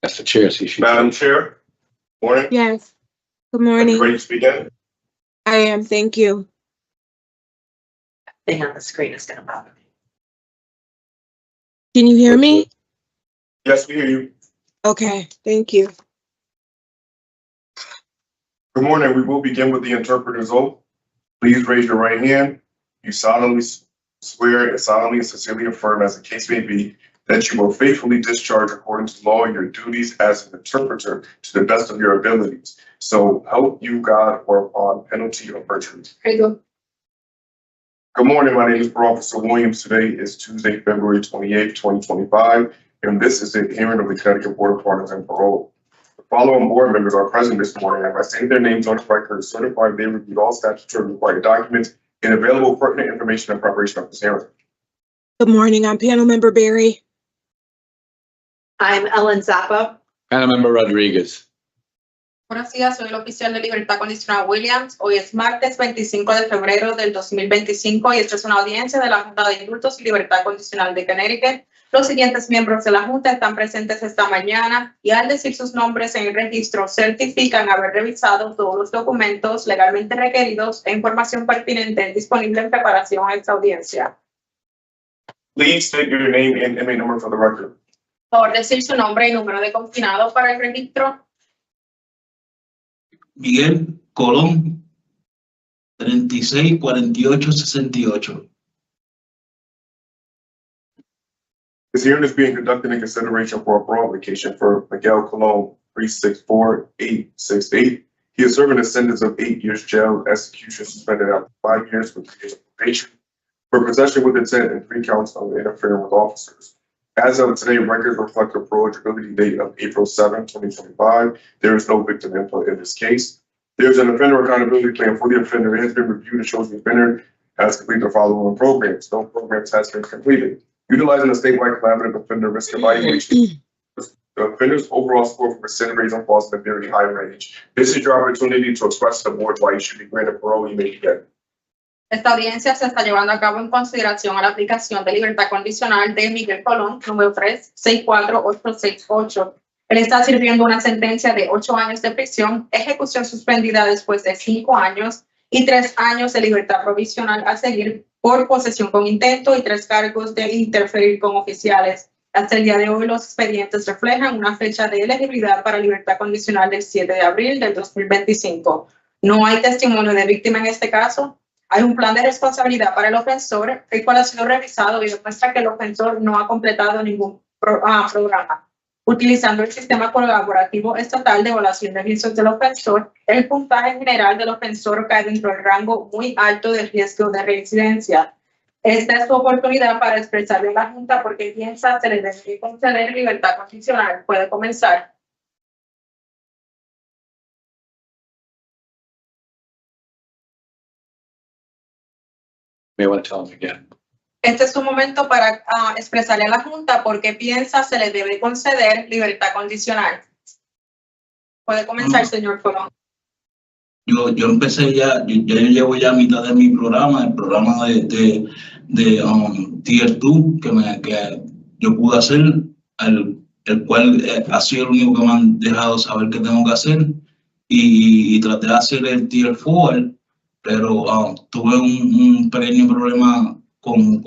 That's the chair. See, Madam Chair, morning. Yes. Good Are you morning. ready to begin? I am. Thank you. Thing on the screen is going to bother me. Can you hear me? Yes, we hear you. Okay. Thank you. Good morning. We will begin with the interpreter's oath. Please raise your right hand. You solemnly swear and solemnly and sincerely affirm, as the case may be, that you will faithfully discharge according to law your duties as an interpreter to the best of your abilities. So help you God, or upon penalty of perjury. I do. Good morning. My name is Officer Williams. Today is Tuesday, February 28th, 2025, and this is the hearing of the Connecticut Board of Pardons and Parole. The following board members are present this morning, and by stating their names on the record, certifying they reviewed all statutory required documents and available pertinent information in preparation of this hearing. Good morning. I'm panel member Barry. I'm Ellen Zappa. Panel Member Rodriguez. Buenos días, soy el oficial de libertad condicional Williams. Hoy es martes 25 de febrero del 2025 y esta es una audiencia de la Junta de Indultos y Libertad Condicional de Connecticut. Los siguientes miembros de la Junta están presentes esta mañana y al decir sus nombres en el registro certifican haber revisado todos los documentos legalmente requeridos e información pertinente disponible en preparación a esta audiencia. Please state your name and MA number for the record. Por decir su nombre y número de confinado para el registro. Miguel Colón, 364868. This hearing is being conducted in consideration for a parole application for Miguel Colon, 364868. He is serving a sentence of 8 years jail, execution suspended after 5 years with 3 years of probation, for possession with intent and 3 counts of interfering with officers. As of today, records reflect a parole eligibility date of April 7, 2025. There is no victim input in this case. There's an offender accountability plan for the offender. It has been reviewed and shows the offender has completed the following programs. No programs has been completed. Utilizing the statewide collaborative offender risk evaluation, the offender's overall score for percent rates and falls in a very high range. This is your opportunity to express to the board why you should be granted parole. You may begin. Esta audiencia se está llevando a cabo en consideración a la aplicación de libertad condicional de Miguel Colón, número 364868. Él está sirviendo una sentencia de 8 años de prisión, ejecución suspendida después de 5 años y 3 años de libertad provisional a seguir por posesión con intento y 3 cargos de interferir con oficiales. Hasta el día de hoy, los expedientes reflejan una fecha de elegibilidad para libertad condicional del 7 de abril del 2025. No hay testimonio de víctima en este caso. Hay un plan de responsabilidad para el ofensor, el cual ha sido revisado y demuestra que el ofensor no ha completado ningún programa. Utilizando el sistema colaborativo estatal de evaluación de riesgos del ofensor, el puntaje general del ofensor cae dentro del rango muy alto de riesgo de reincidencia. Esta es su oportunidad para expresarle a la Junta por qué piensa se le debe conceder libertad condicional. Puede comenzar. May want to tell him again. Este es su momento para expresarle a la Junta por qué piensa se le debe conceder libertad condicional. Puede comenzar, señor Colón. Yo empecé ya, yo llevo ya mitad de mi programa, el programa de Tier 2 que yo pude hacer, el cual ha sido el único que me han dejado saber qué tengo que hacer, y traté de hacer el Tier 4, pero tuve un pequeño problema con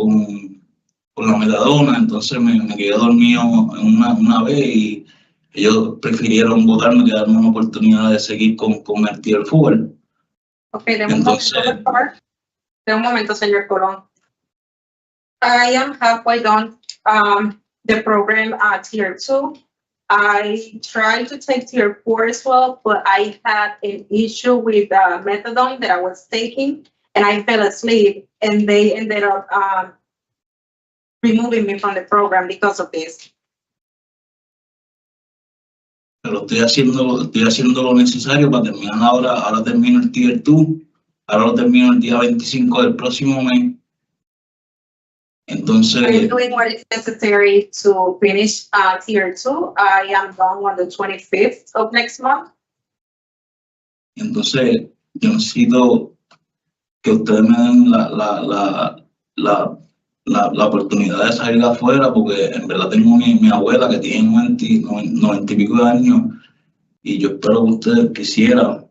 la metadona, entonces me quedé dormido una vez y ellos prefirieron votarme que darme una oportunidad de seguir con el Tier 4. Ok, de un Entonces- momento, por favor. De un momento, señor Colón. I am halfway done the program at Tier 2. I tried to take Tier 4 as well, but I had an issue with the methadone that I was taking, and I fell asleep, and they ended up removing me from the program because of this. Pero estoy haciendo lo necesario para terminar ahora termino el Tier 2, ahora lo termino el día 25 del próximo mes. I am Entonces, doing what is necessary to finish Tier 2. I am done on the 25th of next month. yo necesito que ustedes me den la oportunidad de salir afuera, porque en verdad tengo mi abuela que tiene 90 y pico de años, y yo espero que ustedes quisieran,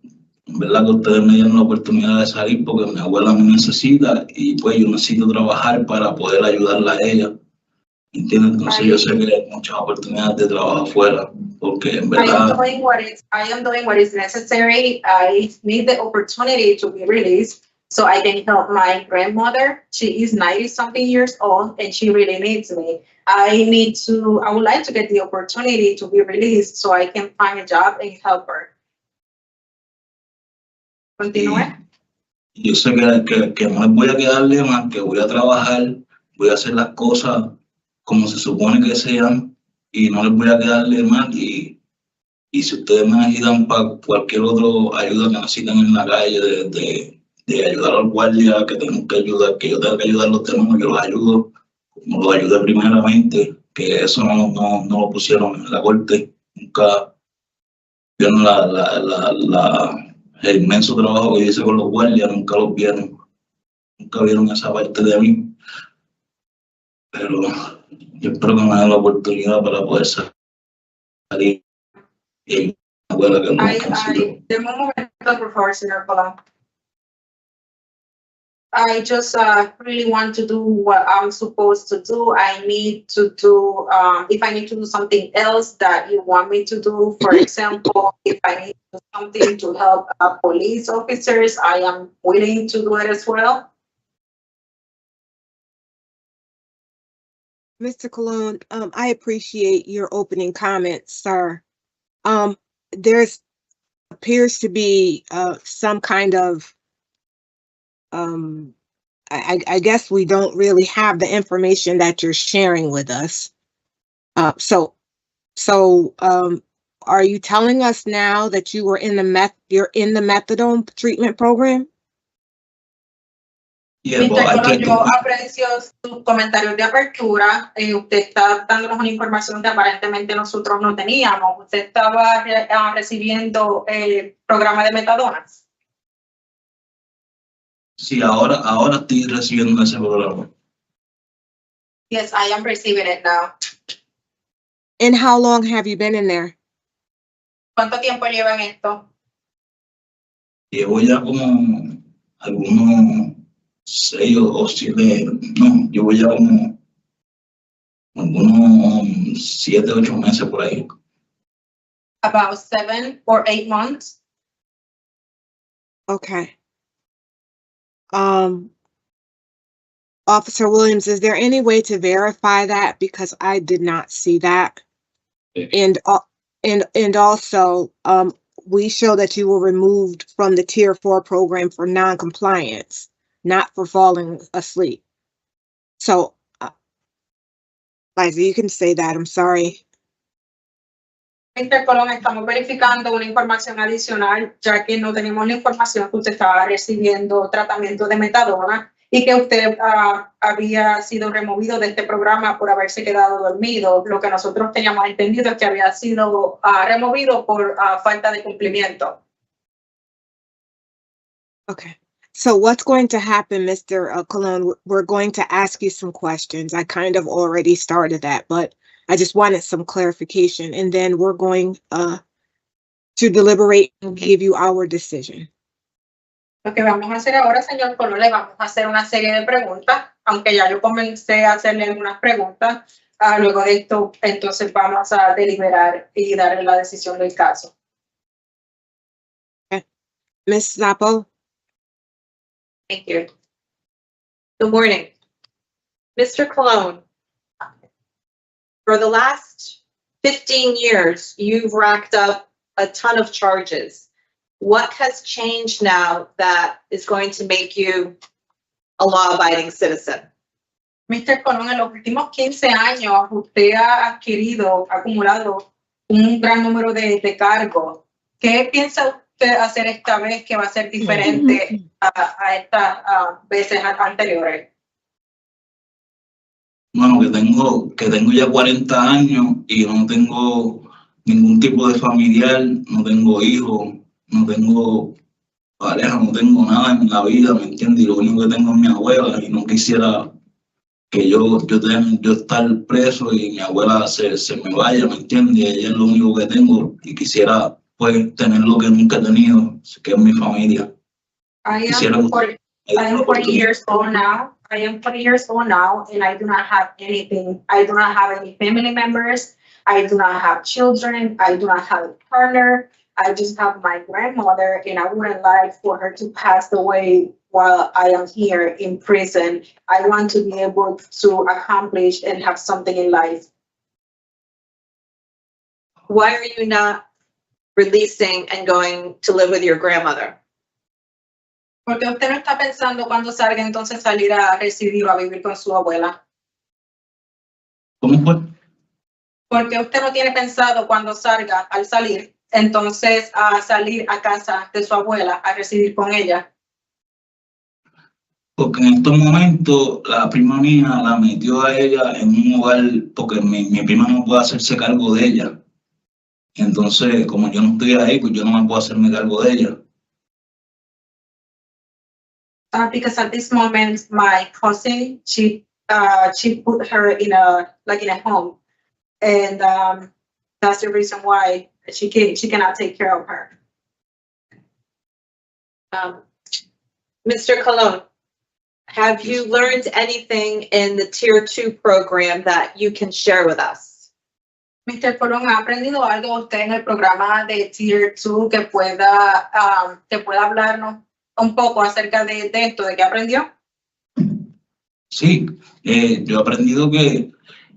en verdad, que ustedes me den la oportunidad de salir, porque mi abuela me necesita y pues yo necesito trabajar para poder ayudarla a ella. ¿Entiendes? Entonces yo sé que hay muchas oportunidades de trabajo afuera, porque en I am verdad, doing what is necessary. I need the opportunity to be released so I can help my grandmother. She is 90-something years old and she really needs me. I would like to get the opportunity to be released so I can find a job and help her. Continúe. yo sé que no les voy a quedarle más, que voy a trabajar, voy a hacer las cosas como se supone que sean, y no les voy a quedarle más, y si ustedes me necesitan para cualquier otra ayuda que necesiten en la calle, de ayudar al guardia, que tengo que ayudar, que yo tenga que ayudar a los demás, yo los ayudo, como los ayudé primeramente, que eso no lo pusieron en la corte, nunca vieron el inmenso trabajo que hice con los guardias, nunca vieron esa parte de mí. Pero yo espero que me den la oportunidad para poder salir. Y la abuela que no consigo. De un momento, por favor, señor Colón. I just really want to do what I'm supposed to do. I need to do, if I need to do something else that you want me to do, for example, if I need to do something to help police officers, I am willing to do it as well. Mr. Colon, I appreciate your opening comments, sir. There's appears to be some kind of I guess we don't really have the information that you're sharing with us. So are you telling us now that you were you're in the methadone treatment program? Yeah, Mr. but I Colón, tried yo to, aprecio sus comentarios de apertura. Usted está dándonos una información que aparentemente nosotros no teníamos. Usted estaba recibiendo el programa de metadona. sí, ahora estoy recibiendo ese programa. Yes, I am receiving it now. And how long have you been in there? ¿Cuánto tiempo llevan esto? Llevo ya como algunos 6 o 7, no, llevo ya como algunos 7, 8 meses por ahí. About 7 or 8 months. Okay. Officer Williams, is there any way to verify that? Because I did not see that. And also, we show that you were removed from the Tier 4 program for non-compliance, not for falling asleep. So, Liza, you can say that. I'm sorry. Mr. Colón, estamos verificando una información adicional, ya que no tenemos la información que usted estaba recibiendo tratamiento de metadona y que usted había sido removido de este programa por haberse quedado dormido. Lo que nosotros teníamos entendido es que había sido removido por falta de cumplimiento. Okay. So what's going to happen, Mr. Cologne? We're going to ask you some questions. I kind of already started that, but I just wanted some clarification, and then we're going to deliberate and give you our decision. Lo que vamos a hacer ahora, señor Colón, le vamos a hacer una serie de preguntas, aunque ya yo comencé a hacerle algunas preguntas. Luego de esto, entonces vamos a deliberar y darle la decisión del caso. Ms. Zappo? Thank you. Good morning. Mr. Cologne, for the last 15 years, you've racked up a ton of charges. What has changed now that is going to make you a law-abiding citizen? Mr. Colón, en los últimos 15 años, usted ha acumulado un gran número de cargos. ¿Qué piensa usted hacer esta vez que va a ser diferente a estas veces anteriores? Bueno, que tengo ya 40 años y no tengo ningún tipo de familiar, no tengo hijos, no tengo pareja, no tengo nada en la vida, ¿me entiendes? Y lo único que tengo es mi abuela y no quisiera que yo estar preso y mi abuela se me vaya, ¿me entiendes? Ella es lo único que tengo y quisiera pues tener lo que nunca he tenido, que es mi familia. I am 40 years old now. I am 40 years old now, and I do not have anything. I do not have any family members. I do not have children. I do not have a partner. I just have my grandmother, and I wouldn't like for her to pass away while I am here in prison. I want to be able to accomplish and have something in life. Why are you not releasing and going to live with your grandmother? Porque usted no está pensando cuando salga entonces salir a residir o a vivir con su abuela. ¿Cómo fue? Porque usted no tiene pensado cuando salga, al salir, entonces a salir a casa de su abuela a residir con ella. Porque en estos momentos la prima mía la metió a ella en un hogar porque mi prima no puede hacerse cargo de ella. Entonces, como yo no estoy ahí, pues yo no me puedo hacerme cargo de ella. Because at this moment, my cousin, she put her in a home, and that's the reason why she cannot take care of her. Mr. Cologne, have you learned anything in the Tier 2 program that you can share with us? Mr. Colón, ¿ha aprendido algo usted en el programa de Tier 2 que pueda hablarnos un poco acerca de esto, de qué aprendió? Sí, yo he aprendido que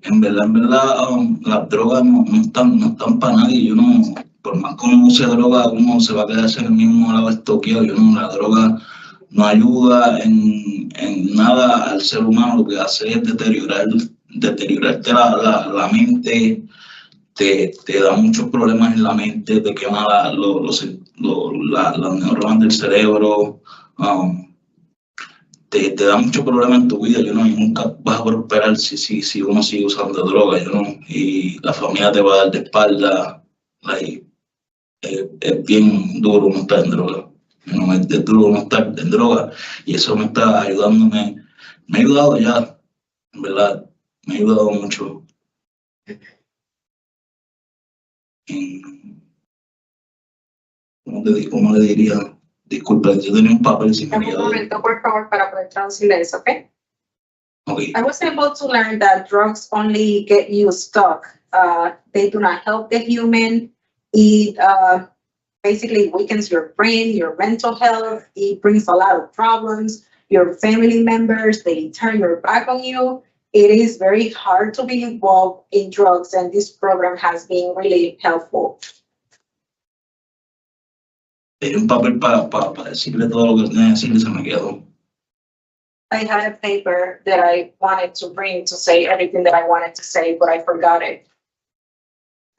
en verdad las drogas no están para nadie. Yo no, por más que uno use droga, uno se va a quedar en el mismo lado estoqueado. La droga no ayuda en nada al ser humano, lo que hace es deteriorarte la mente, te da muchos problemas en la mente, te quema las neuronas del cerebro, te da muchos problemas en tu vida. Nunca vas a prosperar si uno sigue usando droga, y la familia te va a dar de espalda. Es bien duro no estar en droga. Es duro no estar en droga, y eso me está ayudándome. Me ha ayudado ya, en verdad, me ha ayudado mucho. ¿Cómo le diría? Disculpa, yo tenía un papel sin Un momento, por favor, para poder traducirle eso, ¿ok? Okay. I was able to learn that drugs only get you stuck. They do not help the human. It basically weakens your brain, your mental health. It brings a lot of problems. Your family members, they turn their back on you. It is very hard to be involved in drugs, and this program has been really helpful. Tenía un papel para decirle todo lo que tenía que decirle, se me quedó. I had a paper that I wanted to bring to say everything that I wanted to say, but I forgot it.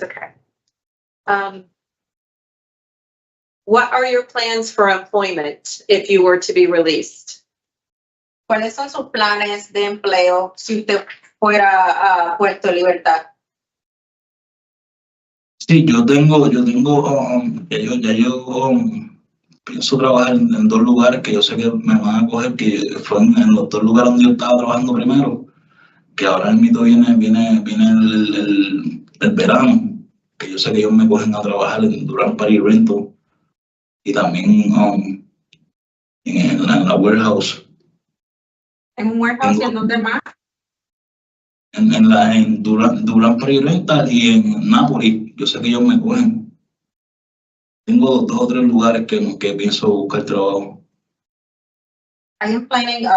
Okay. What are your plans for employment if you were to be released? ¿Cuáles son sus planes de empleo si usted fuera puesto en libertad? Sí, yo tengo, pienso trabajar en 2 lugares que yo sé que me van a coger, que fue en los 2 lugares donde yo estaba trabajando primero, que ahora el mito viene el verano, que yo sé que ellos me cogen a trabajar en Durán Party Rental y también en la warehouse. En un warehouse y en donde más. En Durán Party Rental y en Nápoles, yo sé que ellos me cogen. Tengo 2 o 3 lugares que pienso buscar trabajo. I am planning,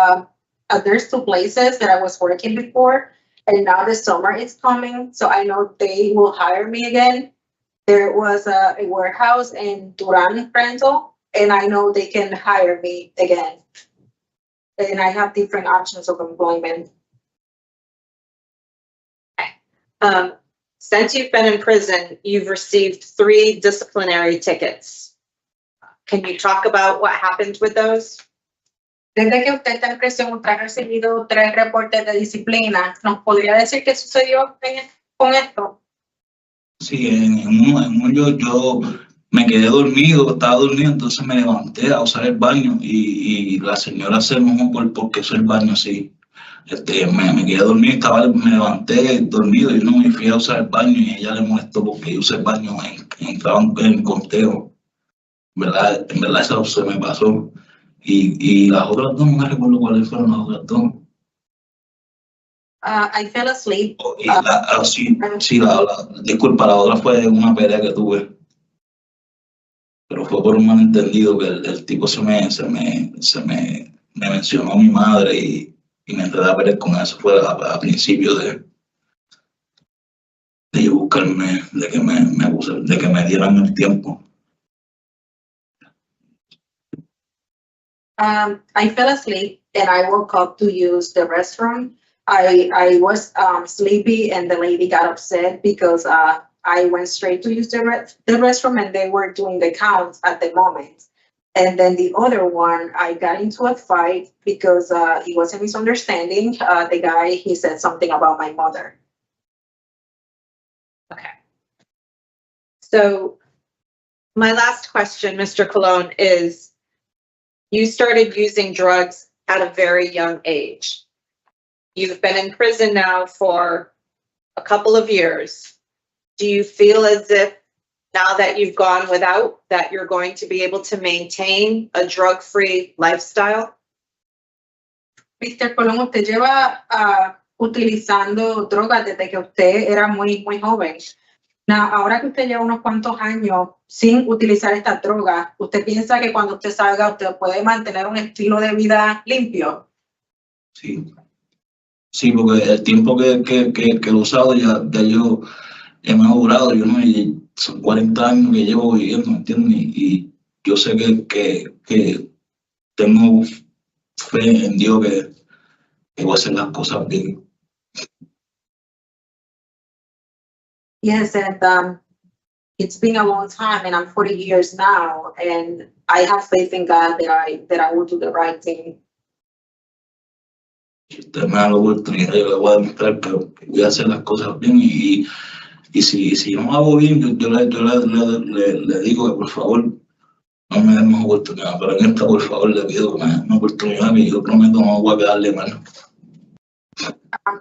there's 2 places that I was working before, and now the summer is coming, so I know they will hire me again. There was a warehouse in Duran Rental, and I know they can hire me again. And I have different options of employment. Since you've been in prison, you've received 3 disciplinary tickets. Can you talk about what happened with those? Desde que usted está en prisión, usted ha recibido 3 reportes de disciplina. ¿Nos podría decir qué sucedió con esto? Sí, en uno yo me quedé dormido, estaba dormido, entonces me levanté a usar el baño y la señora se enojó porque usé el baño así. Me quedé dormido, me levanté dormido y no me fui a usar el baño y ella le molestó porque yo usé el baño entraba en conteo. En verdad eso se me pasó. Y las otras 2 no me recuerdo cuáles fueron las otras 2. I fell asleep. Disculpa, la otra fue una pelea que tuve. Pero fue por un malentendido que el tipo se me mencionó a mi madre y me enredé a pelear con eso. Fue a principio de yo buscarme, de que me dieran el tiempo. I fell asleep and I woke up to use the restroom. I was sleepy and the lady got upset because I went straight to use the restroom and they were doing the counts at the moment. And then the other one, I got into a fight because it was a misunderstanding. The guy, he said something about my mother. Okay. So my last question, Mr. Colon, is you started using drugs at a very young age. You've been in prison now for a couple of years. Do you feel as if now that you've gone without, that you're going to be able to maintain a drug-free lifestyle? Mr. Colón, usted lleva utilizando drogas desde que usted era muy joven. Ahora que usted lleva unos cuantos años sin utilizar estas drogas, ¿usted piensa que cuando usted salga usted puede mantener un estilo de vida limpio? Sí, porque el tiempo que he usado ya yo he madurado, son 40 años que llevo viviendo, ¿me entiendes? Y yo sé que tengo fe en Dios que voy a hacer las cosas bien. Yes, and it's been a long time, and I'm 40 years now, and I have faith in God that I will do the right thing. Si usted me da la oportunidad, yo le voy a demostrar que voy a hacer las cosas bien y si no hago bien, yo le digo que por favor no me den más oportunidad, pero en esta por favor le pido que me den una oportunidad que yo prometo no voy a quedarle mal.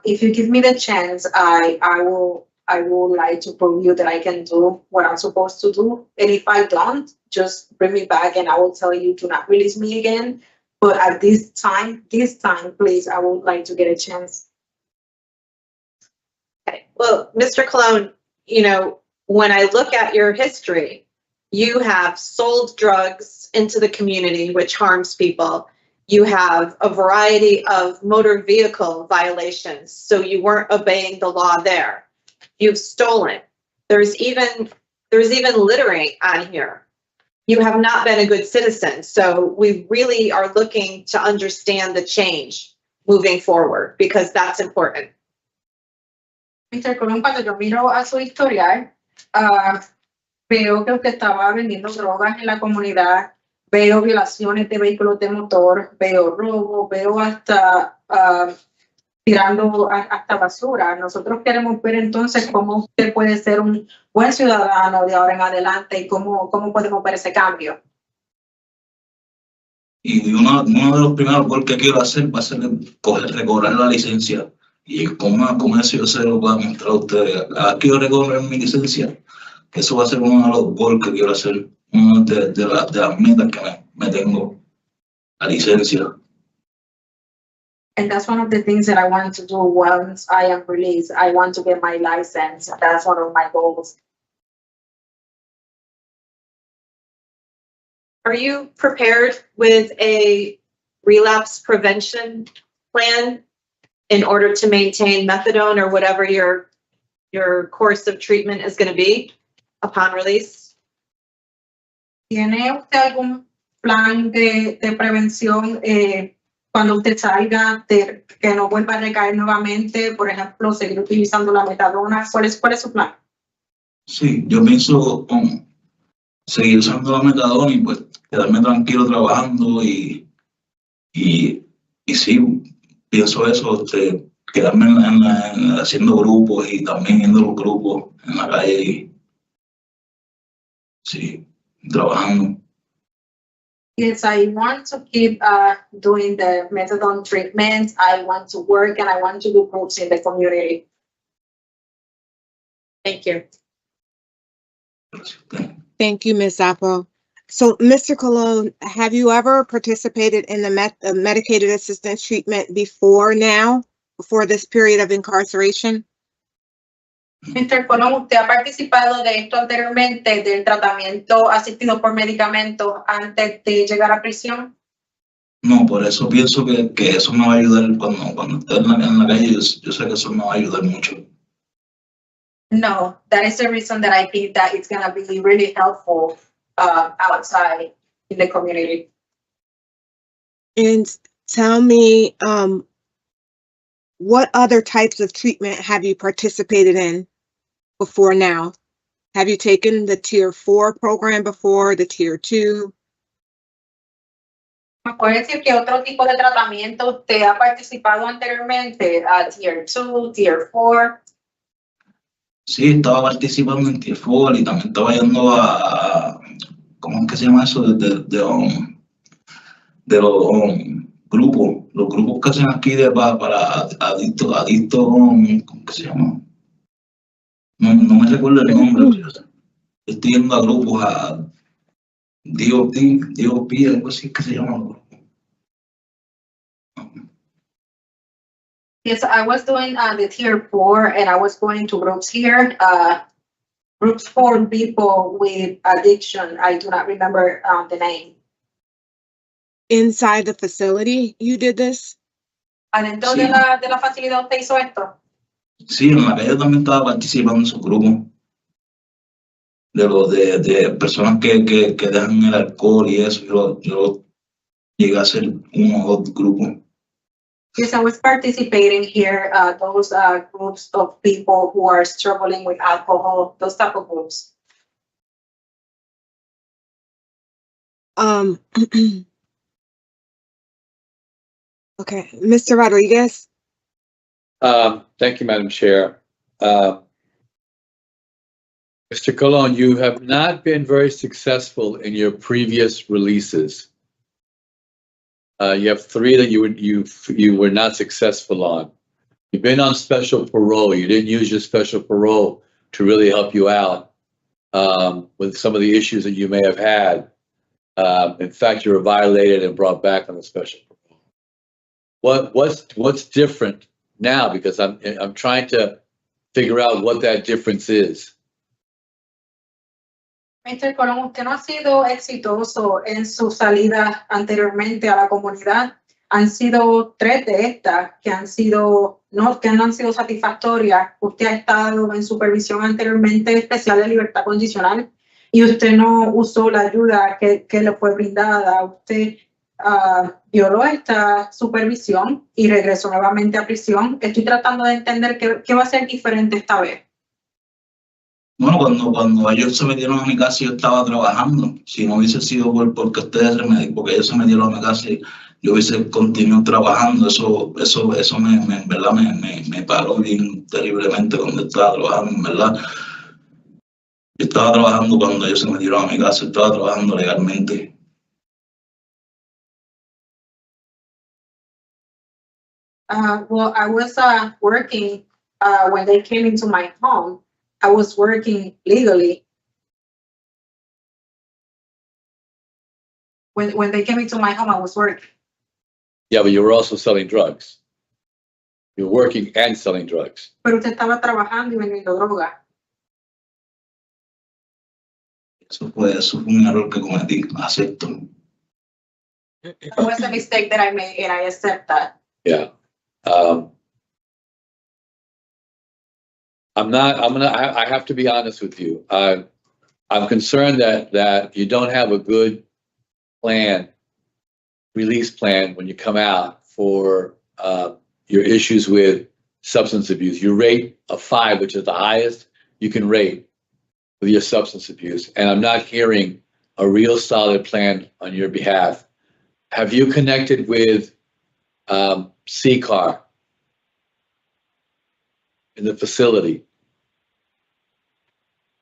If you give me the chance, I would like to prove you that I can do what I'm supposed to do. And if I don't, just bring me back and I will tell you to not release me again. But at this time, please, I would like to get a chance. Okay. Well, Mr. Colon, when I look at your history, you have sold drugs into the community, which harms people. You have a variety of motor vehicle violations, so you weren't obeying the law there. You've stolen. There's even littering on here. You have not been a good citizen, so we really are looking to understand the change moving forward, because that's important. Mr. Colón, cuando yo miro a su historial, veo que usted estaba vendiendo drogas en la comunidad, veo violaciones de vehículos de motor, veo robo, veo hasta tirando hasta basura. Nosotros queremos ver entonces cómo usted puede ser un buen ciudadano de ahora en adelante y cómo podemos ver ese cambio. Y uno de los primeros goals que quiero hacer va a ser recobrar la licencia. Y con eso yo se lo voy a mostrar a ustedes. Aquí yo recobrar mi licencia. Eso va a ser uno de los goals que quiero hacer. Una de las metas que me tengo. La licencia. And that's one of the things that I want to do once I am released. I want to get my license. That's one of my goals. Are you prepared with a relapse prevention plan in order to maintain methadone or whatever your course of treatment is going to be upon release? ¿Tiene usted algún plan de prevención cuando usted salga, que no vuelva a recaer nuevamente? Por ejemplo, seguir utilizando la metadona. ¿Cuál es su plan? Sí, yo pienso seguir usando la metadona y pues quedarme tranquilo trabajando y sí, pienso eso, quedarme haciendo grupos y también yendo a los grupos en la calle y sí, trabajando. Yes, I want to keep doing the methadone treatment. I want to work and I want to do groups in the community. Thank you. Thank you, Ms. Zappo. So, Mr. Colon, have you ever participated in the medicated assistance treatment before this period of incarceration? Mr. Colón, ¿usted ha participado de esto anteriormente, del tratamiento asistido por medicamentos antes de llegar a prisión? No, por eso pienso que eso me va a ayudar cuando esté en la calle. Yo sé que eso me va a ayudar mucho. No, that is the reason that I think that it's going to be really helpful outside in the community. And tell me, what other types of treatment have you participated in before now? Have you taken the Tier 4 program before, the Tier 2? ¿Me puede decir qué otro tipo de tratamiento usted ha participado anteriormente? Tier 2, Tier 4. Sí, estaba participando en Tier 4 y también estaba yendo a ¿cómo es que se llama eso? De los grupos, los grupos que hacen aquí para adictos, ¿cómo que se llama? No me recuerdo el nombre. Estoy yendo a grupos, a DOP, algo así que se llama. Yes, I was doing the Tier 4 and I was going to groups here, groups for people with addiction. I do not remember the name. Inside the facility, you did this? ¿Adentro Sí. de la facilidad usted hizo esto? Sí, en la calle también estaba participando en su grupo. De personas que dejan el alcohol y eso. Yo llegué a hacer 1 o 2 grupos. Yes, I was participating here, those groups of people who are struggling with alcohol, those type of groups. Okay, Mr. Rodriguez? Thank you, Madam Chair. Mr. Colon, you have not been very successful in your previous releases. You have 3 that you were not successful on. You've been on special parole. You didn't use your special parole to really help you out with some of the issues that you may have had. In fact, you were violated and brought back on the special parole. What's different now? Because I'm trying to figure out what that difference is. Mr. Colón, usted no ha sido exitoso en su salida anteriormente a la comunidad. Han sido 3 de estas que no han sido satisfactorias. Usted ha estado en supervisión anteriormente especial de libertad condicional y usted no usó la ayuda que le fue brindada. Usted violó esta supervisión y regresó nuevamente a prisión. Estoy tratando de entender qué va a ser diferente esta vez. Bueno, cuando ellos se metieron a mi casa, yo estaba trabajando. Si no hubiese sido porque porque ellos se metieron a mi casa, yo hubiese continuado trabajando. Eso en verdad me paró bien terriblemente cuando estaba trabajando, en verdad. Yo estaba trabajando cuando ellos se metieron a mi casa, estaba trabajando legalmente. Well, I was working when they came into my home. I was working legally. When they came into my home, I was working. Yeah, but you were also selling drugs. You're working and selling drugs. Pero usted estaba trabajando y vendiendo droga. Eso fue un error que cometí, acepto. That was a mistake that I made, and I accept that. Yeah. I have to be honest with you. I'm concerned that you don't have a good plan, release plan when you come out for your issues with substance abuse. You rate a 5, which is the highest you can rate with your substance abuse. And I'm not hearing a real solid plan on your behalf. Have you connected with CCAR in the facility?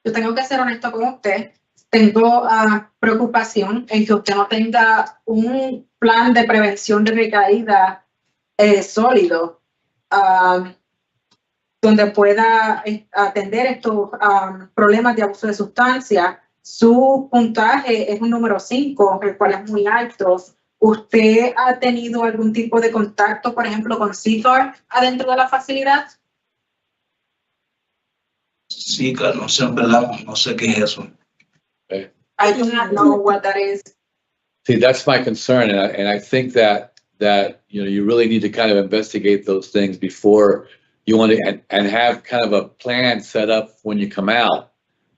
Yo tengo que ser honesto con usted. Tengo preocupación en que usted no tenga un plan de prevención de recaída sólido, donde pueda atender estos problemas de abuso de sustancias. Su puntaje es un número 5, el cual es muy alto. ¿Usted ha tenido algún tipo de contacto, por ejemplo, con CCAR adentro de la facilidad? Sí, no sé, en verdad, no sé qué es eso. Okay. I do not know what that is. See, that's my concern, and I think that you really need to kind of investigate those things before you want to and have kind of a plan set up when you come out,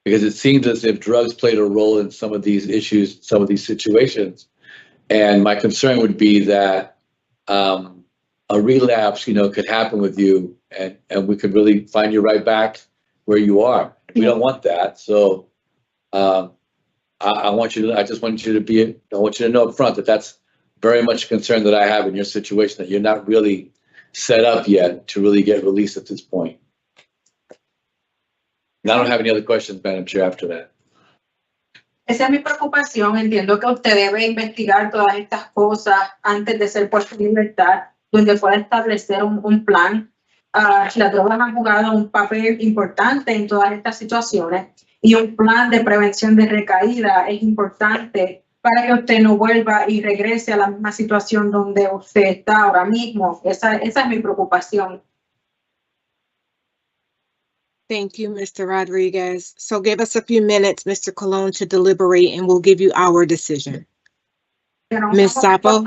because it seems as if drugs played a role in some of these issues, some of these situations, and my concern would be that a relapse, could happen with you, and we could really find you right back where you are. We don't want that, so. I want you to. I want you to know up front that that's very much a concern that I have in your situation, that you're not really set up yet to really get released at this point. And I don't have any other questions, Madam Chair, after that. Esa es mi preocupación. Entiendo que usted debe investigar todas estas cosas antes de ser puesto en libertad, donde pueda establecer un plan. Las drogas han jugado un papel importante en todas estas situaciones. Y un plan de prevención de recaída es importante para que usted no vuelva y regrese a la misma situación donde usted está ahora mismo. Esa es mi preocupación. Thank you, Mr. Rodriguez. So give us a few minutes, Mr. Colon, to deliberate, and we'll give you our decision. Ms. Sapo?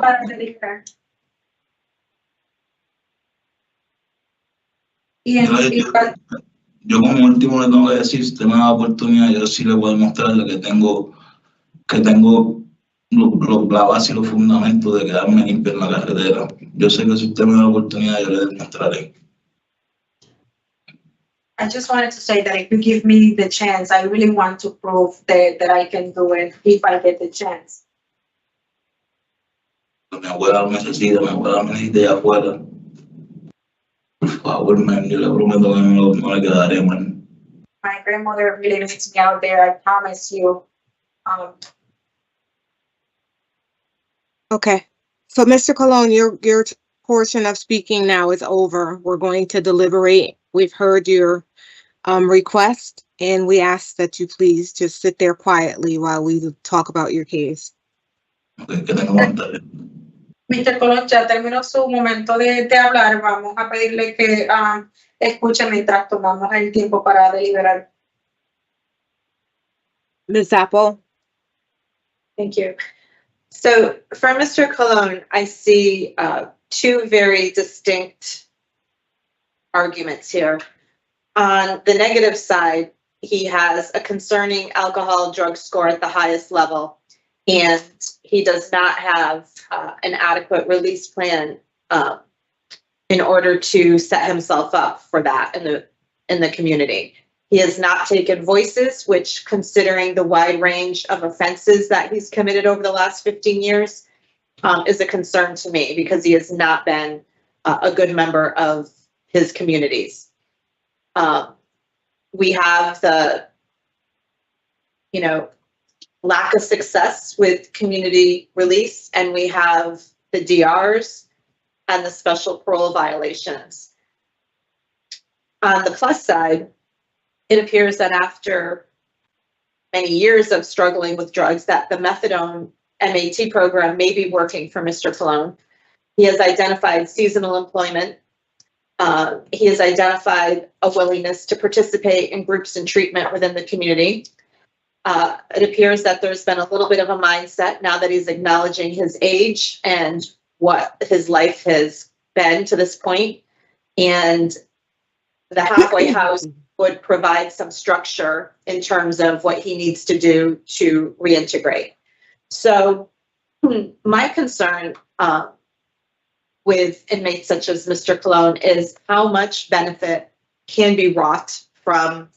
Yo como último le tengo que decir, si usted me da oportunidad, yo sí le puedo demostrarle que tengo la base y los fundamentos de quedarme limpio en la carretera. Yo sé que si usted me da oportunidad, yo le demostraré. I just wanted to say that if you give me the chance, I really want to prove that I can do it if I get the chance. Mi abuela me necesita allá afuera. Por favor, man, yo le prometo que no le quedaré, man. My grandmother really needs me out there, I promise you. Okay. So, Mr. Colon, your portion of speaking now is over. We're going to deliberate. We've heard your request, and we ask that you please just sit there quietly while we talk about your case. Okay, que tengo que Mr. Colon, ya terminó su momento de hablar. Vamos a pedirle que escuche mientras tomamos el tiempo para deliberar. Ms. Zappo? Thank you. So for Mr. Colon, I see two very distinct arguments here. On the negative side, he has a concerning alcohol drug score at the highest level, and he does not have an adequate release plan in order to set himself up for that in the community. He has not taken voices, which, considering the wide range of offenses that he's committed over the last 15 years, is a concern to me, because he has not been a good member of his communities. We have the, lack of success with community release, and we have the DRs and the special parole violations. On the plus side, it appears that after many years of struggling with drugs, that the methadone MAT program may be working for Mr. Colon. He has identified seasonal employment. He has identified a willingness to participate in groups and treatment within the community. It appears that there's been a little bit of a mindset now that he's acknowledging his age and what his life has been to this point. And the halfway house would provide some structure in terms of what he needs to do to reintegrate. So my concern with inmates such as Mr. Colon is how much benefit can be wrought from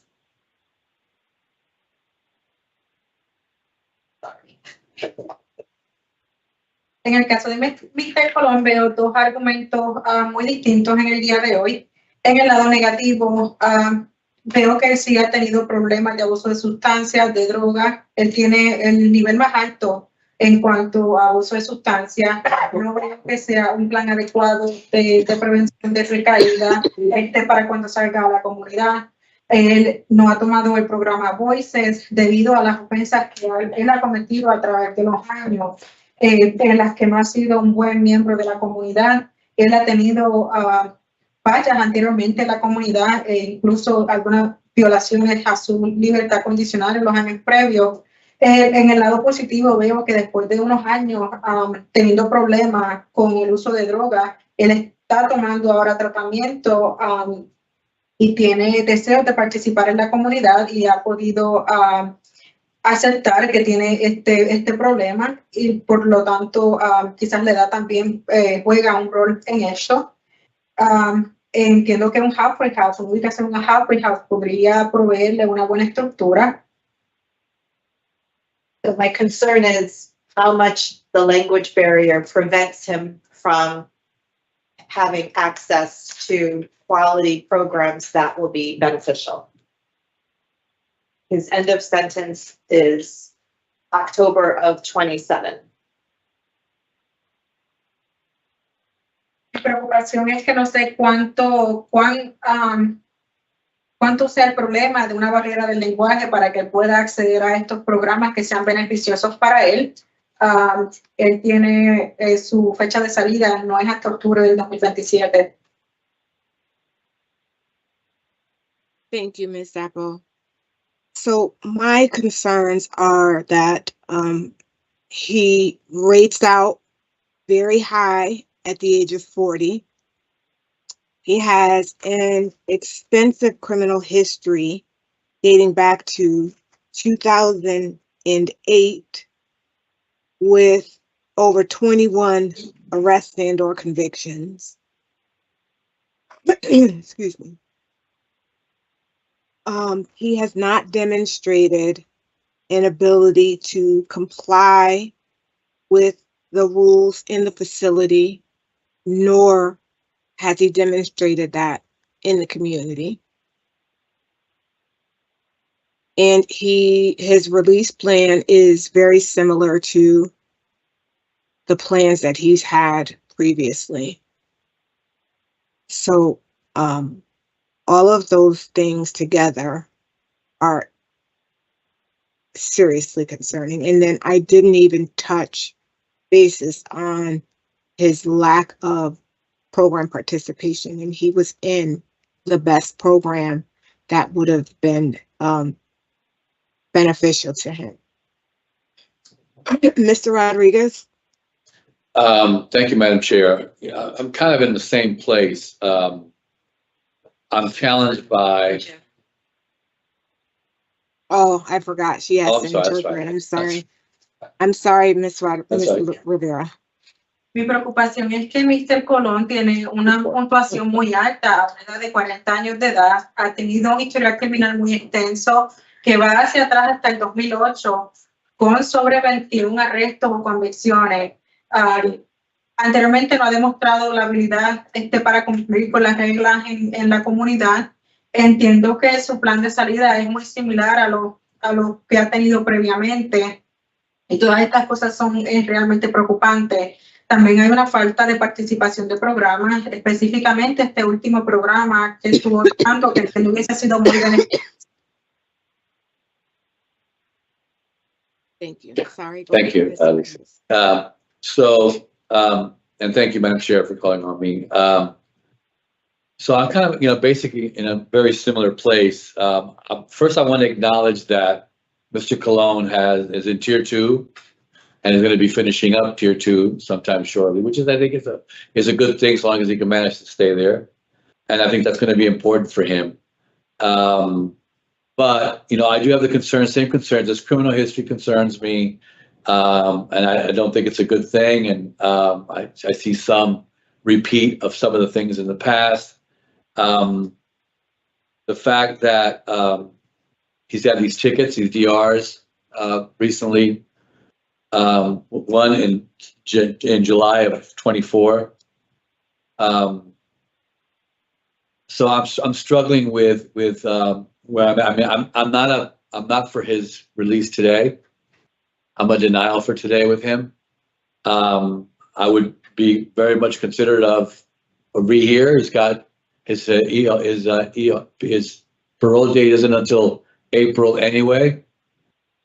En el caso de Mr. Colón veo dos argumentos muy distintos en el día de hoy. En el lado negativo, veo que él sí ha tenido problemas de abuso de sustancias, de drogas. Él tiene el nivel más alto en cuanto a abuso de sustancias. No veo que sea un plan adecuado de prevención de recaída para cuando salga a la comunidad. Él no ha tomado el programa Voices debido a las ofensas que él ha cometido a través de los años, en las que no ha sido un buen miembro de la comunidad. Él ha tenido fallas anteriormente en la comunidad, incluso algunas violaciones a su libertad condicional en los años previos. En el lado positivo veo que después de unos años teniendo problemas con el uso de drogas, él está tomando ahora tratamiento y tiene deseos de participar en la comunidad y ha podido aceptar que tiene este problema y por lo tanto quizás la edad también juega un rol en eso. Entiendo que un halfway house, una ubicación en un halfway house podría proveerle una buena estructura. So my concern is how much the language barrier prevents him from having access to quality programs that will be beneficial. His end of sentence is October of 27. Mi preocupación es que no sé cuánto sea el problema de una barrera del lenguaje para que pueda acceder a estos programas que sean beneficiosos para él. Él tiene su fecha de salida, no es hasta octubre del 2027. Thank you, Ms. Zappo. So my concerns are that he rates out very high at the age of 40. He has an extensive criminal history dating back to 2008 with over 21 arrests and or convictions. Excuse me. He has not demonstrated an ability to comply with the rules in the facility, nor has he demonstrated that in the community. And his release plan is very similar to the plans that he's had previously. So, all of those things together are seriously concerning. And then I didn't even touch basis on his lack of program participation. And he was in the best program that would have been beneficial to him. Mr. Rodriguez? Thank you, Madam Chair. Yeah, I'm kind of in the same place. I'm challenged by. Oh, I forgot. She has Oh, to sorry, that's interpret. right. I'm sorry. I'm sorry, Ms. That's right. Rivera. Mi preocupación es que Mr. Colón tiene una puntuación muy alta, a una edad de 40 años de edad, ha tenido un historial criminal muy extenso que va hacia atrás hasta el 2008, con sobre 21 arrestos o convicciones. Anteriormente no ha demostrado la habilidad para cumplir con las reglas en la comunidad. Entiendo que su plan de salida es muy similar a lo que ha tenido previamente. Y todas estas cosas son realmente preocupantes. También hay una falta de participación de programas, específicamente este último programa que estuvo tanto que no hubiese sido muy beneficioso. Thank you. Sorry. go Thank ahead, you, Mr. Lisa. Cruz. And thank you, Madam Chair, for calling on me. So I'm kind of, basically in a very similar place. First, I want to acknowledge that Mr. Cologne is in tier 2 and is going to be finishing up tier 2 sometime shortly, which I think is a good thing, as long as he can manage to stay there. And I think that's going to be important for him. But, I do have the same concerns. This criminal history concerns me. And I don't think it's a good thing. And I see some repeat of some of the things in the past. The fact that he's had these tickets, these DRs, recently, one in July of 24. So I'm struggling with where I'm not for his release today. I'm a denial for today with him. I would be very much considerate of a rehear. He's got his parole date isn't until April anyway.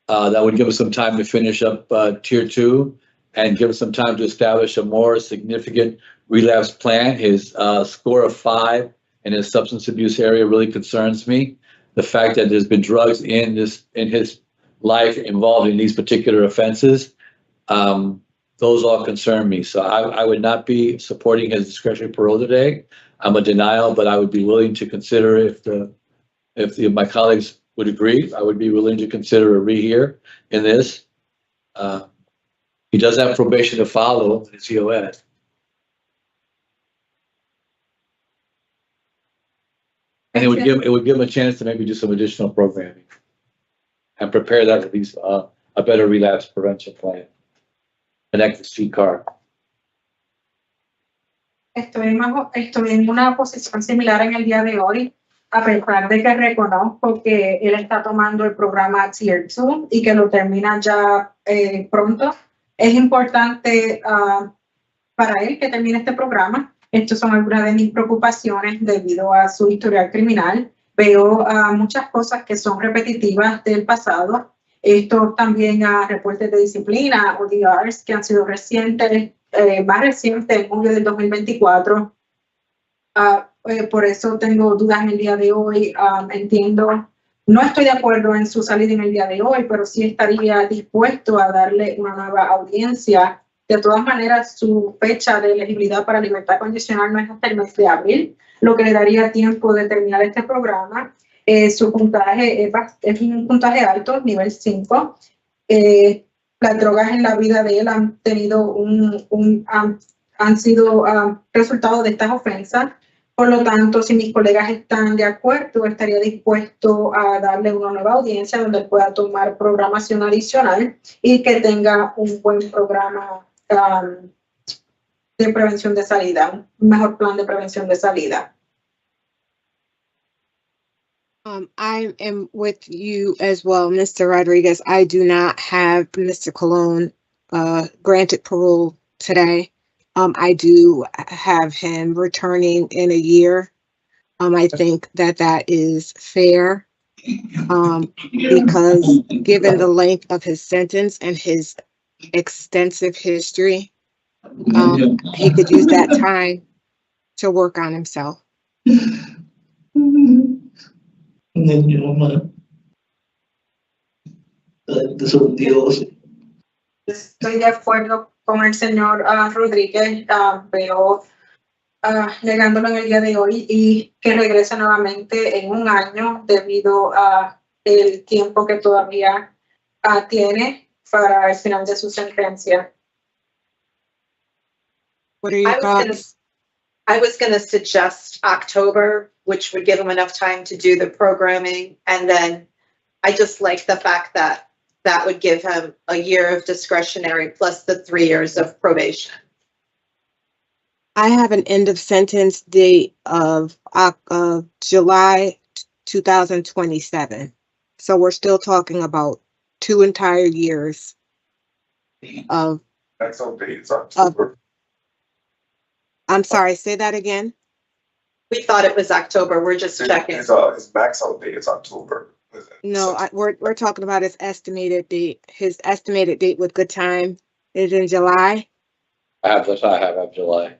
That would give us some time to finish up tier 2 and give us some time to establish a more significant relapse plan. His score of 5 in his substance abuse area really concerns me. The fact that there's been drugs in his life involved in these particular offenses, those all concern me. So I would not be supporting his discretionary parole today. I'm a denial, but I would be willing to consider if my colleagues would agree, I would be willing to consider a rehear in this. He does have probation to follow in his COS. And it would give him a chance to maybe do some additional programming and prepare that at least a better relapse prevention plan. Connect the streetcar. Estoy en una posición similar en el día de hoy, a pesar de que reconozco que él está tomando el programa Tier 2 y que lo termina ya pronto. Es importante para él que termine este programa. Estas son algunas de mis preocupaciones debido a su historial criminal. Veo muchas cosas que son repetitivas del pasado. Esto también a reportes de disciplina o DRs que han sido recientes, más recientes en julio del 2024. Por eso tengo dudas en el día de hoy. Entiendo, no estoy de acuerdo en su salida en el día de hoy, pero sí estaría dispuesto a darle una nueva audiencia. De todas maneras, su fecha de elegibilidad para libertad condicional no es hasta el mes de abril, lo que le daría tiempo de terminar este programa. Su puntaje es un puntaje alto, nivel 5. Las drogas en la vida de él han tenido han sido resultado de estas ofensas. Por lo tanto, si mis colegas están de acuerdo, estaría dispuesto a darle una nueva audiencia donde pueda tomar programación adicional y que tenga un buen programa de prevención de salida, un mejor plan de prevención de salida. I am with you as well, Mr. Rodriguez. I do not have Mr. Colon granted parole today. I do have him returning in a year. I think that is fair because given the length of his sentence and his extensive history, he could use that time to work on himself. Estoy de acuerdo con el señor Rodríguez, pero negándolo en el día de hoy y que regrese nuevamente en un año debido a el tiempo que todavía tiene para el final de su sentencia. What are your thoughts? I was going to suggest October, which would give him enough time to do the programming. And then I just like the fact that that would give him a year of discretionary plus the 3 years of probation. I have an end of sentence date of July 2027. So we're still talking about 2 entire years of That's on dates October. I'm sorry, say that again. We thought it was October. We're just checking. His max out date is October. No, we're talking about his estimated date. His estimated date with good time is in July. That's what I have July.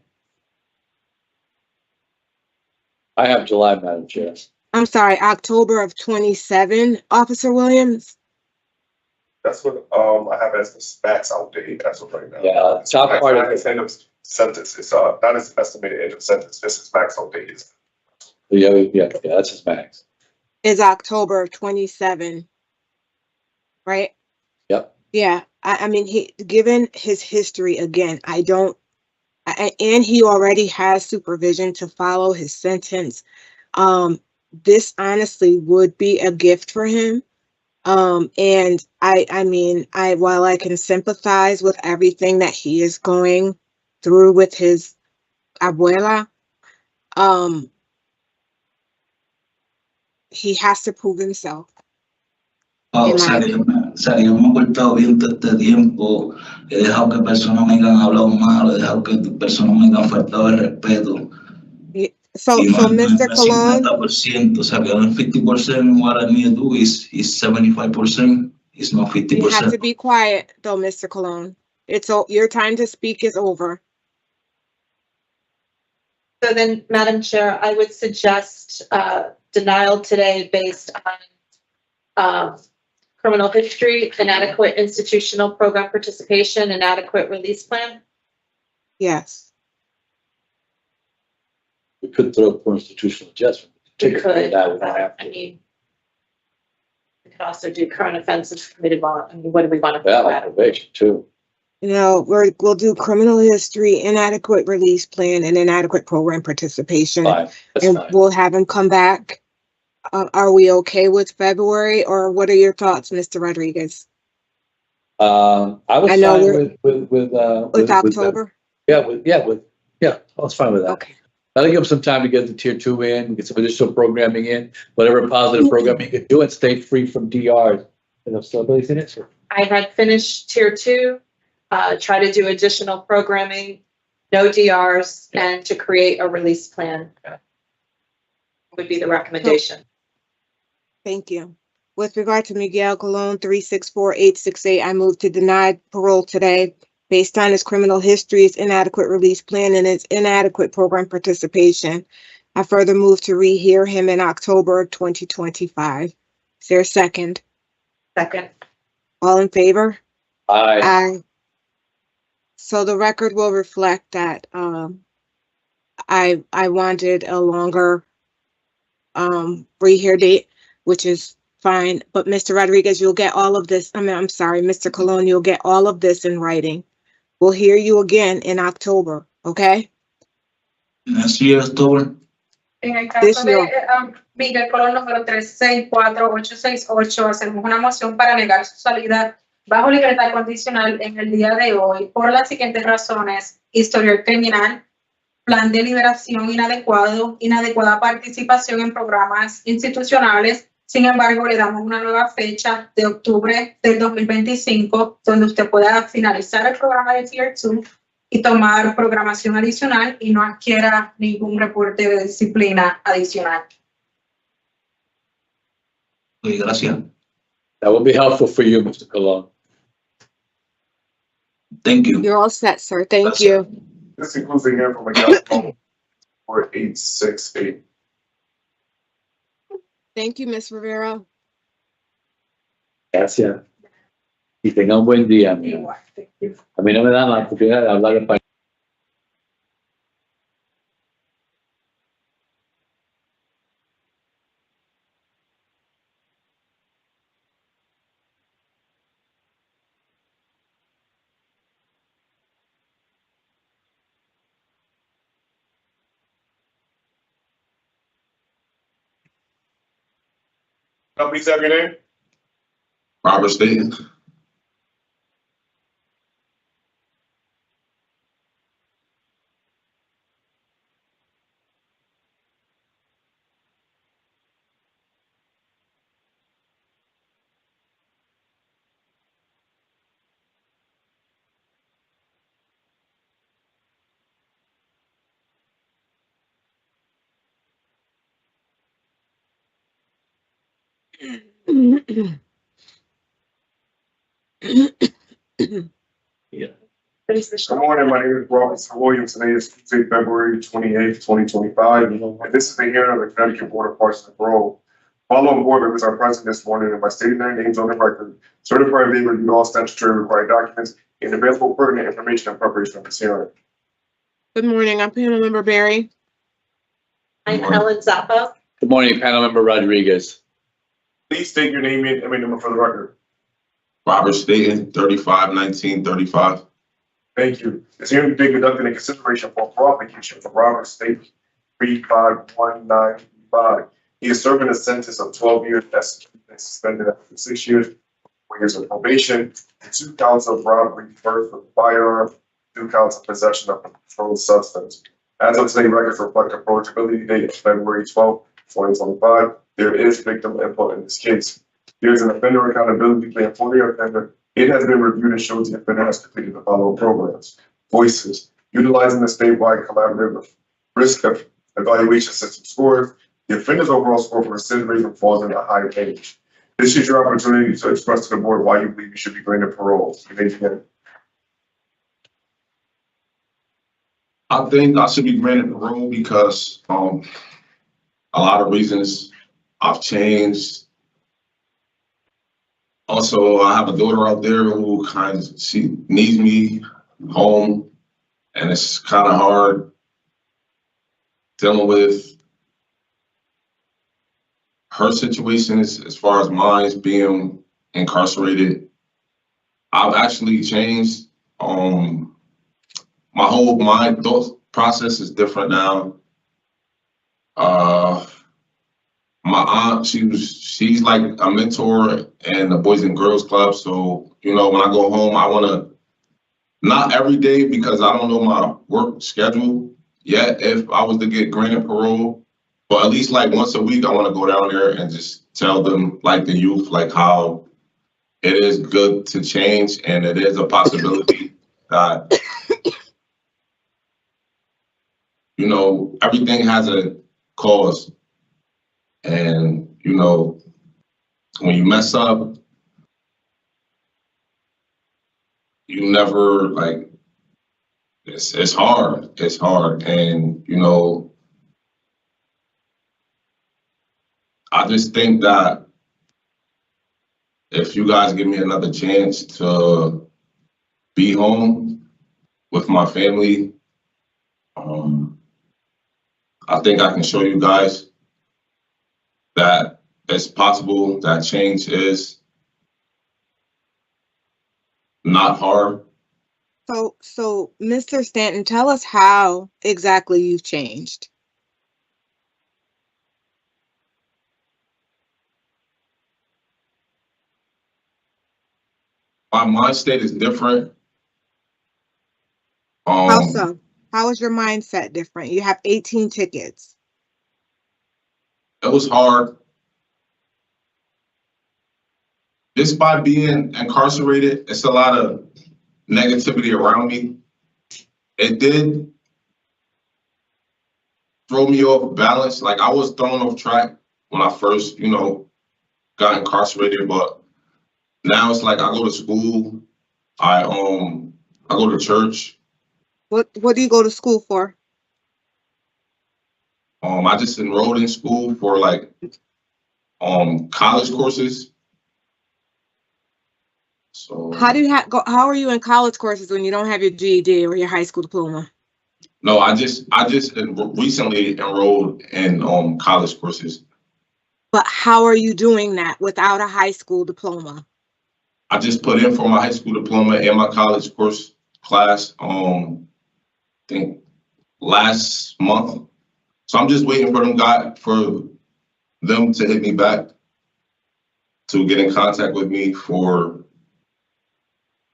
I have July, Madam Chair. I'm sorry, October of 27, Officer Williams. That's what, I have as the max out date as of right now. Yeah, top Max- part not of his it. end of sentence, it's, not his estimated end of sentence, just his max out date is. Yeah, that's his max. Is October of 27, right? Yep. Yeah, I mean, given his history, again, and he already has supervision to follow his sentence. This honestly would be a gift for him. And I mean, while I can sympathize with everything that he is going through with his abuela, he has to prove himself. O In sea, my que yo me he portado bien todo este tiempo, he dejado que personas me hayan hablado mal, he dejado que personas me hayan faltado el respeto. So, Y no es Mr. el Colon, 50%, o sea, que no es 50% what I need to do is 75%, it's not you have 50%. to be quiet, though, Mr. Colon. Your time to speak is over. So then, Madam Chair, I would suggest denial today based on criminal history, inadequate institutional program participation, inadequate release plan. Yes. We could throw for institutional adjustment. We could, That would have I to. mean, we could also do current offenses committed while, I mean, what do we want to? Yeah, like probation too. We'll do criminal history, inadequate release plan, and inadequate program participation. Fine, that's And fine. we'll have him come back. Are we okay with February, or what are your thoughts, Mr. Rodriguez? I was I know fine With October? I was fine with that. Okay. That'll give him some time to get the tier 2 in, get some additional programming in, whatever positive programming he could do, and stay free from DRs. And if somebody's in it, so I had finished tier 2, try to do additional programming, no DRs, and to create a release plan. Yeah. Would be the recommendation. Thank you. With regard to Miguel Colon, 364868, I move to deny parole today based on his criminal history, his inadequate release plan, and his inadequate program participation. I further move to rehear him in October of 2025. Is there a second? Second. All in favor? I, Aye. So the record will reflect that I wanted a longer rehear date, which is fine. But Mr. Rodriguez, you'll get all of this. I'm sorry, Mr. Colon, you'll get all of this in writing. We'll hear you again in October, okay? Next year, October. En el This caso de year. Miguel Colón número 364868, hacemos una moción para negar su salida bajo libertad condicional en el día de hoy por las siguientes razones: historial criminal, plan de liberación inadecuado, inadecuada participación en programas institucionales. Sin embargo, le damos una nueva fecha de octubre del 2025, donde usted pueda finalizar el programa de Tier 2 y tomar programación adicional y no adquiera ningún reporte de disciplina adicional. Okay, gracias. that will be helpful for you, Mr. Colon. Thank you. You're all set, sir. Thank That's you. This includes the hearing from Miguel Colon for 868. Thank you, Ms. Rivera. Gracias. Y tenga un buen día, amigo. A mí no me dan la oportunidad de hablar español. Please have your name. Robert Stevens. Good morning, my name is Robert Williams. Today is Tuesday, February 28th, 2025, and this is the hearing of the Connecticut Board of Parties and Paroles. Following board members are present this morning and by stating their names on the record, certifying they reviewed all statutory required documents and available pertinent information in preparation of this hearing. Good morning, I'm panel member Barry. I'm Ellen Zappa. Good morning, panel member Rodriguez. Please state your name and number for the record. Robert Staten, 351935. Thank you. This hearing is being conducted in consideration for a parole application for Robert State 351935. He is serving a sentence of 12 years executed and suspended after 6 years, 4 years of probation, and 2 counts of robbery, first with a firearm, 2 counts of possession of a controlled substance. As of today, records reflect approachability date of February 12, 2025. There is victim input in this case. There is an offender accountability plan for the offender. It has been reviewed and shows the offender has completed the following programs. Voices, utilizing the statewide collaborative risk of evaluation system scores. The offender's overall score for recidivism falls in a high range. This is your opportunity to express to the board why you believe you should be granted parole. You may begin. I think I should be granted parole because a lot of reasons. I've changed. Also, I have a daughter out there who she needs me home, and it's kind of hard dealing with her situation as far as mine being incarcerated. I've actually changed. My thought process is different now. My aunt, she's like a mentor in the Boys and Girls Club. So, when I go home, I want to, not every day because I don't know my work schedule yet if I was to get granted parole, but at least like once a week, I want to go down there and just tell them, like the youth, like how it is good to change and it is a possibility that, everything has a cause. And, when you mess up, you never it's hard. It's hard. And, I just think that if you guys give me another chance to be home with my family, I think I can show you guys that it's possible, that change is not hard. So Mr. Stanton, tell us how exactly you've changed. My mind state is different. How so? How is your mindset different? You have 18 tickets. It was hard. Just by being incarcerated, it's a lot of negativity around me. It did throw me off balance. Like I was thrown off track when I first, got incarcerated, but now it's like I go to school, I go to church. What do you go to school for? I just enrolled in school for college courses. So How are you in college courses when you don't have your GED or your high school diploma? No, I just recently enrolled in college courses. But how are you doing that without a high school diploma? I just put in for my high school diploma and my college class, I think last month. So I'm just waiting for them to hit me back to get in contact with me for.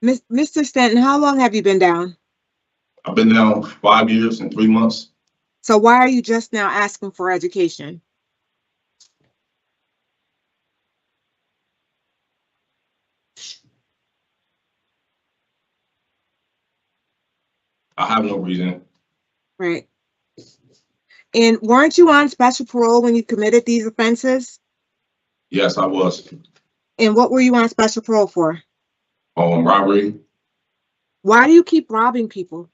Mr. Stanton, how long have you been down? I've been down 5 years and 3 months. So why are you just now asking for education? I have no reason. Right. And weren't you on special parole when you committed these offenses? Yes, I was. And what were you on special parole for? Robbery, Why do you keep robbing people?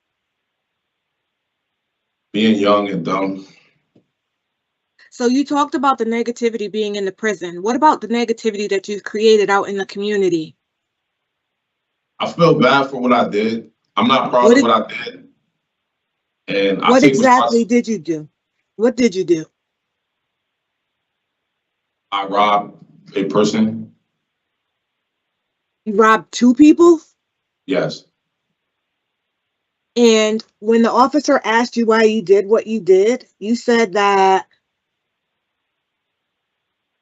being young and dumb. So you talked about the negativity being in the prison. What about the negativity that you've created out in the community? I feel bad for what I did. I'm not proud of what I did. And I What take exactly responsibility. did you do? What did you do? I robbed a person. You robbed 2 people? Yes. And when the officer asked you why you did what you did, you said that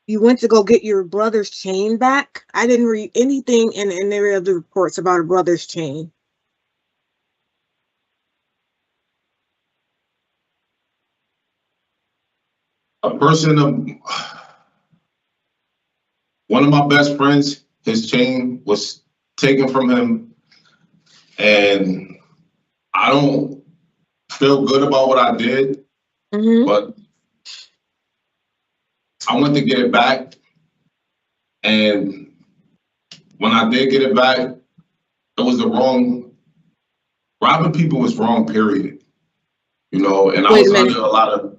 you went to go get your brother's chain back. I didn't read anything in any of the reports about a brother's chain. A person one of my best friends, his chain was taken from him, and I don't feel good about what I did, but I went to get it back, and when I did get it back, it was the wrong, robbing people was wrong, period. You know, and I Wait a was minute. under a lot of,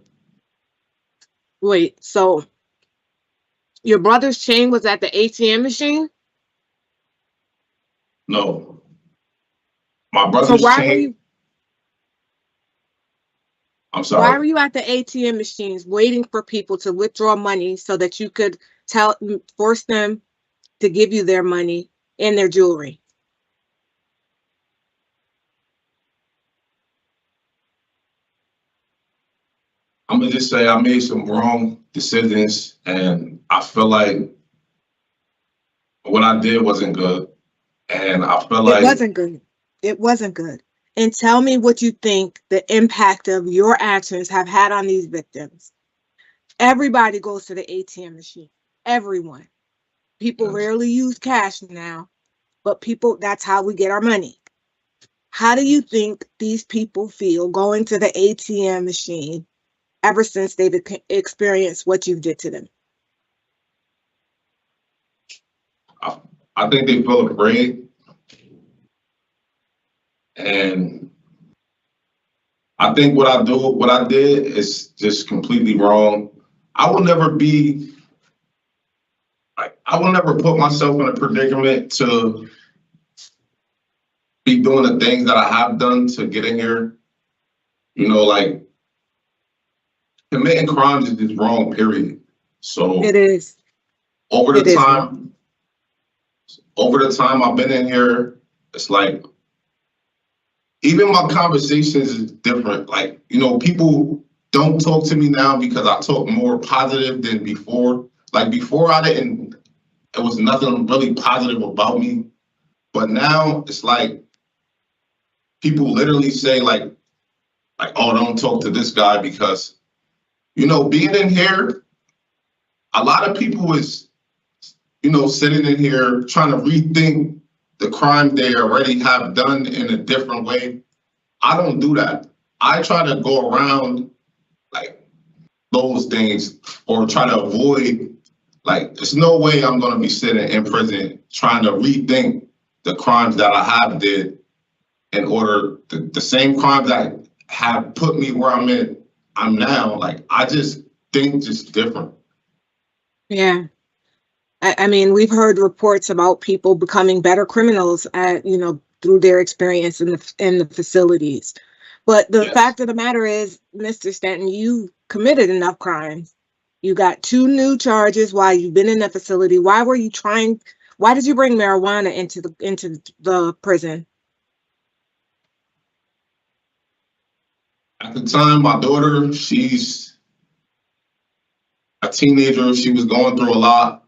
Wait, so your brother's chain was at the ATM machine? no. My So brother's why were chain, you I'm why sorry. were you at the ATM machines waiting for people to withdraw money so that you could force them to give you their money and their jewelry? I'm gonna just say I made some wrong decisions, and I feel like what I did wasn't good. And I feel It like wasn't good. It wasn't good. And tell me what you think the impact of your actions have had on these victims. Everybody goes to the ATM machine. Everyone. People yes, rarely use cash now, but people, that's how we get our money. How do you think these people feel going to the ATM machine ever since they've experienced what you did to them? I think they feel afraid, and I think what I did is just completely wrong. I will never be like, I will never put myself in a predicament to be doing the things that I have done to get in here. You know, like committing crimes is just wrong, period. So It is. over It the is wrong. time, over the time I've been in here, it's like even my conversations is different. Like, you know, people don't talk to me now because I talk more positive than before. Like before it was nothing really positive about me. But now it's like people literally say like, oh, don't talk to this guy because, you know, being in here, a lot of people is, you know, sitting in here trying to rethink the crime they already have done in a different way. I don't do that. I try to go around like those things or try to avoid, like, there's no way I'm going to be sitting in prison trying to rethink the crimes that I have did in order the same crimes that have put me where I'm now. Like, I just think just different. Yeah. I mean, we've heard reports about people becoming better criminals through their experience in the facilities. But the Yes. fact of the matter is, Mr. Stanton, you committed enough crimes. You got 2 new charges while you've been in the facility. Why did you bring marijuana into the prison? At the time, my daughter, she's a teenager. She was going through a lot.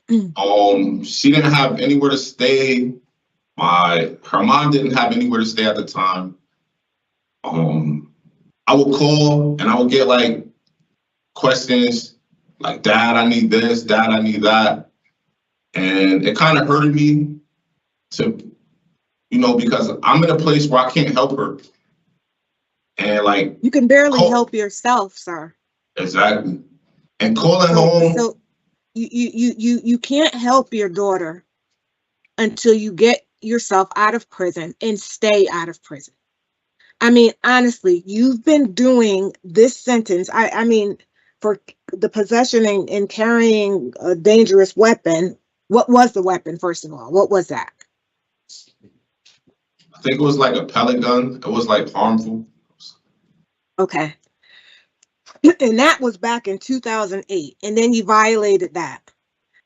She didn't have anywhere to stay. Her mom didn't have anywhere to stay at the time. I would call and I would get like questions like, Dad, I need this, Dad, I need that. And it kind of hurted me to, you know, because I'm in a place where I can't help her. And like, You can barely help yourself, sir. exactly. And calling home. you can't help your daughter until you get yourself out of prison and stay out of prison. I mean, honestly, you've been doing this sentence. I mean, for the possession and carrying a dangerous weapon. What was the weapon, first of all? What was that? I think it was like a pellet gun. It was like harmful. Okay. And that was back in 2008. And then you violated that.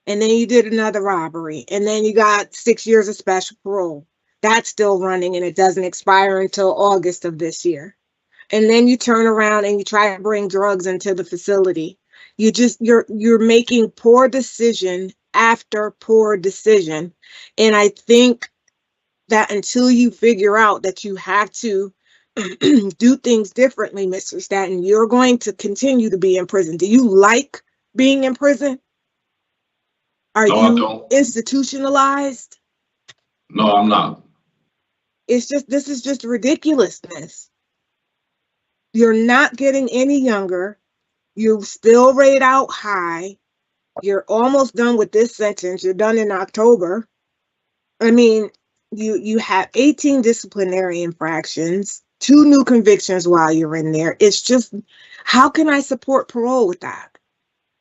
And then you did another robbery. And then you got 6 years of special parole. That's still running and it doesn't expire until August of this year. And then you turn around and you try to bring drugs into the facility. You're making poor decision after poor decision. And I think that until you figure out that you have to do things differently, Mr. Staten, you're going to continue to be in prison. Do you like being in prison? Are No, I you don't. institutionalized? No, I'm not. This is just ridiculousness. You're not getting any younger. You still rate out high. You're almost done with this sentence. You're done in October. I mean, you have 18 disciplinary infractions, 2 new convictions while you're in there. It's just, how can I support parole with that?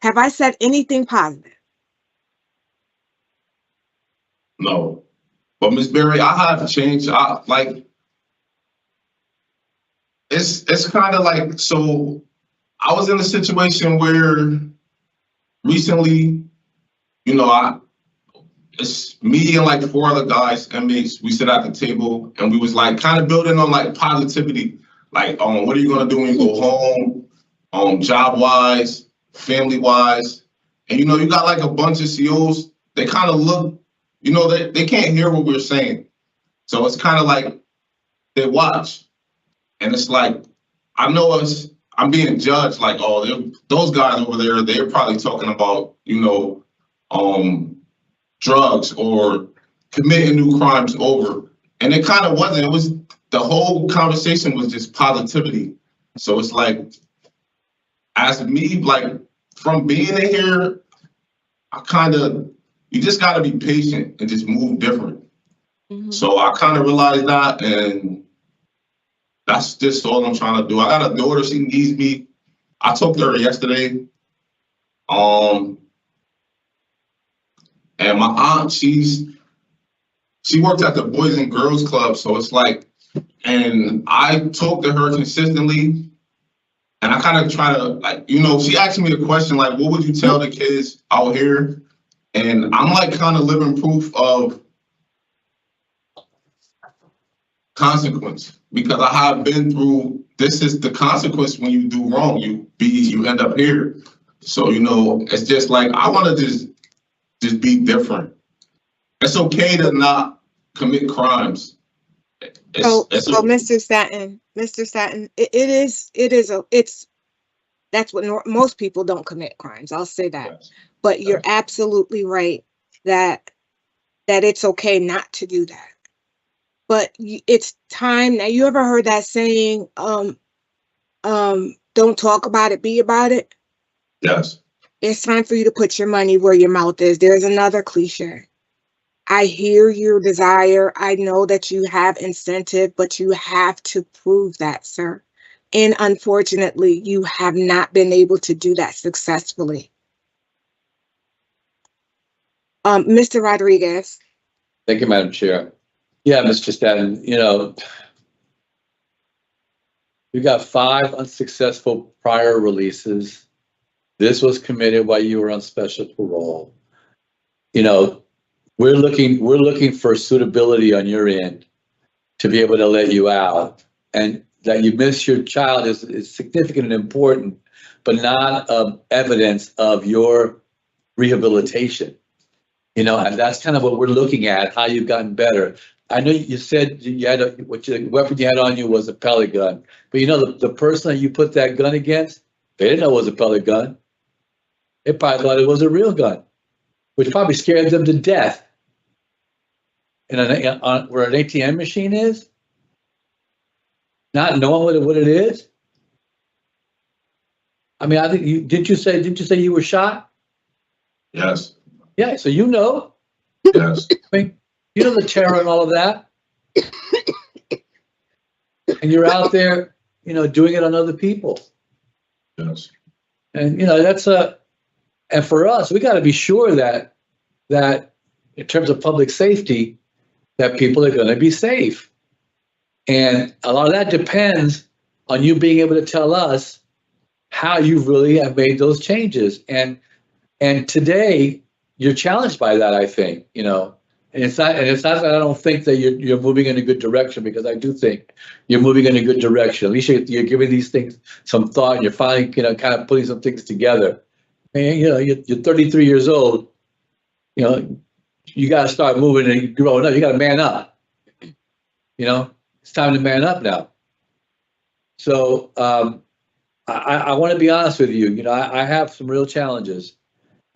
Have I said anything positive? No. But Miss Berry, I have changed. It's kind of like, so I was in a situation where recently, you know, it's me and like 4 other guys, inmates, we sit at the table and we was like kind of building on like positivity. Like, what are you gonna do when you go home? Job wise, family wise. And you know, you got like a bunch of COs, they kind of look, you know, they can't hear what we're saying. So it's kind of like they watch. And it's like, I know I'm being judged like, oh, those guys over there, they're probably talking about, you know, drugs or committing new crimes over. And it kind of wasn't. It was, the whole conversation was just positivity. So it's like, as me, like from being in here, you just got to be patient and just move different. Mm-hmm. So I kind of realized that, and that's just all I'm trying to do. I got a daughter, she needs me. I talked to her yesterday. And my aunt, she works at the Boys and Girls Club. So it's like, and I talk to her consistently. And I kind of try to, like, you know, she asked me a question like, what would you tell the kids out here? And I'm like kind of living proof of consequence, because I have been through, this is the consequence when you do wrong, you end up here. So, you know, it's just like, I want to just be different. It's okay to not commit crimes. So Mr. Staten, that's what most people don't commit crimes. I'll say that. Yes. But you're absolutely right that it's okay not to do that. But it's time. Now, you ever heard that saying, don't talk about it, be about it? Yes. It's time for you to put your money where your mouth is. There's another cliche. I hear your desire. I know that you have incentive, but you have to prove that, sir. And unfortunately, you have not been able to do that successfully. Mr. Rodriguez. Thank you, Madam Chair. Yeah, Mr. Staten, you know, you got 5 unsuccessful prior releases. This was committed while you were on special parole. You know, we're looking for suitability on your end to be able to let you out. And that you miss your child is significant and important, but not evidence of your rehabilitation. You know, and that's kind of what we're looking at, how you've gotten better. I know you said you had the weapon you had on you was a pellet gun, but you know, the person that you put that gun against, they didn't know it was a pellet gun. They probably thought it was a real gun, which probably scared them to death. And where an ATM machine is, not knowing what it is. I mean, I think didn't you say you were shot? Yes, Yeah, so you know, yes, I mean, you know the terror and all of that. And you're out there, you know, doing it on other people. yes, And, you know, and for us, we got to be sure that in terms of public safety, that people are going to be safe. And a lot of that depends on you being able to tell us how you really have made those changes. And today you're challenged by that, I think, you know. And it's not that I don't think that you're moving in a good direction, because I do think you're moving in a good direction. At least you're giving these things some thought, and you're finally, you know, kind of putting some things together. And, you know, you're 33 years old, you know, you got to start moving and growing up. You got to man up, you know, it's time to man up now. So I want to be honest with you. You know, I have some real challenges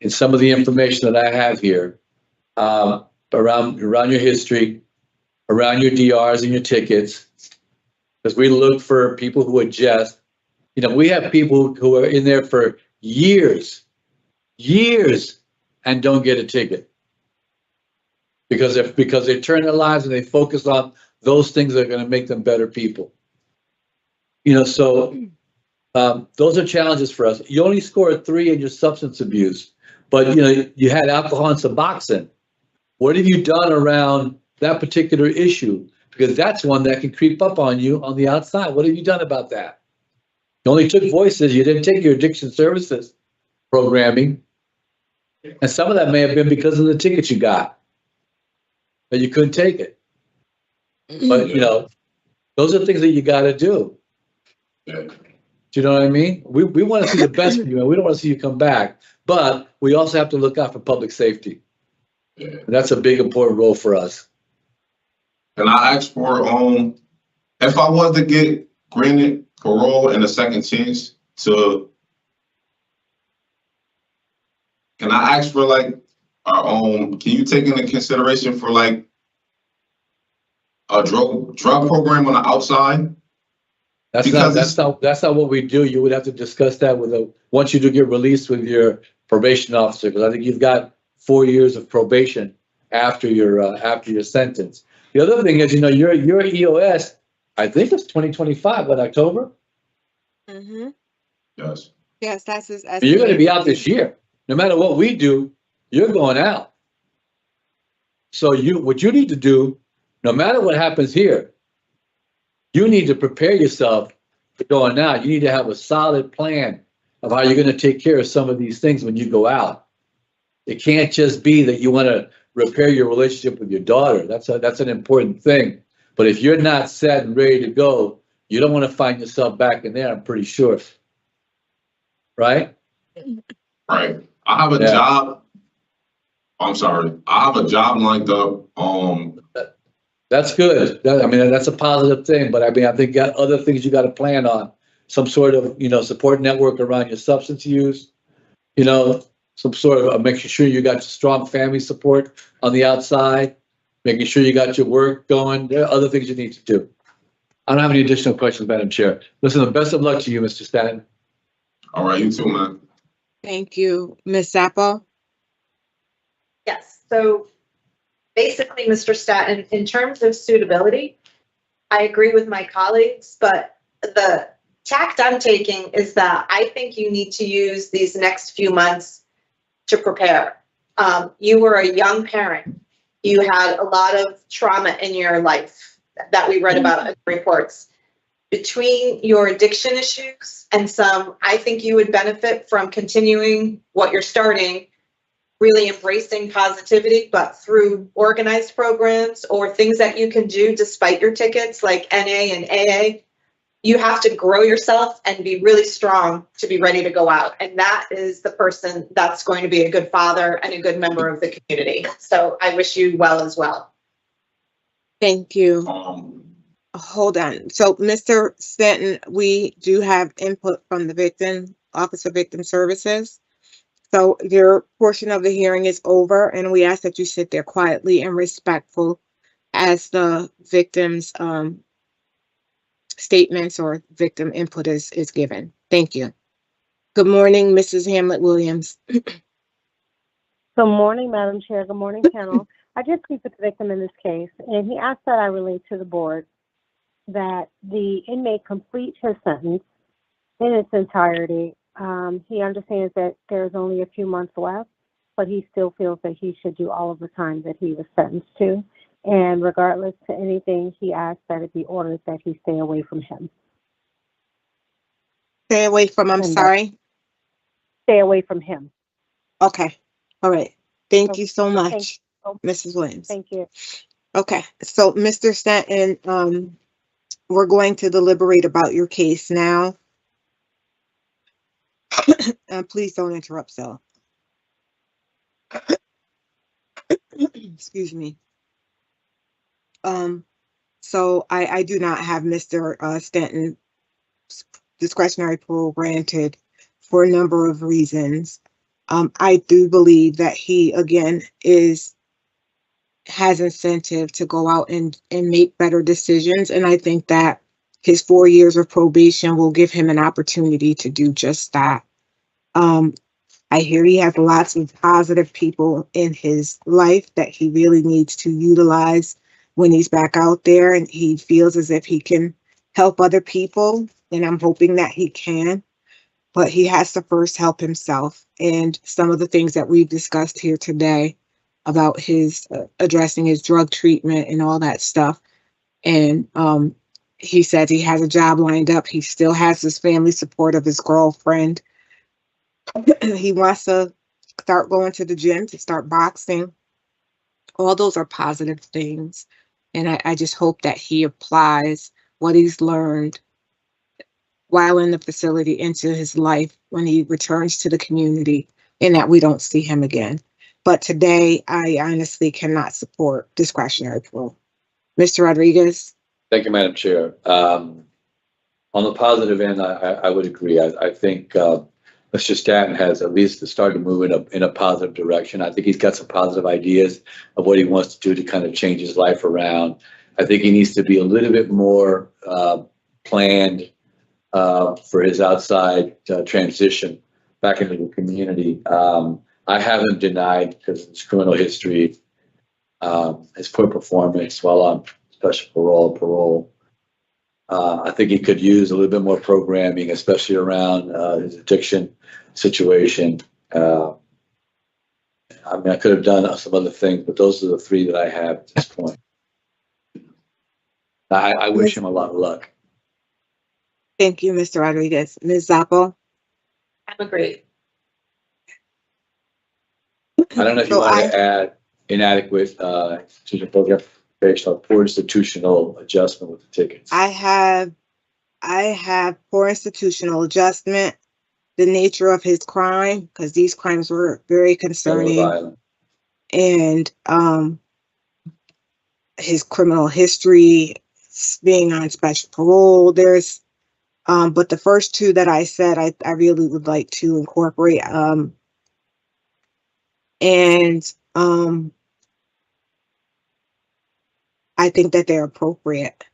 in some of the information that I have here, around your history, around your DRs and your tickets, because we look for people who are just, you know, we have people who are in there for years, and don't get a ticket because they turn their lives and they focus on those things that are going to make them better people. You know, so those are challenges for us. You only scored 3 in your substance abuse, but you know, you had alcohol and Suboxone. What have you done around that particular issue? Because that's one that can creep up on you on the outside. What have you done about that? You only took voices. You didn't take your addiction services programming. And some of that may have been because of the tickets you got, that you couldn't take it. But, you know, those are things that you got to do. yeah, Do you know what I mean? We want to see the best for you, and we don't want to see you come back. But we also have to look out for public safety. yeah. And that's a big, important role for us. And I asked for, if I was to get granted parole and a second chance to, can I ask for like, can you take into consideration for like a drug program on the outside? That's not what we do. You would have to discuss that once you do get released with your probation officer, because I think you've got 4 years of probation after your sentence. The other thing is, you know, your EOS, I think it's 2025, but October. Mm-hmm. Yes. Yes, that's his estimate. You're going to be out this year. No matter what we do, you're going out. So what you need to do, no matter what happens here, you need to prepare yourself for going out. You need to have a solid plan of how you're going to take care of some of these things when you go out. It can't just be that you want to repair your relationship with your daughter. That's an important thing. But if you're not set and ready to go, you don't want to find yourself back in there, I'm pretty sure. Right? Right. I have a job. I'm sorry. I have a job lined up. That's good. I mean, that's a positive thing. But I mean, I think you got other things you got to plan on. Some sort of, you know, support network around your substance use. You know, some sort of making sure you got strong family support on the outside. Making sure you got your work going. There are other things you need to do. I don't have any additional questions, Madam Chair. Listen, the best of luck to you, Mr. Stanton. All right, you too, man. Thank you. Ms. Zappo? Yes, so basically, Mr. Staton, in terms of suitability, I agree with my colleagues, but the tact I'm taking is that I think you need to use these next few months to prepare. You were a young parent. You had a lot of trauma in your life that we read about in the reports. Between your addiction issues and I think you would benefit from continuing what you're starting, really embracing positivity, but through organized programs or things that you can do despite your tickets, like NA and AA. You have to grow yourself and be really strong to be ready to go out. And that is the person that's going to be a good father and a good member of the community. So I wish you well as well. Thank you. Hold on. So, Mr. Stanton, we do have input from the Office of Victim Services. So your portion of the hearing is over, and we ask that you sit there quietly and respectful as the victim's statements or victim input is given. Thank you. Good morning, Mrs. Hamlet Williams. Good morning, Madam Chair. Good morning, panel. I did speak with the victim in this case, and he asked that I relate to the board that the inmate complete his sentence in its entirety. He understands that there's only a few months left, but he still feels that he should do all of the time that he was sentenced to. And regardless to anything, he asked that it be ordered that he stay away from him. Stay away from, I'm And sorry. Stay away from him. Okay. All right. Thank you so Thank much, you. Mrs. Williams. Thank you. Okay. So, Mr. Stanton, we're going to deliberate about your case now. Please don't interrupt, so. Excuse me. So I do not have Mr. Stanton's discretionary parole granted for a number of reasons. I do believe that he, again, has incentive to go out and make better decisions. And I think that his 4 years of probation will give him an opportunity to do just that. I hear he has lots of positive people in his life that he really needs to utilize when he's back out there, and he feels as if he can help other people, and I'm hoping that he can, but he has to first help himself. And some of the things that we've discussed here today about his addressing his drug treatment and all that stuff. And he said he has a job lined up. He still has his family support of his girlfriend. He wants to start going to the gym, to start boxing. All those are positive things. And I just hope that he applies what he's learned while in the facility into his life when he returns to the community, and that we don't see him again. But today, I honestly cannot support discretionary parole. Mr. Rodriguez? Thank you, Madam Chair. On the positive end, I would agree. I think Mr. Stanton has at least started to move in a positive direction. I think he's got some positive ideas of what he wants to do to kind of change his life around. I think he needs to be a little bit more planned for his outside transition back into the community. I haven't denied, because of his criminal history, his poor performance while on special parole. I think he could use a little bit more programming, especially around his addiction situation. I mean, I could have done some other things, but those are the three that I have at this point. I wish him a lot of luck. Thank you, Mr. Rodriguez. Ms. Zappo? I'm agreed. I don't know if you So want to add inadequate to the program based on poor institutional adjustment with the tickets. I have poor institutional adjustment, the nature of his crime, because these crimes were very concerning, Violent. and his criminal history, being on special parole. There's but the first two that I said, I really would like to incorporate, and I think that they're appropriate.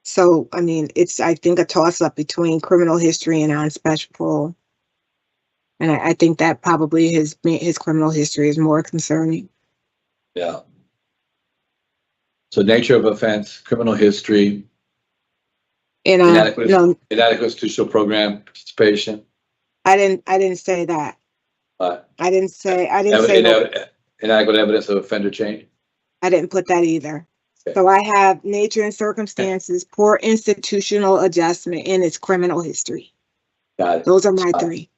So, I mean, it's, I think, a toss-up between criminal history and on special parole. And I think that probably his criminal history is more concerning. Yeah. So nature of offense, criminal history, And inadequate no, institutional program participation. I didn't say that. I didn't say Inadequate evidence of offender change. I didn't put that either. Okay. So I have nature and circumstances, poor institutional adjustment, in its criminal history. Got it. Those are my three.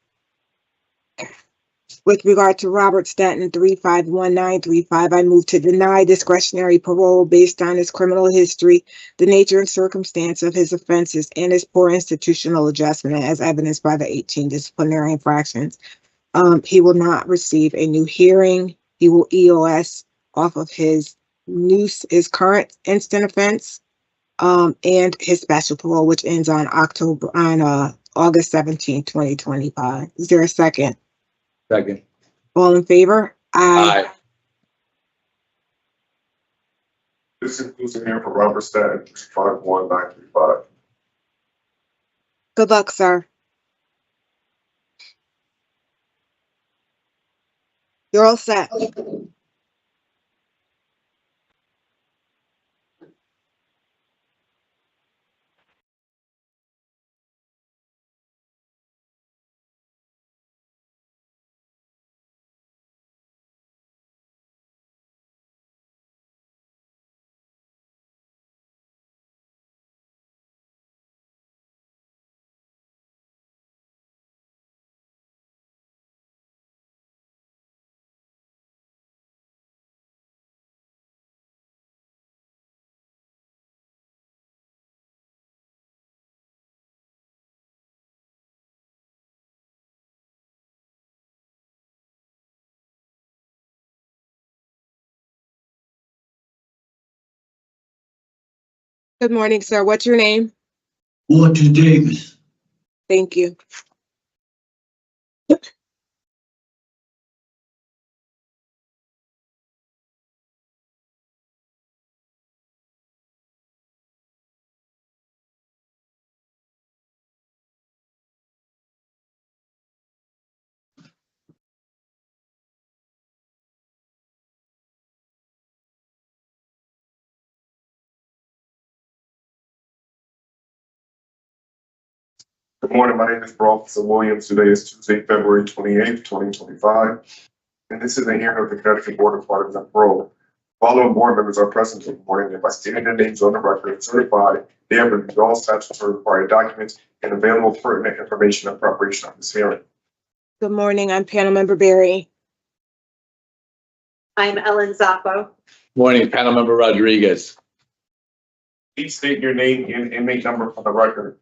With regard to Robert Stanton 351935, I move to deny discretionary parole based on his criminal history, the nature and circumstance of his offenses, and his poor institutional adjustment as evidenced by the 18 disciplinary infractions. He will not receive a new hearing. He will EOS off of his current instant offense, and his special parole, which ends on August 17, 2025. Is there a second? Second. All in favor? Aye. This includes a hearing for Robert Stanton, 51935. Good luck, sir. You're all set. Good morning, sir. What's your name? Walter Davis. Thank you. Good morning, my name is Officer Williams. Today is Tuesday, February 28th, 2025. And this is a hearing of the Connecticut Board of Pardons and Parole. Following board members are present this morning, and by stating their names on the record and certified, they have reviewed all statutory required documents and available pertinent information in preparation of this hearing. Good morning. I'm panel member Barry. I'm Ellen Zappo. Morning, panel member Rodriguez. Please state your name and inmate number for the record.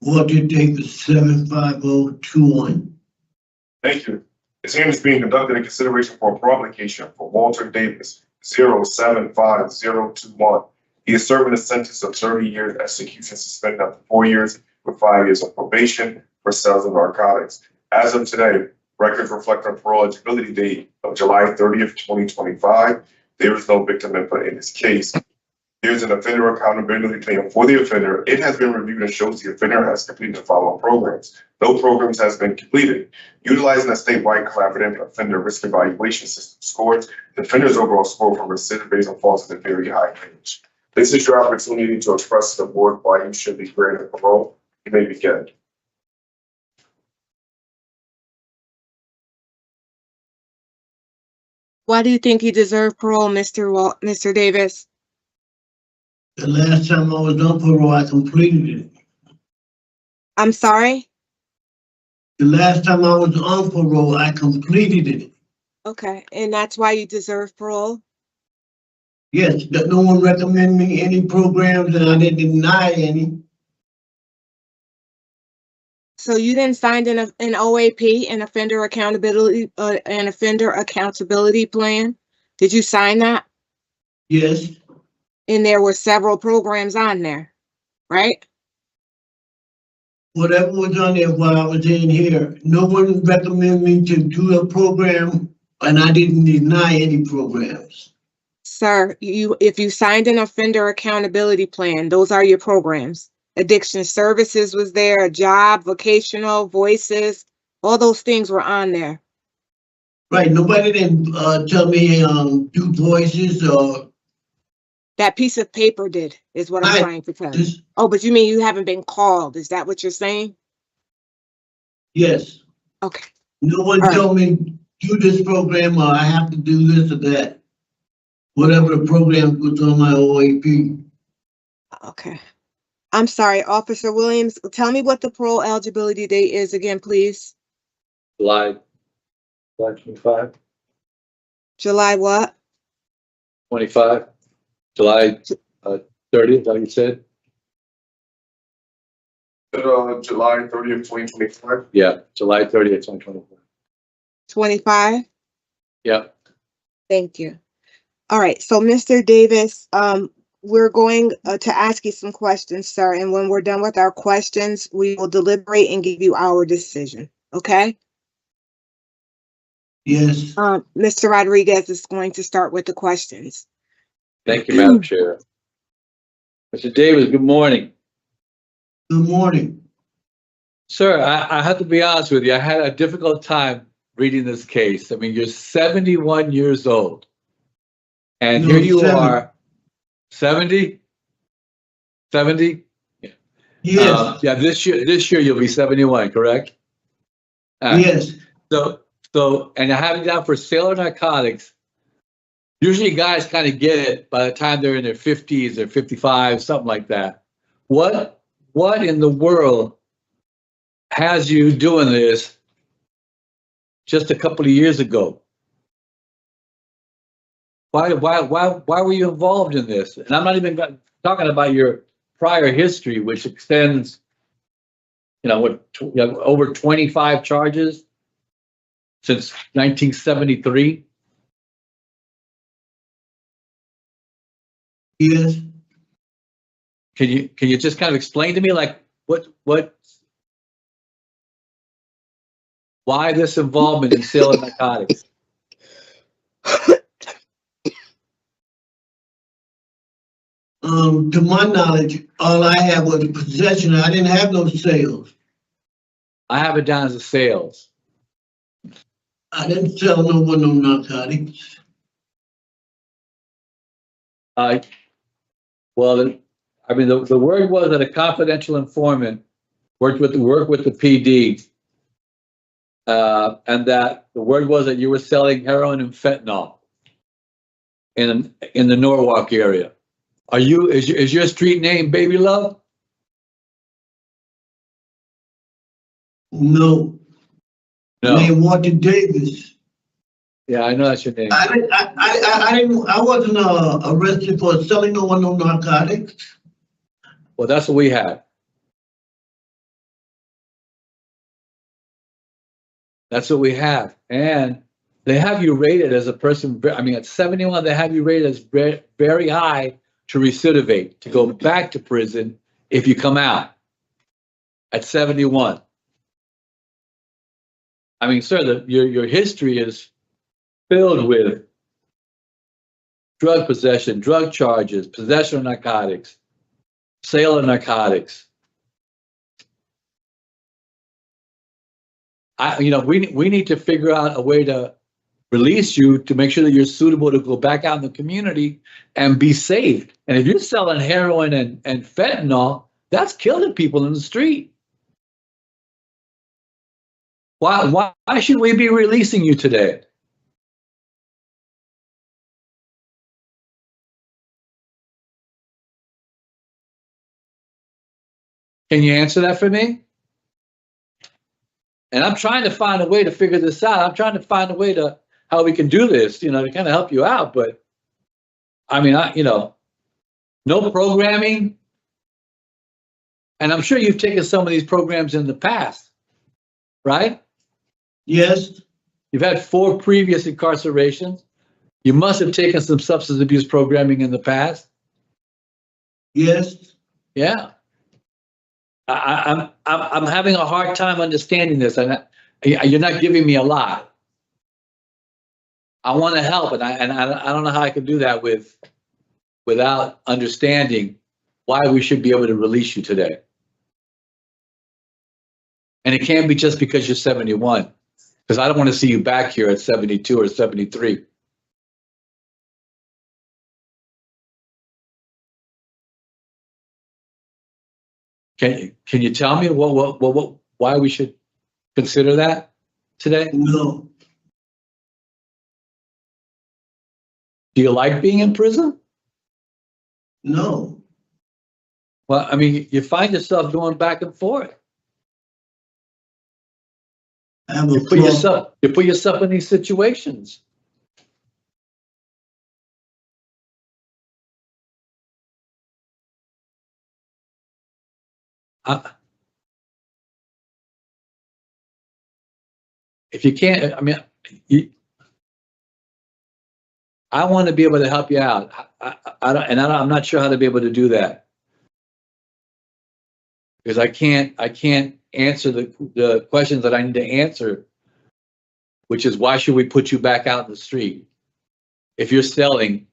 Walter Davis, 75021. Thank you. This hearing is being conducted in consideration for a parole application for Walter Davis, 075021. He is serving a sentence of 30 years execution suspended up to 4 years with 5 years of probation for sales of narcotics. As of today, records reflect a parole eligibility date of July 30th, 2025. There is no victim input in this case. There's an offender accountability plan for the offender. It has been reviewed and shows the offender has completed the following programs. No programs has been completed. Utilizing a statewide collaborative offender risk evaluation system scores, the offender's overall score for recidivism falls at a very high range. This is your opportunity to express to the board why you should be granted parole. You may begin. Why do you think you deserve parole, Mr. Davis? The last time I was on parole, I completed it. I'm sorry? The last time I was on parole, I completed it. Okay, and that's why you deserve parole? Yes, that no one recommended me any programs and I didn't deny any. So you didn't sign an OAP, an offender accountability plan? Did you sign that? Yes, And there were several programs on there, right? whatever was on there while I was in here, no one recommended me to do a program and I didn't deny any programs. Sir, if you signed an offender accountability plan, those are your programs. Addiction services was there, a job, vocational, voices, all those things were on there. Right, nobody didn't tell me do voices or That piece of paper did, is what I'm Right. trying to tell you. just, Oh, but you mean you haven't been called? Is that what you're saying? yes. Okay, No one All right. told me do this program or I have to do this or that. Whatever the program was on my OAP. okay. I'm sorry, Officer Williams, tell me what the parole eligibility date is again, please. July 25. July what? 25. July 30th, like you said? July 30th, 2025. Yeah, July 30th, 2024. 25? Yeah. Thank you. All right, so Mr. Davis, we're going to ask you some questions, sir, and when we're done with our questions, we will deliberate and give you our decision, okay? Yes, Mr. Rodriguez is going to start with the questions. Thank you, Madam Chair. Mr. Davis, good morning. good morning. Sir, I have to be honest with you. I had a difficult time reading this case. I mean, you're 71 years old. And No, here you 70. are, 70? 70? Yes, Yeah, this year you'll be 71, correct? yes, So, and I have it down for sale of narcotics. Usually guys kind of get it by the time they're in their 50s or 55, something like that. What in the world has you doing this just a couple of years ago? Why were you involved in this? And I'm not even talking about your prior history, which extends, over 25 charges since 1973. yes. Can you just kind of explain to me, like, why this involvement in sale of narcotics? To my knowledge, all I had was possession. I didn't have no sales. I have it down as a sales. I didn't sell no one no narcotics. Well, I mean, the word was that a confidential informant worked with the PD, and that the word was that you were selling heroin and fentanyl in the Norwalk area. Is your street name Baby Love? No. No. Named Walter Davis. Yeah, I know that's your name. I wasn't arrested for selling no one no narcotics. Well, that's what we have. That's what we have. And they have you rated as a person, I mean, at 71, they have you rated as very high to recidivate, to go back to prison if you come out at 71. I mean, sir, your history is filled with drug possession, drug charges, possession of narcotics, sale of narcotics. We need to figure out a way to release you to make sure that you're suitable to go back out in the community and be safe. And if you're selling heroin and fentanyl, that's killing people in the street. Why should we be releasing you today? Can you answer that for me? And I'm trying to find a way to figure this out. I'm trying to find a way to how we can do this, to kind of help you out. But I mean, no programming. And I'm sure you've taken some of these programs in the past, right? Yes. You've had 4 previous incarcerations. You must have taken some substance abuse programming in the past. Yes. Yeah. I'm having a hard time understanding this, and you're not giving me a lot. I want to help, and I don't know how I can do that without understanding why we should be able to release you today. And it can't be just because you're 71, because I don't want to see you back here at 72 or 73. Can you tell me why we should consider that today? No. Do you like being in prison? No. Well, I mean, you find yourself going back and forth. You put yourself in these situations. If you can't, I mean, I want to be able to help you out. I'm not sure how to be able to do that, because I can't answer the questions that I need to answer, which is, why should we put you back out in the street if you're selling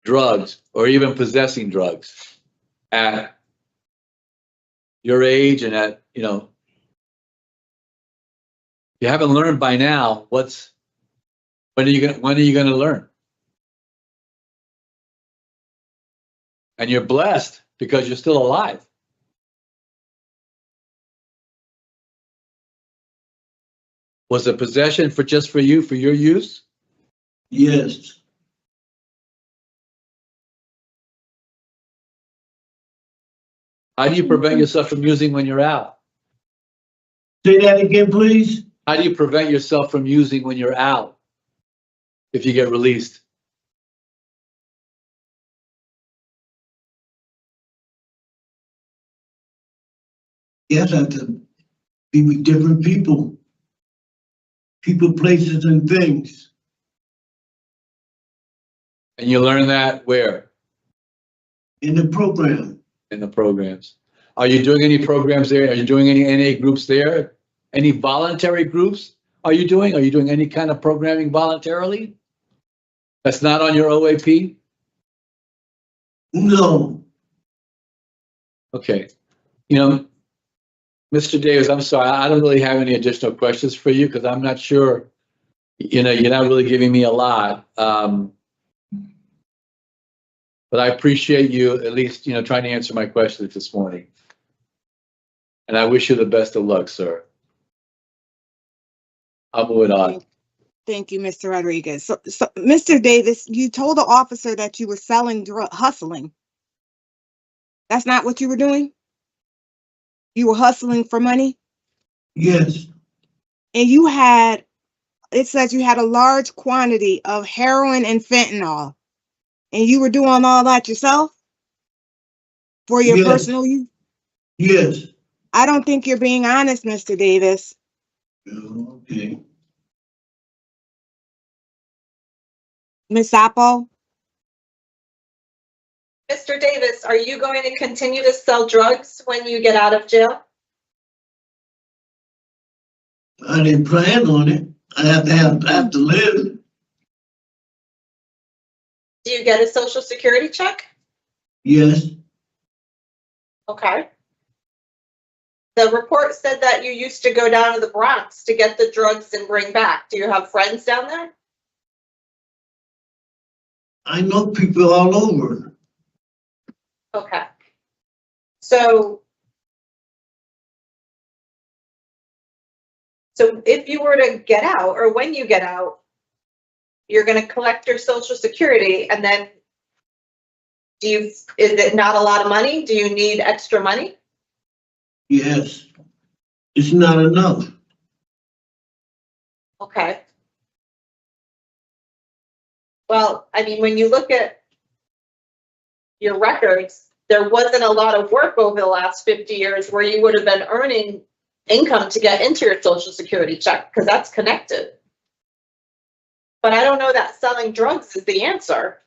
drugs or even possessing drugs at your age and at You haven't learned by now. When are you gonna learn? And you're blessed because you're still alive. Was the possession just for you, for your use? Yes. How do you prevent yourself from using when you're out? Say that again, please. How do you prevent yourself from using when you're out if you get released? Yes, I have to be with different people, places, and things. And you learn that where? In the program. In the programs. Are you doing any programs there? Are you doing any NA groups there? Any voluntary groups? Are you doing any kind of programming voluntarily? That's not on your OAP? No. Okay. You know, Mr. Davis, I'm sorry, I don't really have any additional questions for you because I'm not sure, you're not really giving me a lot. But I appreciate you at least, trying to answer my questions this morning. And I wish you the best of luck, sir. I'll move it on. Thank you, Mr. Rodriguez. So, Mr. Davis, you told the officer that you were hustling. That's not what you were doing? You were hustling for money? Yes. And it says you had a large quantity of heroin and fentanyl. And you were doing all that yourself? For your personal use? Yes. I don't think you're being honest, Mr. Davis. Okay. Ms. Zappo? Mr. Davis, are you going to continue to sell drugs when you get out of jail? I didn't plan on it. I have to live. Do you get a Social Security check? Yes. Okay. The report said that you used to go down to the Bronx to get the drugs and bring back. Do you have friends down there? I know people all over. Okay. So if you were to get out, or when you get out, you're going to collect your Social Security, and then is it not a lot of money? Do you need extra money? Yes. It's not enough. Okay. Well, I mean, when you look at your records, there wasn't a lot of work over the last 50 years where you would have been earning income to get into your Social Security check, because that's connected. But I don't know that selling drugs is the answer.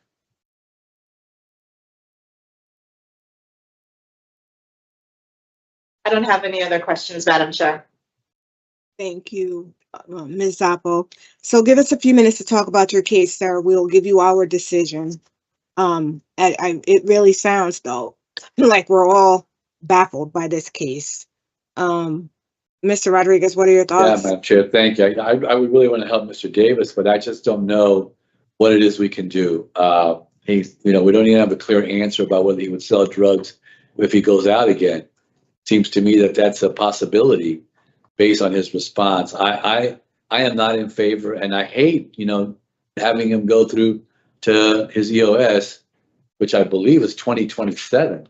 I don't have any other questions, Madam Chair. Thank you, Ms. Zappo. So give us a few minutes to talk about your case, sir. We'll give you our decision. It really sounds, though, like we're all baffled by this case. Mr. Rodriguez, what are your thoughts? Yeah, Madam Chair, thank you. I would really want to help Mr. Davis, but I just don't know what it is we can do. We don't even have a clear answer about whether he would sell drugs if he goes out again. Seems to me that that's a possibility based on his response. I am not in favor, and I hate, having him go through to his EOS, which I believe is 2027.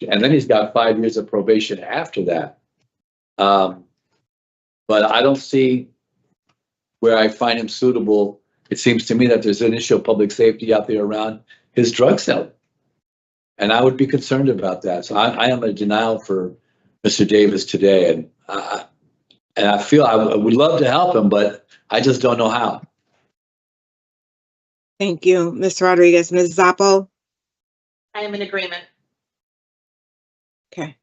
And then he's got 5 years of probation after that. But I don't see where I find him suitable. It seems to me that there's an issue of public safety out there around his drug selling. And I would be concerned about that. So I am a denial for Mr. Davis today. And I feel I would love to help him, but I just don't know how. Thank you, Mr. Rodriguez. Ms. Zappo? I am in agreement. Okay.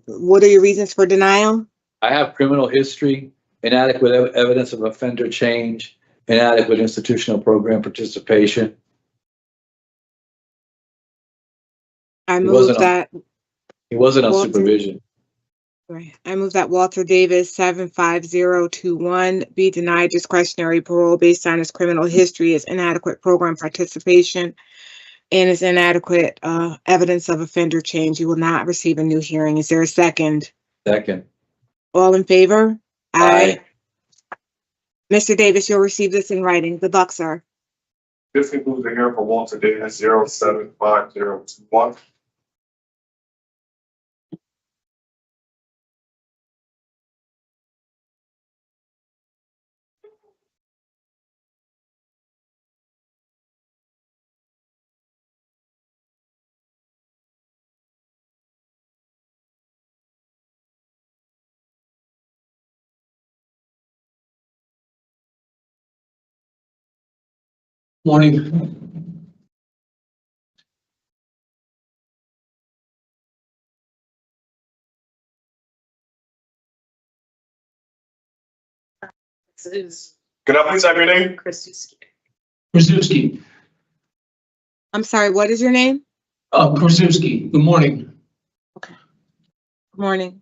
What are your reasons for denial? I have criminal history, inadequate evidence of offender change, inadequate institutional program participation. I move that. He wasn't on Walter. supervision. Right. I move that Walter Davis, 75021, be denied discretionary parole based on his criminal history, his inadequate program participation, and his inadequate evidence of offender change. He will not receive a new hearing. Is there a second? Second. All in favor? Aye. Mr. Davis, you'll receive this in writing. Good luck, sir. This concludes the hearing for Walter Davis, 075021. Morning. Can I please have your name? Kraszewski. I'm sorry, what is your name? Kraszewski. Good morning. Good morning.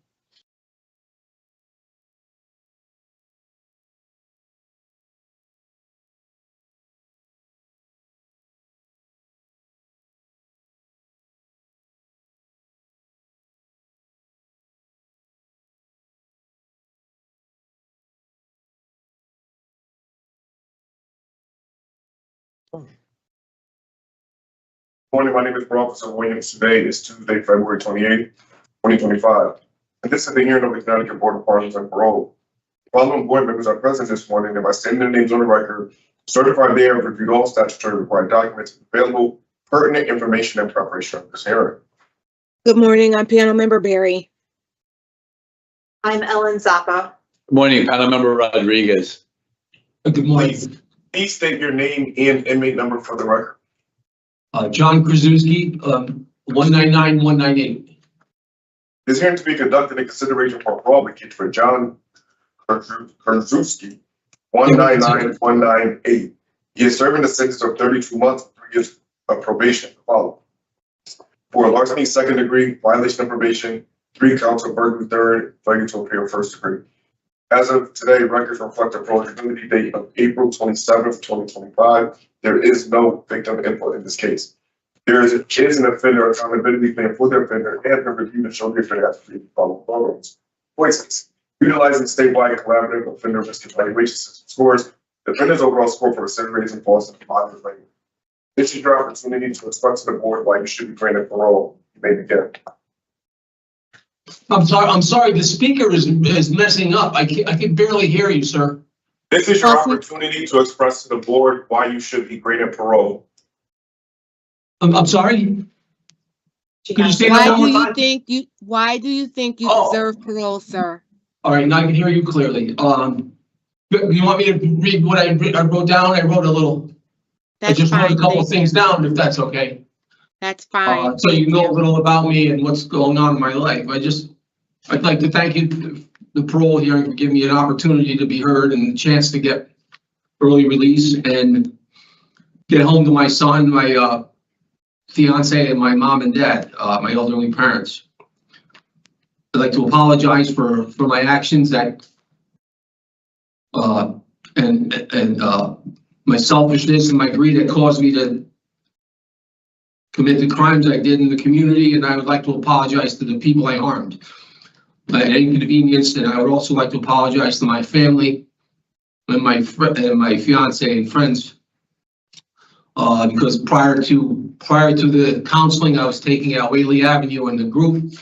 Morning, my name is Officer Williams. Today is Tuesday, February 28th, 2025. And this is the hearing of the Connecticut Board of Paroles and Parole. Following board members are present this morning, and by stating their names on the record, certify they have reviewed all statutory required documents, available pertinent information and preparation of this hearing. Good morning. I'm panel member Barry. I'm Ellen Zappa. Good morning, panel member Rodriguez. Good morning. Please state your name and inmate number for the record. John Kraszewski, 199198. This hearing to be conducted in consideration for parole application for John Kraszewski, 199198. He is serving a sentence of 32 months, 3 years of probation. Follow. For larceny second degree, violation of probation, 3 counts of burglary third, failure to appear first degree. As of today, records reflect a eligibility date of April 27th, 2025. There is no victim input in this case. There is an offender accountability plan for the offender and the review to show the offender has to follow programs. Voices. Utilizing statewide collaborative offender risk evaluation system scores, the offender's overall score for recidivism and falls into moderate range. This is your opportunity to express to the board why you should be granted parole. You may begin. I'm sorry, the speaker is messing up. I can barely hear you, sir. This is your opportunity to express to the board why you should be granted parole. I'm sorry? Could you say that one more time? Why do you think you deserve parole, sir? All right, now I can hear you clearly. You want me to read what I wrote down? I wrote a little. I just wrote a couple of things down, if that's okay. That's fine. So you know a little about me and what's going on in my life. I'd like to thank you, the parole hearing, for giving me an opportunity to be heard and a chance to get early release and get home to my son, my fiance, and my mom and dad, my elderly parents. I'd like to apologize for my actions that and my selfishness and my greed that caused me to commit the crimes I did in the community, and I would like to apologize to the people I harmed and inconvenienced. And I would also like to apologize to my family and my fiance and friends, because prior to the counseling I was taking at Whaley Avenue and the group,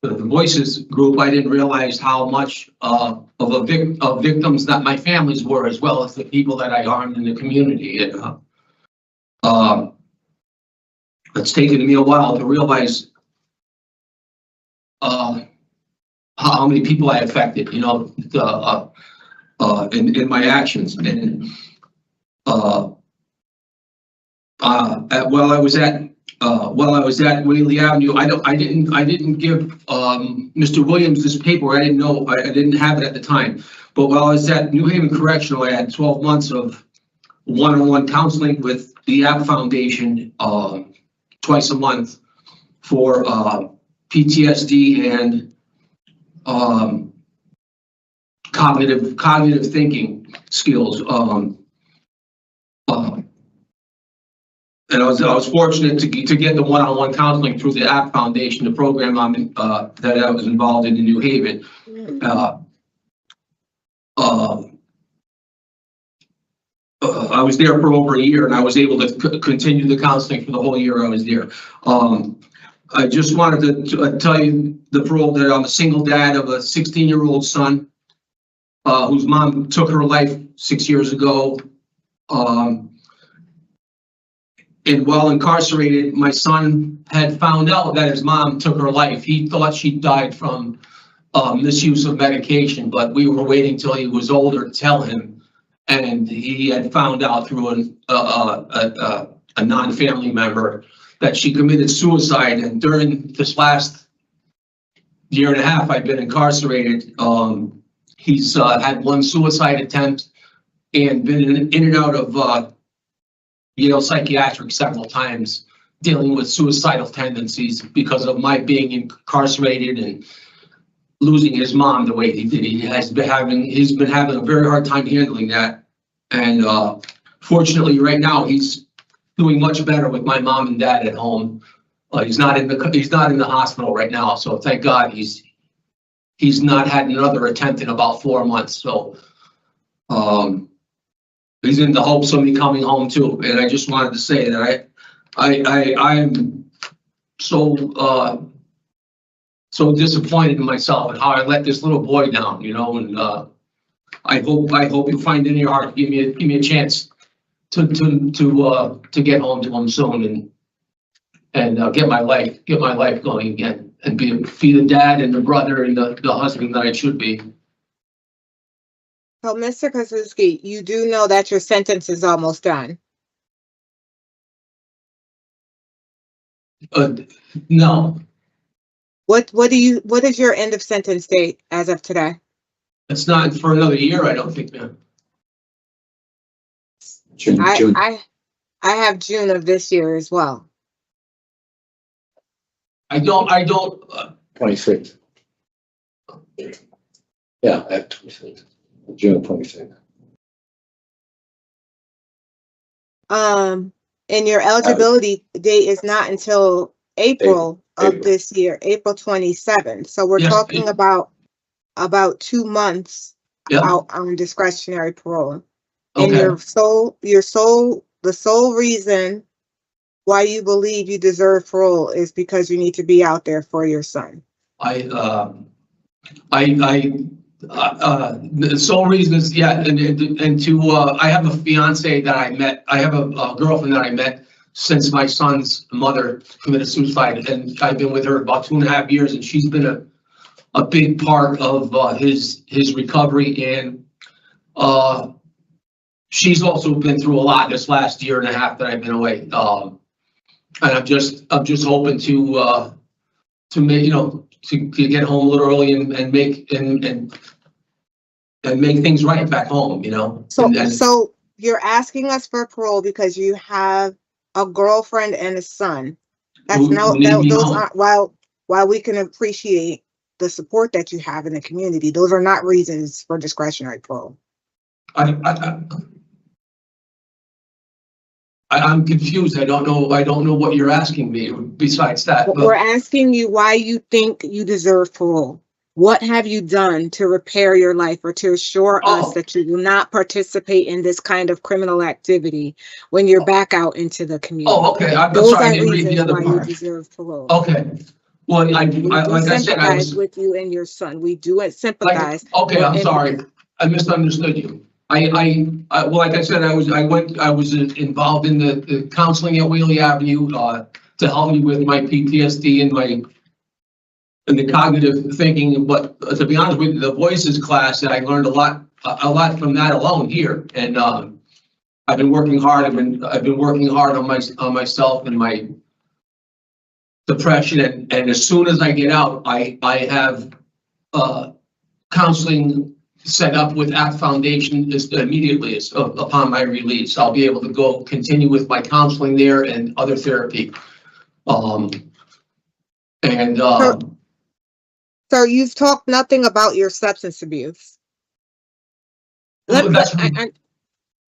the Voices group, I didn't realize how much of victims that my families were, as well as the people that I harmed in the community. And it's taken me a while to realize how many people I affected, in my actions. And while I was at Whaley Avenue, I didn't give Mr. Williams this paper. I didn't know, I didn't have it at the time. But while I was at New Haven Correctional, I had 12 months of one-on-one counseling with the App Foundation twice a month for PTSD and cognitive thinking skills. And I was fortunate to get the one-on-one counseling through the App Foundation, the program that I was involved in New Haven. I was there for over a year, and I was able to continue the counseling for the whole year I was there. I just wanted to tell you the parole that I'm a single dad of a 16-year-old son whose mom took her life 6 years ago. And while incarcerated, my son had found out that his mom took her life. He thought she died from misuse of medication, but we were waiting till he was older to tell him. And he had found out through a non-family member that she committed suicide. And during this last year and a half I've been incarcerated, he's had one suicide attempt and been in and out of Yale Psychiatric several times, dealing with suicidal tendencies because of my being incarcerated and losing his mom the way he did. He's been having a very hard time handling that. And fortunately, right now he's doing much better with my mom and dad at home. He's not in the hospital right now, so thank God he's not had another attempt in about 4 months. So he's in the hopes of me coming home too. And I just wanted to say that I'm so disappointed in myself and how I let this little boy down, you know. And I hope you find it in your heart to give me a chance to get home to him soon and get my life going again and be the dad and the brother and the husband that I should be. So, Mr. Kosinski, you do know that your sentence is almost done. No. What is your end of sentence date as of today? It's not for another year, I don't think, man. June. I have June of this year as well. I don't. 26. Yeah, at 26. June 26. And your eligibility date is not until April of this year, April 27th. So we're talking about 2 months out on discretionary parole. And the sole reason why you believe you deserve parole is because you need to be out there for your son. The sole reason is, I have a fiance that I met. I have a girlfriend that I met since my son's mother committed suicide, and I've been with her about 2.5 years, and she's been a big part of his recovery, and she's also been through a lot this last year and a half that I've been away. And I'm just hoping to make, to get home a little early and make things right back home, So you're asking us for parole because you have a girlfriend and a son. Those aren't, while we can appreciate the support that you have in the community, those are not reasons for discretionary parole. I'm confused. I don't know what you're asking me besides that. But we're asking you why you think you deserve parole. What have you done to repair your life or to assure us that you will not participate in this kind of criminal activity when you're back out into the community? Oh, okay. I'm Those sorry, I are didn't read the reasons other why part. you deserve parole. Okay. Well, We like I said, I sympathize was with you and your son. We do sympathize. okay. I'm sorry. I misunderstood you. Well, like I said, I was involved in the counseling at Whaley Avenue to help me with my PTSD and the cognitive thinking. But to be honest with you, the voices class, I learned a lot from that alone here. And I've been working hard. I've been working hard on myself and my depression. And as soon as I get out, I have counseling set up with App Foundation immediately upon my release. I'll be able to continue with my counseling there and other therapy. Sir, you've talked nothing about your substance abuse. Well, Let- that's, I-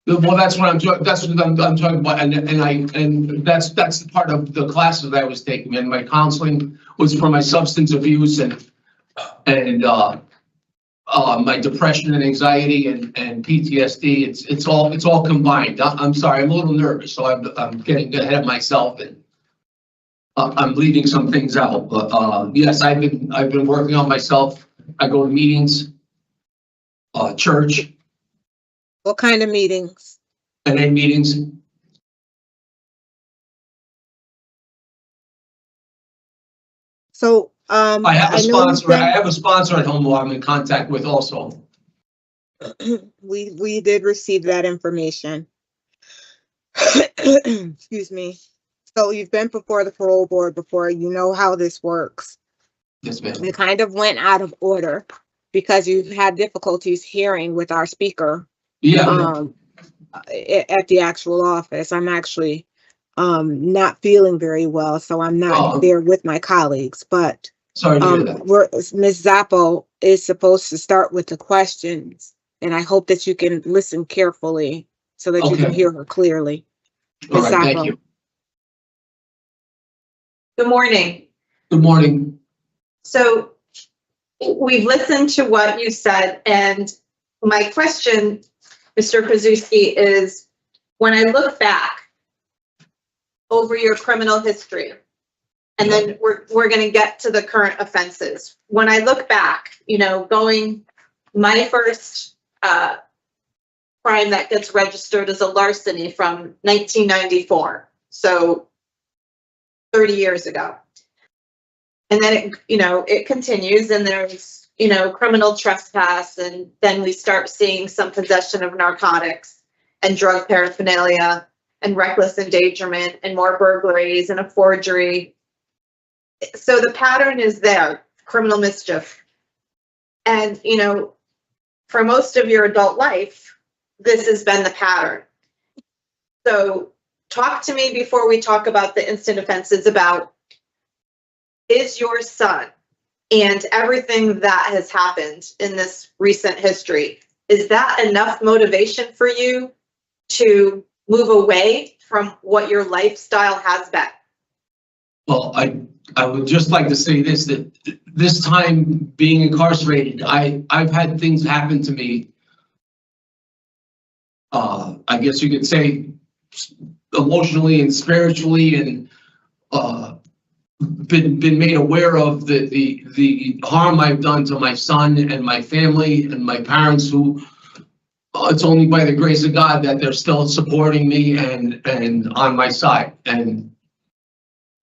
well, that's what I'm talking about, and that's the part of the classes that I was taking, and my counseling was for my substance abuse and my depression and anxiety and PTSD. It's all combined. I'm sorry, I'm a little nervous, so I'm getting ahead of myself, and I'm leaving some things out, but yes, I've been working on myself. I go to meetings, church, What kind of meetings? and then meetings. So, I have a I know you've sponsor. I been- have a sponsor at home who I'm in contact with also. we did receive that information. Excuse me. So you've been before the parole board before, you know how this works. Yes, ma'am. It kind of went out of order because you've had difficulties hearing with our speaker Yeah, at the actual office. I'm actually not feeling very well, so I'm not Oh. there with my colleagues, but sorry to hear that. Ms. Zappo is supposed to start with the questions, and I hope that you can listen carefully so that you can Okay. hear her clearly. All Ms. right, thank Zappo. you. Good morning. Good morning. So we've listened to what you said, and my question, Mr. Krasuski, is when I look back over your criminal history, and then we're going to get to the current offenses. When I look back, my first crime that gets registered as a larceny from 1994, so 30 years ago. And then it continues, and there's, criminal trespass, and then we start seeing some possession of narcotics and drug paraphernalia and reckless endangerment and more burglaries and a forgery. So the pattern is there, criminal mischief. And, for most of your adult life, this has been the pattern. So talk to me before we talk about the instant offenses about, is your son and everything that has happened in this recent history, is that enough motivation for you to move away from what your lifestyle has been? Well, I would just like to say this, that this time being incarcerated, I've had things happen to me. I guess you could say emotionally and spiritually, and been made aware of the harm I've done to my son and my family and my parents, who it's only by the grace of God that they're still supporting me and on my side. And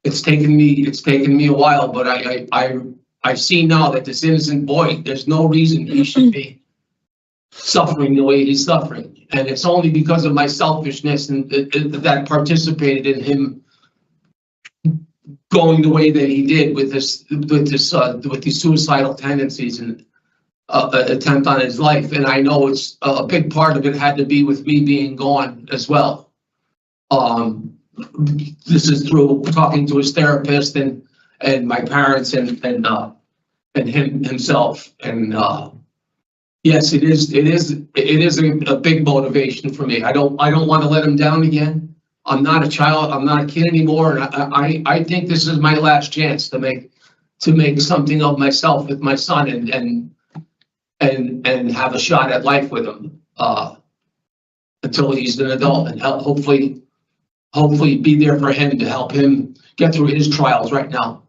it's taken me a while, but I see now that this innocent boy, there's no reason he should be suffering the way he's suffering. And it's only because of my selfishness and that participated in him going the way that he did with these suicidal tendencies and attempt on his life. And I know it's a big part of it had to be with me being gone as well. This is through talking to his therapist and my parents and him himself. And yes, it is a big motivation for me. I don't want to let him down again. I'm not a child. I'm not a kid anymore. And I think this is my last chance to make something of myself with my son and have a shot at life with him until he's an adult, and hopefully be there for him to help him get through his trials right now.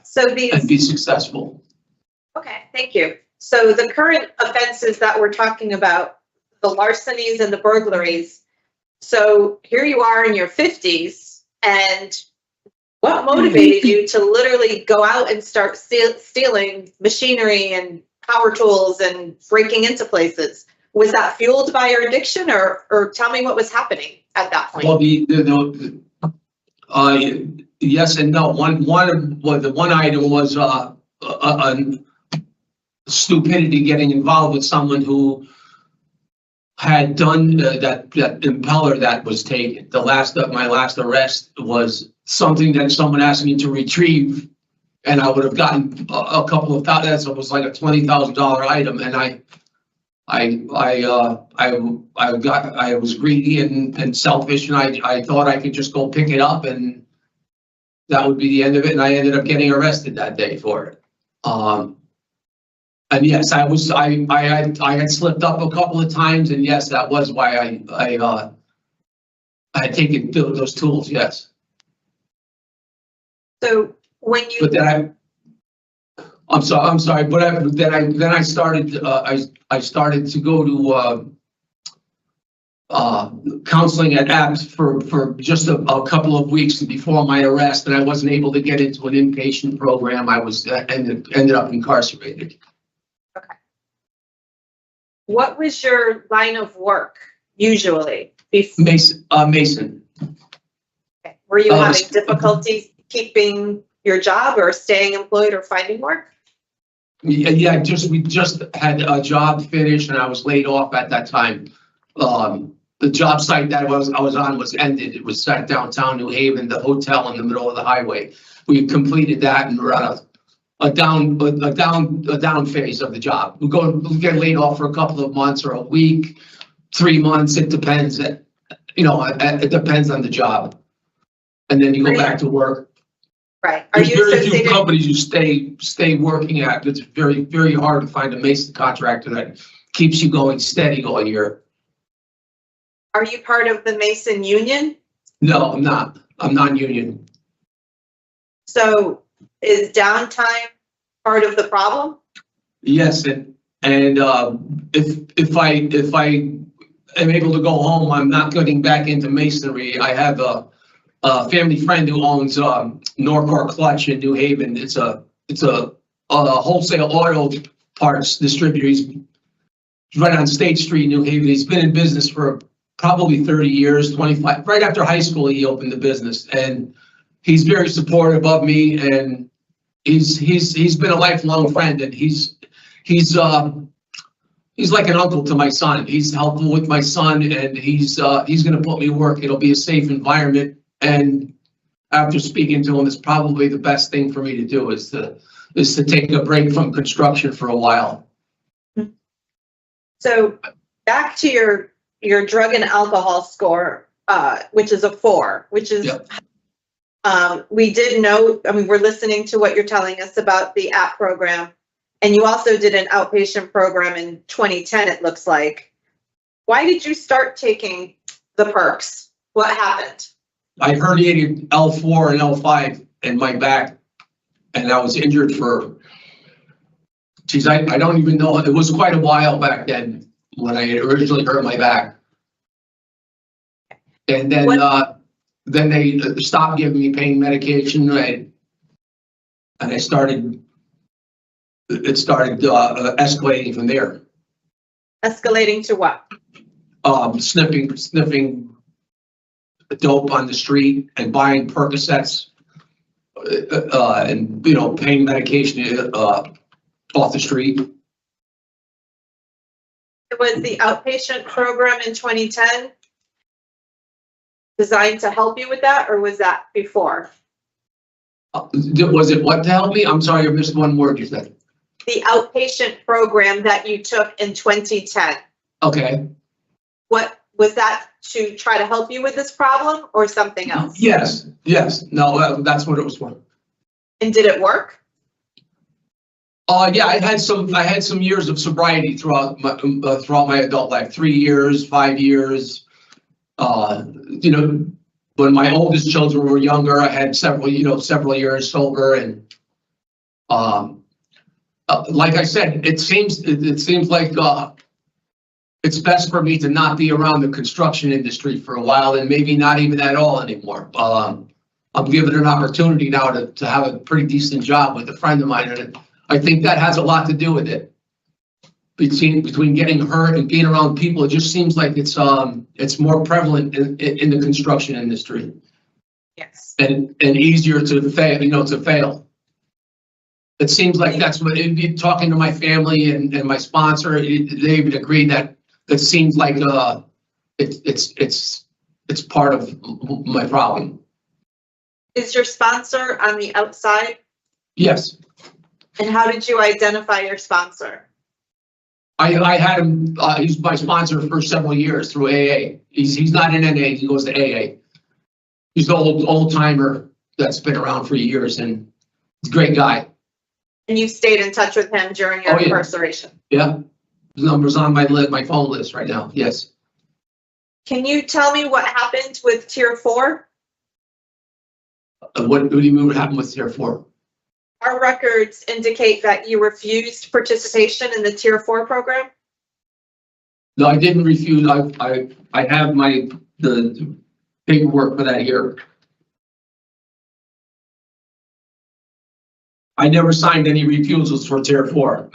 So And be successful. Okay, thank you. So the current offenses that we're talking about, the larcenies and the burglaries. So here you are in your 50s, and what motivated you to literally go out and start stealing machinery and power tools and breaking into places? Was that fueled by your addiction, or tell me what was happening at that point? Well, yes and no. The one item was stupidity, getting involved with someone who had done that impeller that was taken. My last arrest was something that someone asked me to retrieve and I would have gotten a couple of thousand. That was like a $20,000 item, and I was greedy and selfish, and I thought I could just go pick it up and that would be the end of it. And I ended up getting arrested that day for it. And yes, I had slipped up a couple of times, and yes, that was why I had taken those tools. Yes. So when you. But then I'm sorry, but then I started I started to go to counseling at APS for just a couple of weeks before my arrest, and I wasn't able to get into an inpatient program. I was ended up incarcerated. Okay. What was your line of work usually? Mason. Okay. Were you having difficulty keeping your job or staying employed or finding work? Yeah, we just had a job finished, and I was laid off at that time. The job site that I was on was ended. It was set downtown New Haven, the hotel in the middle of the highway. We completed that, and we're on a down phase of the job. We'll get laid off for a couple of months or a week, 3 months. It depends. It depends on the job, and then you go back to work. Right. There's very few companies you stay working at. It's very, very hard to find a Mason contractor that keeps you going steady all year. Are you part of the Mason union? No, I'm not. I'm non-union. So is downtime part of the problem? Yes, and if I am able to go home, I'm not getting back into masonry. I have a family friend who owns Norcor Clutch in New Haven. It's a wholesale oil parts distributor. He's right on State Street, New Haven. He's been in business for probably 30 years, 25. Right after high school, he opened the business, and he's very supportive of me. And he's been a lifelong friend, and he's like an uncle to my son. He's helpful with my son, and he's going to put me to work. It'll be a safe environment. And after speaking to him, it's probably the best thing for me to do is to take a break from construction for a while. So back to your drug and alcohol score, which is a 4, which is, yep. We did note, I mean, we're listening to what you're telling us about the app program, and you also did an outpatient program in 2010, it looks like. Why did you start taking the perks? What happened? I herniated L4 and L5 in my back, and I was injured for, geez, I don't even know. It was quite a while back then when I originally hurt my back. And then they stopped giving me pain medication, and it started escalating from there. Escalating to what? Sniffing dope on the street and buying Percocets and pain medication off the street. Was the outpatient program in 2010 designed to help you with that, or was that before? Was it what to help me? I'm sorry, I missed one word you said. The outpatient program that you took in 2010. Okay. What was that, to try to help you with this problem or something else? Yes. No, that's what it was for. And did it work? Yeah, I had some years of sobriety throughout my adult life, 3 years, 5 years. When my oldest children were younger, I had several years sober, and like I said, it seems like it's best for me to not be around the construction industry for a while, and maybe not even at all anymore. I'm given an opportunity now to have a pretty decent job with a friend of mine, and I think that has a lot to do with it. Between getting hurt and being around people, it just seems like it's more prevalent in the construction industry. Yes. And easier to fail. It seems like that's what, talking to my family and my sponsor, they would agree that it seems like it's part of my problem. Is your sponsor on the outside Yes, And how did you identify your sponsor? I had him, he's my sponsor for several years through AA. He's not in NA, he goes to AA. He's the old timer that's been around for years and he's a great guy. And you stayed in touch with him during your Oh, yeah. incarceration? Yeah, his number's on my phone list right now, yes. Can you tell me what happened with Tier 4? What do you mean what happened with Tier 4? Our records indicate that you refused participation in the Tier 4 program? No, I didn't refuse. I have the paperwork for that here. I never signed any refusals for Tier 4.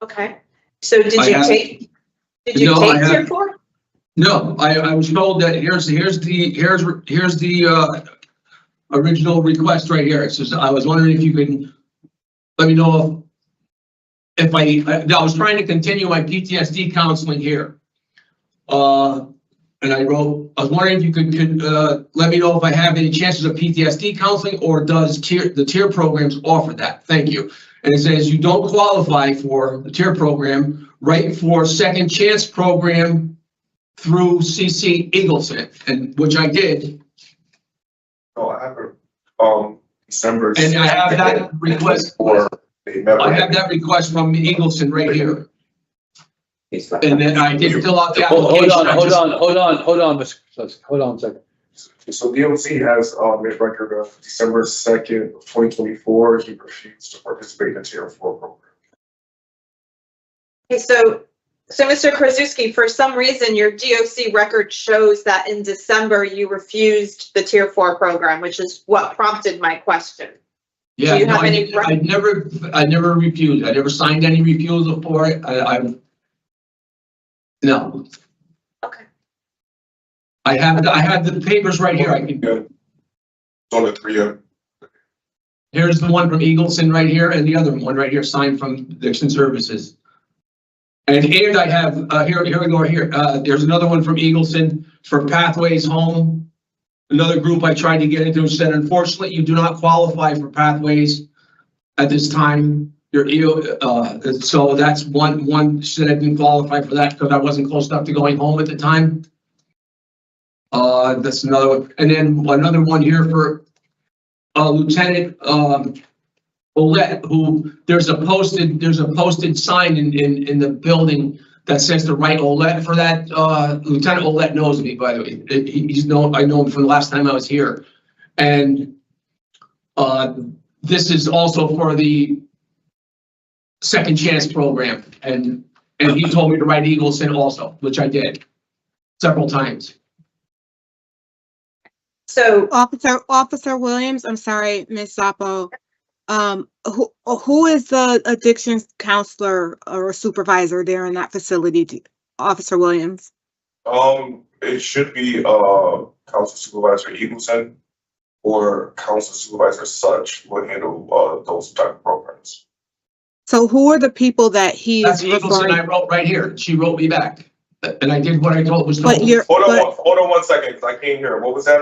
Okay. So did I you have- take No, I Tier have- 4? No, I was told that here's the original request right here. It says, I was wondering if you could let me know if I was trying to continue my PTSD counseling here. And I was wondering if you could let me know if I have any chances of PTSD counseling, or does the tier programs offer that? Thank you. And it says you don't qualify for the tier program, write for second chance program through CC Eagleson, and which I did. No, I have December. And I have that request. For I have that request from Eagleson right here. And then I did fill out the application. Hold on, Mr. Kusowski. Hold on a second. So DOC has his record of December 2nd, 2024. He refused to participate in the Tier 4 program. Okay, so Mr. Krasuski, for some reason, your DOC record shows that in December you refused the Tier 4 program, which is what prompted my question. Yeah, you no, have any- I never refused. I never signed any refusal for it. No. Okay. I have the papers right here. I can. Yeah. It's on the 3. Here's the one from Eagleson right here, and the other one right here signed from Dixon Services. And I have here we go right here. There's another one from Eagleson for Pathways Home. Another group I tried to get into said, unfortunately, you do not qualify for Pathways at this time. So that's one said I didn't qualify for that because I wasn't close enough to going home at the time. That's another one. And then another one here for Lieutenant Olette, who there's a posted sign in the building that says to write Olette for that. Lieutenant Olette knows me, by the way. I know him from the last time I was here. And this is also for the second chance program, and he told me to write Eagleson also, which I did several times. So Officer Williams, I'm sorry, Ms. Zappo. Who is the addiction counselor or supervisor there in that facility, Officer Williams? It should be Council Supervisor Eagleson or Council Supervisor Such will handle those type of programs. So who are the people that he That's is Eagleson I referring? wrote right here. She wrote me back, and I did what I was told. But you're, Hold but on 1 second, because I can't hear. What was that,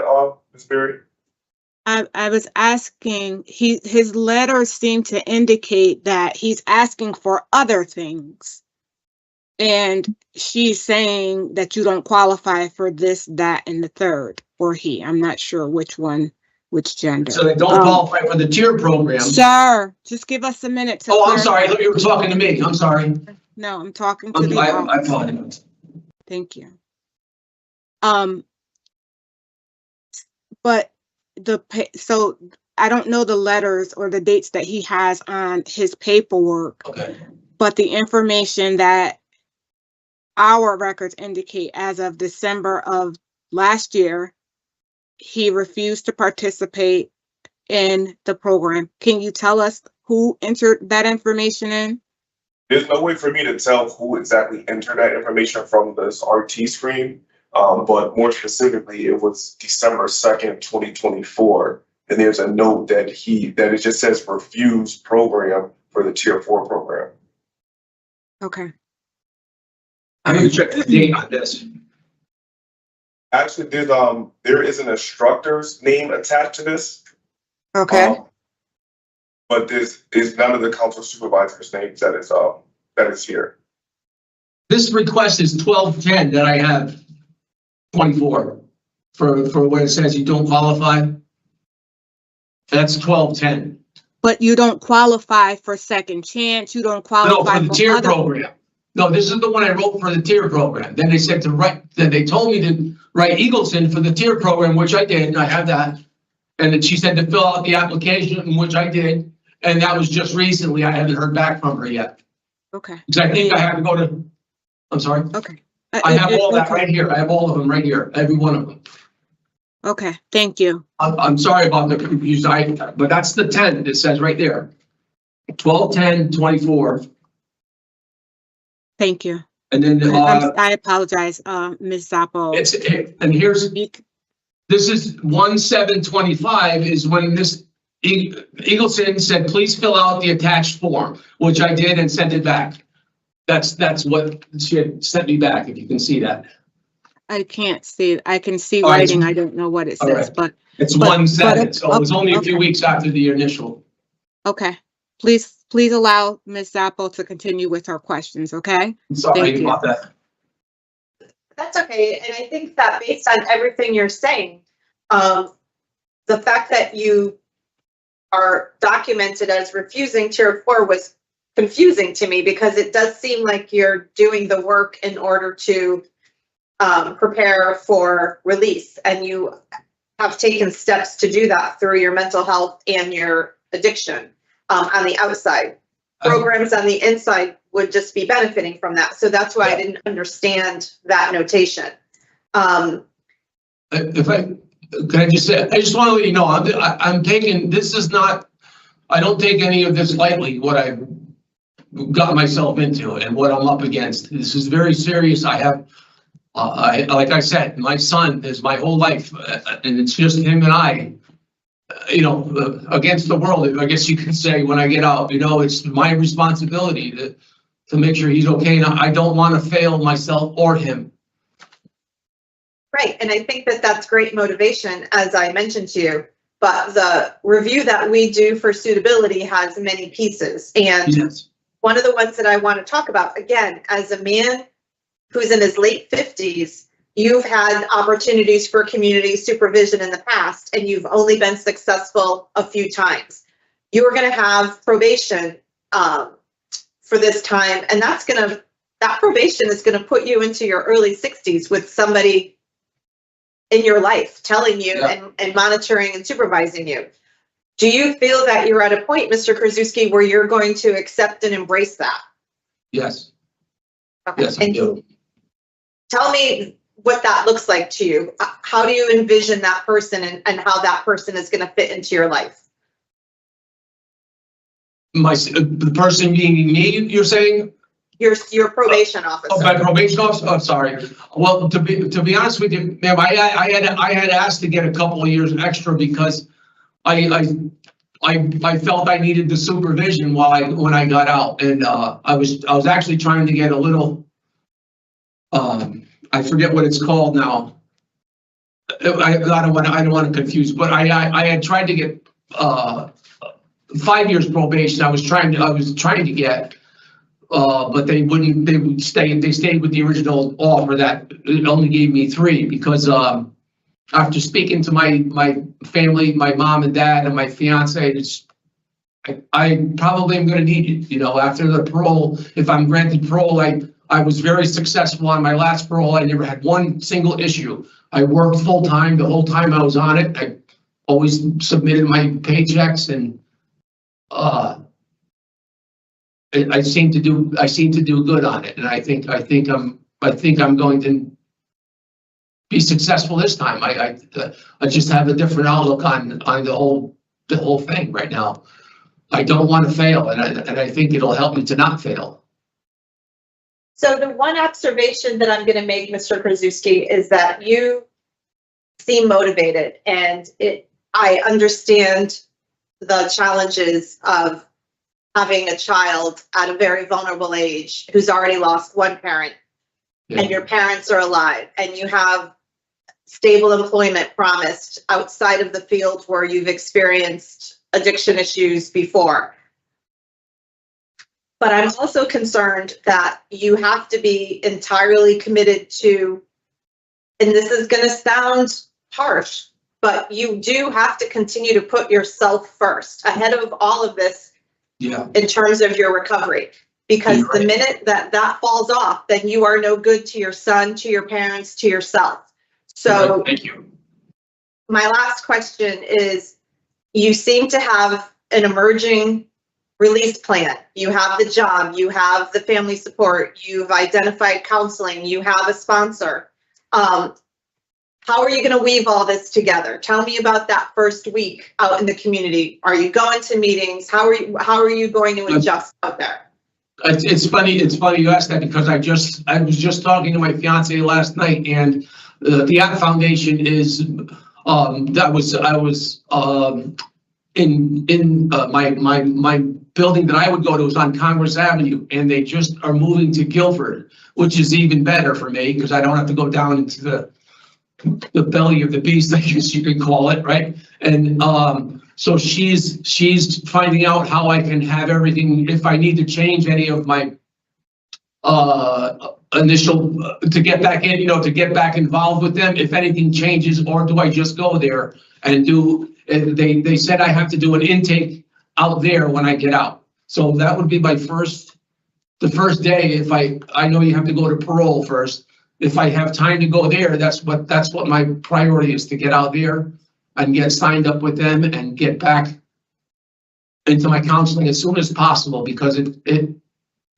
Ms. Berry? I was asking, his letters seem to indicate that he's asking for other things. And she's saying that you don't qualify for this, that, and the third, or he. I'm not sure which one, which gender. So they don't qualify for the tier program. Sir, just give us a minute to. Oh, I'm sorry. I clarify. thought you were talking to me. I'm sorry. No, I'm talking to the I officer. apologize. Thank you. But so I don't know the letters or the dates that he has on his paperwork, Okay. but the information that our records indicate as of December of last year, he refused to participate in the program. Can you tell us who entered that information in? There's no way for me to tell who exactly entered that information from this RT screen. But more specifically, it was December 2nd, 2024. And there's a note that it just says refused program for the Tier 4 program. Okay. I'm going to check the date on this. Actually, there is an instructor's name attached to this. Okay, But this is none of the council supervisors' names that is here. This request is 1210 that I have 24 for where it says you don't qualify. That's 1210. but you don't qualify for second chance, you don't No, qualify for the for tier other. program. No, this is the one I wrote for the tier program. Then they said to write, then they told me to write Eagleton for the tier program, which I did, and I have that. And then she said to fill out the application, which I did, and that was just recently. I haven't heard back from her yet. Okay, Because I think I have to go to, I'm sorry, okay. I have all that Okay. right here. I have all of them right here, every one of them. Okay, thank you. I'm sorry about the confusion, but that's the 10, it says right there. 12/10/24, Thank you. and then, I apologize, Ms. Zappo. and here's, this is 1/7/25 is when this Eagleton said, please fill out the attached form, which I did and sent it back. That's what she had sent me back, if you can see that. I can't see, I can see All right. writing, I don't know what it All says, right. but, It's But- 1/7, so it was only a few okay. weeks after the initial. okay. Please allow Ms. Zappo to continue with her questions, okay? I'm sorry Thank you. about that. That's okay, and I think that based on everything you're saying, the fact that you are documented as refusing tier 4 was confusing to me because it does seem like you're doing the work in order to prepare for release, and you have taken steps to do that through your mental health and your addiction on the outside. Programs on the inside would just be benefiting from that. So that's why I didn't understand that notation. If I, can I just say, I just want to let you know, I'm taking, this is not, I don't take any of this lightly, what I've got myself into and what I'm up against. This is very serious. I have, like I said, my son is my whole life, and it's just him and I, against the world, I guess you could say, when I get out. It's my responsibility to make sure he's okay. And I don't want to fail myself or him. Right, and I think that that's great motivation, as I mentioned to you. But the review that we do for suitability has many pieces. And Yes. one of the ones that I want to talk about, again, as a man who's in his late 50s, you've had opportunities for community supervision in the past, and you've only been successful a few times. You're going to have probation for this time, and that probation is going to put you into your early 60s with somebody in your life telling you and monitoring and supervising you. Do you feel that you're at a point, Mr. Krasuski, where you're going to accept and embrace that? Yes. Okay. Yes, I And do. tell me what that looks like to you. How do you envision that person and how that person is going to fit into your life? The person being me, you're saying? Your probation officer. Oh, my probation officer? Oh, sorry. Well, to be honest with you, ma'am, I had asked to get a couple of years extra because I felt I needed the supervision when I got out, and I was actually trying to get a little, I forget what it's called now. I don't want to confuse, but I had tried to get 5 years probation. I was trying to get. But they wouldn't. They stayed with the original offer that it only gave me 3 because after speaking to my family, my mom and dad and my fiance, I probably am going to need it. After the parole, if I'm granted parole, I was very successful on my last parole. I never had one single issue. I worked full time the whole time I was on it. I always submitted my paychecks, and I seem to do good on it, and I think I'm going to be successful this time. I just have a different outlook on the whole thing right now. I don't want to fail, and I think it'll help me to not fail. So the one observation that I'm going to make, Mr. Krasuski, is that you seem motivated, and I understand the challenges of having a child at a very vulnerable age who's already lost one parent, and your parents are alive, and you have stable employment promised outside of the field where you've experienced addiction issues before. But I'm also concerned that you have to be entirely committed to, and this is going to sound harsh, but you do have to continue to put yourself first ahead of all of this in terms of your recovery. Because the minute that that falls off, then you are no good to your son, to your parents, to yourself. So Thank you. my last question is, you seem to have an emerging release plan. You have the job, you have the family support, you've identified counseling, you have a sponsor. How are you going to weave all this together? Tell me about that first week out in the community. Are you going to meetings? How are you going to adjust out there? It's funny you asked that, because I was just talking to my fiance last night, and the App Foundation is I was in my building that I would go to was on Congress Avenue, and they just are moving to Guilford, which is even better for me because I don't have to go down into the belly of the beast, I guess you could call it, right? And so she's finding out how I can have everything, if I need to change any of my initial, to get back in, to get back involved with them, if anything changes, or do I just go there and do, they said I have to do an intake out there when I get out. So that would be the first day. If I know you have to go to parole first. If I have time to go there, that's what my priority is, to get out there and get signed up with them and get back into my counseling as soon as possible, because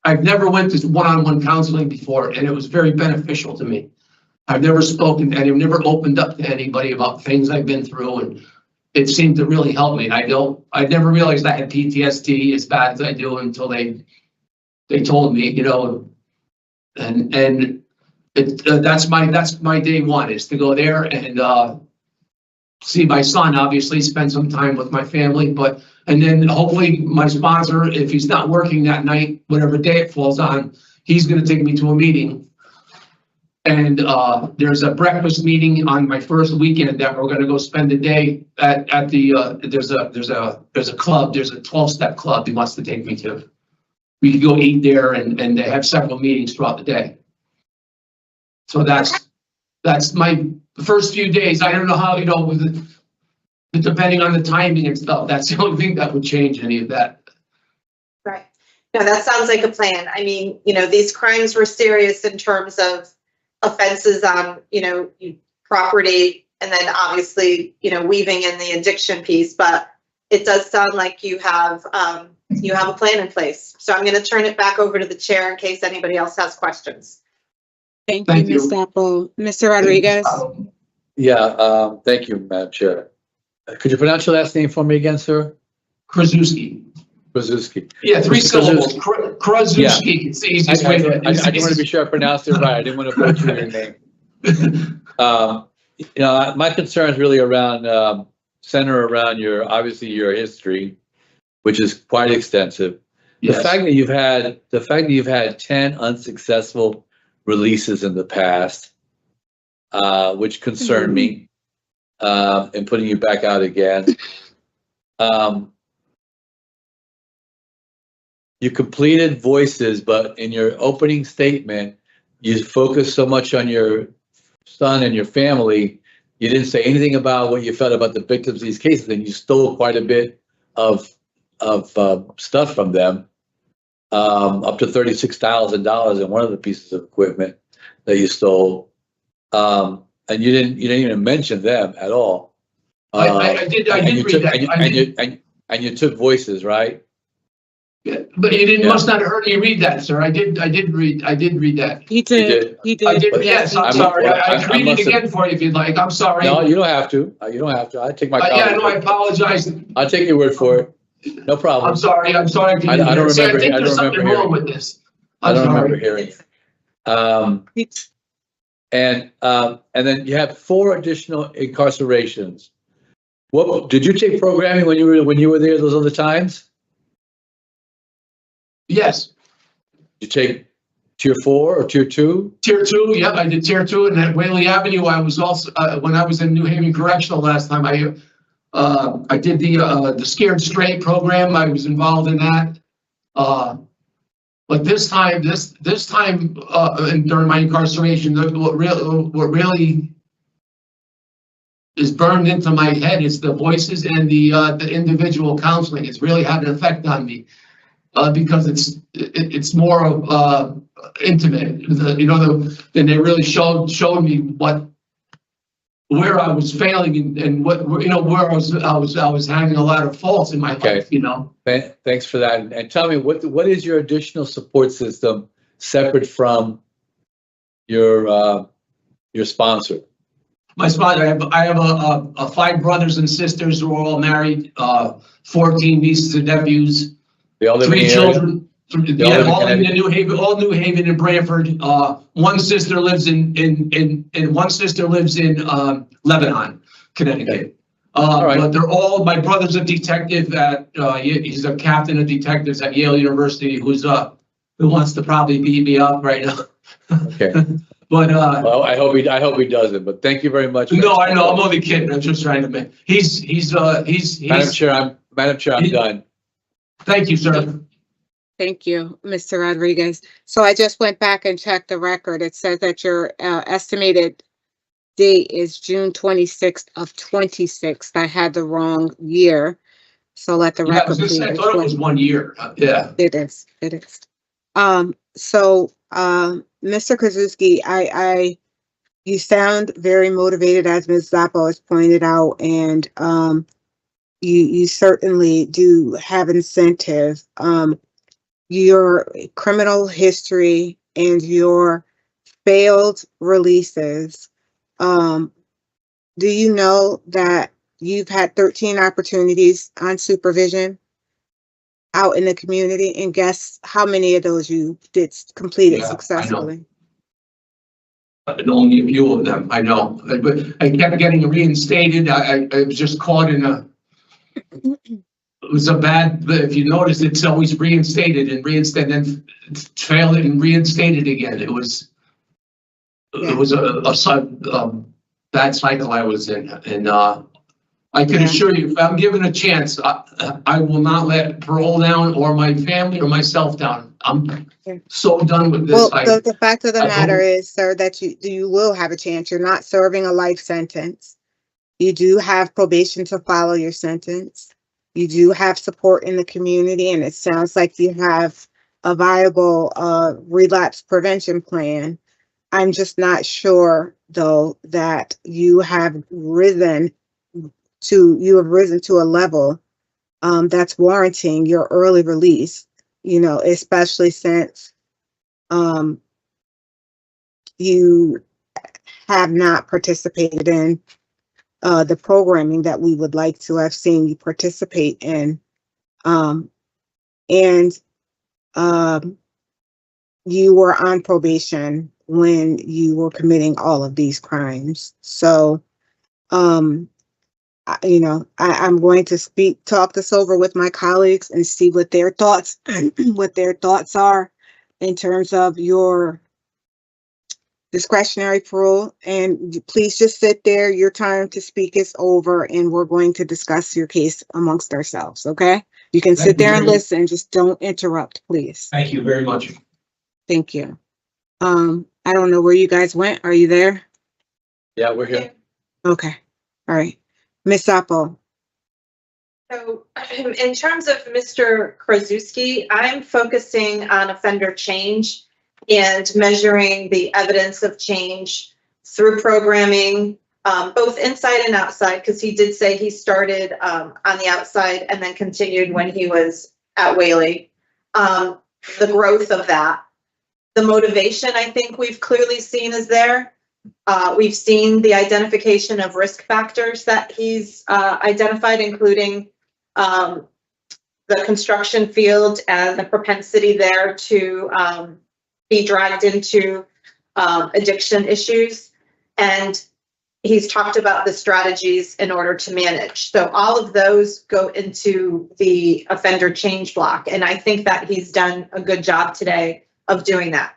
I've never went to one-on-one counseling before, and it was very beneficial to me. I've never spoken, and I've never opened up to anybody about things I've been through, and it seemed to really help me. I never realized I had PTSD as bad as I do until they told me, and that's my day one, is to go there and see my son, obviously spend some time with my family, and then hopefully my sponsor, if he's not working that night, whatever day it falls on, he's going to take me to a meeting. And there's a breakfast meeting on my first weekend that we're going to go spend a day at there's a club, there's a 12-step club he wants to take me to. We could go eat there, and they have several meetings throughout the day. So that's my first few days. I don't know how, depending on the timing and stuff, that's the only thing that would change any of that. Right. No, that sounds like a plan. I mean, these crimes were serious in terms of offenses on, property, and then obviously, weaving in the addiction piece, but it does sound like you have a plan in place. So I'm going to turn it back over to the chair in case anybody else has questions. Thank you, Ms. Apple. Mr. Rodriguez? Yeah, thank you, Madam Chair. Could you pronounce your last name for me again, sir? Krasuski. Krasuski. Yeah, 3 syllables. Krasuski. Yeah. It's the easiest way. I just want to be sure I pronounced it right. I didn't want to butcher your name. My concern is really around, center around obviously your history, which is quite extensive. Yes. The fact that you've had 10 unsuccessful releases in the past, which concern me, and putting you back out again. You completed Voices, but in your opening statement, you focused so much on your son and your family, you didn't say anything about what you felt about the victims of these cases, and you stole quite a bit of stuff from them, up to $36,000 in one of the pieces of equipment that you stole, and you didn't even mention them at all. I did read that. And you took Voices, right? Yeah, but you must not have heard me read that, sir. I did read that. He did. I did. Yes, I'm sorry. I can read it again for you if you'd like. I'm sorry. No, you don't have to. You don't have to. I take my. Yeah, no, I apologize. I'll take your word for it. No problem. I'm sorry. I don't remember. See, I think there's something wrong with this. I don't remember hearing. And then you have 4 additional incarcerations. What did you take programming when you were there those other times? Yes. You take tier 4 or tier 2? Tier 2, yep, I did tier 2, and at Whaley Avenue, I was also, when I was in New Haven Correctional last time, I did the Scared Straight program. I was involved in that. But this time, and during my incarceration, what really is burned into my head is the voices and the individual counseling. It's really had an effect on me because it's more of intimate. Then they really showed me where I was failing and what where I was having a lot of faults in my life. Thanks for that. And tell me, what is your additional support system separate from your sponsor? My sponsor, I have 5 brothers and sisters who are all married, 14 nieces and nephews, They all live 3 in the children. area? All in New Haven, all New Haven and Branford. One sister lives in Lebanon, Connecticut. right. But they're all, my brother's a detective he's a captain of detectives at Yale University who wants to probably beat me up right now. Okay. But Well, I hope he doesn't. But thank you very much. no, I know, I'm only kidding. I'm just trying to make. Madam Chair, I'm done. Thank you, sir. Thank you, Mr. Rodriguez. So I just went back and checked the record. It says that your estimated date is June 26th of 26. I had the wrong year. So let the Yeah, I record please thought it was reflect. 1 year. Yeah. It is. Mr. Krasuski, you sound very motivated, as Ms. Zappo has pointed out, and you certainly do have incentive. Your criminal history and your failed releases. Do you know that you've had 13 opportunities on supervision out in the community, and guess how many of those you completed successfully? Only a few of them, I know, but I kept getting reinstated. I was just caught in it was a bad, if you notice, it's always reinstated and failed and reinstated again. It was a bad cycle I was in, and I can assure you, if I'm given a chance, I will not let parole down or my family or myself down. I'm so done with this. Well, the fact of the matter is, sir, that you will have a chance. You're not serving a life sentence. You do have probation to follow your sentence. You do have support in the community, and it sounds like you have a viable relapse prevention plan. I'm just not sure, though, that you have risen to a level that's warranting your early release, especially since you have not participated in the programming that we would like to have seen you participate in. You were on probation when you were committing all of these crimes. So, I'm going to talk this over with my colleagues and see what their thoughts are in terms of your discretionary parole. And please just sit there. Your time to speak is over, and we're going to discuss your case amongst ourselves. Okay? You can sit there and listen. Just don't interrupt, please. Thank you very much. Thank you. I don't know where you guys went. Are you there? Yeah, we're here. Okay. All right. Ms. Zappo. So in terms of Mr. Krasuski, I'm focusing on offender change and measuring the evidence of change through programming, both inside and outside, because he did say he started on the outside and then continued when he was at Whaley. The growth of that. The motivation, I think we've clearly seen is there. We've seen the identification of risk factors that he's identified, including the construction field and the propensity there to be dragged into addiction issues. And he's talked about the strategies in order to manage. So all of those go into the offender change block. And I think that he's done a good job today of doing that.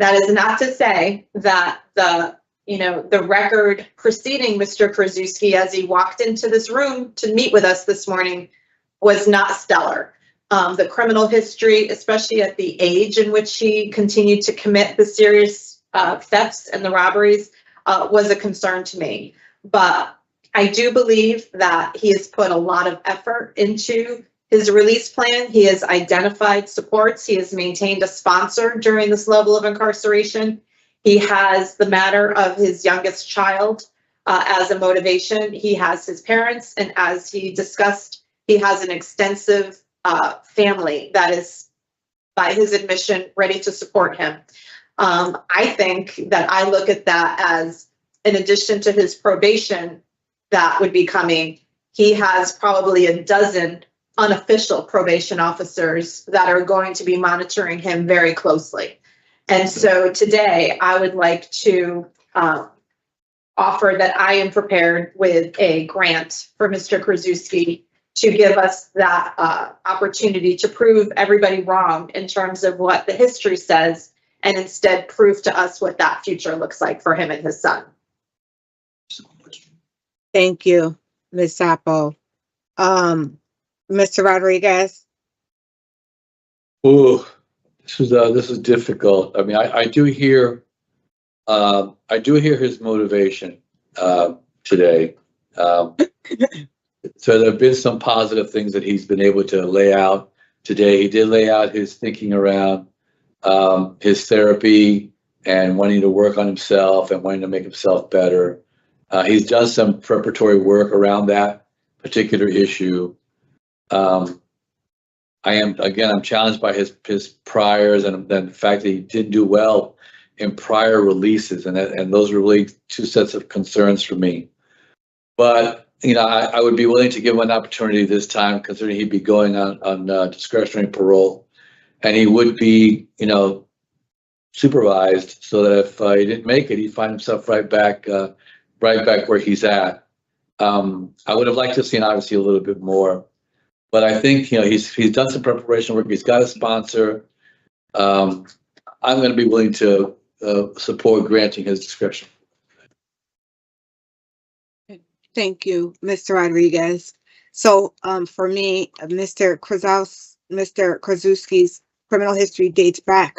That is not to say that the record preceding Mr. Krasuski as he walked into this room to meet with us this morning was not stellar. The criminal history, especially at the age in which he continued to commit the serious thefts and the robberies, was a concern to me. But I do believe that he has put a lot of effort into his release plan. He has identified supports. He has maintained a sponsor during this level of incarceration. He has the matter of his youngest child as a motivation. He has his parents, and as he discussed, he has an extensive family that is, by his admission, ready to support him. I think that I look at that as, in addition to his probation that would be coming, he has probably a dozen unofficial probation officers that are going to be monitoring him very closely. And so today I would like to offer that I am prepared with a grant for Mr. Krasuski to give us that opportunity to prove everybody wrong in terms of what the history says, and instead prove to us what that future looks like for him and his son. Thank you, Ms. Sapo. Mr. Rodriguez? Ooh, this is difficult. I mean, I do hear his motivation today. So there have been some positive things that he's been able to lay out today. He did lay out his thinking around his therapy and wanting to work on himself and wanting to make himself better. He's done some preparatory work around that particular issue. I'm challenged by his priors and the fact that he didn't do well in prior releases, and those are really two sets of concerns for me. But I would be willing to give him an opportunity this time, considering he'd be going on discretionary parole, and he would be supervised, so that if he didn't make it, he'd find himself right back where he's at. I would have liked to have seen obviously a little bit more. But I think he's done some preparation work. He's got a sponsor. I'm going to be willing to support granting his discretion. Thank you, Mr. Rodriguez. So for me, Mr. Krasuski's criminal history dates back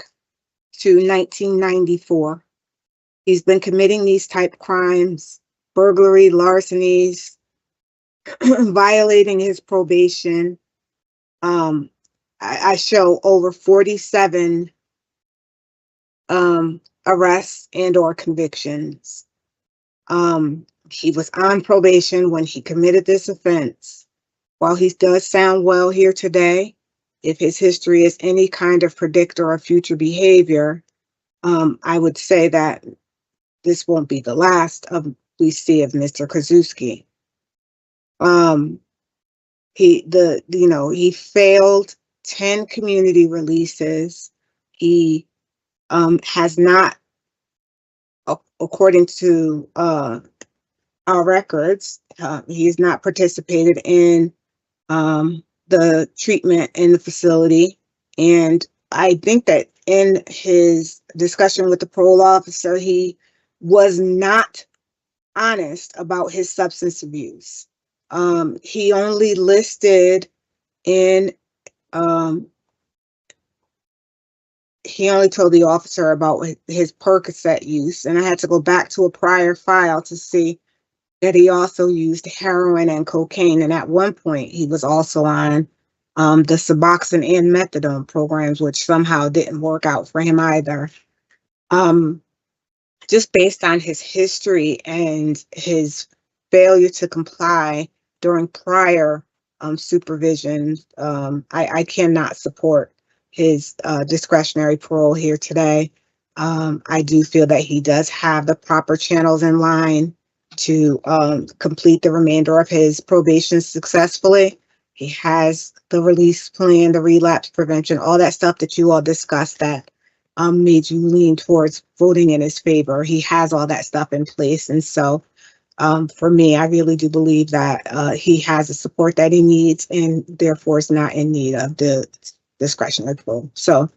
to 1994. He's been committing these type crimes, burglary, larcenies, violating his probation. I show over 47 arrests and or convictions. He was on probation when he committed this offense. While he does sound well here today, if his history is any kind of predictor of future behavior, I would say that this won't be the last we see of Mr. Krasuski. He failed 10 community releases. He has not, according to our records, he has not participated in the treatment in the facility. And I think that in his discussion with the parole officer, he was not honest about his substance abuse. He only listed he only told the officer about his Percocet use, and I had to go back to a prior file to see that he also used heroin and cocaine, and at one point he was also on the Suboxone and methadone programs, which somehow didn't work out for him either. Just based on his history and his failure to comply during prior supervision, I cannot support his discretionary parole here today. I do feel that he does have the proper channels in line to complete the remainder of his probation successfully. He has the release plan, the relapse prevention, all that stuff that you all discussed that made you lean towards voting in his favor. He has all that stuff in place. And so for me, I really do believe that he has the support that he needs and therefore is not in need of the discretionary parole. So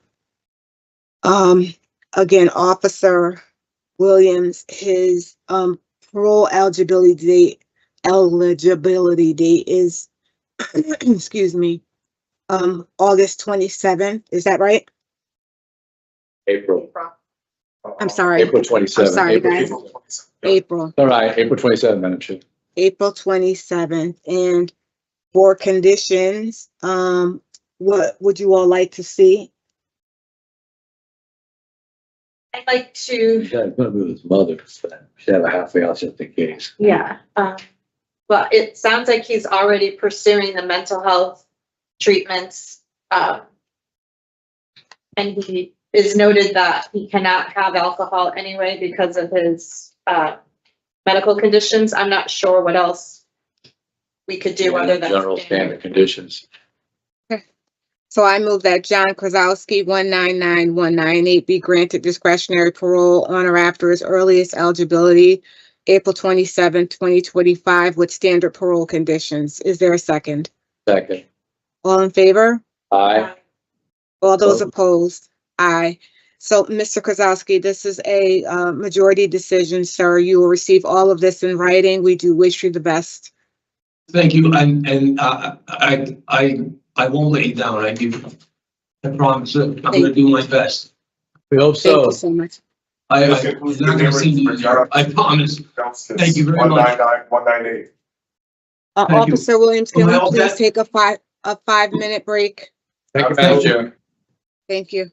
again, Officer Williams, his parole eligibility date is excuse me, August 27th. Is that right? April, I'm sorry. April 27th. I'm sorry, April- guys. April 27th. April. All right, April 27th, Madam Chair. April 27th. And for conditions, what would you all like to see? I'd like to, He's gonna be with his mother, so should have a halfway house just in case. yeah, but it sounds like he's already pursuing the mental health treatments. And he is noted that he cannot have alcohol anyway because of his medical conditions. I'm not sure what else we could do other than. General standard conditions. So I move that John Krasowski, 199198, be granted discretionary parole on or after his earliest eligibility, April 27, 2025, with standard parole conditions. Is there a second? Second. All in favor? Aye. All those Opposed? opposed? Aye. So, Mr. Krasowski, this is a majority decision, sir. You will receive all of this in writing. We do wish you the best. Thank you, and I won't let you down, I promise, I'm gonna do my best. We hope Thank so. you so much. I'm This includes not gonna see you, the I promise. Thank you very much. 199, 198. Thank you. Officer Williams, can Am I we all please set? take a 5-minute break? Thank you, Madam Chair. Thank you.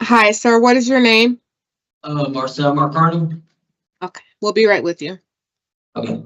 Hi, sir. What is your name? Marcel Marcarno. Okay, we'll be right with you. Okay.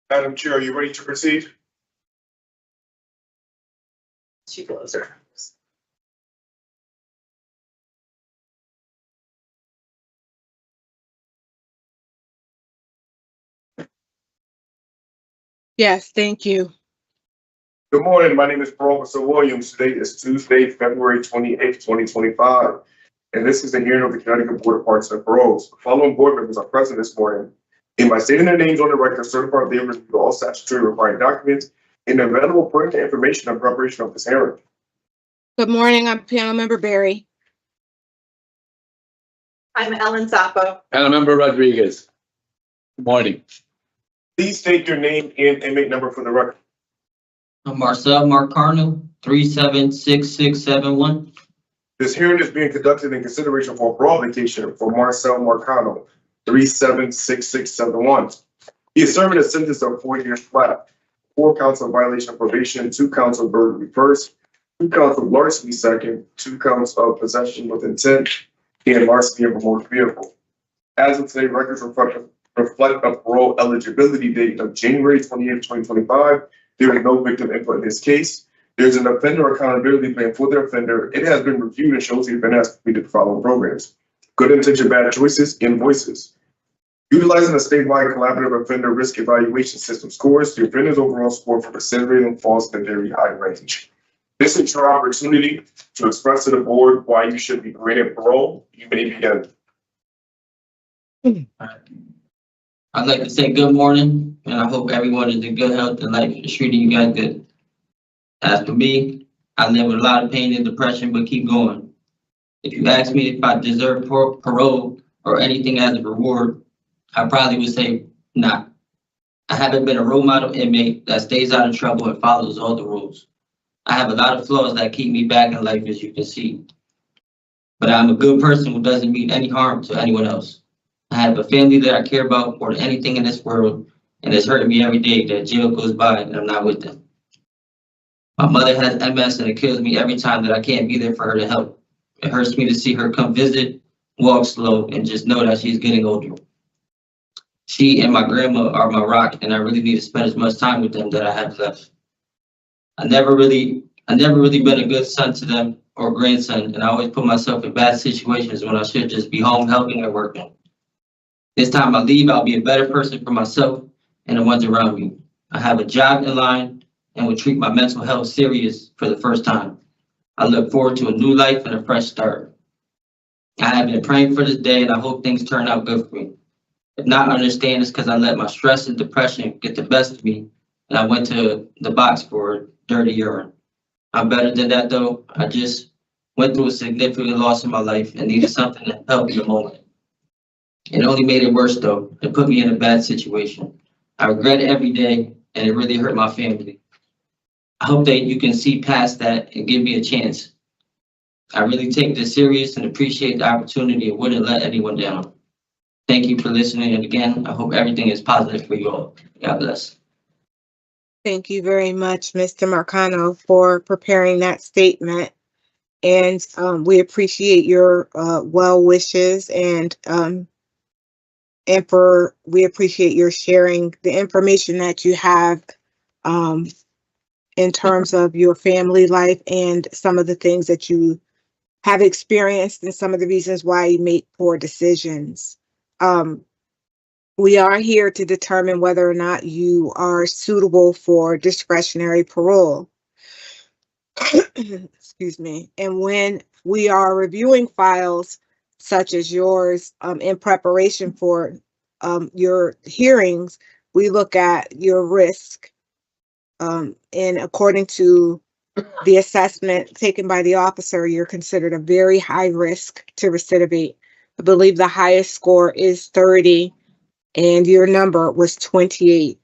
Madam Chair, are you ready to proceed? She closer. Yes, thank you. Good morning. My name is Officer Williams. Today is Tuesday, February 28th, 2025. And this is the hearing of the Connecticut Board of Pardons and Paroles. The following board members are present this morning. And by stating their names on the record, certify they have reviewed all statutory required documents and available pertinent information in preparation of this hearing. Good morning. I'm Panel Member Barry. I'm Ellen Zappa. Panel Member Rodriguez. Good morning. Please state your name and inmate number for the record. Marcel Marcarno, 376671. This hearing is being conducted in consideration for a parole application for Marcel Marcano, 376671. He is serving a sentence of 4 years flat, 4 counts of violation of probation, 2 counts of burglary first, 2 counts of larceny second, 2 counts of possession with intent, and larceny of a motor vehicle. As of today, records reflect a parole eligibility date of January 28th, 2025. There is no victim input in this case. There's an offender accountability plan for the offender. It has been reviewed and shows the offender has completed the following programs: good intention, bad choices, invoices. Utilizing a statewide collaborative offender risk evaluation system scores, the offender's overall score for considering falls in a very high range. This is your opportunity to express to the board why you should be granted parole. You may begin. I'd like to say good morning, and I hope everyone is in good health and life is treating you guys good. As for me, I live with a lot of pain and depression, but keep going. If you ask me if I deserve parole or anything as a reward, I probably would say not. I haven't been a role model inmate that stays out of trouble and follows all the rules. I have a lot of flaws that keep me back in life, as you can see. But I'm a good person who doesn't mean any harm to anyone else. I have a family that I care about more than anything in this world, and it's hurting me every day that jail goes by and I'm not with them. My mother has MS and it kills me every time that I can't be there for her to help. It hurts me to see her come visit, walk slow, and just know that she's getting older. She and my grandma are my rock, and I really need to spend as much time with them that I have left. I never really been a good son to them or grandson, and I always put myself in bad situations when I should just be home helping and working. This time I leave, I'll be a better person for myself and the ones around me. I have a job in line and will treat my mental health serious for the first time. I look forward to a new life and a fresh start. I have been praying for this day, and I hope things turn out good for me. If not, understand it's because I let my stress and depression get the best of me, and I went to the box for dirty urine. I'm better than that though. I just went through a significant loss in my life and needed something to help in the moment. It only made it worse though. It put me in a bad situation. I regret it every day, and it really hurt my family. I hope that you can see past that and give me a chance. I really take this serious and appreciate the opportunity and wouldn't let anyone down. Thank you for listening, and again, I hope everything is positive for you all. God bless. Thank you very much, Mr. Marcano, for preparing that statement. And we appreciate your well wishes, and we appreciate your sharing the information that you have in terms of your family life and some of the things that you have experienced and some of the reasons why you make poor decisions. We are here to determine whether or not you are suitable for discretionary parole. Excuse me. And when we are reviewing files such as yours in preparation for your hearings, we look at your risk. And according to the assessment taken by the officer, you're considered a very high risk to recidivate. I believe the highest score is 30, and your number was 28.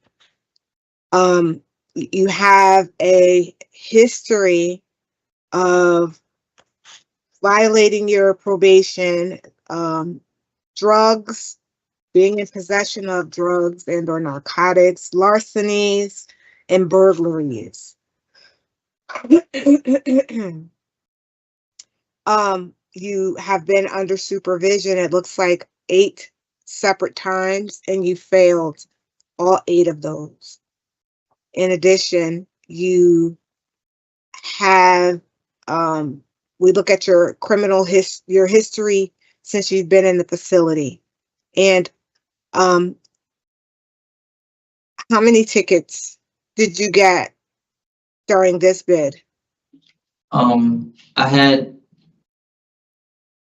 You have a history of violating your probation, drugs, being in possession of drugs and or narcotics, larcenies, and burglaries. You have been under supervision, it looks like 8 separate times, and you failed all 8 of those. In addition, you have, we look at your criminal your history since you've been in the facility. And how many tickets did you get during this bid? I had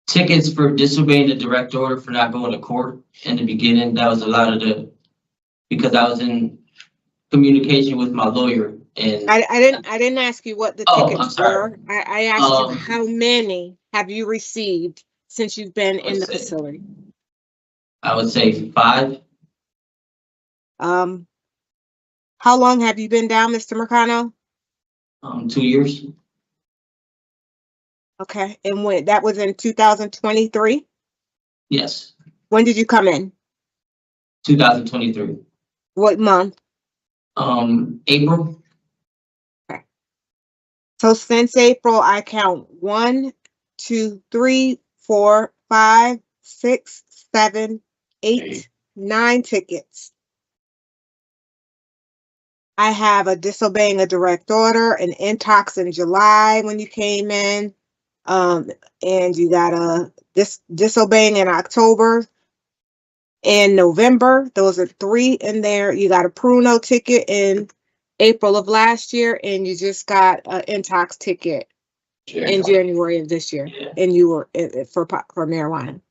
tickets for disobeying the direct order for not going to court in the beginning. That was a lot of because I was in communication with my lawyer, and I didn't ask you what the tickets were. I asked you how many have you received since you've been in the facility? I would say 5. How long have you been down, Mr. Marcano? 2 years. Okay, and when that was in 2023? Yes. When did you come in? 2023. What month? April. Okay. So since April, I count 1, 2, 3, 4, 5, 6, 7, 8, 9 tickets. I have a disobeying a direct order, an intox in July when you came in. And you got a disobeying in October and November. Those are 3 in there. You got a Pruno ticket in April of last year, and you just got an intox ticket in January of this year. Yeah. And you were for marijuana.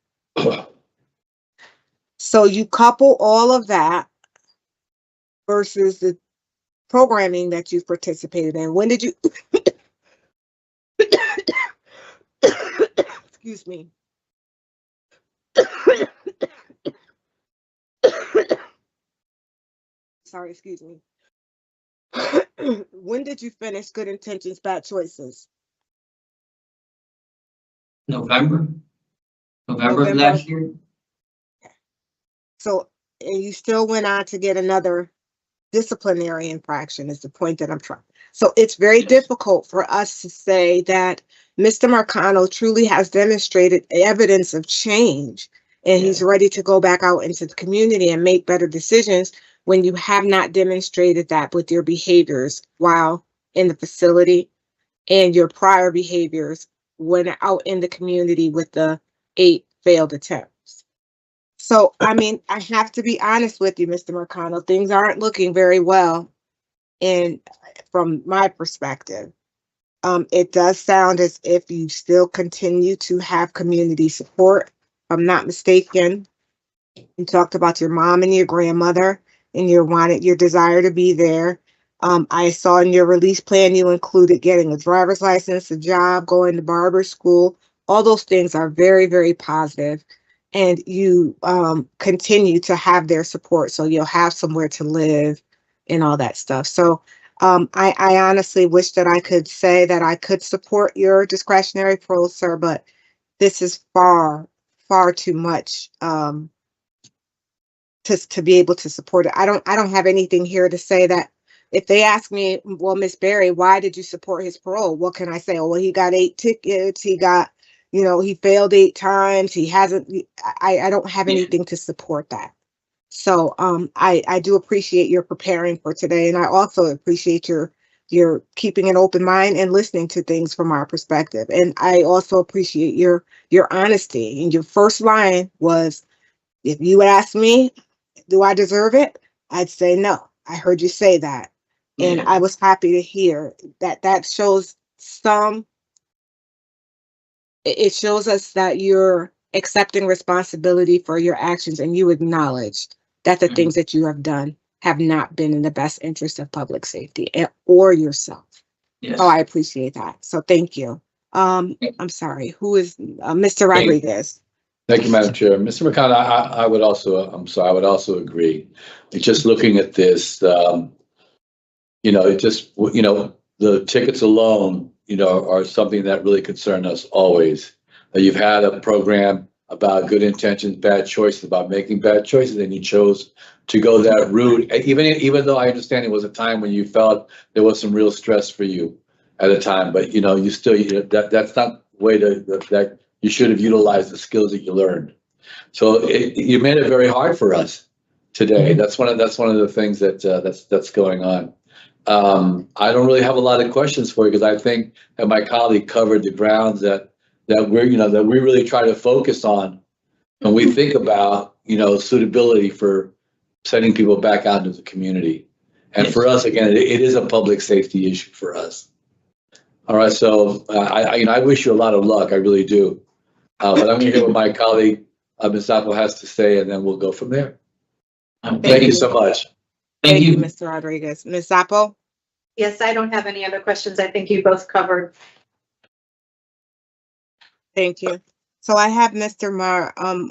So you couple all of that versus the programming that you've participated in. When did you excuse me? Sorry, excuse me. When did you finish Good Intentions, Bad Choices? November of last year. So, and you still went on to get another disciplinary infraction is the point that I'm trying. So it's very difficult for us to say that Mr. Marcano truly has demonstrated evidence of change and he's ready to go back out into the community and make better decisions when you have not demonstrated that with your behaviors while in the facility and your prior behaviors when out in the community with the 8 failed attempts. So, I mean, I have to be honest with you, Mr. Marcano, things aren't looking very well from my perspective. It does sound as if you still continue to have community support. If I'm not mistaken, you talked about your mom and your grandmother and your desire to be there. I saw in your release plan you included getting a driver's license, a job, going to barber school. All those things are very, very positive. And you continue to have their support, so you'll have somewhere to live and all that stuff. So I honestly wish that I could say that I could support your discretionary parole, sir, but this is far, far too much to be able to support it. I don't have anything here to say that if they ask me, well, Miss Berry, why did you support his parole? What can I say? Oh, well, he got 8 tickets. He got, he failed 8 times. He hasn't, I don't have anything to support that. So I do appreciate your preparing for today. And I also appreciate your keeping an open mind and listening to things from our perspective. And I also appreciate your honesty. And your first line was, if you ask me, do I deserve it? I'd say no. I heard you say that. And I was happy to hear that. That shows it shows us that you're accepting responsibility for your actions and you acknowledge that the things that you have done have not been in the best interest of public safety or yourself. Yes. Oh, I appreciate that. So thank you. I'm sorry. Who is Mr. Rodriguez? Thank you, Madam Chair. Mr. McConnell, I would also, I would also agree. Just looking at this, the tickets alone, are something that really concern us always. You've had a program about good intentions, bad choices, about making bad choices, and you chose to go that route. Even though I understand it was a time when you felt there was some real stress for you at a time, but you still, that's not the way that you should have utilized the skills that you learned. So you made it very hard for us today. That's one of the things that's going on. I don't really have a lot of questions for you because I think that my colleague covered the grounds that we really try to focus on when we think about suitability for sending people back out into the community. And for us, again, it is a public safety issue for us. All right, so I wish you a lot of luck. I really do. But I'm going to hear what my colleague, Ms. Zappo, has to say, and then we'll go from there. Thank you so much. Thank you, Mr. Rodriguez. Ms. Zappo? Yes, I don't have any other questions. I think you both covered. Thank you. So I have Mr.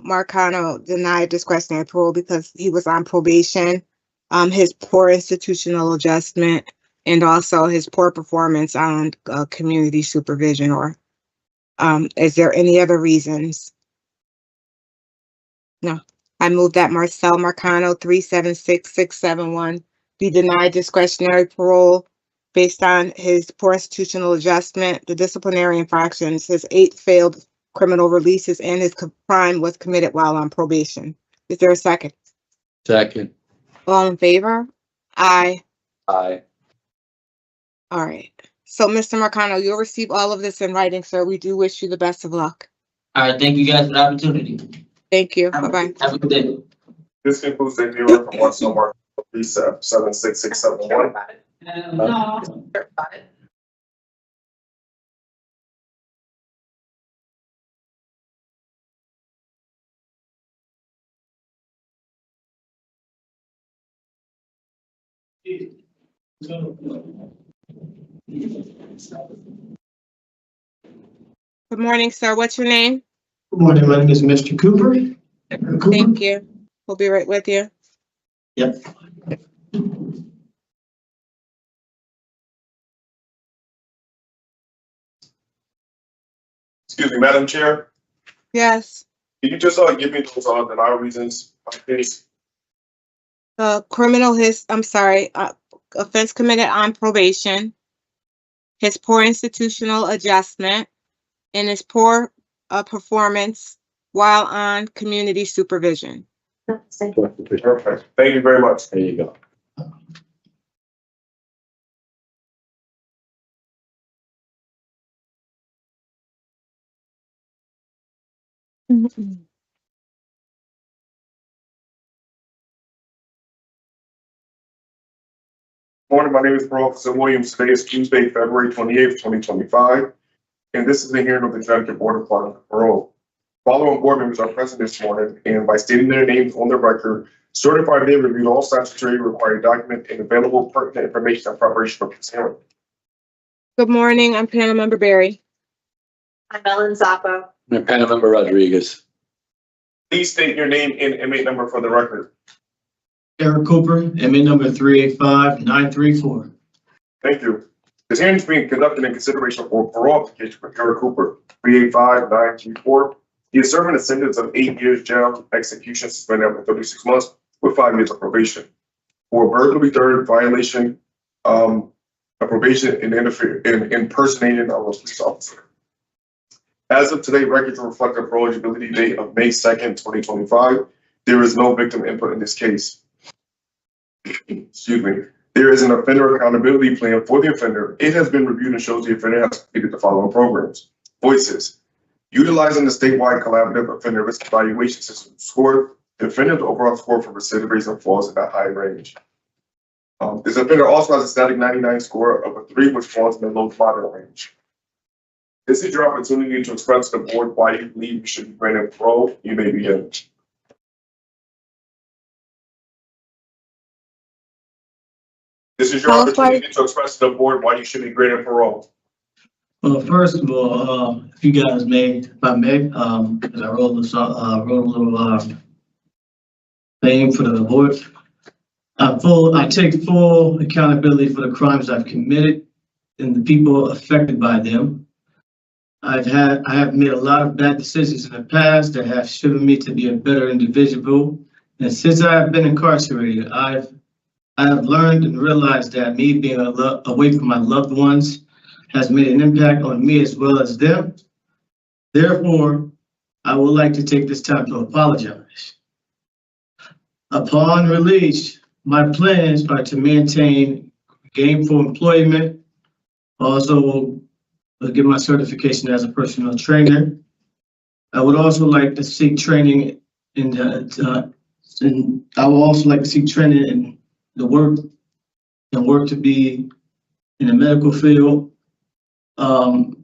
Marcano denied discretionary parole because he was on probation, his poor institutional adjustment, and also his poor performance on community supervision. Or is there any other reasons? No. I move that Marcel Marcano 376671 be denied discretionary parole based on his poor institutional adjustment, the disciplinary infractions, his 8 failed criminal releases, and his crime was committed while on probation. Is there a second? Second. All in favor? Aye. Aye. All right. So, Mr. Marcano, you'll receive all of this in writing, sir. We do wish you the best of luck. All right, thank you guys for the opportunity. Thank you. Bye-bye. Have a good day. This concludes the hearing from Watson Mark 76671. No. Good morning, sir. What's your name? Good morning, my name is Mr. Cooper. Thank you. We'll be right with you. Yep. Excuse me, Madam Chair, Yes. can you just give me those denial reasons, please? Offense committed on probation, his poor institutional adjustment, and his poor performance while on community supervision. Perfect. Thank you very much. There you go. Morning, my name is Parole Officer Williams. Today is Tuesday, February 28th, 2025, and this is the hearing of the Connecticut Board of Applying for Parole. Following board members are present this morning, and by stating their names on the record, certify they reviewed all statutory required documents and available pertinent information in preparation for this hearing. Good morning. I'm panel member Barry. I'm Ellen Zappa. And panel member Rodriguez. Please state your name and inmate number for the record. Eric Cooper, inmate number 385934. Thank you. This hearing is being conducted in consideration for parole application for Eric Cooper, 385934. He is serving a sentence of 8 years jail, execution suspended up to 36 months with 5 years of probation for burglary, third violation of probation and impersonating of a police officer. As of today, records reflect a parole eligibility date of May 2nd, 2025. There is no victim input in this case. Excuse me. There is an offender accountability plan for the offender. It has been reviewed and shows the offender has completed the following programs. Voices. Utilizing the statewide collaborative offender risk evaluation system score, the offender's overall score for recidivism falls in that high range. This offender also has a static 99 score of a 3, which falls in the low to moderate range. This is your opportunity to express to the board why you believe you should be granted parole. You may begin. This is your opportunity to express to the board why you should be granted parole. Well, first of all, if you guys may, if I may, because I wrote a little thing for the board. I take full accountability for the crimes I've committed and the people affected by them. I have made a lot of bad decisions in the past that have driven me to be a better individual. And since I have been incarcerated, I have learned and realized that me being away from my loved ones has made an impact on me as well as them. Therefore, I would like to take this time to apologize. Upon release, my plans are to maintain gainful employment. Also, get my certification as a personal trainer. I would also like to seek training in I would also like to seek training in the work to be in the medical field. I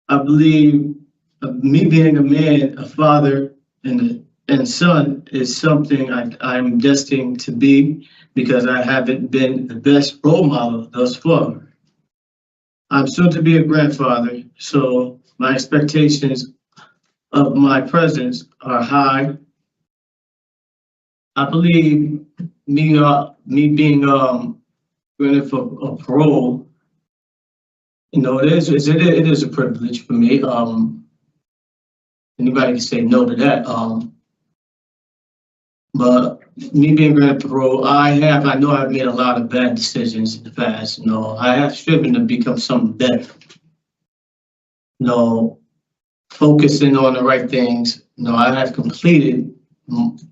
believe me being a man, a father, and son is something I'm destined to be because I haven't been the best role model thus far. I'm soon to be a grandfather, so my expectations of my presence are high. I believe me being granted for a parole, it is a privilege for me. Anybody can say no to that. But me being granted parole, I know I've made a lot of bad decisions in the past. I have striven to become something better. Focusing on the right things. I have completed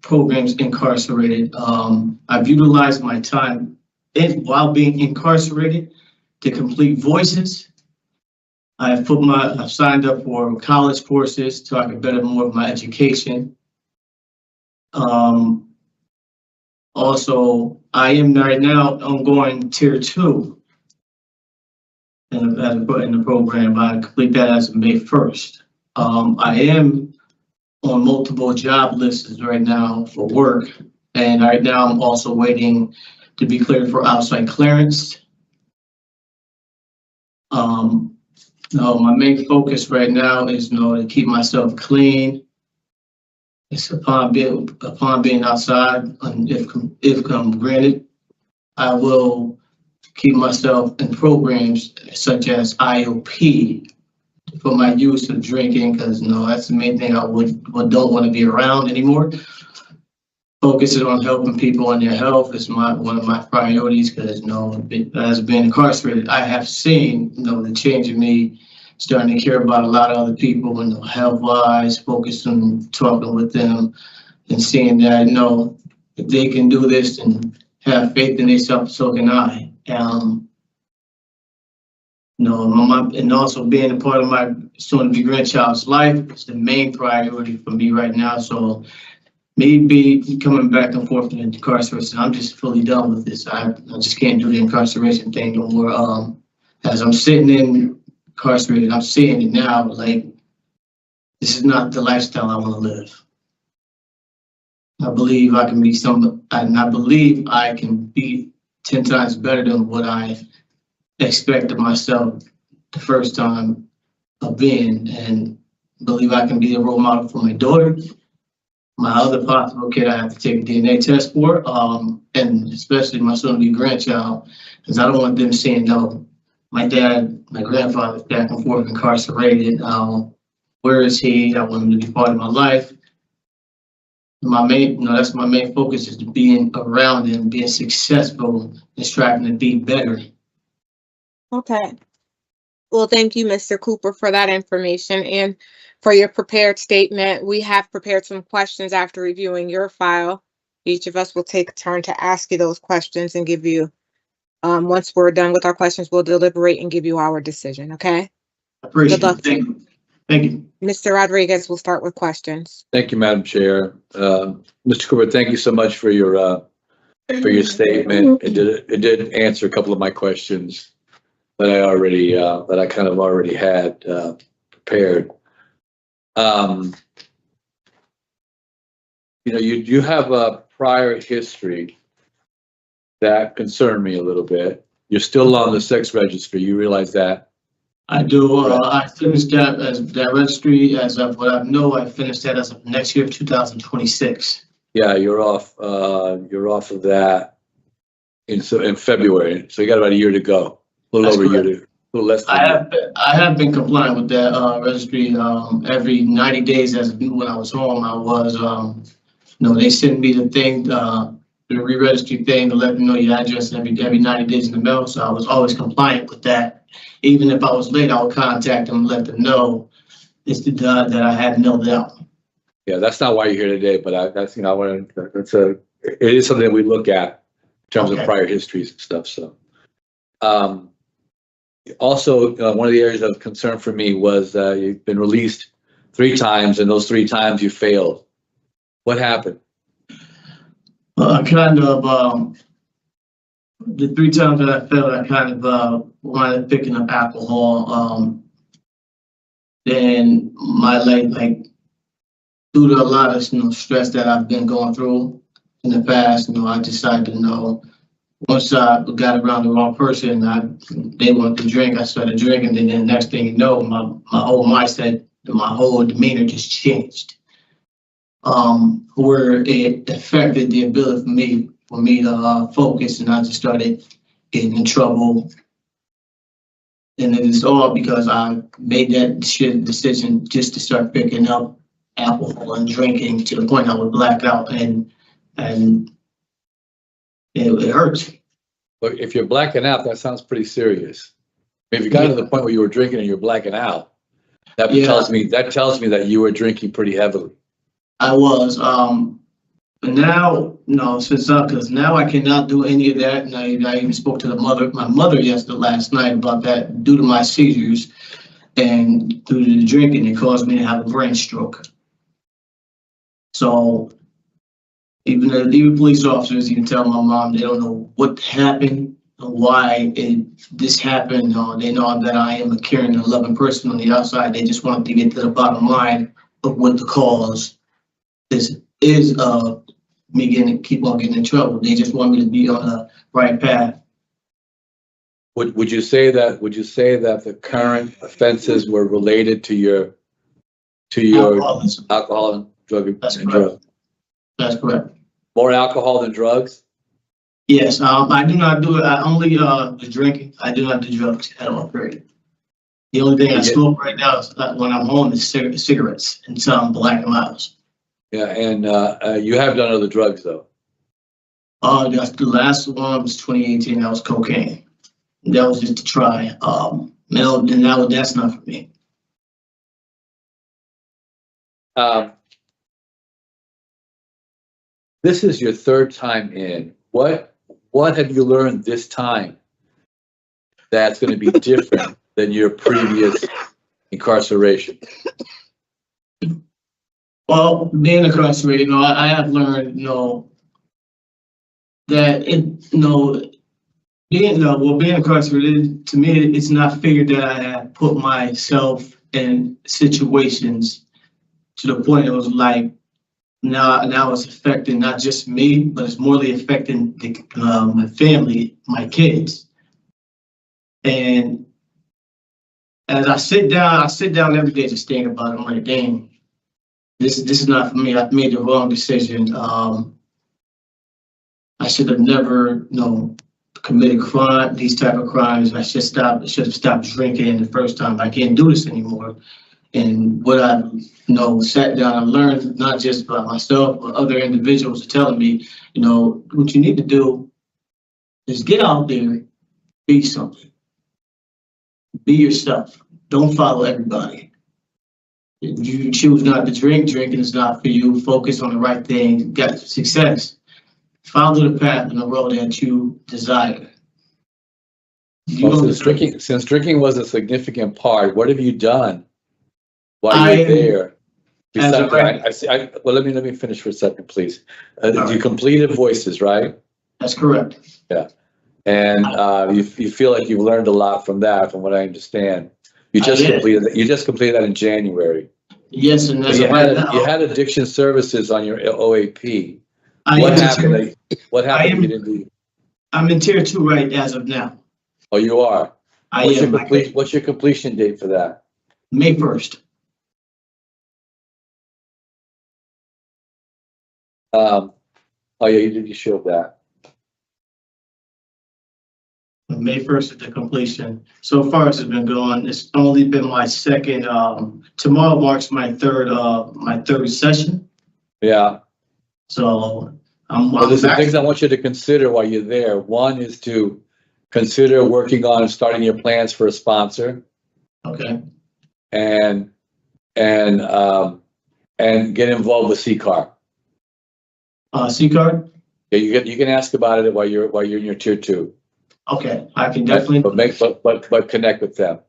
programs incarcerated. I've utilized my time while being incarcerated to complete voices. I've signed up for college courses so I can better more of my education. Also, I am right now ongoing tier 2 in the program. I complete that as of May 1st. I am on multiple job lists right now for work, and right now I'm also waiting to be cleared for outside clearance. No, my main focus right now is to keep myself clean. It's upon being outside, and if granted, I will keep myself in programs such as IOP for my use of drinking, because that's the main thing I don't want to be around anymore. Focusing on helping people on their health is one of my priorities, because as being incarcerated, I have seen the change in me, starting to care about a lot of other people and health-wise, focused on talking with them and seeing that if they can do this and have faith in themselves, so can I. And also being a part of my soon-to-be grandchild's life is the main priority for me right now. So maybe coming back and forth in incarceration, I'm just fully done with this. I just can't do the incarceration thing no more. As I'm sitting in incarcerated, I'm seeing it now, like, this is not the lifestyle I want to live. I believe I can be I believe I can be 10 times better than what I expected myself the first time of being, and believe I can be a role model for my daughter, my other possible kid I have to take a DNA test for, and especially my soon-to-be grandchild, because I don't want them saying, no, my grandfather's back and forth incarcerated. Where is he? I want him to be part of my life. That's my main focus, is being around and being successful and striving to be better. Okay. Well, thank you, Mr. Cooper, for that information and for your prepared statement. We have prepared some questions after reviewing your file. Each of us will take a turn to ask you those questions and give you, once we're done with our questions, we'll deliberate and give you our decision, okay? Appreciate it. Thank you. Thank you. Mr. Rodriguez, we'll start with questions. Thank you, Madam Chair. Mr. Cooper, thank you so much for your statement. It did answer a couple of my questions that I kind of already had prepared. You have a prior history that concerned me a little bit. You're still on the sex registry. You realize that? I do. I finished that registry as of what I know. I finished that as of next year, 2026. Yeah, you're off of that in February. So you got about a year to go. A little over a year, a little less than I have been compliant with that registry every 90 days. As when I was home, I was they sent me the thing, the re-registry thing, to let me know your address every 90 days in the mail. So I was always compliant with that. Even if I was late, I would contact them and let them know it's the that I had mailed out. Yeah, that's not why you're here today, but it is something that we look at in terms of prior histories and stuff. So, also, one of the areas of concern for me was you've been released 3 times, and those 3 times you failed. What happened? The 3 times that I failed, I kind of wound up picking up alcohol. Then due to a lot of stress that I've been going through in the past, I decided to once I got around the wrong person, they wanted to drink. I started drinking, and then the next thing you know, my whole mindset, my whole demeanor just changed. Where it affected the ability for me to focus, and I just started getting in trouble. And it's all because I made that decision just to start picking up alcohol and drinking to the point I would black out, and it hurts. Look, if you're blacking out, that sounds pretty serious. If you got to the point where you were drinking and you're blacking out, that tells me that you were drinking pretty heavily. I was. But now, no, because now I cannot do any of that. And I even spoke to my mother last night about that due to my seizures and due to the drinking, it caused me to have a brain stroke. So even police officers even tell my mom they don't know what happened, why this happened. They know that I am a caring and loving person on the outside. They just want to get to the bottom line of what the cause is me keep on getting in trouble. They just want me to be on the right path. Would you say that the current offenses were related to your alcohol and drug? That's correct. More alcohol than drugs? Yes, I do not do it. I only the drinking. I do not do drugs at all. Period. The only thing I smoke right now is when I'm home is cigarettes and some Black & Milds. Yeah, and you have done other drugs though. That's the last one was 2018. That was cocaine. That was just to try. That's not for me. This is your third time in. What have you learned this time that's going to be different than your previous incarceration? Well, being incarcerated, I have learned, that being incarcerated, to me, it's not fair that I have put myself in situations to the point it was like, now it's affecting not just me, but it's morally affecting my family, my kids. And as I sit down every day just thinking about it. I'm like, dang, this is not for me. I've made the wrong decision. I should have never, committed these type of crimes. I should have stopped drinking the first time. I can't do this anymore. And what I sat down and learned, not just by myself, but other individuals are telling me, what you need to do is get out there, be something. Be yourself. Don't follow everybody. If you choose not to drink, drinking is not for you. Focus on the right thing. Get success. Follow the path and the road that you desire. Since drinking was a significant part, what have you done while you're there? Let me finish for a second, please. You completed Voices, right? That's correct. Yeah, and you feel like you've learned a lot from that, from what I understand. You just completed that in January. Yes, and you had addiction services on your OAP. What happened? You didn't do? I'm in tier 2 right as of now. Oh, you are. What's your completion date for that? May 1st. Oh yeah, you showed that. May 1st is the completion. So far as it's been going, it's only been my second. Tomorrow marks my third session. Yeah. So there's some things I want you to consider while you're there. One is to consider working on starting your plans for a sponsor. Okay. And get involved with CCAR. CCAR? Yeah, you can ask about it while you're in your tier 2. Okay, I can definitely. But connect with them.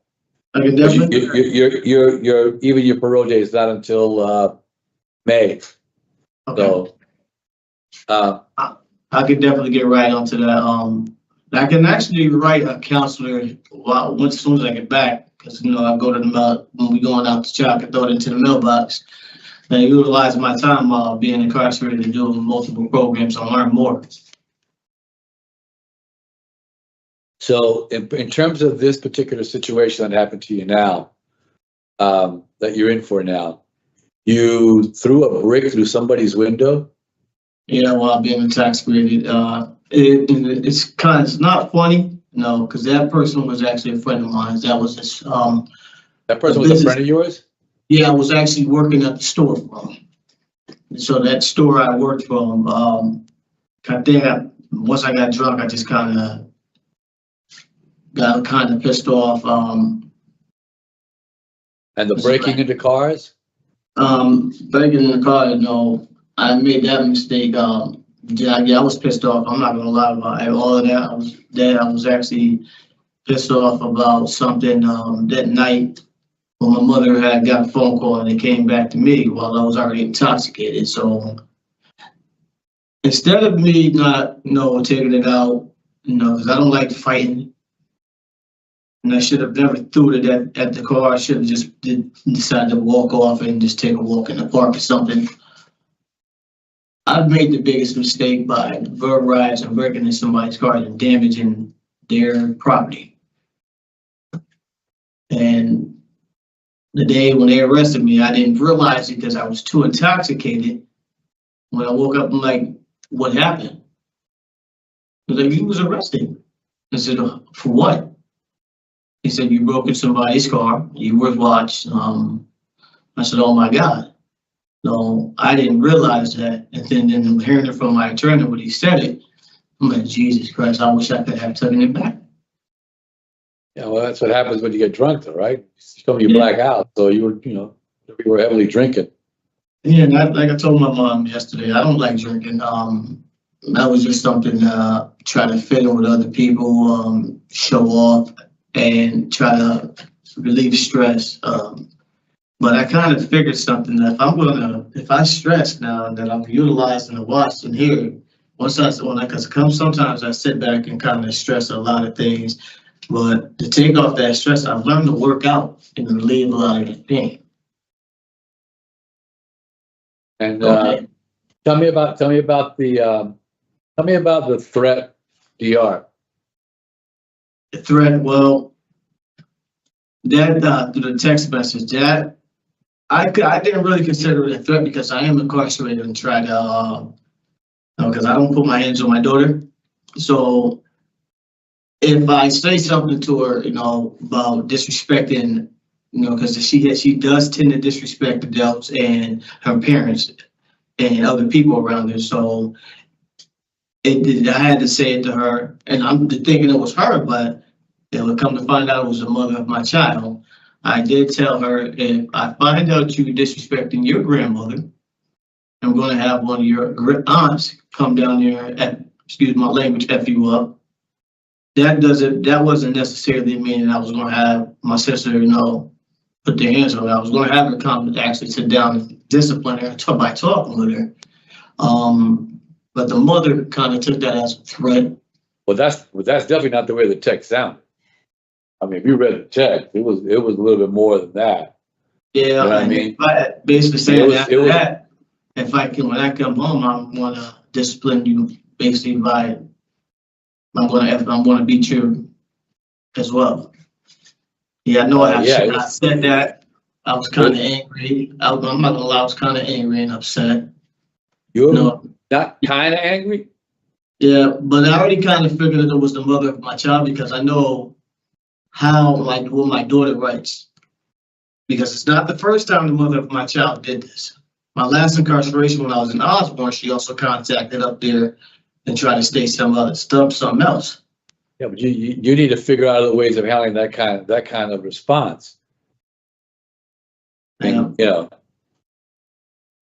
I can definitely. Your parole day is not until May. Okay. So I could definitely get right onto that. I can actually write a counselor as soon as I get back, because I go to the mail when we going out to shop. I throw it into the mailbox and utilize my time while being incarcerated and doing multiple programs and learn more. So in terms of this particular situation that happened to you now, that you're in for now, you threw a brick through somebody's window? Yeah, while being intoxicated. It's not funny, because that person was actually a friend of mine. That was just that person was a friend of yours? Yeah, I was actually working at the store for him. So that store I worked for him, I think once I got drunk, I just kind of got pissed off. And the breaking into cars? Breaking in the car, I made that mistake. Yeah, I was pissed off. I'm not gonna lie about it. All of that. I was actually pissed off about something that night when my mother had got a phone call and it came back to me while I was already intoxicated. So instead of me not, taking it out, because I don't like fighting, and I should have never threw it at the car. I should have just decided to walk off and just take a walk in the park or something. I've made the biggest mistake by burglarizing and breaking into somebody's car and damaging their property. And the day when they arrested me, I didn't realize it because I was too intoxicated. When I woke up, I'm like, what happened? He was like, you was arrested. I said, for what? He said, you broke into somebody's car, you were watched. I said, oh my God. No, I didn't realize that. And then hearing it from my attorney when he said it, I'm like, Jesus Christ, I wish I could have taken it back. Yeah, well, that's what happens when you get drunk, though, right? You told me you black out, so you were heavily drinking. Yeah, and like I told my mom yesterday, I don't like drinking. That was just something try to fit in with other people, show off, and try to relieve stress. But I kind of figured something that if I stress now that I'm utilizing the watch and here, sometimes I sit back and kind of stress a lot of things. But to take off that stress, I've learned to work out and relieve a lot of the pain. And tell me about the threat, DR. The threat, well, that through the text message, that I didn't really consider it a threat because I am incarcerated and try to, because I don't put my hands on my daughter. So if I say something to her, about disrespecting, because she does tend to disrespect adults and her parents and other people around her. So I had to say it to her, and I'm thinking it was her, but it would come to find out it was the mother of my child. I did tell her, if I find out you disrespecting your grandmother, I'm going to have one of your aunts come down there and, excuse my language, F you up. That wasn't necessarily meaning I was going to have my sister, put their hands on her. I was going to have her come and actually sit down and discipline her by talking with her. But the mother kind of took that as a threat. Well, that's definitely not the way the text sounded. I mean, if you read the text, it was a little bit more than that. Yeah, you know what I mean? I basically saying that if when I come home, I'm going to discipline you basically by I'm going to beat you as well. Yeah, I know I said that. I was kind of angry. I'm not gonna lie, I was kind of angry and upset. You were not kind of angry? Yeah, but I already kind of figured that it was the mother of my child because I know what my daughter writes. Because it's not the first time the mother of my child did this. My last incarceration when I was in Osborne, she also contacted up there and tried to state something else. Yeah, but you need to figure out other ways of handling that kind of response. And,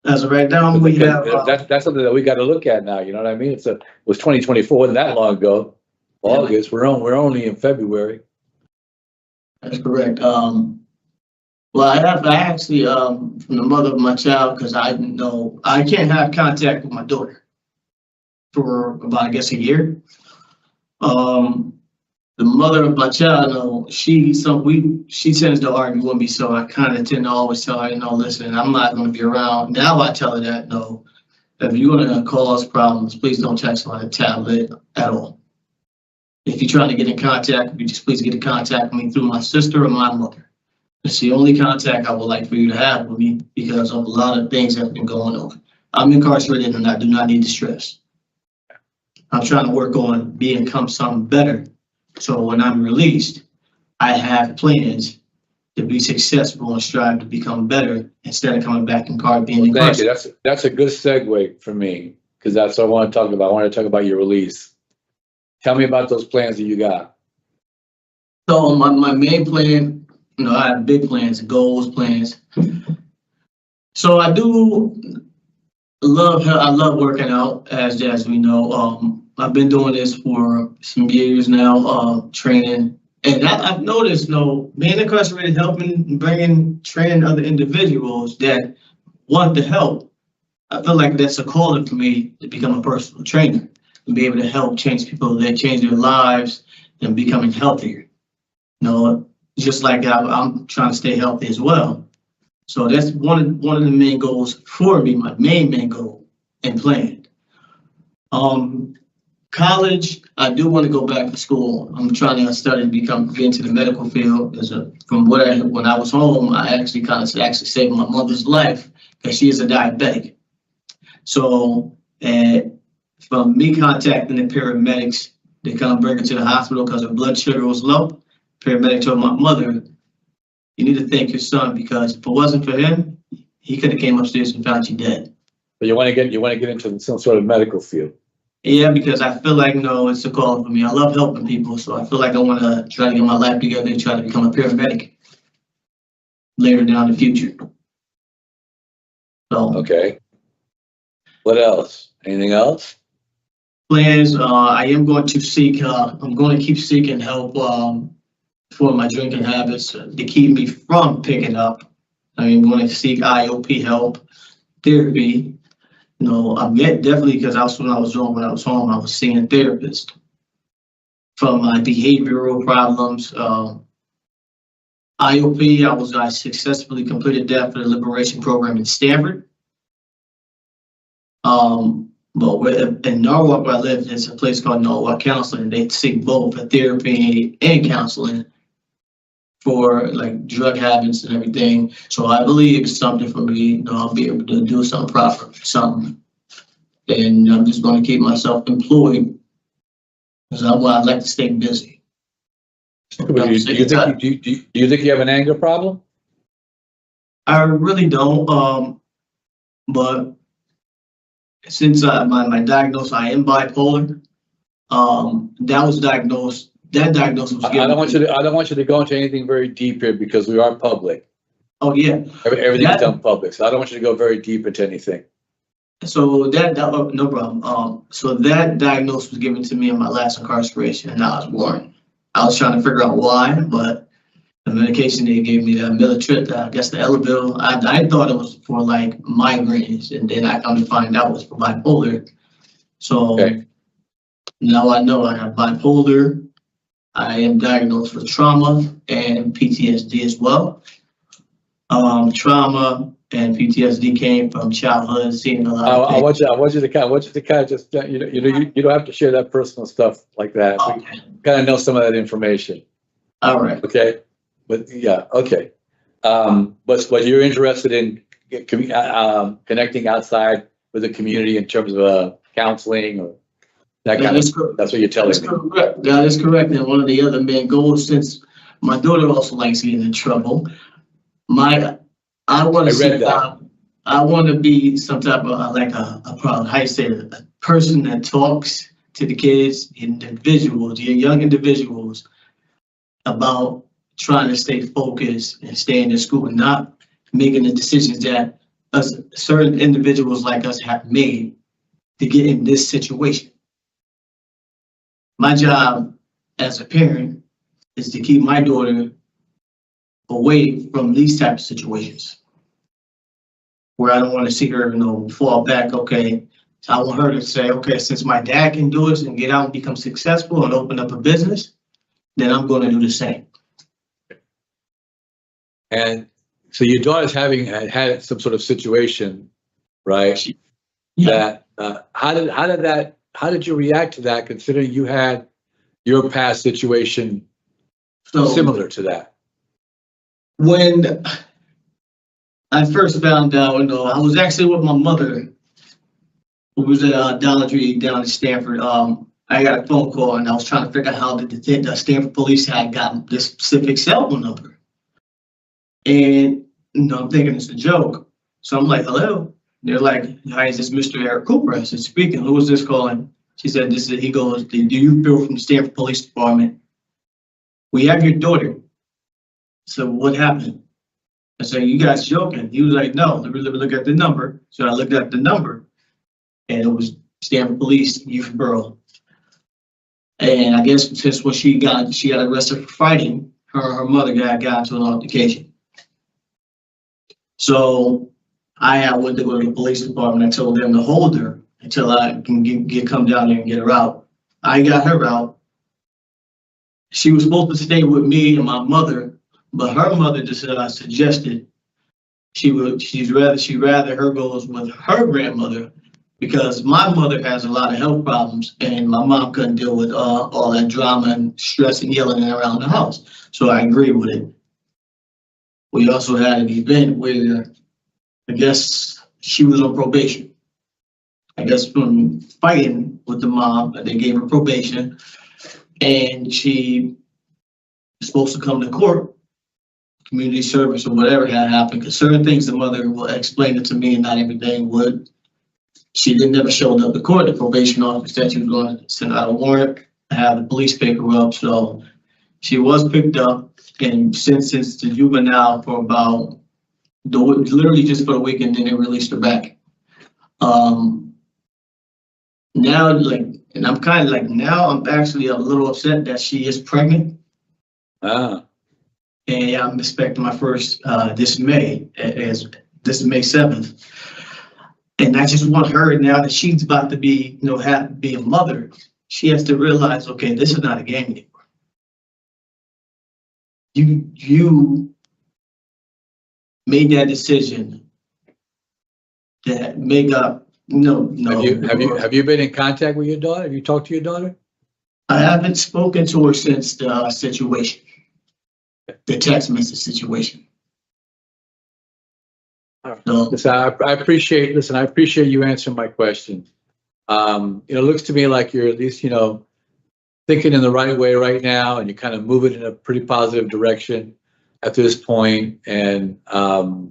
as of right now, we have that's something that we got to look at now. You know what I mean? It was 2024, wasn't that long ago. August. We're only in February. That's correct. Well, I actually from the mother of my child because I know I can't have contact with my daughter for about, I guess, a year. The mother of my child, she tends to argue with me, so I kind of tend to always tell her, listen, I'm not going to be around. Now I tell her that, no, if you're going to cause problems, please don't text on a tablet at all. If you're trying to get in contact with me, just please get in contact with me through my sister or my mother. It's the only contact I would like for you to have with me because of a lot of things that have been going on. I'm incarcerated and I do not need the stress. I'm trying to work on become something better. So when I'm released, I have plans to be successful and strive to become better instead of coming back in being incarcerated. Thank you. That's a good segue for me because that's what I want to talk about. I want to talk about your release. Tell me about those plans that you got. So my main plan, I have big plans, goals, plans. So I do I love working out, as we know. I've been doing this for some years now, training. And I've noticed, being incarcerated, helping, training other individuals that want to help. I feel like that's a calling for me to become a personal trainer and be able to help change their lives and becoming healthier. Just like I'm trying to stay healthy as well. So that's one of the main goals for me, my main goal and plan. College, I do want to go back to school. I'm trying to study get into the medical field. When I was home, I actually saved my mother's life because she is a diabetic. So from me contacting the paramedics, they come bring her to the hospital because her blood sugar was low. Paramedic told my mother, "You need to thank your son because if it wasn't for him, he could have came upstairs and found you dead." But you want to get into some sort of medical field. Yeah, because I feel like, it's a call for me. I love helping people, so I feel like I want to try to get my life together and try to become a paramedic later down the future. So, Okay. What else? Anything else? plans, I am going to I'm going to keep seeking help for my drinking habits to keep me from picking up. I'm going to seek IOP help, therapy. I'm definitely, because when I was home, I was seeing a therapist from my behavioral problems. IOP, I successfully completed that for the liberation program in Stanford. But in Norwalk, where I live, there's a place called Norwalk Counseling. They seek both for therapy and counseling for like drug habits and everything. So I believe it's something for me. I'll be able to do something proper, and I'm just going to keep myself employed because I'd like to stay busy. Do you think you have an anger problem? I really don't. But since my diagnosis, I am bipolar. That diagnosis was given. I don't want you to go into anything very deep here because we are public. Oh yeah. Everything's done public, so I don't want you to go very deep into anything. So no problem. So that diagnosis was given to me in my last incarceration, and I was worried. I was trying to figure out why, but the medication they gave me, the Militrit, I guess the Elavil, I thought it was for like migraines, and then I come to find out it was for bipolar. So now I know I have bipolar. I am diagnosed with trauma and PTSD as well. Trauma and PTSD came from childhood, seeing a lot of I want you to kind of just you don't have to share that personal stuff like that. Okay. We kind of know some of that information. All right. Okay. But yeah, okay. But you're interested in connecting outside with the community in terms of counseling or that kind of stuff. That's what you're telling me. Correct. That is correct. And one of the other main goals, since my daughter also likes getting in trouble, I want to be some type of a person that talks to the kids, individuals, young individuals, about trying to stay focused and stay in the school and not making the decisions that certain individuals like us have made to get in this situation. My job as a parent is to keep my daughter away from these types of situations where I don't want to see her, fall back. Okay, so I want her to say, okay, since my dad can do this and get out and become successful and open up a business, then I'm going to do the same. And so your daughter's had some sort of situation, right? Yeah. That how did you react to that, considering you had your past situation similar to that? When I first found out, I was actually with my mother, who was at Dollar Tree down in Stanford. I got a phone call, and I was trying to figure out how the Stanford police had gotten this specific cell phone number. And I'm thinking it's a joke. So I'm like, hello. They're like, hi, is this Mr. Eric Cooper? I said, speaking. Who is this calling? She said, he goes, do you feel from the Stanford Police Department? We have your daughter. So what happened? I said, you guys joking? He was like, no, let me look at the number. So I looked at the number. and it was Stanford Police Youth Bureau. And I guess since when she got arrested for fighting, her mother got into an altercation. So I went to go to the police department. I told them to hold her until I can come down there and get her out. I got her out. She was supposed to stay with me and my mother, but her mother just suggested she'd rather her goes with her grandmother, because my mother has a lot of health problems and my mom couldn't deal with all that drama and stress and yelling around the house. So I agree with it. We also had an event where I guess she was on probation. I guess from fighting with the mom, they gave her probation, and she was supposed to come to court, community service or whatever had happened, because certain things the mother will explain it to me and not everything would. She never showed up to court. The probation officer said she was going to send out a warrant, have the police pick her up. So she was picked up and sentenced to juvenile for about, literally just for a week, and then they released her back. Now, and I'm kind of now I'm actually a little upset that she is pregnant. Ah. And yeah, I'm expecting my first this May 7th. And I just want her, now that she's about to be, have to be a mother, she has to realize, okay, this is not a game anymore. You made that decision that make up. No. Have you been in contact with your daughter? Have you talked to your daughter? I haven't spoken to her since the situation, the text message situation. No. Listen, I appreciate you answering my question. It looks to me like you're at least, thinking in the right way right now, and you're kind of moving in a pretty positive direction at this point. And my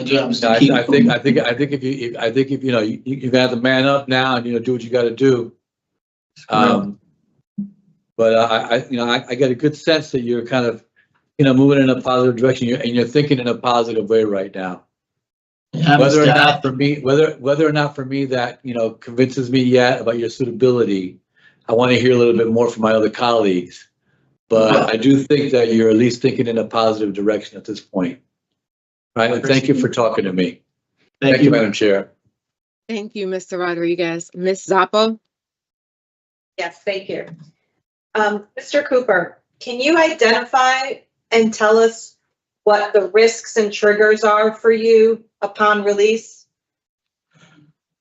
job is to I keep think if you got the man up now and do what you got to do. But I get a good sense that you're kind of moving in a positive direction, and you're thinking in a positive way right now. Whether or not for me that convinces me yet about your suitability, I want to hear a little bit more from my other colleagues. But I do think that you're at least thinking in a positive direction at this point. Right, and thank you for talking to me. Thank you, Madam Chair. Thank you, Mr. Rodriguez. Ms. Zappo? Yes, thank you. Mr. Cooper, can you identify and tell us what the risks and triggers are for you upon release?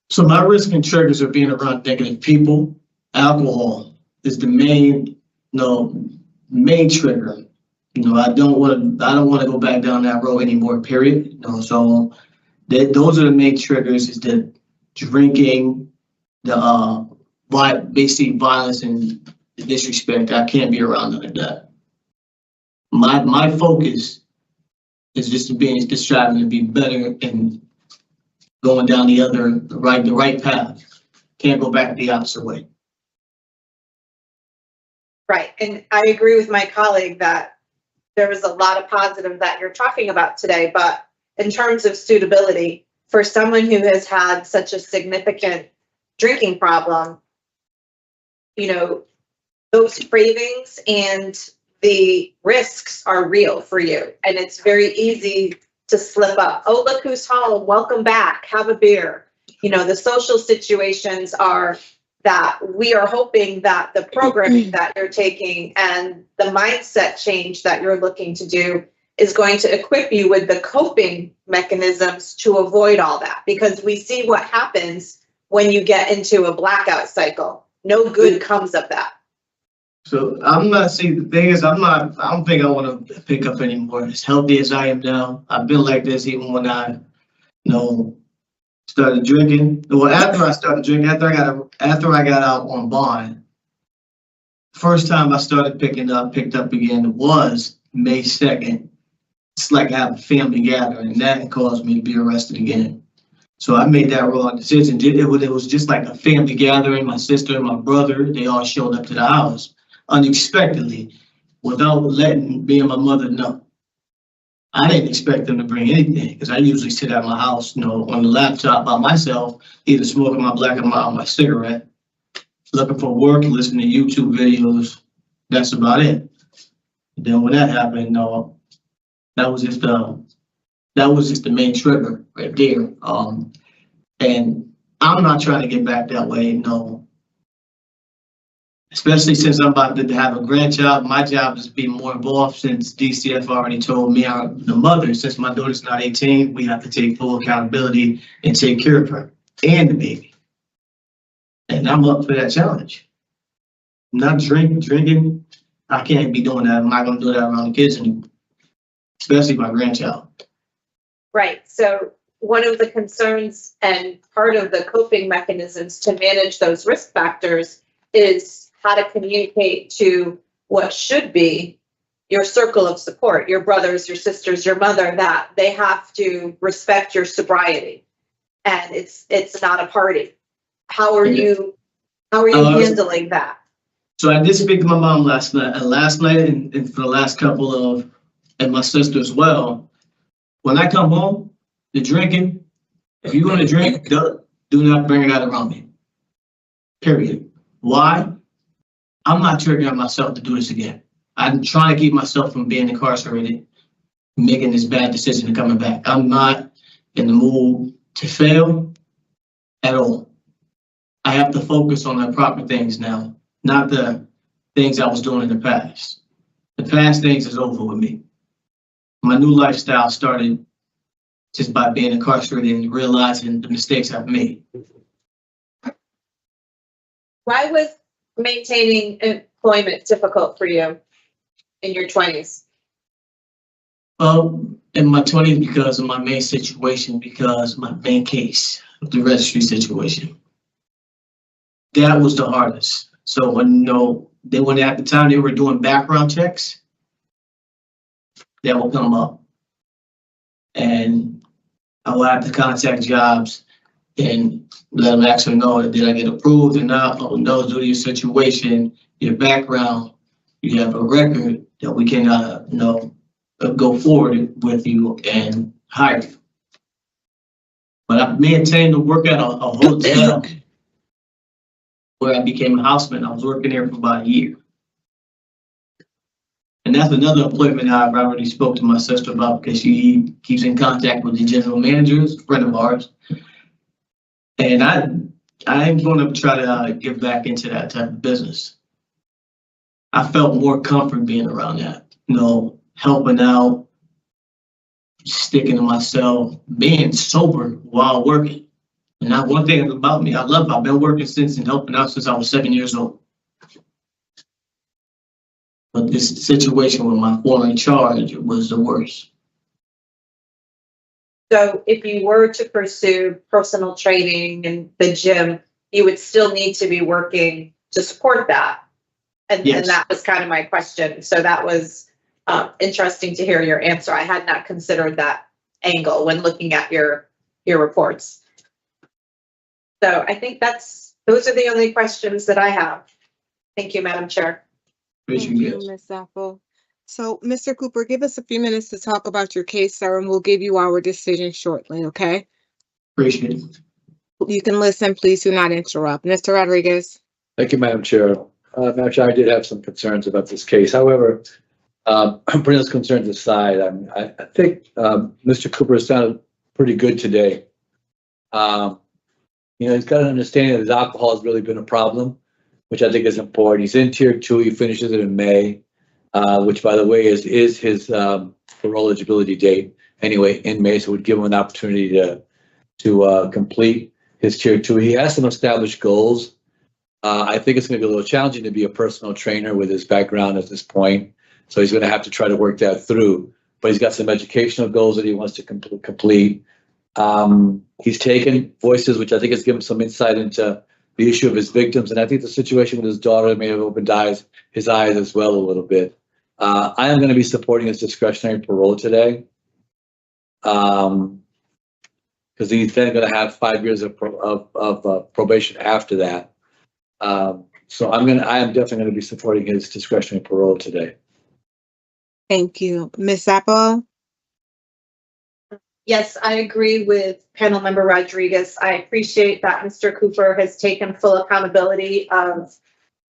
So my risk and triggers are being around negative people. Alcohol is the main trigger. I don't want to go back down that road anymore, period. So those are the main triggers, is the drinking, the basically violence and the disrespect. I can't be around none of that. My focus is just striving to be better and going down the right path. Can't go back the opposite way. Right, and I agree with my colleague that there was a lot of positive that you're talking about today, but in terms of suitability, for someone who has had such a significant drinking problem, those cravings and the risks are real for you, and it's very easy to slip up. Oh, look who's home, welcome back, have a beer. The social situations are that we are hoping that the programming that you're taking and the mindset change that you're looking to do is going to equip you with the coping mechanisms to avoid all that, because we see what happens when you get into a blackout cycle. No good comes of that. So the thing is, I don't think I want to pick up anymore. As healthy as I am now, I've been like this even when I, started drinking. Well, after I started drinking, after I got out on bond, first time I started picked up again was May 2nd. It's like I have a family gathering, and that caused me to be arrested again. So I made that wrong decision. It was just like a family gathering. My sister and my brother, they all showed up to the house unexpectedly without letting me and my mother know. I didn't expect them to bring anything because I usually sit at my house, you know, on the laptop by myself, either smoking my black and my cigarette, looking for work, listening to YouTube videos. That's about it. Then when that happened, that was just the main trigger right there. And I'm not trying to get back that way, no. Especially since I'm about to have a grandchild, my job is to be more involved since DCF already told me, the mother, since my daughter's not 18, we have to take full accountability and take care of her and the baby. And I'm up for that challenge. Not drinking, I can't be doing that. I'm not gonna do that around the kids anymore, especially my grandchild. Right, so one of the concerns and part of the coping mechanisms to manage those risk factors is how to communicate to what should be your circle of support, your brothers, your sisters, your mother, that they have to respect your sobriety. And it's not a party. How are you handling that? So I did speak to my mom last night, and for the last couple of, and my sister as well. When I come home, the drinking, if you're gonna drink, do not bring it out around me. Period. Why? I'm not triggering myself to do this again. I'm trying to keep myself from being incarcerated, making this bad decision and coming back. I'm not in the mood to fail at all. I have to focus on the proper things now, not the things I was doing in the past. The past things is over with me. My new lifestyle started just by being incarcerated and realizing the mistakes I've made. Why was maintaining employment difficult for you in your 20s? Well, in my 20s, because of my main situation, because my main case, the registry situation. That was the hardest. So when at the time they were doing background checks, that will come up. And I will have to contact jobs and let them actually know that did I get approved or not. Oh, no, due to your situation, your background, you have a record that we can, go forward with you and hire you. But I maintained to work at a hotel where I became a houseman. I was working there for about a year. And that's another appointment I've already spoke to my sister about because she keeps in contact with the general manager, a friend of ours. And I'm going to try to get back into that type of business. I felt more comfort being around that, helping out, sticking to myself, being sober while working. And that one thing about me, I've been working since and helping out since I was 7 years old. But this situation with my former charge was the worst. So if you were to pursue personal training and the gym, you would still need to be working to support that. And, Yes. and that was kind of my question. So that was interesting to hear your answer. I had not considered that angle when looking at your reports. So I think those are the only questions that I have. Thank you, Madam Chair. Thank you, Ms. Apple. So, Mr. Cooper, give us a few minutes to talk about your case, sir, and we'll give you our decision shortly, okay? Appreciate it. You can listen, please do not interrupt. Mr. Rodriguez. Thank you, Madam Chair. Madam Chair, I did have some concerns about this case. However, putting those concerns aside, I think Mr. Cooper sounded pretty good today. He's got an understanding that his alcohol has really been a problem, which I think is important. He's in Tier 2. He finishes it in May, which, by the way, is his parole eligibility date anyway in May, so it would give him an opportunity to complete his Tier 2. He has some established goals. I think it's going to be a little challenging to be a personal trainer with his background at this point, so he's going to have to try to work that through. But he's got some educational goals that he wants to complete. He's taken voices, which I think has given some insight into the issue of his victims, and I think the situation with his daughter may have opened his eyes as well a little bit. I am going to be supporting his discretionary parole today, because he's then going to have 5 years of probation after that. So I am definitely going to be supporting his discretionary parole today. Thank you. Ms. Apple? Yes, I agree with panel member Rodriguez. I appreciate that Mr. Cooper has taken full accountability of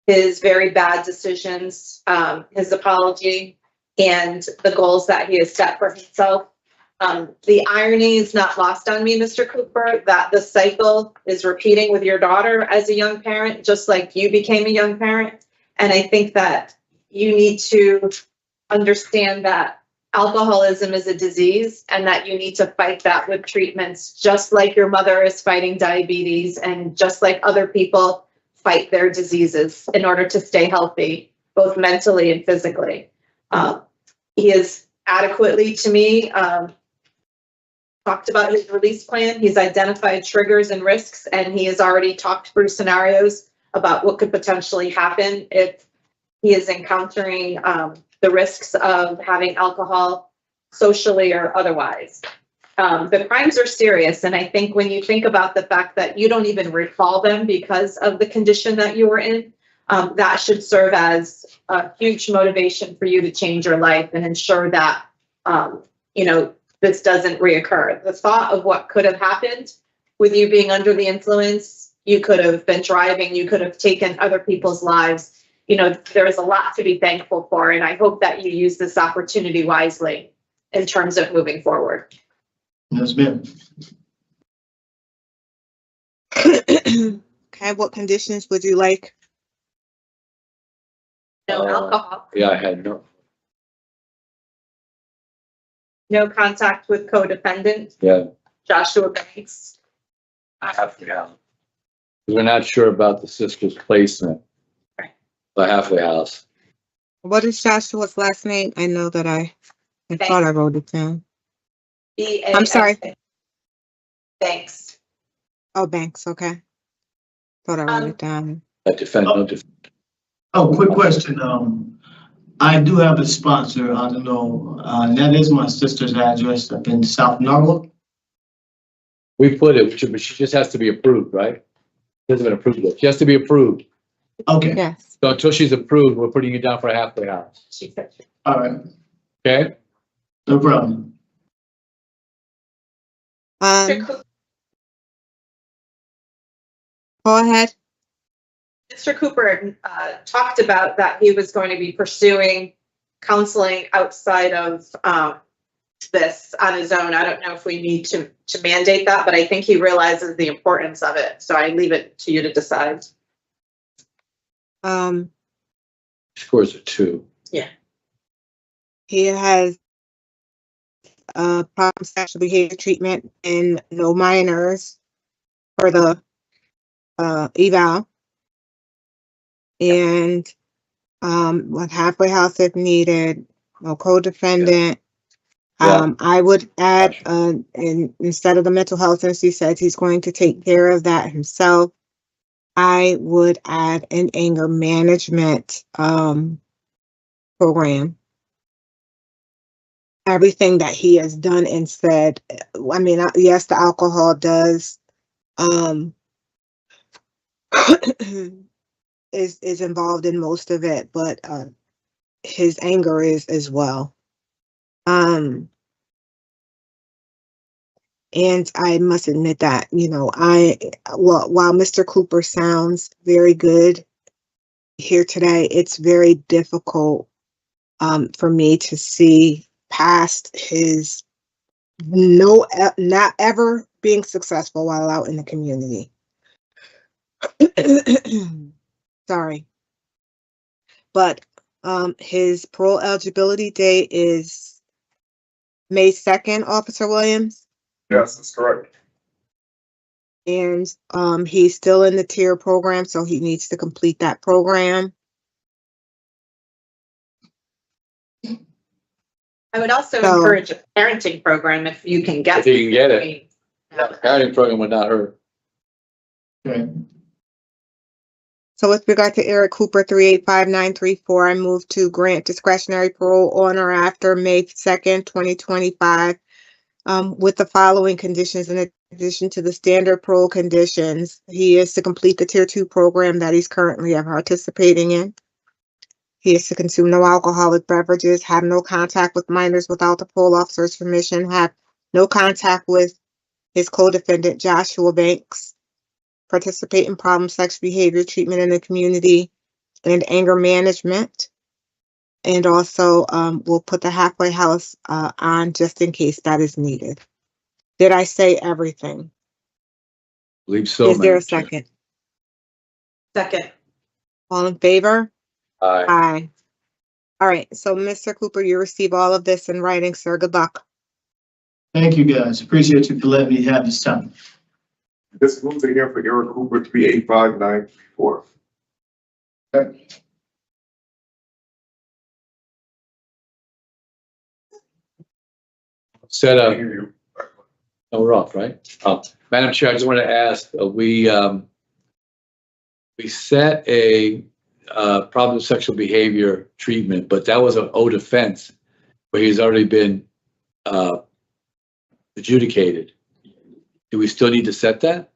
his very bad decisions, his apology, and the goals that he has set for himself. The irony is not lost on me, Mr. Cooper, that the cycle is repeating with your daughter as a young parent, just like you became a young parent. And I think that you need to understand that alcoholism is a disease and that you need to fight that with treatments, just like your mother is fighting diabetes and just like other people fight their diseases in order to stay healthy, both mentally and physically. He has adequately, to me, talked about his release plan. He's identified triggers and risks, and he has already talked through scenarios about what could potentially happen if he is encountering the risks of having alcohol socially or otherwise. The crimes are serious, and I think when you think about the fact that you don't even recall them because of the condition that you were in, that should serve as a huge motivation for you to change your life and ensure that, this doesn't reoccur. The thought of what could have happened with you being under the influence, you could have been driving, you could have taken other people's lives. There's a lot to be thankful for, and I hope that you use this opportunity wisely in terms of moving forward. Yes, ma'am. Okay, what conditions would you like? No alcohol, Yeah, I had no, no contact with co-defendant yeah, Joshua Banks. halfway house. We're not sure about the sister's placement. Right. The halfway house. What is Joshua's last name? I know that I thought I wrote it down. I'm sorry. Thanks. Oh, Banks, okay. Thought I wrote it down. That defendant. Oh, quick question. I do have a sponsor. I don't know. That is my sister's address up in South Norwalk. We put it, but she just has to be approved, right? She hasn't been approved yet. She has to be approved. Okay. Yes. So until she's approved, we're putting you down for a halfway house. She said. All right. Okay? No problem. Go ahead. Mr. Cooper talked about that he was going to be pursuing counseling outside of this on his own. I don't know if we need to mandate that, but I think he realizes the importance of it. So I leave it to you to decide. Scores a 2. Yeah. He has problem sexual behavior treatment in no minors for the eval. And with halfway house if needed, no co-defendant. Yeah. I would add, instead of the mental health, since he says he's going to take care of that himself, I would add an anger management program. Everything that he has done and said, I mean, yes, the alcohol does is involved in most of it, but his anger is as well. And I must admit that, while Mr. Cooper sounds very good here today, it's very difficult for me to see past his not ever being successful while out in the community. Sorry. But his parole eligibility date is May 2nd, Officer Williams. Yes, that's correct. And he's still in the tier program, so he needs to complete that program. I would also encourage a parenting program if you can get. If you can get it. Yeah, the parenting program would not hurt. Okay. So with regard to Eric Cooper 385934, I move to grant discretionary parole on or after May 2nd, 2025, with the following conditions in addition to the standard parole conditions. He is to complete the Tier 2 program that he's currently participating in. He is to consume no alcoholic beverages, have no contact with minors without the parole officer's permission, have no contact with his co-defendant Joshua Banks, participate in problem sex behavior treatment in the community, and anger management. And also, we'll put the halfway house on just in case that is needed. Did I say everything? Believe so. Is there a Madam Chair. second? Second. All in favor? Aye. Aye. All right, so Mr. Cooper, you receive all of this in writing, sir. Good luck. Thank you, guys. Appreciate you for letting me have this time. This moves in here for Eric Cooper, 385934. Set I up. hear you. Oh, we're off, right? Madam Chair, I just want to ask, we set a problem of sexual behavior treatment, but that was an old offense where he's already been adjudicated. Do we still need to set that?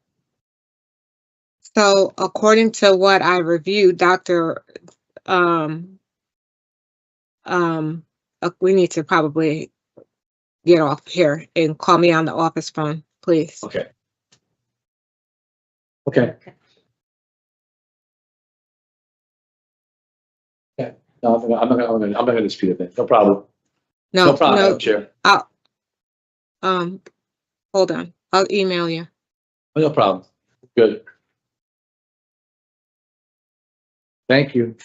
So according to what I reviewed, we need to probably get off here and call me on the office phone, please. Okay. Okay. Yeah, no, I'm not gonna dispute it. No problem. No problem, Madam Chair. Hold on, I'll email you. No problem. Good. Thank you.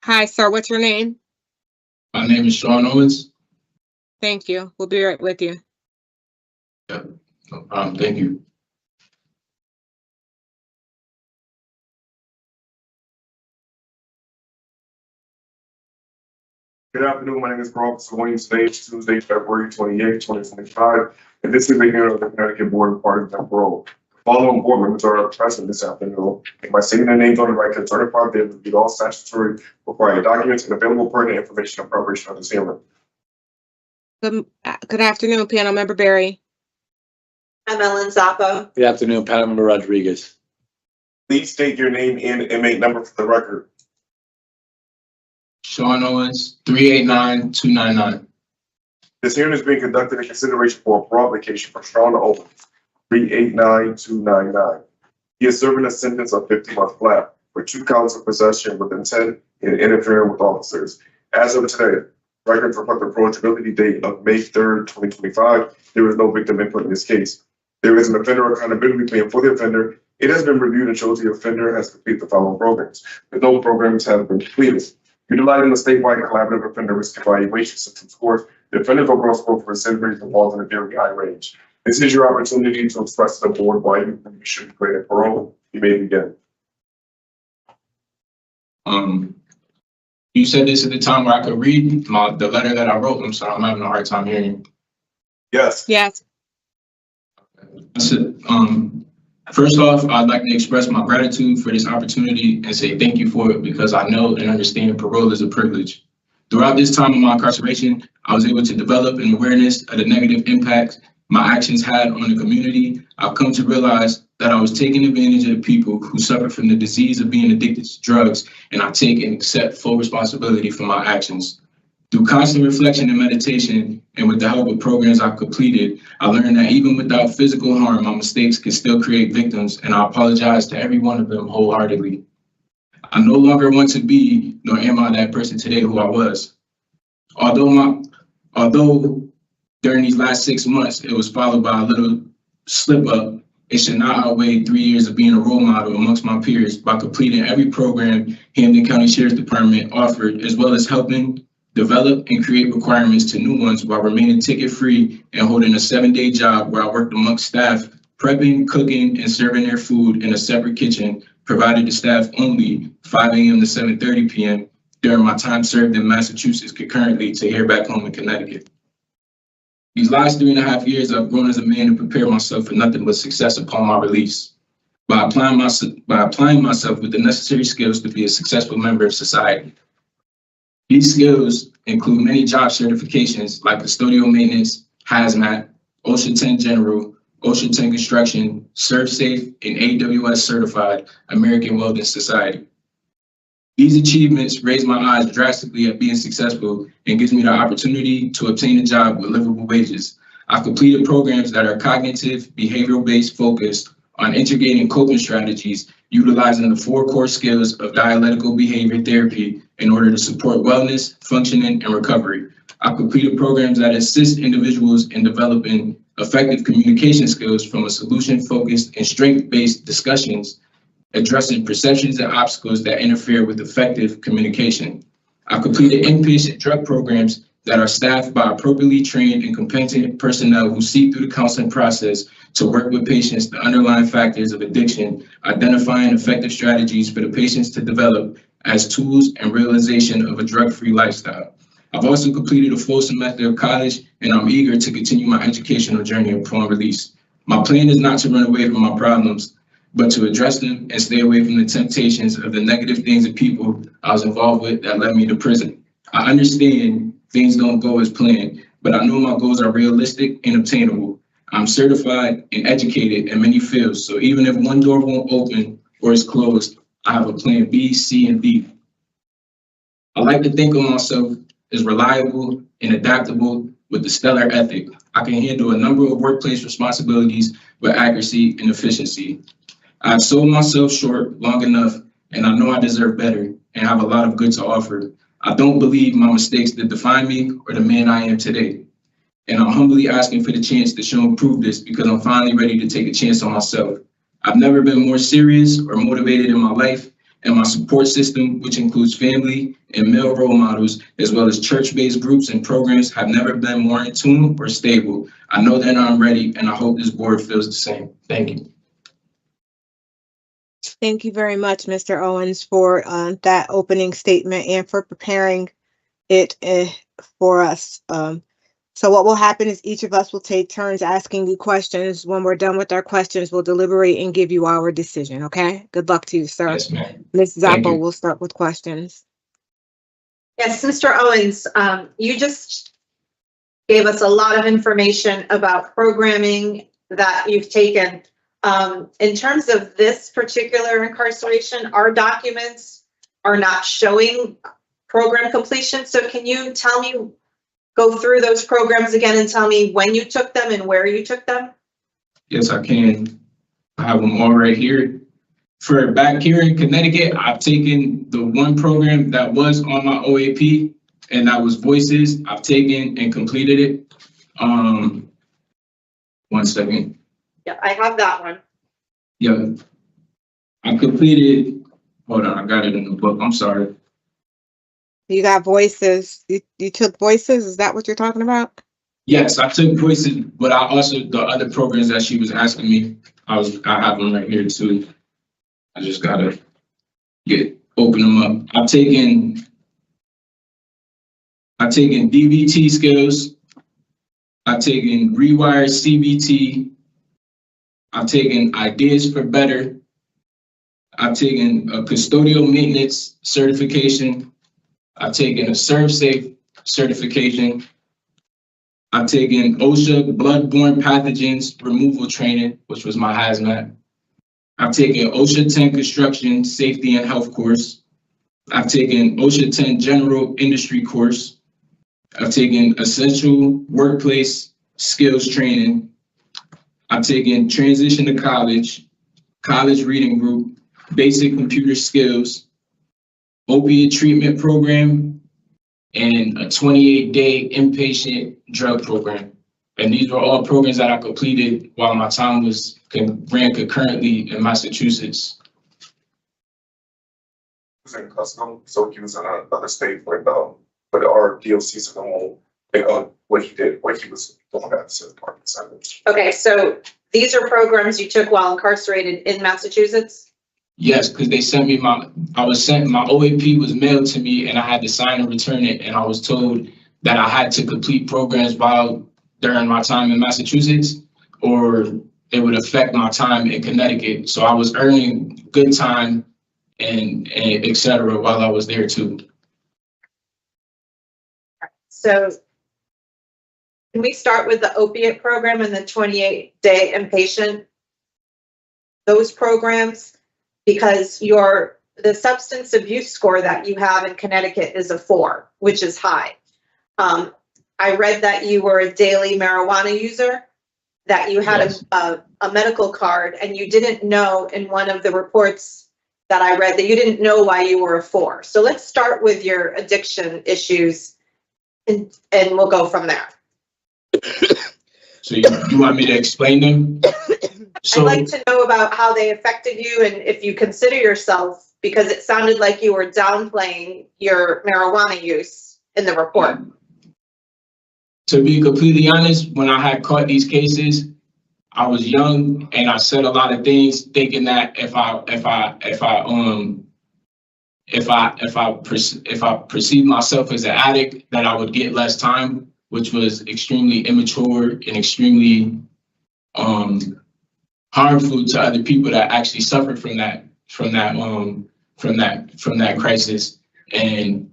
Hi, sir, what's your name? My name is Sean Owens. Thank you. We'll be right with you. Yeah, no problem. Thank you. Good afternoon. My name is Officer Wayne Stage, Tuesday, February 28th, 2025. And this is the hearing of the Connecticut Board of Pardons and Parole. Following board members are present this afternoon. By stating their names on the record, certify they have reviewed all statutory required documents and available pertinent information in preparation of this hearing. Good afternoon, panel member Barry. I'm Ellen Zappa. Good afternoon, panel member Rodriguez. Please state your name and inmate number for the record. Sean Owens, 389299. This hearing is being conducted in consideration for a parole application for Sean Owens, 389299. He is serving a sentence of 50 months flat for 2 counts of possession with intent in interfering with officers. As of today, records reflect the approachability date of May 3rd, 2025. There is no victim input in this case. There is an offender accountability plan for the offender. It has been reviewed and shows the offender has completed the following programs. But no programs have been completed. Utilizing the statewide collaborative offender risk evaluation system scores, the offender's overall score for recidivism falls in a very high range. This is your opportunity to express to the board why you think you should be granted parole. You may begin. You said this at the time where I could read the letter that I wrote. I'm sorry, I'm having a hard time hearing you. Yes. Yes. That's it. First off, I'd like to express my gratitude for this opportunity and say thank you for it because I know and understand parole is a privilege. Throughout this time of my incarceration, I was able to develop an awareness of the negative impact my actions had on the community. I've come to realize that I was taking advantage of the people who suffer from the disease of being addicted to drugs, and I take and accept full responsibility for my actions. Through constant reflection and meditation, and with the help of programs I've completed, I learned that even without physical harm, my mistakes can still create victims, and I apologize to every one of them wholeheartedly. I no longer want to be, nor am I that person today who I was. Although during these last 6 months, it was followed by a little slip up, it should not outweigh 3 years of being a role model amongst my peers by completing every program Hampden County Sheriff's Department offered, as well as helping develop and create requirements to new ones while remaining ticket-free and holding a 7-day job where I worked amongst staff, prepping, cooking, and serving their food in a separate kitchen, provided to staff only 5 a.m. to 7:30 p.m. during my time served in Massachusetts concurrently to here back home in Connecticut. These last 3.5 years, I've grown as a man and prepared myself for nothing but success upon my release. By applying myself with the necessary skills to be a successful member of society. These skills include many job certifications like custodial maintenance, hazmat, OSHA 10 General, OSHA 10 Construction, ServSafe, and AWS Certified American Welding Society. These achievements raise my eyes drastically at being successful and gives me the opportunity to obtain a job with livable wages. I've completed programs that are cognitive, behavioral-based focused on integrating coping strategies, utilizing the 4 core skills of dialectical behavior therapy in order to support wellness, functioning, and recovery. I've completed programs that assist individuals in developing effective communication skills from a solution-focused and strength-based discussions, addressing perceptions and obstacles that interfere with effective communication. I've completed inpatient drug programs that are staffed by appropriately trained and competent personnel who seek through the counseling process to work with patients the underlying factors of addiction, identifying effective strategies for the patients to develop as tools and realization of a drug-free lifestyle. I've also completed a full semester of college, and I'm eager to continue my educational journey upon release. My plan is not to run away from my problems, but to address them and stay away from the temptations of the negative things and people I was involved with that led me to prison. I understand things don't go as planned, but I know my goals are realistic and obtainable. I'm certified and educated in many fields, so even if one door won't open or is closed, I have a plan B, C, and D. I like to think of myself as reliable and adaptable with a stellar ethic. I can handle a number of workplace responsibilities with accuracy and efficiency. I've sold myself short long enough, and I know I deserve better and have a lot of good to offer. I don't believe my mistakes that define me or the man I am today. And I'm humbly asking for the chance to show and prove this because I'm finally ready to take a chance on myself. I've never been more serious or motivated in my life, and my support system, which includes family and male role models, as well as church-based groups and programs, have never been more in tune or stable. I know that I'm ready, and I hope this board feels the same. Thank you. Thank you very much, Mr. Owens, for that opening statement and for preparing it for us. So what will happen is each of us will take turns asking you questions. When we're done with our questions, we'll deliberate and give you our decision, okay? Good luck to you, sir. Yes, ma'am. Ms. Thank Zappo you. will start with questions. Yes, Mr. Owens, you just gave us a lot of information about programming that you've taken. In terms of this particular incarceration, our documents are not showing program completion. So can you tell me, go through those programs again and tell me when you took them and where you took them? Yes, I can. I have them all right here. For back here in Connecticut, I've taken the one program that was on my OAP, and that was Voices. I've taken and completed it. 1 second. Yeah, I have that one. Yeah. I completed, hold on, I got it in the book. I'm sorry. You got Voices. You took Voices? Is that what you're talking about? Yes, I took Voices, but I also, the other programs that she was asking me, I have them right here too. I just gotta open them up. I've taken DBT skills. I've taken Rewire CBT. I've taken Ideas for Better. I've taken a custodial maintenance certification. I've taken a ServSafe certification. I've taken OSHA bloodborne pathogens removal training, which was my hazmat. I've taken OSHA 10 construction safety and health course. I've taken OSHA 10 general industry course. I've taken essential workplace skills training. I've taken transition to college reading group, basic computer skills, opiate treatment program, and a 28-day inpatient drug program. And these were all programs that I completed while my time ran concurrently in Massachusetts. He was in custom, so he was in another state with our DOCs in the whole, what he did, what he was doing at the department center. Okay, so these are programs you took while incarcerated in Massachusetts? Yes, because they sent me my OAP was mailed to me and I had to sign and return it. And I was told that I had to complete programs during my time in Massachusetts or it would affect my time in Connecticut. So I was earning good time and et cetera while I was there too. So can we start with the opiate program and the 28-day inpatient? Those programs, because the substance abuse score that you have in Connecticut is a 4, which is high. I read that you were a daily marijuana user, that you had Yes. a medical card, and you didn't know in one of the reports that I read that you didn't know why you were a 4. So let's start with your addiction issues and we'll go from there. So you want me to explain them? So I'd like to know about how they affected you and if you consider yourself, because it sounded like you were downplaying your marijuana use in the report. to be completely honest, when I had caught these cases, I was young and I said a lot of things thinking that if I perceive myself as an addict, that I would get less time, which was extremely immature and extremely harmful to other people that actually suffered from that crisis. And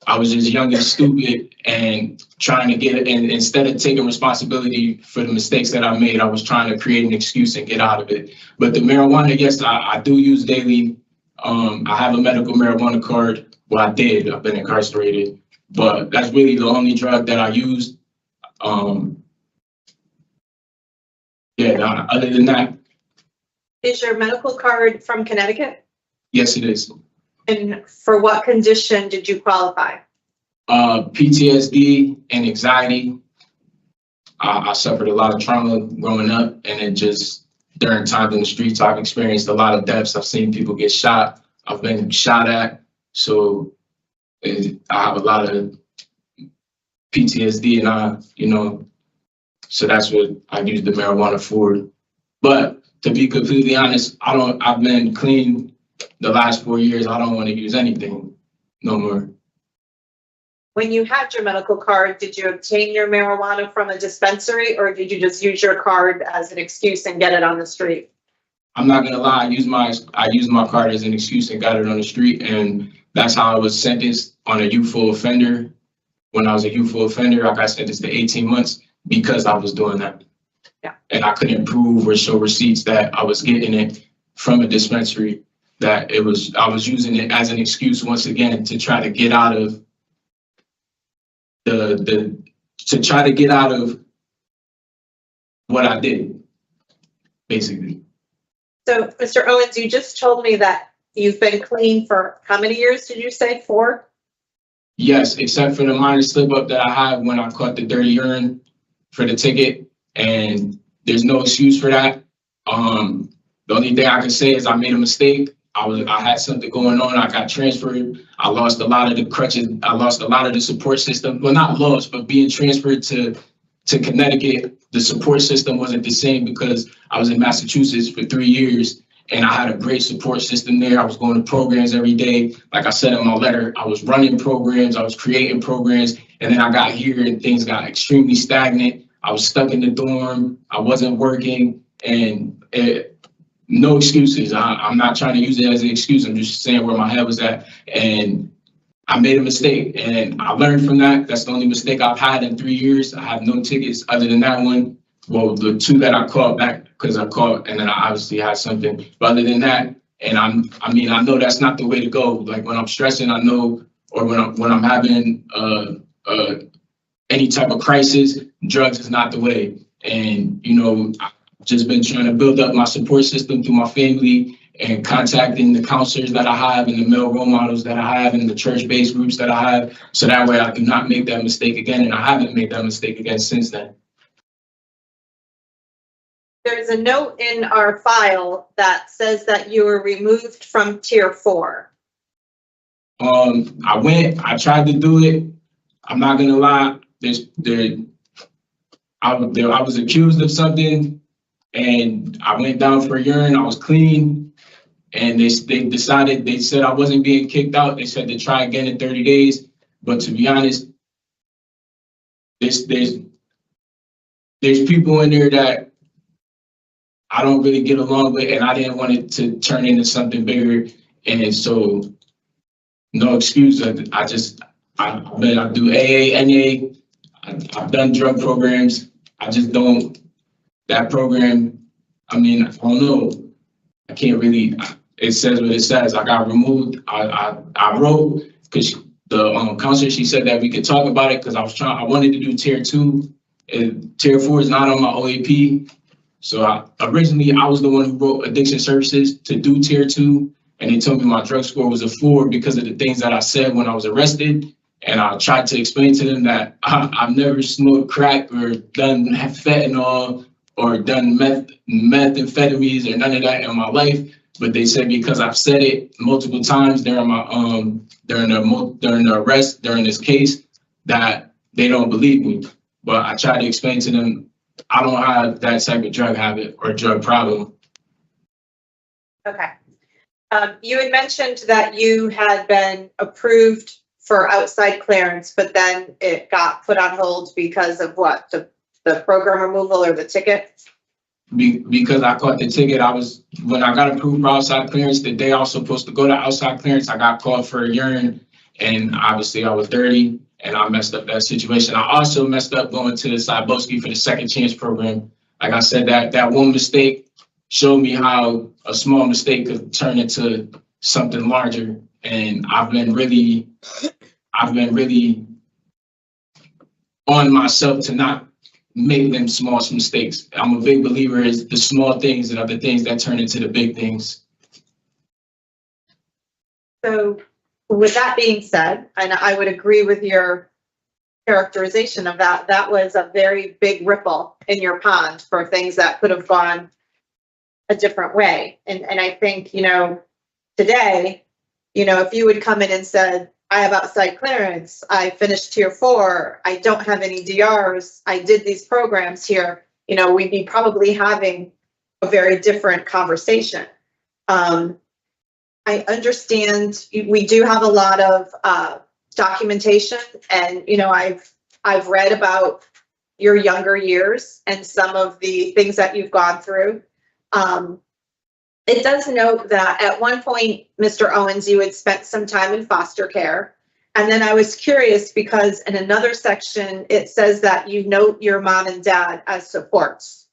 I was just young and stupid and trying to get it. And instead of taking responsibility for the mistakes that I made, I was trying to create an excuse and get out of it. But the marijuana, yes, I do use daily. I have a medical marijuana card. Well, I did. I've been incarcerated, but that's really the only drug that I used. Other than that. Is your medical card from Connecticut? Yes, it is. And for what condition did you qualify? PTSD and anxiety. I suffered a lot of trauma growing up, and it just during times in the streets, I've experienced a lot of deaths. I've seen people get shot. I've been shot at. So I have a lot of PTSD, and so that's what I use the marijuana for. But to be completely honest, I've been clean the last 4 years. I don't want to use anything no more. When you had your medical card, did you obtain your marijuana from a dispensary or did you just use your card as an excuse and get it on the street? I'm not gonna lie, I used my card as an excuse and got it on the street, and that's how I was sentenced on a youthful offender. When I was a youthful offender, I got sentenced to 18 months because I was doing that. Yeah. And I couldn't prove or show receipts that I was getting it from a dispensary, that I was using it as an excuse once again to try to get out of what I did, basically. So, Mr. Owens, you just told me that you've been clean for how many years did you say? 4? Yes, except for the minor slip up that I had when I caught the dirty urine for the ticket, and there's no excuse for that. The only thing I can say is I made a mistake. I had something going on. I got transferred. I lost a lot of the crutches. I lost a lot of the support system. Well, not lost, but being transferred to Connecticut, the support system wasn't the same because I was in Massachusetts for 3 years and I had a great support system there. I was going to programs every day. Like I said in my letter, I was running programs, I was creating programs, and then I got here and things got extremely stagnant. I was stuck in the dorm. I wasn't working, and no excuses. I'm not trying to use it as an excuse. I'm just saying where my head was at, and I made a mistake, and I learned from that. That's the only mistake I've had in 3 years. I have no tickets other than that one. Well, the 2 that I caught back because I caught, and then I obviously had something. But other than that, and I know that's not the way to go. Like when I'm stressing, I know, or when I'm having any type of crisis, drugs is not the way. And I've just been trying to build up my support system through my family and contacting the counselors that I have and the male role models that I have and the church-based groups that I have. So that way I do not make that mistake again. And I haven't made that mistake again since then. There's a note in our file that says that you were removed from Tier 4. I tried to do it. I'm not gonna lie. I was accused of something and I went down for urine. I was clean. And they decided, they said I wasn't being kicked out. They said to try again in 30 days. But to be honest, there's people in there that I don't really get along with, and I didn't want it to turn into something bigger. And so, no excuse. I do AA, NA. I've done drug programs. I just don't, that program, I mean, I don't know. I can't really, it says what it says. I got removed. I wrote, because the counselor, she said that we could talk about it, because I wanted to do tier 2. And tier 4 is not on my OAP. So originally I was the one who wrote addiction services to do tier 2. And they told me my drug score was a 4 because of the things that I said when I was arrested. And I tried to explain to them that I've never smoked crack or done fentanyl or done methamphetamines or none of that in my life. But they said because I've said it multiple times during my during the arrest, during this case, that they don't believe me. But I tried to explain to them I don't have that type of drug habit or drug problem. Okay. You had mentioned that you had been approved for outside clearance, but then it got put on hold because of what? The program removal or the ticket? Because I caught the ticket, when I got approved for outside clearance, the day I was supposed to go to outside clearance, I got called for a urine, and obviously I was 30, and I messed up that situation. I also messed up going to the Cyboski for the second chance program. Like I said, that one mistake showed me how a small mistake could turn into something larger, and I've been really on myself to not make them small mistakes. I'm a big believer in the small things and other things that turn into the big things. So with that being said, and I would agree with your characterization of that, that was a very big ripple in your pond for things that could have gone a different way. And I think, today, if you would come in and said, I have outside clearance, I finished tier 4, I don't have any DRs, I did these programs here, we'd be probably having a very different conversation. I understand we do have a lot of documentation, and I've read about your younger years and some of the things that you've gone through. It does note that at one point, Mr. Owens, you had spent some time in foster care. And then I was curious because in another section, it says that you note your mom and dad as supports.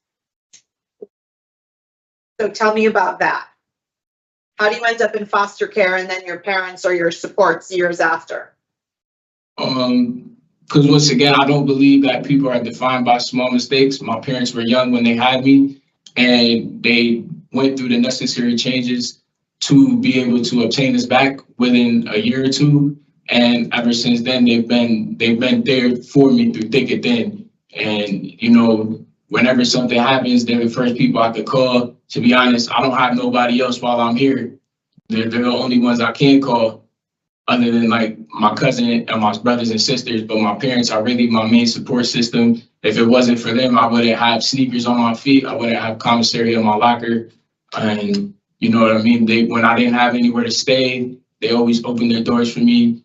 So tell me about that. How do you end up in foster care and then your parents are your supports years after? Because once again, I don't believe that people are defined by small mistakes. My parents were young when they had me, and they went through the necessary changes to be able to obtain this back within a year or 2. And ever since then, they've been there for me through thick and thin. And, whenever something happens, they're the first people I could call. To be honest, I don't have nobody else while I'm here. They're the only ones I can call, other than like my cousin and my brothers and sisters. But my parents are really my main support system. If it wasn't for them, I wouldn't have sneakers on my feet. I wouldn't have commissary in my locker. And you know what I mean? When I didn't have anywhere to stay, they always opened their doors for me.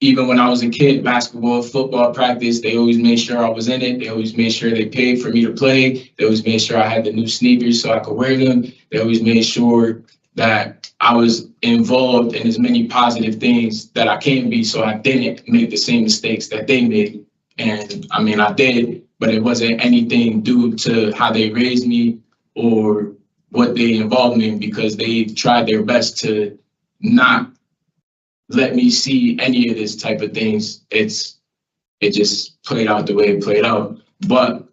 Even when I was a kid, basketball, football practice, they always made sure I was in it. They always made sure they paid for me to play. They always made sure I had the new sneakers so I could wear them. They always made sure that I was involved in as many positive things that I can be, so I didn't make the same mistakes that they made. And I mean, I did, but it wasn't anything due to how they raised me or what they involved me in, because they tried their best to not let me see any of this type of things. It just played out the way it played out. But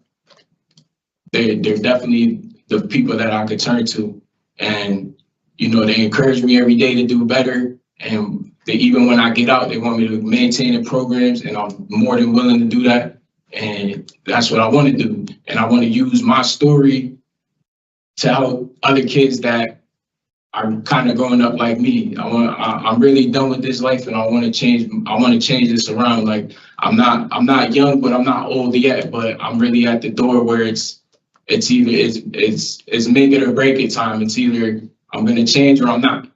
they're definitely the people that I could turn to. And, they encourage me every day to do better. And even when I get out, they want me to maintain the programs, and I'm more than willing to do that. And that's what I want to do. And I want to use my story to help other kids that are kind of growing up like me. I'm really done with this life, and I want to change this around. Like I'm not young, but I'm not old yet. But I'm really at the door where it's either make it or break it time. It's either I'm gonna change or I'm not.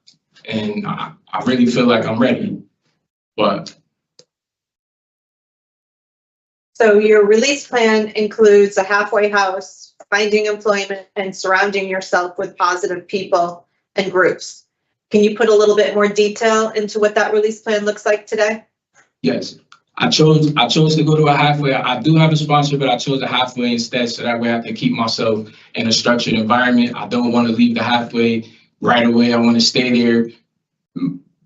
And I really feel like I'm ready. But So your release plan includes a halfway house, finding employment, and surrounding yourself with positive people and groups. Can you put a little bit more detail into what that release plan looks like today? yes, I chose to go to a halfway. I do have a sponsor, but I chose a halfway instead, so that way I can keep myself in a structured environment. I don't want to leave the halfway right away. I want to stay there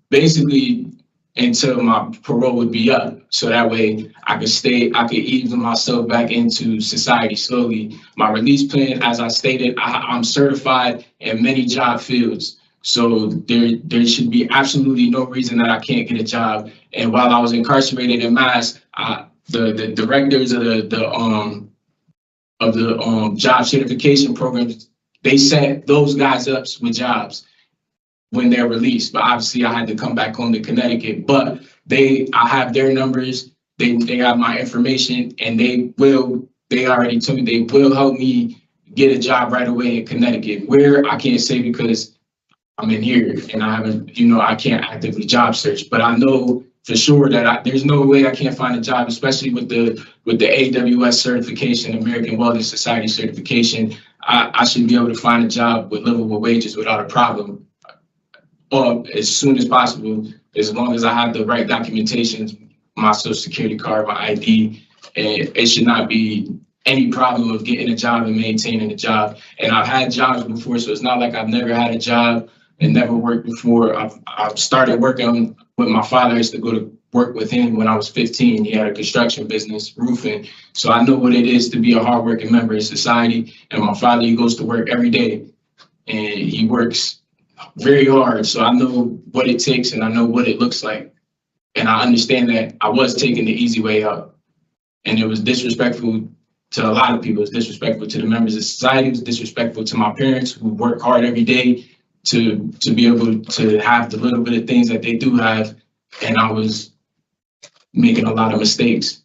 basically until my parole would be up. So that way I could ease myself back into society slowly. My release plan, as I stated, I'm certified in many job fields. So there should be absolutely no reason that I can't get a job. And while I was incarcerated in Mass, the directors of the job certification programs, they set those guys up with jobs when they're released. But obviously I had to come back home to Connecticut. But I have their numbers, they have my information, and they already told me they will help me get a job right away in Connecticut. Where, I can't say because I'm in here and I haven't, I can't actively job search, but I know for sure that there's no way I can't find a job, especially with the AWS certification, American Welding Society certification. I should be able to find a job with livable wages without a problem, or as soon as possible, as long as I have the right documentation, my social security card, my ID, and it should not be any problem of getting a job and maintaining a job. And I've had jobs before, so it's not like I've never had a job and never worked before. I've started working with my father. I used to go to work with him when I was 15. He had a construction business, roofing. So I know what it is to be a hardworking member of society. And my father, he goes to work every day and he works very hard. So I know what it takes and I know what it looks like. And I understand that I was taking the easy way out. And it was disrespectful to a lot of people. It's disrespectful to the members of society. It's disrespectful to my parents who work hard every day to be able to have the little bit of things that they do have. And I was making a lot of mistakes.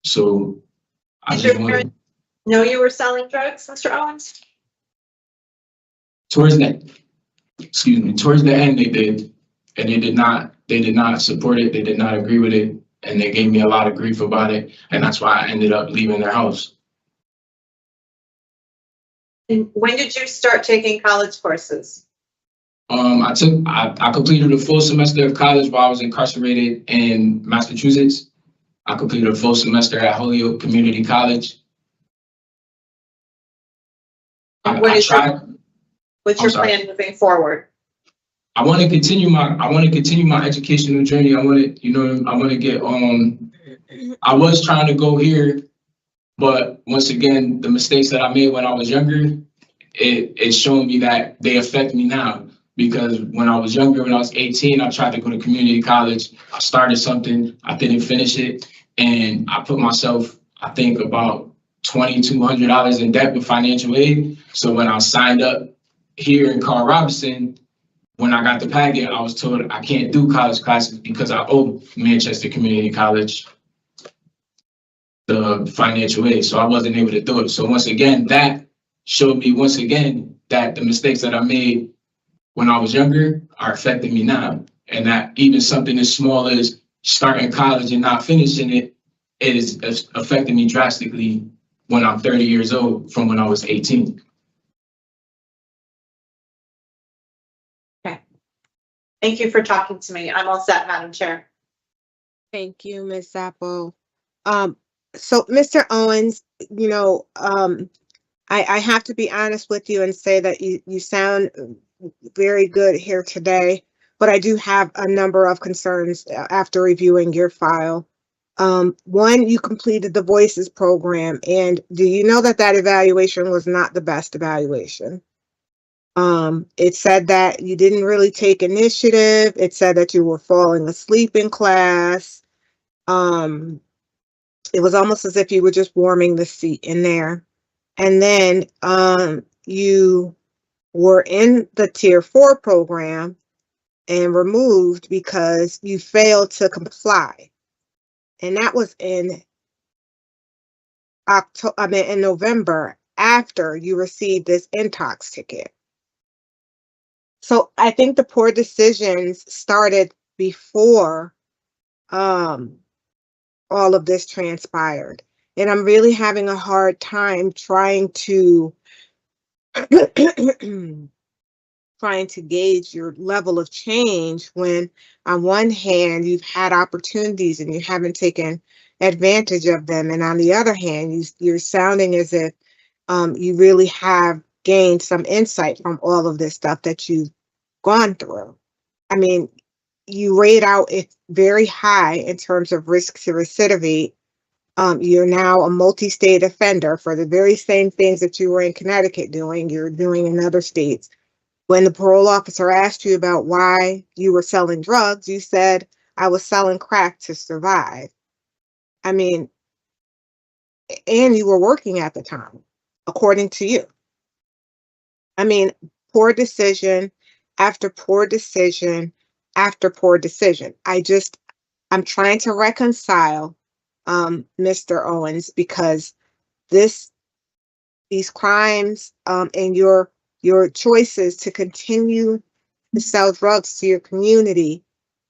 So I Did just your want parents know you were selling drugs, Mr. Owens? towards the end they did, and they did not support it. They did not agree with it, and they gave me a lot of grief about it, and that's why I ended up leaving their house. And when did you start taking college courses? I completed a full semester of college while I was incarcerated in Massachusetts. I completed a full semester at Holyoke Community College. What's your plan moving forward? I want to continue my educational journey. I want to get I was trying to go here, but once again, the mistakes that I made when I was younger, it's showing me that they affect me now. Because when I was younger, when I was 18, I tried to go to community college. I started something, I didn't finish it, and I put myself, I think, about $2,200 in debt with financial aid. So when I signed up here in Carl Robinson, when I got the packet, I was told I can't do college classes because I owe Manchester Community College the financial aid. So I wasn't able to do it. So once again, that showed me that the mistakes that I made when I was younger are affecting me now. And that even something as small as starting college and not finishing it, it is affecting me drastically when I'm 30 years old from when I was 18. Okay. Thank you for talking to me. I'm all set, Madam Chair. Thank you, Ms. Zappo. So Mr. Owens, I have to be honest with you and say that you sound very good here today, but I do have a number of concerns after reviewing your file. One, you completed the Voices program, and do you know that evaluation was not the best evaluation? It said that you didn't really take initiative. It said that you were falling asleep in class. It was almost as if you were just warming the seat in there. And then you were in the Tier 4 program and removed because you failed to comply. And that was in November, after you received this intox ticket. So I think the poor decisions started before all of this transpired. And I'm really having a hard time trying to trying to gauge your level of change when on one hand you've had opportunities and you haven't taken advantage of them, and on the other hand you're sounding as if you really have gained some insight from all of this stuff that you've gone through. I mean, you rate out it very high in terms of risk to recidivate. You're now a multi-state offender for the very same things that you were in Connecticut doing, you're doing in other states. When the parole officer asked you about why you were selling drugs, you said, I was selling crack to survive. I mean, and you were working at the time, according to you. I mean, poor decision after poor decision after poor decision. I'm trying to reconcile, Mr. Owens, because these crimes, and your choices to continue to sell drugs to your community,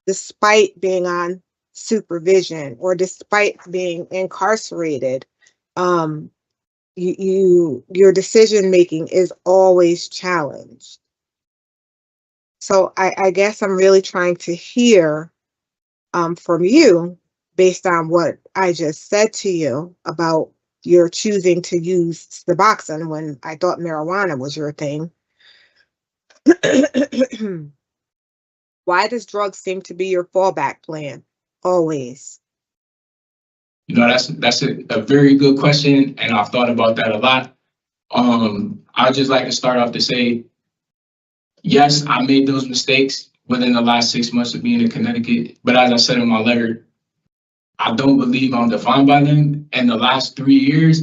despite being on supervision or despite being incarcerated, your decision making is always challenged. So I guess I'm really trying to hear from you, based on what I just said to you about your choosing to use Suboxone when I thought marijuana was your thing. Why does drugs seem to be your fallback plan always? You know, that's a very good question, and I've thought about that a lot. I'd just like to start off to say, yes, I made those mistakes within the last 6 months of being in Connecticut, but as I said in my letter, I don't believe I'm defined by them. And the last 3 years,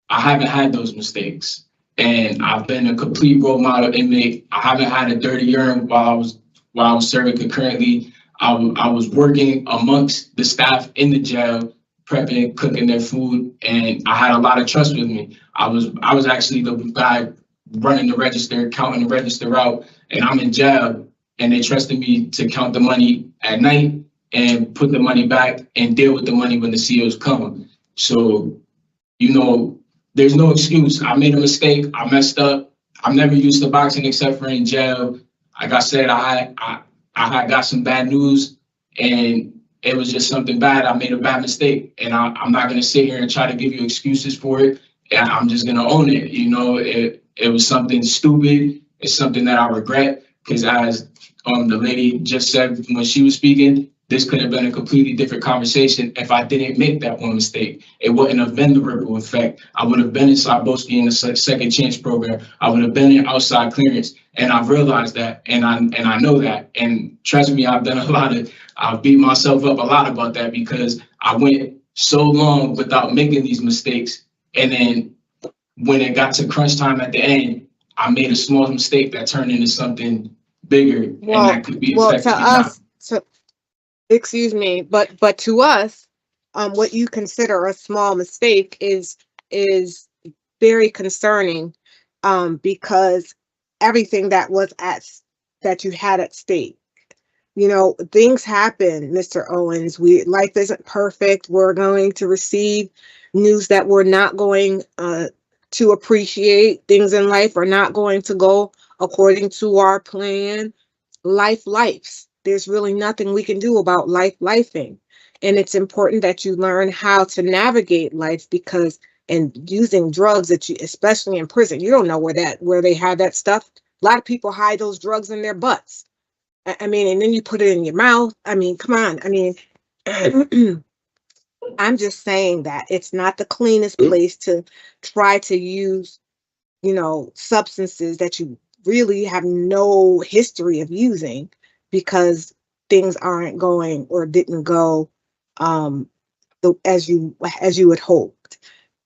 I haven't had those mistakes. And I've been a complete role model inmate. I haven't had a dirty urine while I was serving concurrently. I was working amongst the staff in the jail, prepping, cooking their food, and I had a lot of trust with me. I was actually the guy running the register, counting the register out, and I'm in jail, and they trusted me to count the money at night and put the money back and deal with the money when the COs come. So, you know, there's no excuse. I made a mistake. I messed up. I've never used Suboxone except for in jail. Like I said, I had got some bad news, and it was just something bad. I made a bad mistake, and I'm not gonna sit here and try to give you excuses for it. And I'm just gonna own it. You know, it was something stupid. It's something that I regret, because as the lady just said when she was speaking, this could have been a completely different conversation if I didn't make that one mistake. It wouldn't have been the ripple effect. I would have been in Cyboski in the second chance program. I would have been in outside clearance. And I've realized that, and I know that. And trust me, I've beat myself up a lot about that, because I went so long without making these mistakes. And then when it got to crunch time at the end, I made a small mistake that turned into something bigger, and that could be affecting the job. Excuse me, but to us, what you consider a small mistake is very concerning, because everything that you had at stake. You know, things happen, Mr. Owens. Life isn't perfect. We're going to receive news that we're not going to appreciate. Things in life are not going to go according to our plan. Lifes. There's really nothing we can do about lifing. And it's important that you learn how to navigate life, because and using drugs that you, especially in prison, you don't know where they have that stuff. A lot of people hide those drugs in their butts. I mean, and then you put it in your mouth. I mean, come on. I mean, I'm just saying that it's not the cleanest place to try to use, substances that you really have no history of using, because things aren't going or didn't go as you had hoped.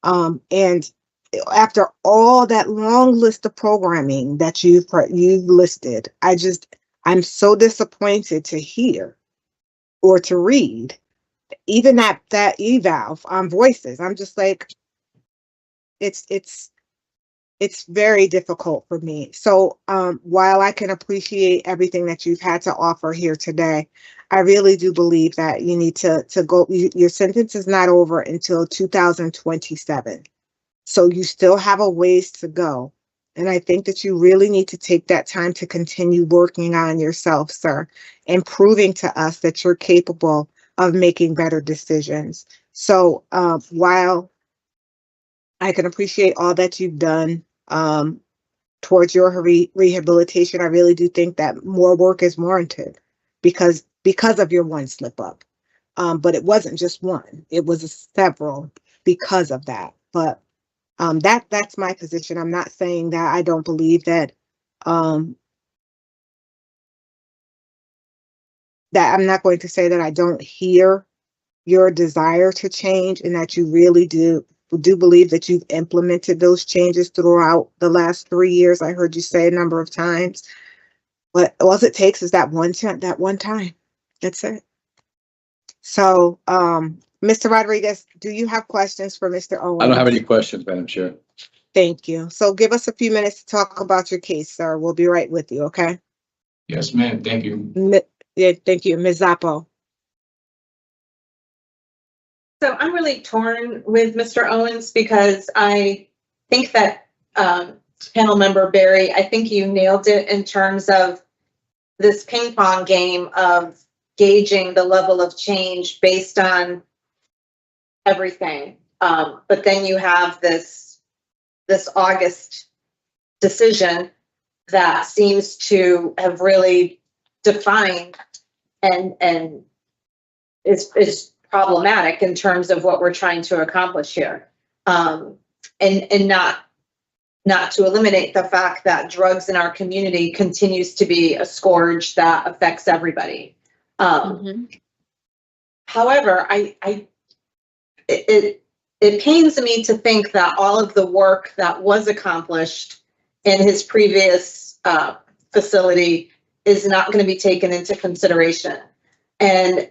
And after all that long list of programming that you've listed, I'm so disappointed to hear or to read, even that eval on Voices. I'm just like, it's it's very difficult for me. So while I can appreciate everything that you've had to offer here today, I really do believe that you need to go, your sentence is not over until 2027. So you still have a ways to go. And I think that you really need to take that time to continue working on yourself, sir, and proving to us that you're capable of making better decisions. So while I can appreciate all that you've done towards your rehabilitation, I really do think that more work is warranted because of your one slip up. But it wasn't just one; it was several because of that. But that's my position. I'm not saying that I don't believe that that I'm not going to say that I don't hear your desire to change and that you really do believe that you've implemented those changes throughout the last 3 years. I heard you say a number of times, but all it takes is that one time. That's it. So, Mr. Rodriguez, do you have questions for Mr. Owens? I don't have any questions, Madam Chair. Thank you. So give us a few minutes to talk about your case, sir. We'll be right with you, okay? Yes, ma'am. Thank you. Yeah, thank you. Ms. Zappo. So I'm really torn with Mr. Owens because I think that panel member Barry, I think you nailed it in terms of this ping pong game of gauging the level of change based on everything. But then you have this August decision that seems to have really defined and is problematic in terms of what we're trying to accomplish here. And not to eliminate the fact that drugs in our community continues to be a scourge that affects everybody. However, it pains me to think that all of the work that was accomplished in his previous facility is not going to be taken into consideration. And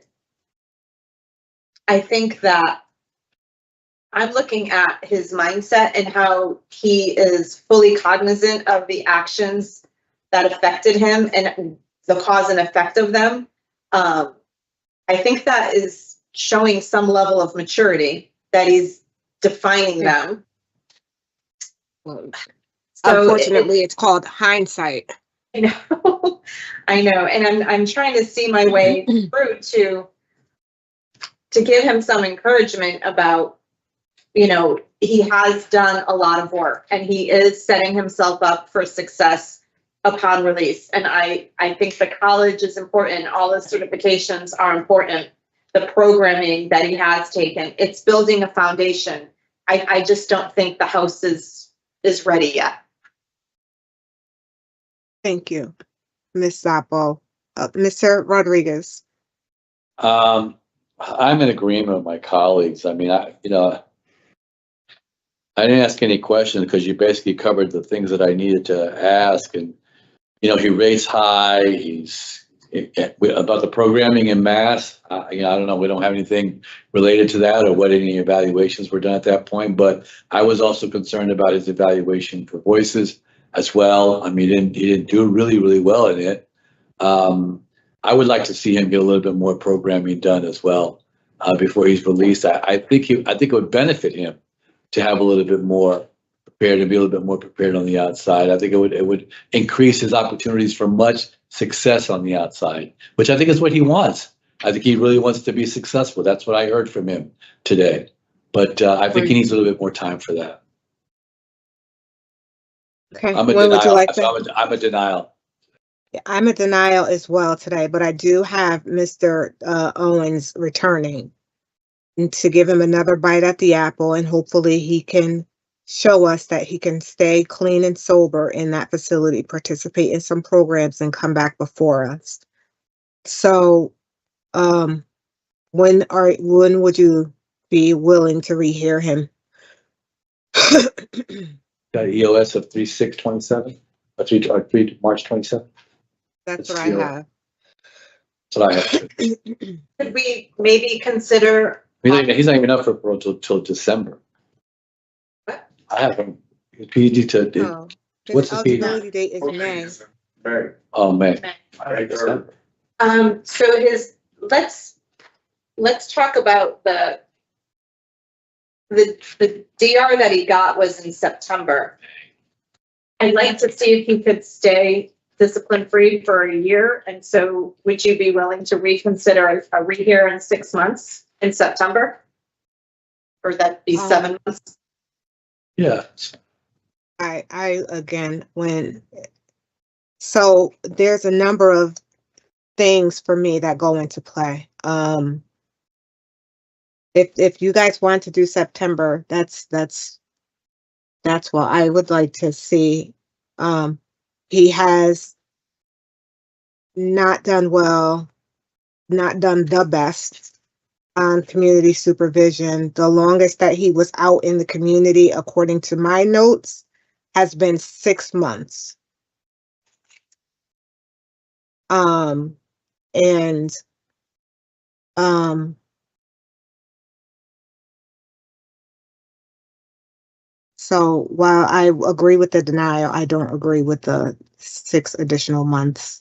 I think that I'm looking at his mindset and how he is fully cognizant of the actions that affected him and the cause and effect of them. I think that is showing some level of maturity, that he's defining them. Well, unfortunately, it's called hindsight. I know, I know, and I'm trying to see my way through to give him some encouragement about, you know, he has done a lot of work and he is setting himself up for success upon release. And I think the college is important. All the certifications are important. The programming that he has taken, it's building a foundation. I just don't think the house is ready yet. Thank you, Ms. Zappo. Mr. Rodriguez. I'm in agreement with my colleagues. I mean, I didn't ask any questions because you basically covered the things that I needed to ask. And, you know, he rates high. He's about the programming in Mass. I don't know. We don't have anything related to that or what any evaluations were done at that point. But I was also concerned about his evaluation for voices as well. I mean, he didn't do really, really well in it. I would like to see him get a little bit more programming done as well before he's released. I think it would benefit him to have a little bit more prepared and be a little bit more prepared on the outside. I think it would increase his opportunities for much success on the outside, which I think is what he wants. I think he really wants to be successful. That's what I heard from him today. But I think he needs a little bit more time for that. Okay. I'm a When would you denial. like that? I'm a denial. I'm a denial as well today, but I do have Mr. Owens returning to give him another bite at the apple, and hopefully he can show us that he can stay clean and sober in that facility, participate in some programs, and come back before us. So, when would you be willing to rehear him? Got EOS of 3/6/27, or 3 March 27. That's what I have. That's what I have. Could we maybe consider? He's not even up for parole till December. What? I have him. PD to, Oh, What's his the fee? eligibility date is May. May. oh, man. So let's talk about the DR that he got was in September. I'd like to see if he could stay discipline-free for a year, and so would you be willing to reconsider a rehear in 6 months in September? Or that be 7 months? Yeah. Again, so there's a number of things for me that go into play. If you guys want to do September, that's what I would like to see. He has not done well, not done the best on community supervision. The longest that he was out in the community, according to my notes, has been 6 months. So while I agree with the denial, I don't agree with the 6 additional months.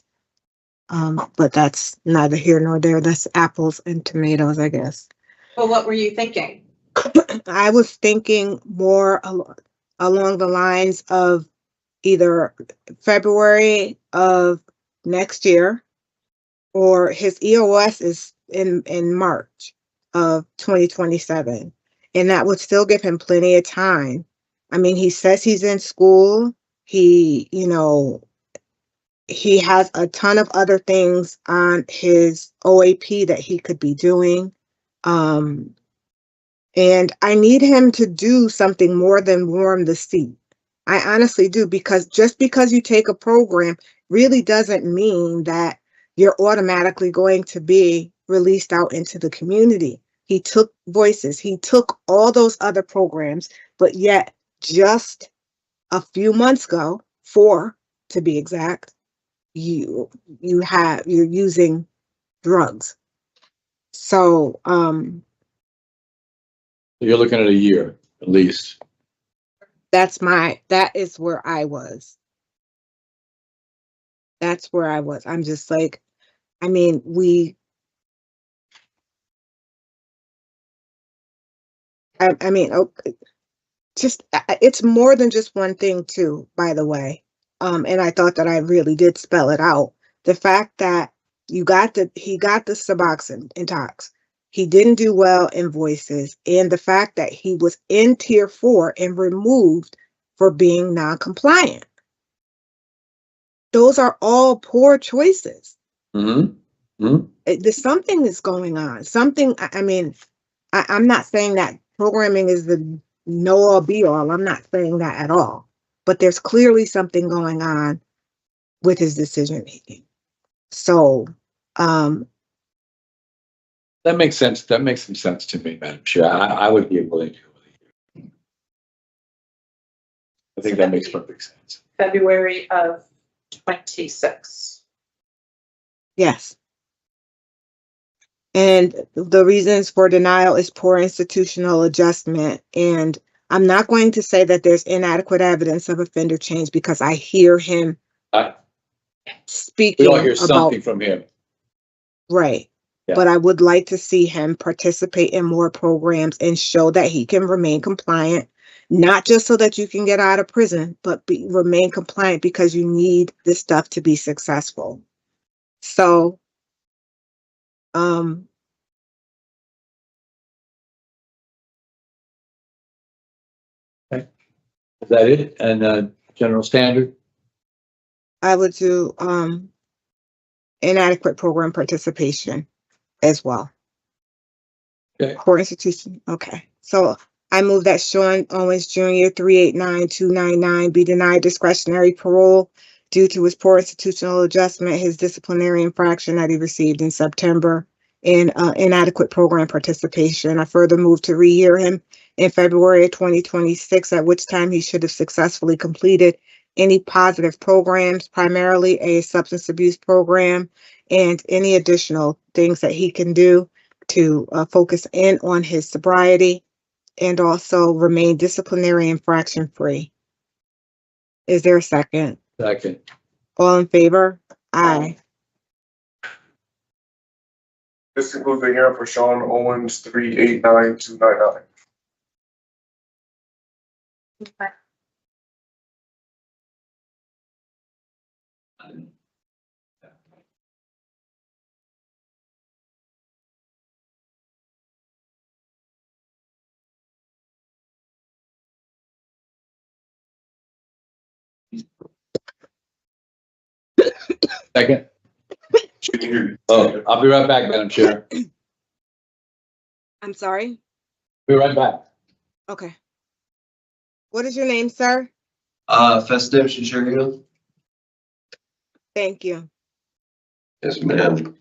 But that's neither here nor there. That's apples and tomatoes, I guess. Well, what were you thinking? I was thinking more along the lines of either February of next year, or his EOS is in March of 2027. And that would still give him plenty of time. I mean, he says he's in school. He has a ton of other things on his OAP that he could be doing. And I need him to do something more than warm the seat. I honestly do, because just because you take a program really doesn't mean that you're automatically going to be released out into the community. He took Voices, he took all those other programs, but yet just a few months ago, 4 to be exact, you're using drugs. So You're looking at a year, at least. that is where I was. That's where I was. I'm just like, I mean, okay, just it's more than just one thing too, by the way. And I thought that I really did spell it out. The fact that he got the Suboxone intox. He didn't do well in Voices, and the fact that he was in tier 4 and removed for being non-compliant. Those are all poor choices. There's something is going on. Something, I mean, I'm not saying that programming is the know-all be-all. I'm not saying that at all. But there's clearly something going on with his decision-making. So, That makes sense. That makes some sense to me, Madam Chair. I would be willing to. I think that makes perfect sense. February of 26. yes. And the reasons for denial is poor institutional adjustment. And I'm not going to say that there's inadequate evidence of offender change, because I hear him speaking We all hear something about, from him. right. Yeah. But I would like to see him participate in more programs and show that he can remain compliant, not just so that you can get out of prison, but remain compliant because you need this stuff to be successful. So, Is that it? And general standard? I would do inadequate program participation as well. Okay. Core institution. Okay. So I move that Sean Owens Jr. 389299 be denied discretionary parole due to his poor institutional adjustment, his disciplinary infraction that he received in September, and inadequate program participation. I further move to rehear him in February of 2026, at which time he should have successfully completed any positive programs, primarily a substance abuse program, and any additional things that he can do to focus in on his sobriety and also remain disciplinary infraction free. Is there a second? Second. All in favor? Aye. This concludes the hearing for Sean Owens, 389-299. Second. Can you hear me? Oh, I'll be right back, Madam Chair. I'm sorry? Be right back. Okay. What is your name, sir? Festive Chicherio? Thank you. Yes, ma'am.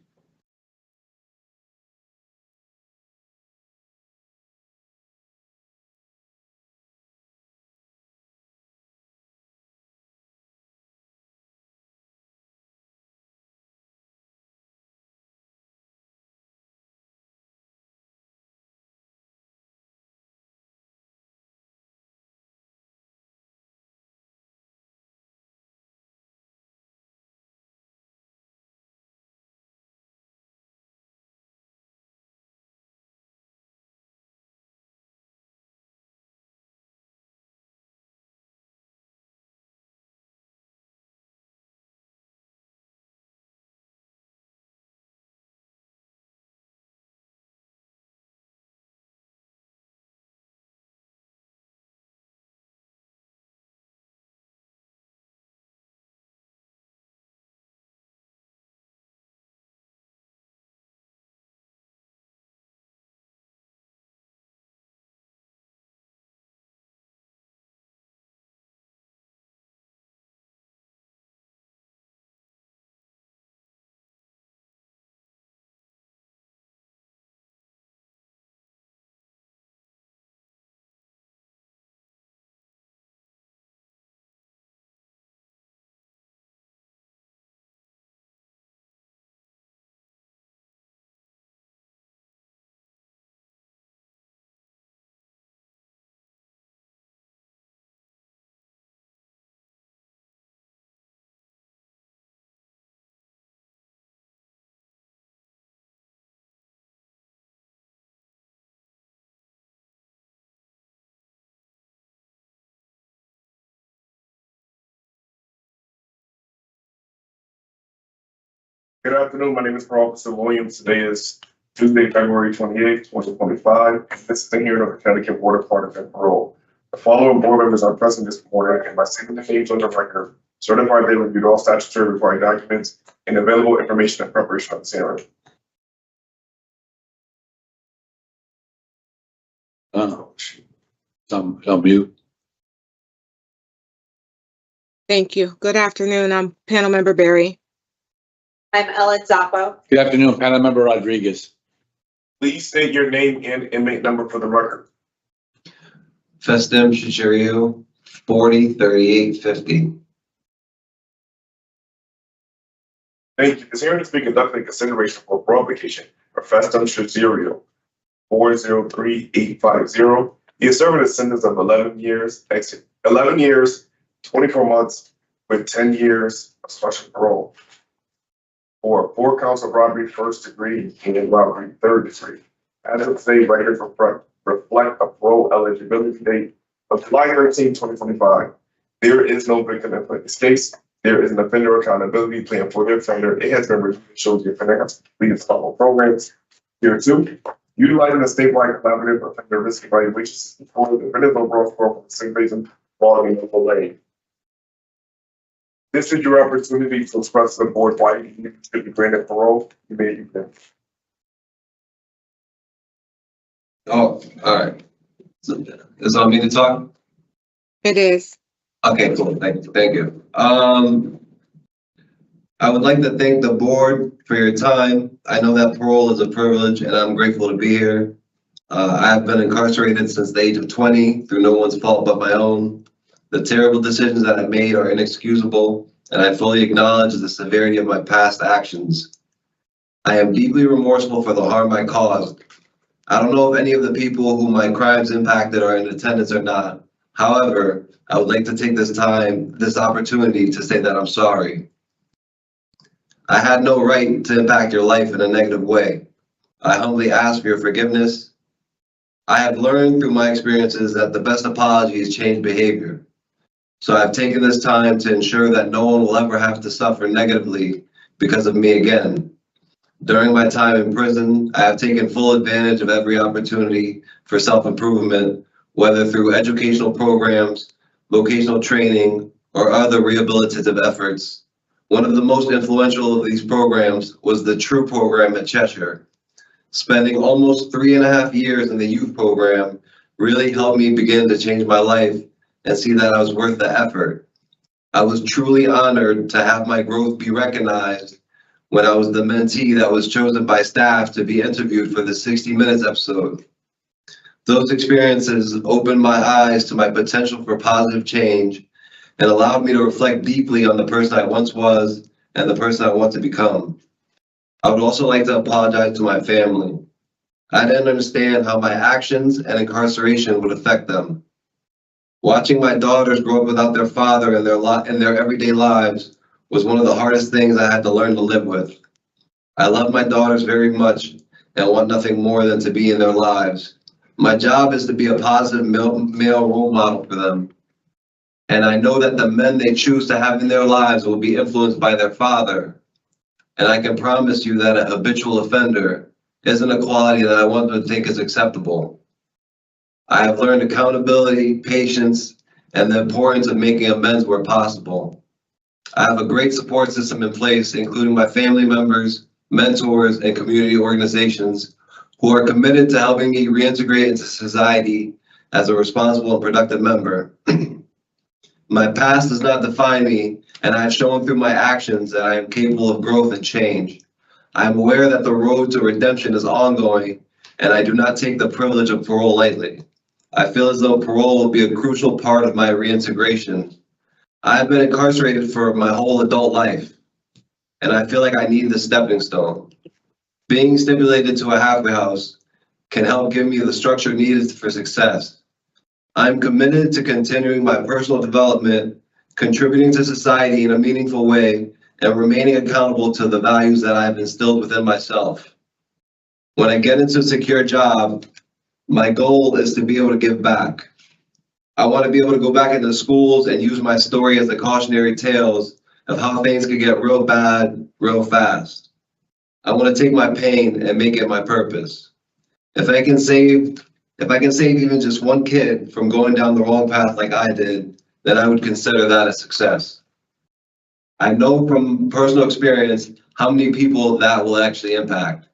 Good afternoon. My name is Officer Williams. Today is Tuesday, February 28th, 2025. This is the hearing of the Connecticut Board of Pardons and Parole. The following board members are present this morning, and by stating the names on the record, certified they reviewed all statutory required documents and available information in preparation of this hearing. Some mute. Thank you. Good afternoon. I'm panel member Barry. I'm Ellen Zappo. Good afternoon, panel member Rodriguez. Please state your name and inmate number for the record. Festive Chicherio, 403850. Thank you. This hearing is being conducted in consideration for parole application for Festum Chicherio, 403850. He is serving a sentence of 11 years, 24 months with 10 years of special parole for 4 counts of robbery first degree and robbery third degree. As of today, records reflect a parole eligibility date of July 13, 2025. There is no victim in this case. There is an offender accountability plan for the offender. It has been reviewed, shows the offender has completed several programs. Here too, utilizing the statewide collaborative offender risk evaluation system for the offender's overall score for the same reason following the delay. This is your opportunity to express to the board why you should be granted parole. You may begin. Oh, all right. So, is it on me to talk? It is. Okay, cool. Thank you. I would like to thank the board for your time. I know that parole is a privilege and I'm grateful to be here. I have been incarcerated since the age of 20 through no one's fault but my own. The terrible decisions that I made are inexcusable, and I fully acknowledge the severity of my past actions. I am deeply remorseful for the harm I caused. I don't know if any of the people who my crimes impacted are in attendance or not. However, I would like to take this opportunity to say that I'm sorry. I had no right to impact your life in a negative way. I humbly ask for your forgiveness. I have learned through my experiences that the best apology is change behavior. So I've taken this time to ensure that no one will ever have to suffer negatively because of me again. During my time in prison, I have taken full advantage of every opportunity for self-improvement, whether through educational programs, vocational training, or other rehabilitative efforts. One of the most influential of these programs was the TRUE program at Cheshire. Spending almost 3.5 years in the youth program really helped me begin to change my life and see that I was worth the effort. I was truly honored to have my growth be recognized when I was the mentee that was chosen by staff to be interviewed for the 60 Minutes episode. Those experiences opened my eyes to my potential for positive change and allowed me to reflect deeply on the person I once was and the person I want to become. I would also like to apologize to my family. I didn't understand how my actions and incarceration would affect them. Watching my daughters grow up without their father in their everyday lives was one of the hardest things I had to learn to live with. I love my daughters very much and want nothing more than to be in their lives. My job is to be a positive male role model for them. And I know that the men they choose to have in their lives will be influenced by their father. And I can promise you that a habitual offender isn't a quality that I want to think is acceptable. I have learned accountability, patience, and the importance of making amends where possible. I have a great support system in place, including my family members, mentors, and community organizations who are committed to helping me reintegrate into society as a responsible and productive member. My past does not define me, and I have shown through my actions that I am capable of growth and change. I am aware that the road to redemption is ongoing, and I do not take the privilege of parole lightly. I feel as though parole will be a crucial part of my reintegration. I have been incarcerated for my whole adult life, and I feel like I need the stepping stone. Being stipulated to a halfway house can help give me the structure needed for success. I'm committed to continuing my personal development, contributing to society in a meaningful way, and remaining accountable to the values that I have instilled within myself. When I get into a secure job, my goal is to be able to give back. I want to be able to go back into schools and use my story as a cautionary tales of how things could get real bad real fast. I want to take my pain and make it my purpose. If I can save even just one kid from going down the wrong path like I did, then I would consider that a success. I know from personal experience how many people that will actually impact.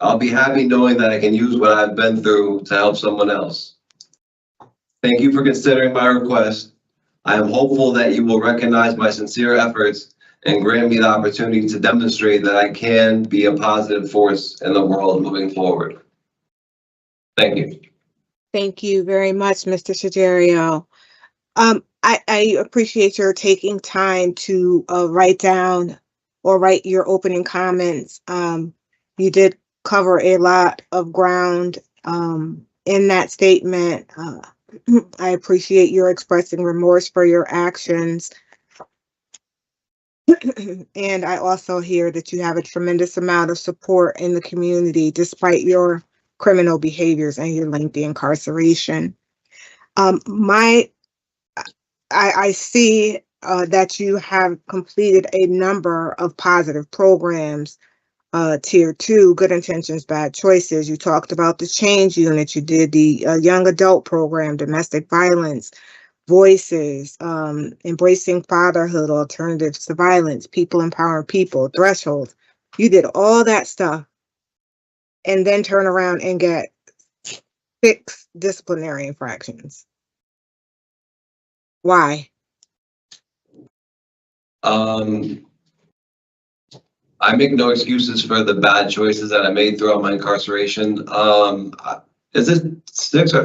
I'll be happy knowing that I can use what I've been through to help someone else. Thank you for considering my request. I am hopeful that you will recognize my sincere efforts and grant me the opportunity to demonstrate that I can be a positive force in the world moving forward. Thank you. Thank you very much, Mr. Shigerio. I appreciate your taking time to write down or write your opening comments. You did cover a lot of ground in that statement. I appreciate your expressing remorse for your actions. And I also hear that you have a tremendous amount of support in the community despite your criminal behaviors and your lengthy incarceration. I see that you have completed a number of positive programs. Tier 2, Good Intentions, Bad Choices. You talked about the Change Unit. You did the Young Adult Program, Domestic Violence, Voices, Embracing Fatherhood, Alternatives to Violence, People Empowering People, Thresholds. You did all that stuff and then turn around and get 6 disciplinary infractions. Why? I make no excuses for the bad choices that I made throughout my incarceration. Is it 6 or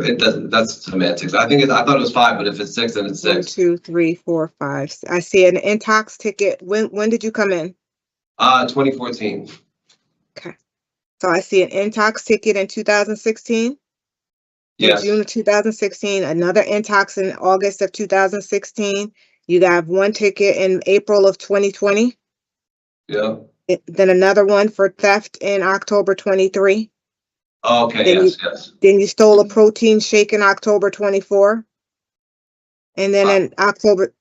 that's semantics? I thought it was 5, but if it's 6, then it's 6. 1, 2, 3, 4, 5. I see an intox ticket. When did you come in? 2014. Okay. So I see an intox ticket in 2016. in June of 2016, another intox in August of 2016. You got one ticket in April of 2020. Yeah. Then another one for theft in October 23. Okay, Then yes. Then you stole a protein shake in October 24. And then in October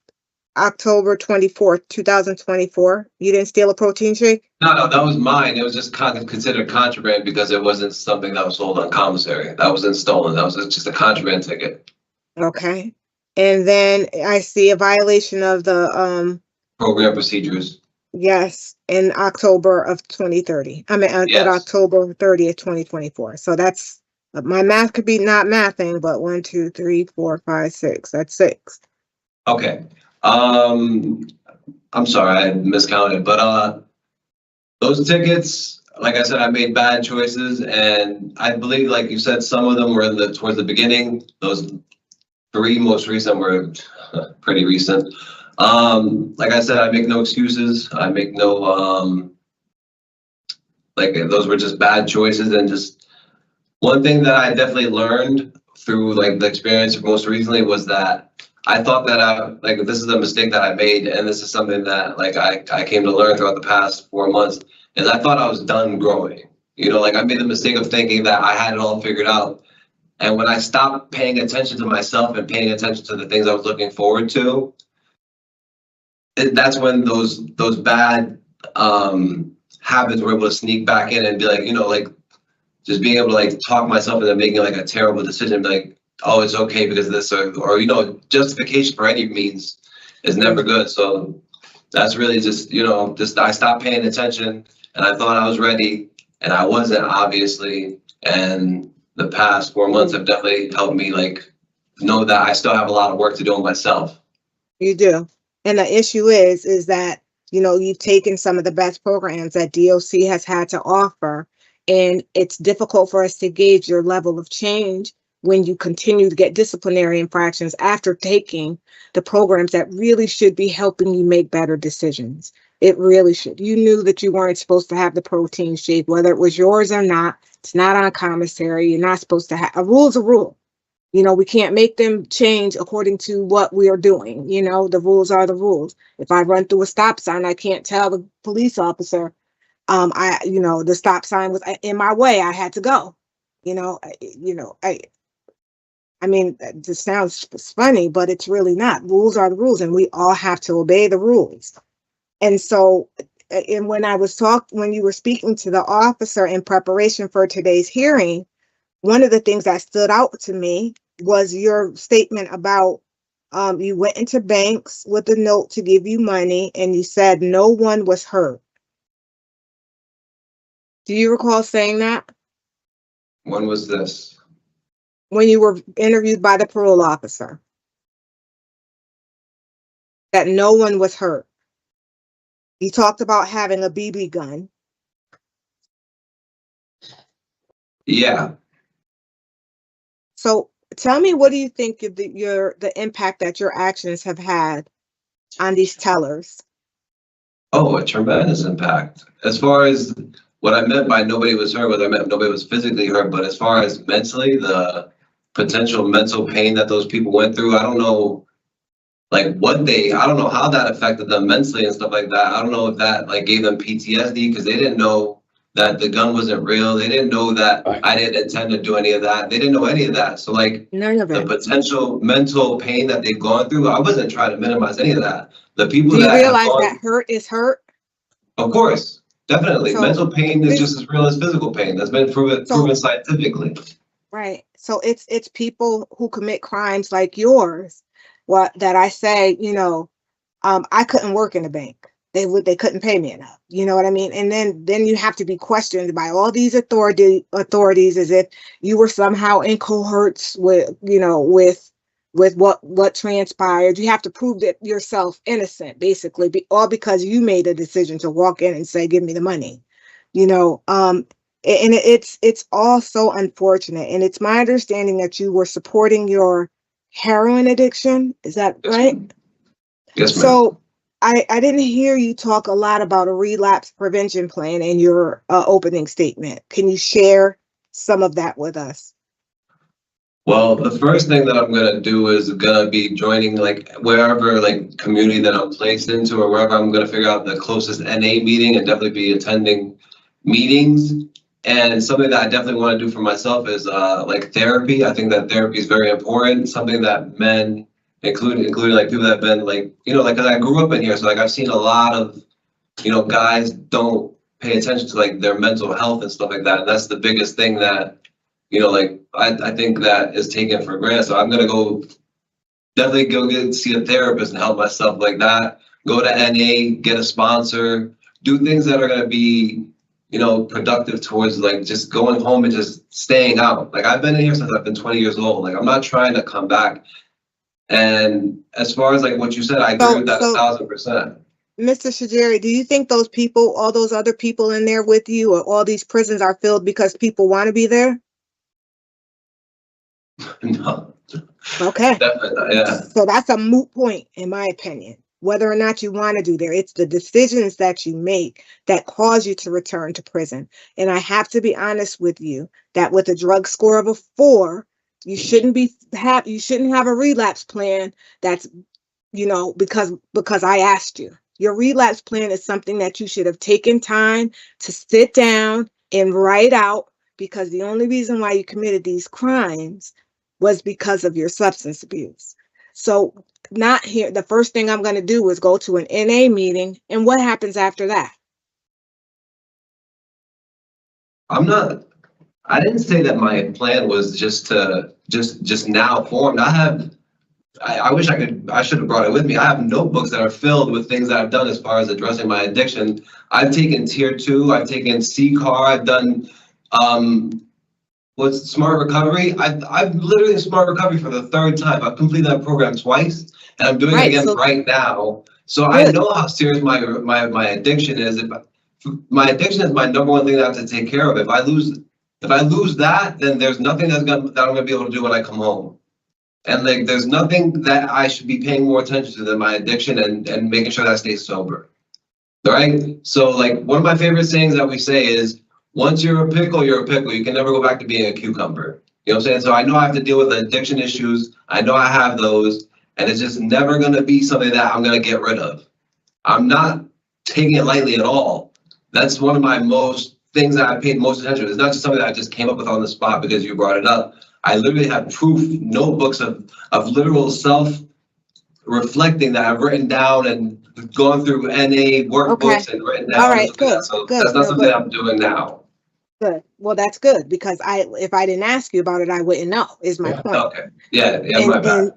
24th, 2024, you didn't steal a protein shake? No, that was mine. It was just kind of considered contraband because it wasn't something that was sold on commissary. That wasn't stolen. That was just a contraband ticket. Okay. And then I see a violation of the, Program procedures. yes, in October of 2030. I mean, at Yes. October 30th, 2024. So that's, my math could be not mathing, but 1, 2, 3, 4, 5, 6. That's 6. Okay. I'm sorry, I miscounted, but those tickets, like I said, I made bad choices, and I believe, like you said, some of them were towards the beginning. Those 3 most recent were pretty recent. Like I said, I make no excuses. I make no like those were just bad choices, and just one thing that I definitely learned through like the experience most recently was that I thought that this is a mistake that I made, and this is something that like I came to learn throughout the past 4 months, is I thought I was done growing. You know, like I made the mistake of thinking that I had it all figured out. And when I stopped paying attention to myself and paying attention to the things I was looking forward to, that's when those bad habits were able to sneak back in and be like, you know, like just being able to like talk myself into making like a terrible decision, like, oh, it's okay because of this, or you know, justification for any means is never good. So that's really just, you know, just I stopped paying attention, and I thought I was ready, and I wasn't, obviously. And the past 4 months have definitely helped me like know that I still have a lot of work to do on myself. You do. And the issue is that, you know, you've taken some of the best programs that DOC has had to offer, and it's difficult for us to gauge your level of change when you continue to get disciplinary infractions after taking the programs that really should be helping you make better decisions. It really should. You knew that you weren't supposed to have the protein shake, whether it was yours or not. It's not on commissary. You're not supposed to have a rule's a rule. You know, we can't make them change according to what we are doing. You know, the rules are the rules. If I run through a stop sign, I can't tell the police officer, the stop sign was in my way. I had to go. I mean, it just sounds funny, but it's really not. Rules are the rules, and we all have to obey the rules. And so, and when you were speaking to the officer in preparation for today's hearing, one of the things that stood out to me was your statement about you went into banks with a note to give you money, and you said no one was hurt. Do you recall saying that? When was this? When you were interviewed by the parole officer. That no one was hurt. You talked about having a BB gun. Yeah. So tell me, what do you think of the impact that your actions have had on these tellers? Oh, a tremendous impact. As far as what I meant by nobody was hurt, whether I meant nobody was physically hurt, but as far as mentally, the potential mental pain that those people went through, I don't know, like I don't know how that affected them mentally and stuff like that. I don't know if that like gave them PTSD because they didn't know that the gun wasn't real. They didn't know that I didn't intend to do any of that. They didn't know any of that. So like the potential mental pain that they've gone through, I wasn't trying to minimize any of that. The people Do you realize that hurt is hurt? Of course, definitely. Mental pain is just as real as physical pain. That's been proven scientifically. Right. So it's people who commit crimes like yours, that I say, I couldn't work in a bank. They couldn't pay me enough. You know what I mean? And then you have to be questioned by all these authorities as if you were somehow in cohorts with what transpired. You have to prove that yourself innocent, basically, all because you made a decision to walk in and say, give me the money, and it's all so unfortunate. And it's my understanding that you were supporting your heroin addiction. Is that right? Yes, ma'am. So I didn't hear you talk a lot about a relapse prevention plan in your opening statement. Can you share some of that with us? Well, the first thing that I'm gonna do is gonna be joining like wherever like community that I'm placed into or wherever I'm gonna figure out the closest NA meeting and definitely be attending meetings. And something that I definitely want to do for myself is like therapy. I think that therapy is very important. Something that men, including like people that have been like, you know, like 'cause I grew up in here, so like I've seen a lot of, you know, guys don't pay attention to like their mental health and stuff like that. And that's the biggest thing that, you know, like I think that is taken for granted. So I'm gonna definitely go see a therapist and help myself like that. Go to NA, get a sponsor, do things that are gonna be, you know, productive towards like just going home and just staying out. Like I've been in here since I've been 20 years old. Like I'm not trying to come back. And as far as like what you said, I agree with that 1,000%. Mr. Shajeri, do you think those people, all those other people in there with you, or all these prisons are filled because people want to be there? No. Okay. Definitely not, yeah. So that's a moot point, in my opinion, whether or not you want to do there. It's the decisions that you make that cause you to return to prison. And I have to be honest with you that with a drug score of a 4, you shouldn't have a relapse plan that's, you know, because I asked you. Your relapse plan is something that you should have taken time to sit down and write out, because the only reason why you committed these crimes was because of your substance abuse. So not here. The first thing I'm going to do is go to an NA meeting. And what happens after that? I didn't say that my plan was just now formed. I wish I should have brought it with me. I have notebooks that are filled with things that I've done as far as addressing my addiction. I've taken tier 2, I've taken CCAR, I've done, what's smart recovery? I've literally smart recovery for the 3rd time. I've completed that program twice and I'm doing it again right now. So I know how serious my addiction is. My addiction is my #1 thing that I have to take care of. If I lose that, then there's nothing that I'm gonna be able to do when I come home. And like, there's nothing that I should be paying more attention to than my addiction and making sure that I stay sober. All right. So like, one of my favorite sayings that we say is, once you're a pickle, you're a pickle. You can never go back to being a cucumber. You know what I'm saying? So I know I have to deal with addiction issues. I know I have those, and it's just never going to be something that I'm going to get rid of. I'm not taking it lightly at all. That's one of my things that I paid most attention to. It's not just something that I just came up with on the spot because you brought it up. I literally have proof notebooks of literal self-reflecting that I've written down and gone through NA workbooks and written down. All right, good. So good. that's not something I'm doing now. Good. Well, that's good, because if I didn't ask you about it, I wouldn't know, is my point. Okay. Yeah, my bad.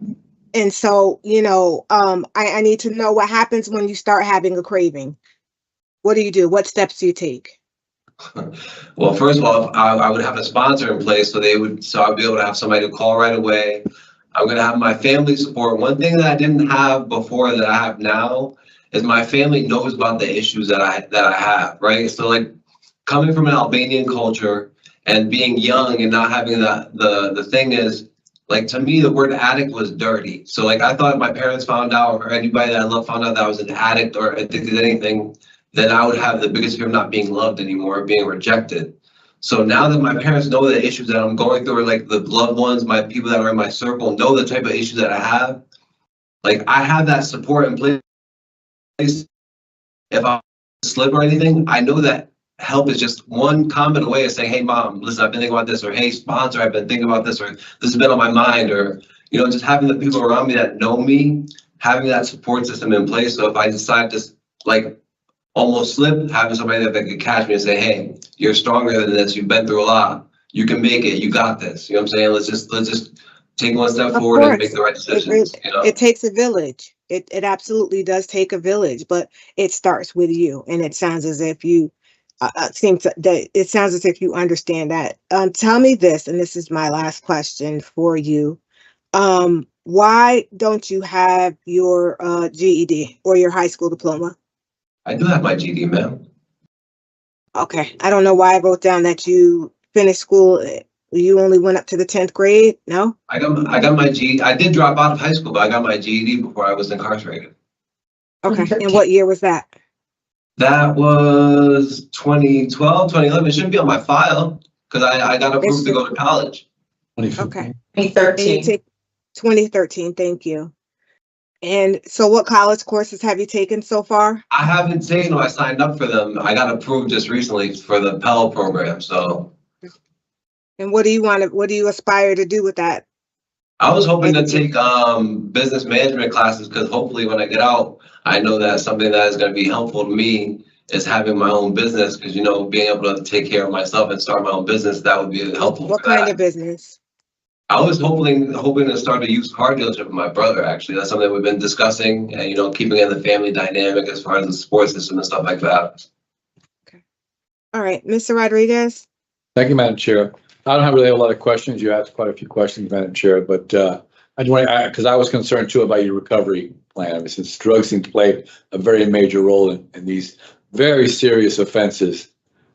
And so, you know, I need to know what happens when you start having a craving. What do you do? What steps do you take? Well, first of all, I would have a sponsor in place, so I'd be able to have somebody to call right away. I'm going to have my family support. One thing that I didn't have before that I have now is my family knows about the issues that I have, right? So like, coming from an Albanian culture and being young and not having the thing is, like, to me, the word addict was dirty. So like, I thought if my parents found out, or anybody that I love found out that I was an addict or addicted to anything, then I would have the biggest fear of not being loved anymore, being rejected. So now that my parents know the issues that I'm going through, or like the loved ones, my people that are in my circle know the type of issues that I have, like I have that support in place. If I slip or anything, I know that help is just one comment away of saying, hey mom, listen, I've been thinking about this, or hey sponsor, I've been thinking about this, or this has been on my mind, or, you know, just having the people around me that know me, having that support system in place. So if I decide to like almost slip, having somebody that could catch me and say, hey, you're stronger than this, you've been through a lot, you can make it, you got this. You know what I'm saying? Let's just take one step forward and make the right decisions. You know? It takes a village. It absolutely does take a village, but it starts with you. And it sounds as if you it sounds as if you understand that. Tell me this, and this is my last question for you. Why don't you have your GED or your high school diploma? I do have my GED, ma'am. Okay. I don't know why I wrote down that you finished school. You only went up to the 10th grade? No? I got my GED. I did drop out of high school, but I got my GED before I was incarcerated. Okay. And what year was that? That was 2012, 2011. It shouldn't be on my file because I got approved to go to college. Okay. And you 2013. take 2013, thank you. And so what college courses have you taken so far? I haven't taken them. I signed up for them. I got approved just recently for the Pell program, so And what do you aspire to do with that? I was hoping to take business management classes because hopefully when I get out, I know that something that is going to be helpful to me is having my own business because, you know, being able to take care of myself and start my own business, that would be helpful. What for that. kind of business? I was hoping to start a used car dealership with my brother, actually. That's something we've been discussing and, you know, keeping in the family dynamic as far as the support system and stuff like that. All right, Mr. Rodriguez? Thank you, Madam Chair. I don't really have a lot of questions. You asked quite a few questions, Madam Chair, but I just want to, because I was concerned too about your recovery plan, since drugs seem to play a very major role in these very serious offenses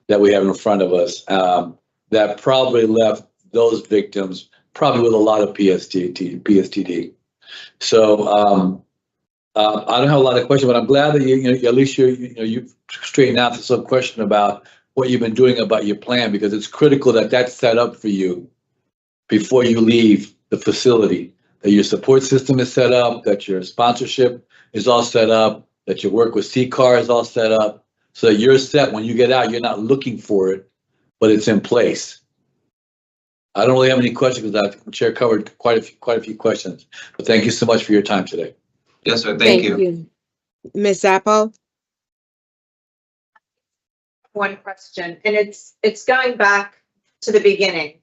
that we have in front of us, that probably left those victims probably with a lot of PTSD. So I don't have a lot of questions, but I'm glad that at least you've straightened out some question about what you've been doing about your plan, because it's critical that that's set up for you before you leave the facility, that your support system is set up, that your sponsorship is all set up, that your work with CCAR is all set up, so that you're set when you get out, you're not looking for it, but it's in place. I don't really have any questions because the chair covered quite a few questions, but thank you so much for your time today. Yes, sir. Thank you. Ms. Zappo? One question, and it's going back to the beginning.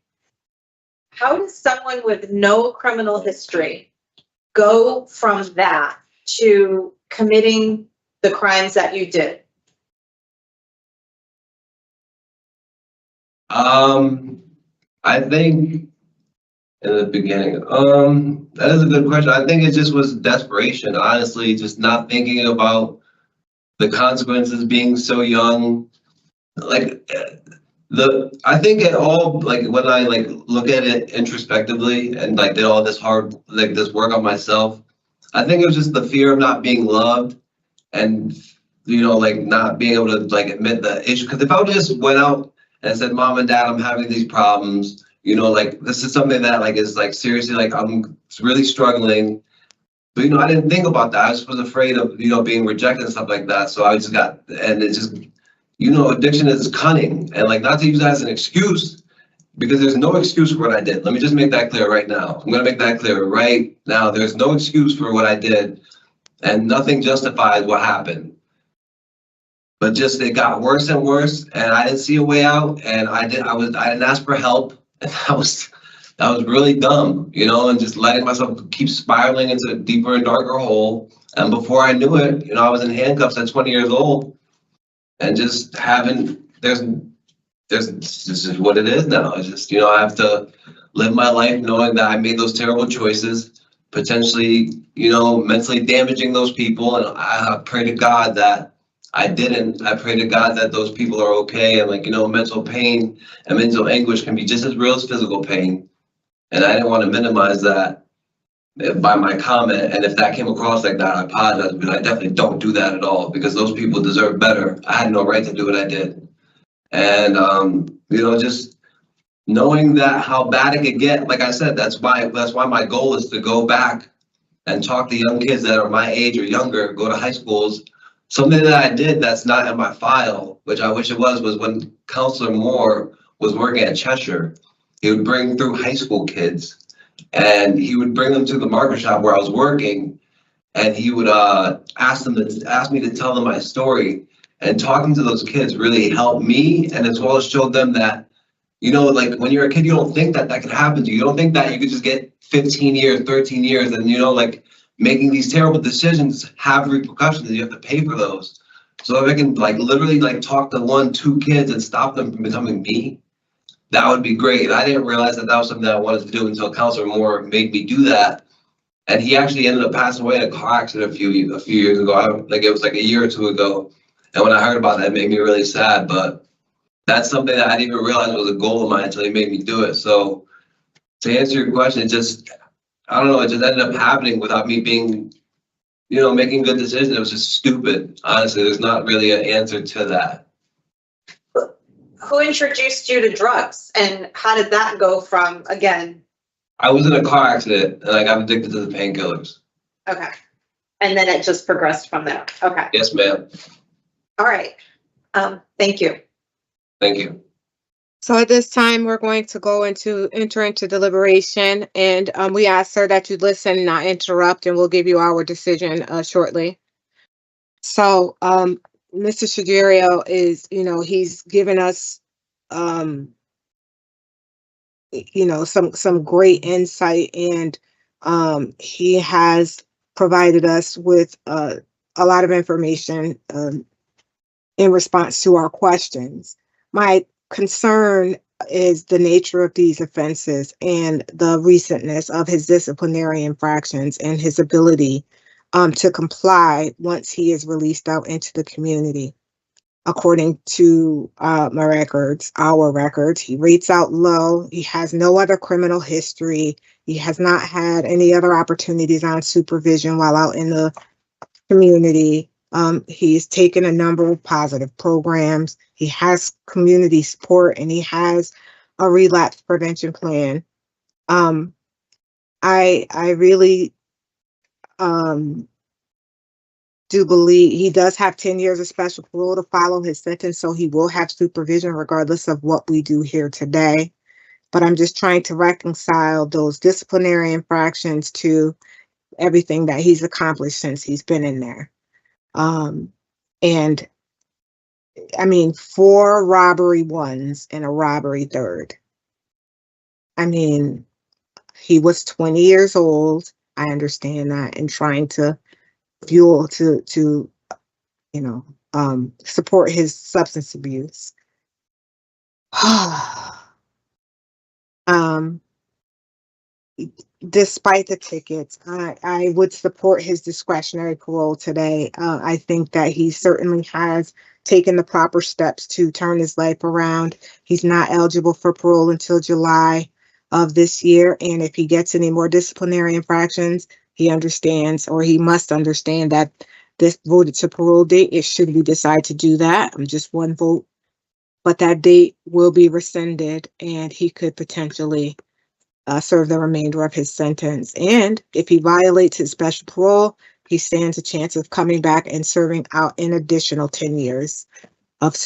How does someone with no criminal history go from that to committing the crimes that you did? I think in the beginning, that is a good question. I think it just was desperation, honestly, just not thinking about the consequences, being so young. Like I think it all, like when I like look at it introspectively and like did all this hard, like this work on myself, I think it was just the fear of not being loved and, you know, like not being able to like admit the issue. Because if I just went out and said, Mom and Dad, I'm having these problems, you know, like this is something that like is like seriously, like I'm really struggling. But, you know, I didn't think about that. I just was afraid of, you know, being rejected and stuff like that. So I just got, and it just, you know, addiction is cunning, and like not to use that as an excuse, because there's no excuse for what I did. Let me just make that clear right now. I'm gonna make that clear right now. There's no excuse for what I did, and nothing justifies what happened. But just it got worse and worse, and I didn't see a way out, and I didn't ask for help, and that was really dumb, you know, and just letting myself keep spiraling into a deeper and darker hole. And before I knew it, you know, I was in handcuffs at 20 years old. And just this is what it is now. It's just, you know, I have to live my life knowing that I made those terrible choices, potentially, you know, mentally damaging those people. And I pray to God that I didn't. I pray to God that those people are okay. And like, you know, mental pain and mental anguish can be just as real as physical pain. And I didn't want to minimize that by my comment, and if that came across like that, I apologize, but I definitely don't do that at all, because those people deserve better. I had no right to do what I did. And you know, just knowing that how bad it could get, like I said, that's why my goal is to go back and talk to young kids that are my age or younger, go to high schools. Something that I did that's not in my file, which I wish it was when Counselor Moore was working at Cheshire. He would bring through high school kids, and he would bring them to the market shop where I was working, and he would ask me to tell them my story. And talking to those kids really helped me, and as well as showed them that, you know, like when you're a kid, you don't think that could happen to you. You don't think that you could just get 15 years, 13 years, and, you know, like making these terrible decisions have repercussions, and you have to pay for those. So if I can like literally like talk to 1-2 kids and stop them from becoming me, that would be great. I didn't realize that was something that I wanted to do until Counselor Moore made me do that. And he actually ended up passing away in a car accident a few years ago. Like it was like a year or two ago. And when I heard about that, it made me really sad. But that's something that I didn't even realize was a goal of mine until he made me do it. So to answer your question, it just, I don't know, it just ended up happening without me being, you know, making good decisions. It was just stupid. Honestly, there's not really an answer to that. Who introduced you to drugs, and how did that go from, again, I was in a car accident and I got addicted to the painkillers. Okay. And then it just progressed from there. Okay. Yes, ma'am. All right. Thank you. Thank you. So at this time, we're going to enter into deliberation, and we ask, sir, that you listen, not interrupt, and we'll give you our decision shortly. So Mr. Shagirio is, he's given us, some great insight, and he has provided us with a lot of information in response to our questions. My concern is the nature of these offenses and the recentness of his disciplinary infractions and his ability to comply once he is released out into the community. According to our records, he rates out low. He has no other criminal history. He has not had any other opportunities on supervision while out in the community. He's taken a number of positive programs. He has community support, and he has a relapse prevention plan. I really do believe he does have 10 years of special parole to follow his sentence, so he will have supervision regardless of what we do here today. But I'm just trying to reconcile those disciplinary infractions to everything that he's accomplished since he's been in there. And I mean, 4 robbery ones and a robbery third. I mean, he was 20 years old. I understand that, and trying to fuel to support his substance abuse. Despite the tickets, I would support his discretionary parole today. I think that he certainly has taken the proper steps to turn his life around. He's not eligible for parole until July of this year. And if he gets any more disciplinary infractions, he understands, or he must understand, that this voted to parole date, it should we decide to do that. I'm just one vote, but that date will be rescinded and he could potentially serve the remainder of his sentence. And if he violates his special parole, he stands a chance of coming back and serving out an additional 10 years of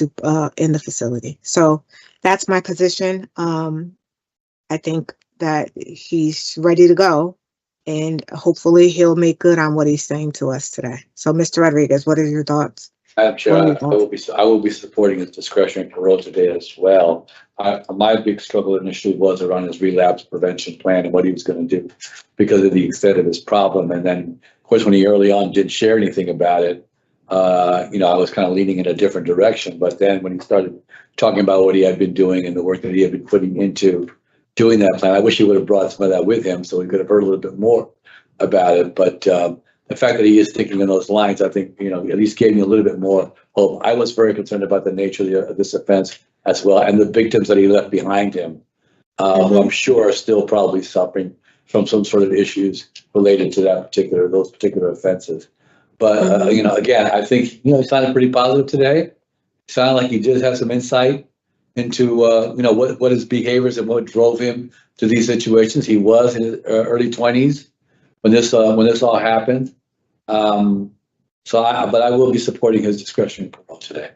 in the facility. So that's my position. I think that he's ready to go, and hopefully he'll make good on what he's saying to us today. So, Mr. Rodriguez, what are your thoughts? Madam Chair, I will be supporting his discretionary parole today as well. My big struggle initially was around his relapse prevention plan and what he was going to do because of the extent of his problem. And then, of course, when he early on didn't share anything about it, I was kind of leaning in a different direction. But then when he started talking about what he had been doing and the work that he had been putting into doing that plan, I wish he would have brought some of that with him so we could have heard a little bit more about it. But the fact that he is thinking in those lines, I think, at least gave me a little bit more hope. I was very concerned about the nature of this offense as well, and the victims that he left behind him, who I'm sure are still probably suffering from some sort of issues related to those particular offenses. But, again, I think, he sounded pretty positive today. It sounded like he did have some insight into, what his behaviors and what drove him to these situations. He was in his early 20s when this all happened. But I will be supporting his discretionary parole today.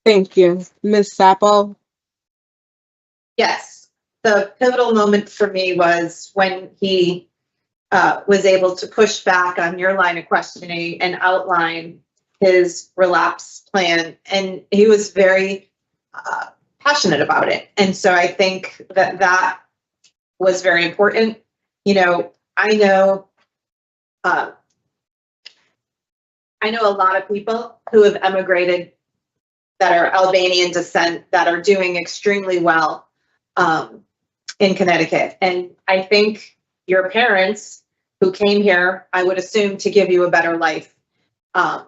Thank you. Ms. Sapo? Yes, the pivotal moment for me was when he was able to push back on your line of questioning and outline his relapse plan. And he was very passionate about it. And so I think that was very important. I know a lot of people who have emigrated that are Albanian descent that are doing extremely well in Connecticut. And I think your parents who came here, I would assume, to give you a better life. I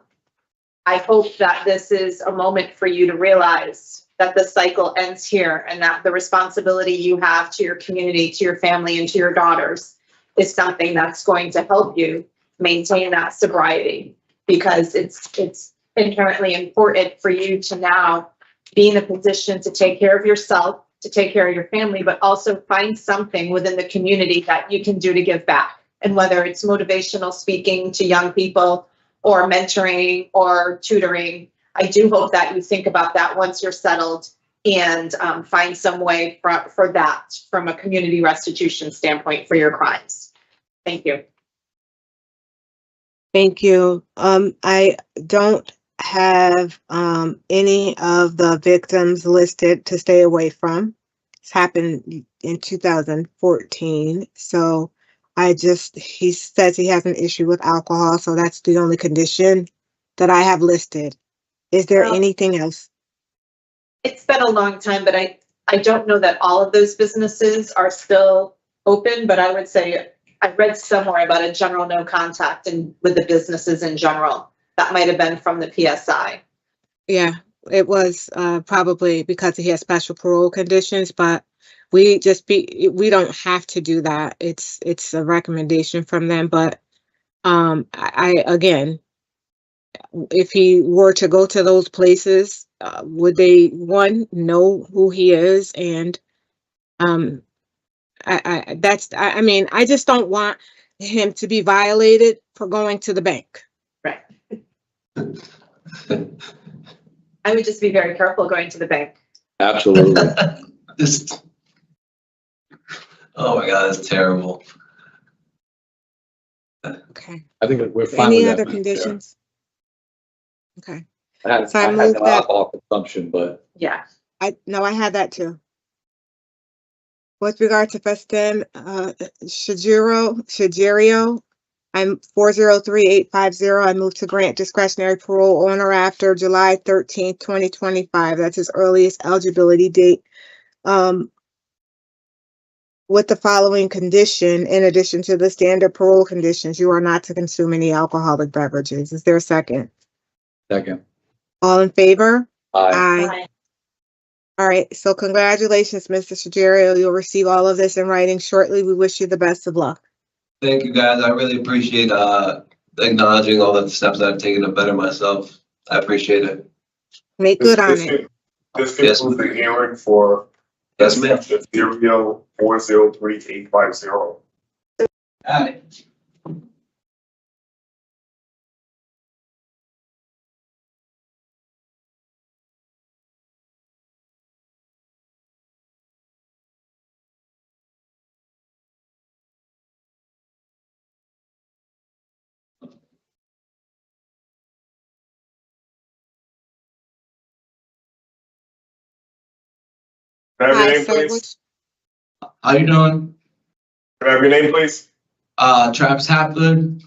hope that this is a moment for you to realize that the cycle ends here and that the responsibility you have to your community, to your family, and to your daughters is something that's going to help you maintain that sobriety, because it's inherently important for you to now be in a position to take care of yourself to take care of your family, but also find something within the community that you can do to give back. And whether it's motivational speaking to young people or mentoring or tutoring, I do hope that you think about that once you're settled and find some way for that from a community restitution standpoint for your crimes. Thank you. Thank you. I don't have any of the victims listed to stay away from. It's happened in 2014. So he says he has an issue with alcohol. So that's the only condition that I have listed. Is there Well, anything else? It's been a long time, but I don't know that all of those businesses are still open, but I would say I read somewhere about a general no contact and with the businesses in general. That might have been from the PSI. Yeah, it was probably because he has special parole conditions, but we don't have to do that. It's a recommendation from them. But I again, if he were to go to those places, would they know who he is? And I mean, I just don't want him to be violated for going to the bank. Right. I would just be very careful going to the bank. Absolutely. Oh my God, it's terrible. Okay. I think we're fine Any with other that. Madam Chair. conditions? Okay. I had So I the move that- alcohol consumption, but Yeah. I had that too. With regard to Festin Shagirio, I'm 403850. I move to grant discretionary parole on or after July 13th, 2025. That's his earliest eligibility date. With the following condition, in addition to the standard parole conditions, you are not to consume any alcoholic beverages. Is there a second? second. All in favor? Aye. Bye. All right, so congratulations, Mr. Shagirio. You'll receive all of this in writing shortly. We wish you the best of luck. Thank you, guys. I really appreciate acknowledging all the steps I've taken to better myself. I appreciate it. Make good on it. This Yes. concludes the hearing for. Yes, ma'am. Serial 403850. All right. Can I have Hi, your name, sir. please? How you doing? Can I have your name, please? Travis Hapgood.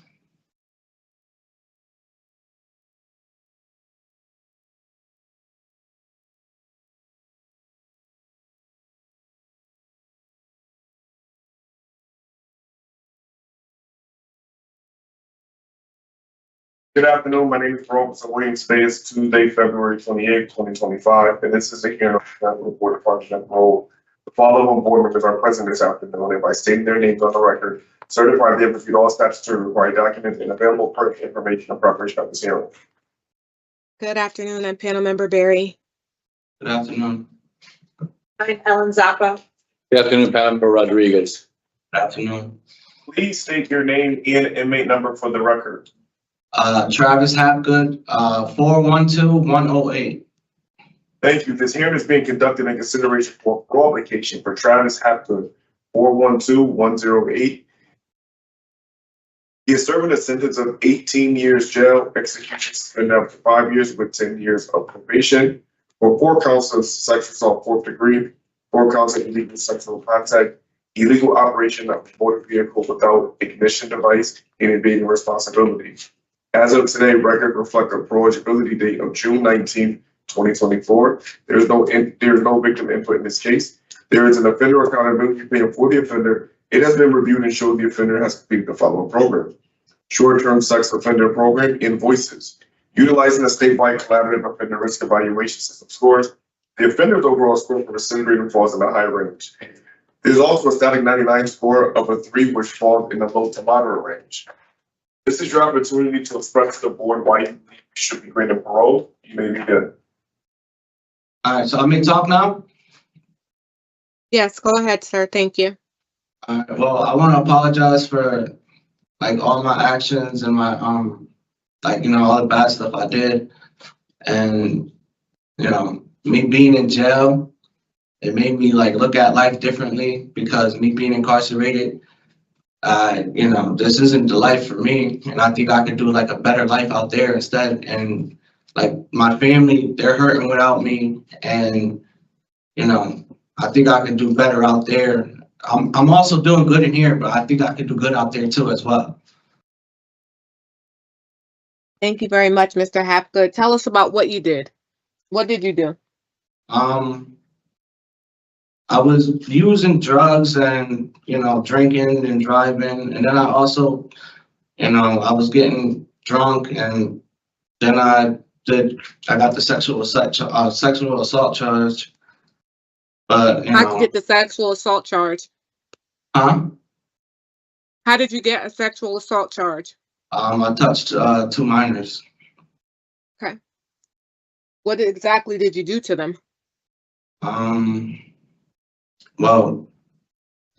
Good afternoon. My name is Paroles Williams. Today is Tuesday, February 28th, 2025, and this is the hearing of the Board of Function and Parole. The following board members are present this afternoon, and by stating their names on the record, certify they have reviewed all statutory required documents and available pertinent information in preparation of this hearing. Good afternoon. I'm panel member Barry. Good afternoon. I'm Ellen Zappa. Good afternoon, Panel Member Rodriguez. Good afternoon. Please state your name and inmate number for the record. Travis Hapgood, 412108. Thank you. This hearing is being conducted in consideration for parole application for Travis Hapgood, 412108. He is serving a sentence of 18 years jail, execution suspended up to 5 years with 10 years of probation for 4 counts of sexual assault 4th degree, 4 counts of illegal sexual contact, illegal operation of a motor vehicle without ignition device, and evading responsibility. As of today, record reflect a parole eligibility date of June 19th, 2024. There is no victim input in this case. There is an offender accountability plan for the offender. It has been reviewed and showed the offender has completed the following program: short-term sex offender program invoices, utilizing the statewide collaborative offender risk evaluation system scores. The offender's overall score for recidivism rating falls in the high range. There's also a static 99 score of a 3, which falls in the low to moderate range. This is your opportunity to express to the board why you believe you should be granted parole. You may begin. All right, so let me talk now. Yes, go ahead, sir. Thank you. Well, I want to apologize for like all my actions and my like all the bad stuff I did, and me being in jail, it made me like look at life differently because me being incarcerated, this isn't the life for me, and I think I could do like a better life out there instead. And like my family, they're hurting without me, and I think I can do better out there. I'm also doing good in here, but I think I can do good out there too as well. Thank you very much, Mr. Hapgood. Tell us about what you did. What did you do? I was using drugs and drinking and driving, and then I also I was getting drunk, and then I got the sexual assault charge. But How'd you get the sexual assault charge? huh? How did you get a sexual assault charge? I touched 2 minors. Okay. What exactly did you do to them? Well,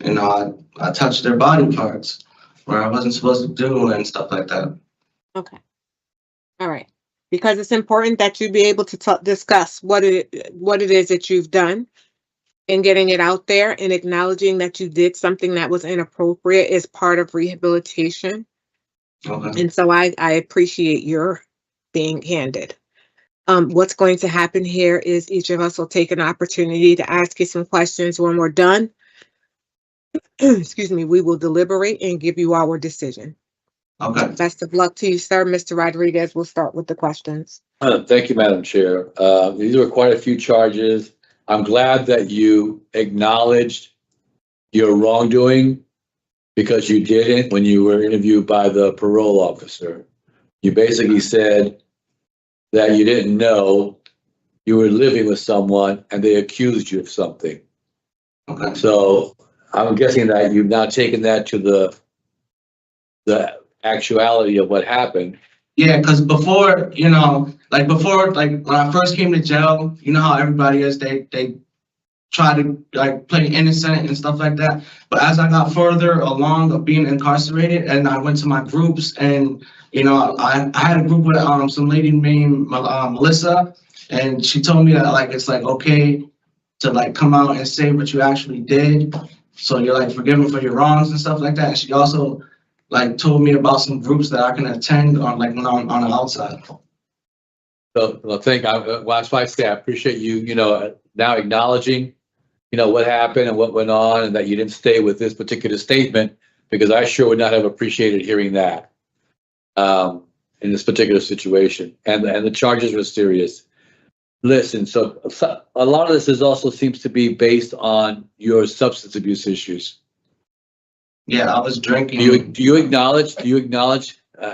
I touched their body parts where I wasn't supposed to do and stuff like that. Okay. All right. Because it's important that you be able to discuss what it is that you've done and getting it out there and acknowledging that you did something that was inappropriate is part of rehabilitation. Okay. And so I appreciate your being candid. What's going to happen here is each of us will take an opportunity to ask you some questions. When we're done, excuse me, we will deliberate and give you our decision. Okay. Best of luck to you, sir. Mr. Rodriguez, we'll start with the questions. Thank you, Madam Chair. These were quite a few charges. I'm glad that you acknowledged your wrongdoing because you didn't when you were interviewed by the parole officer. You basically said that you didn't know you were living with someone and they accused you of something. Okay. So I'm guessing that you've now taken that to the actuality of what happened. Yeah, because before, when I first came to jail, you know how everybody is, they try to like play innocent and stuff like that. But as I got further along of being incarcerated and I went to my groups and, I had a group with some lady named Melissa, and she told me that like, it's like, okay to like come out and say what you actually did. So you're like forgiven for your wrongs and stuff like that. And she also like told me about some groups that I can attend on like when I'm on the outside. So that's why I say I appreciate you, now acknowledging, what happened and what went on and that you didn't stay with this particular statement, because I sure would not have appreciated hearing that in this particular situation. And the charges were serious. Listen, so a lot of this also seems to be based on your substance abuse issues. Yeah, I was drinking. Do you acknowledge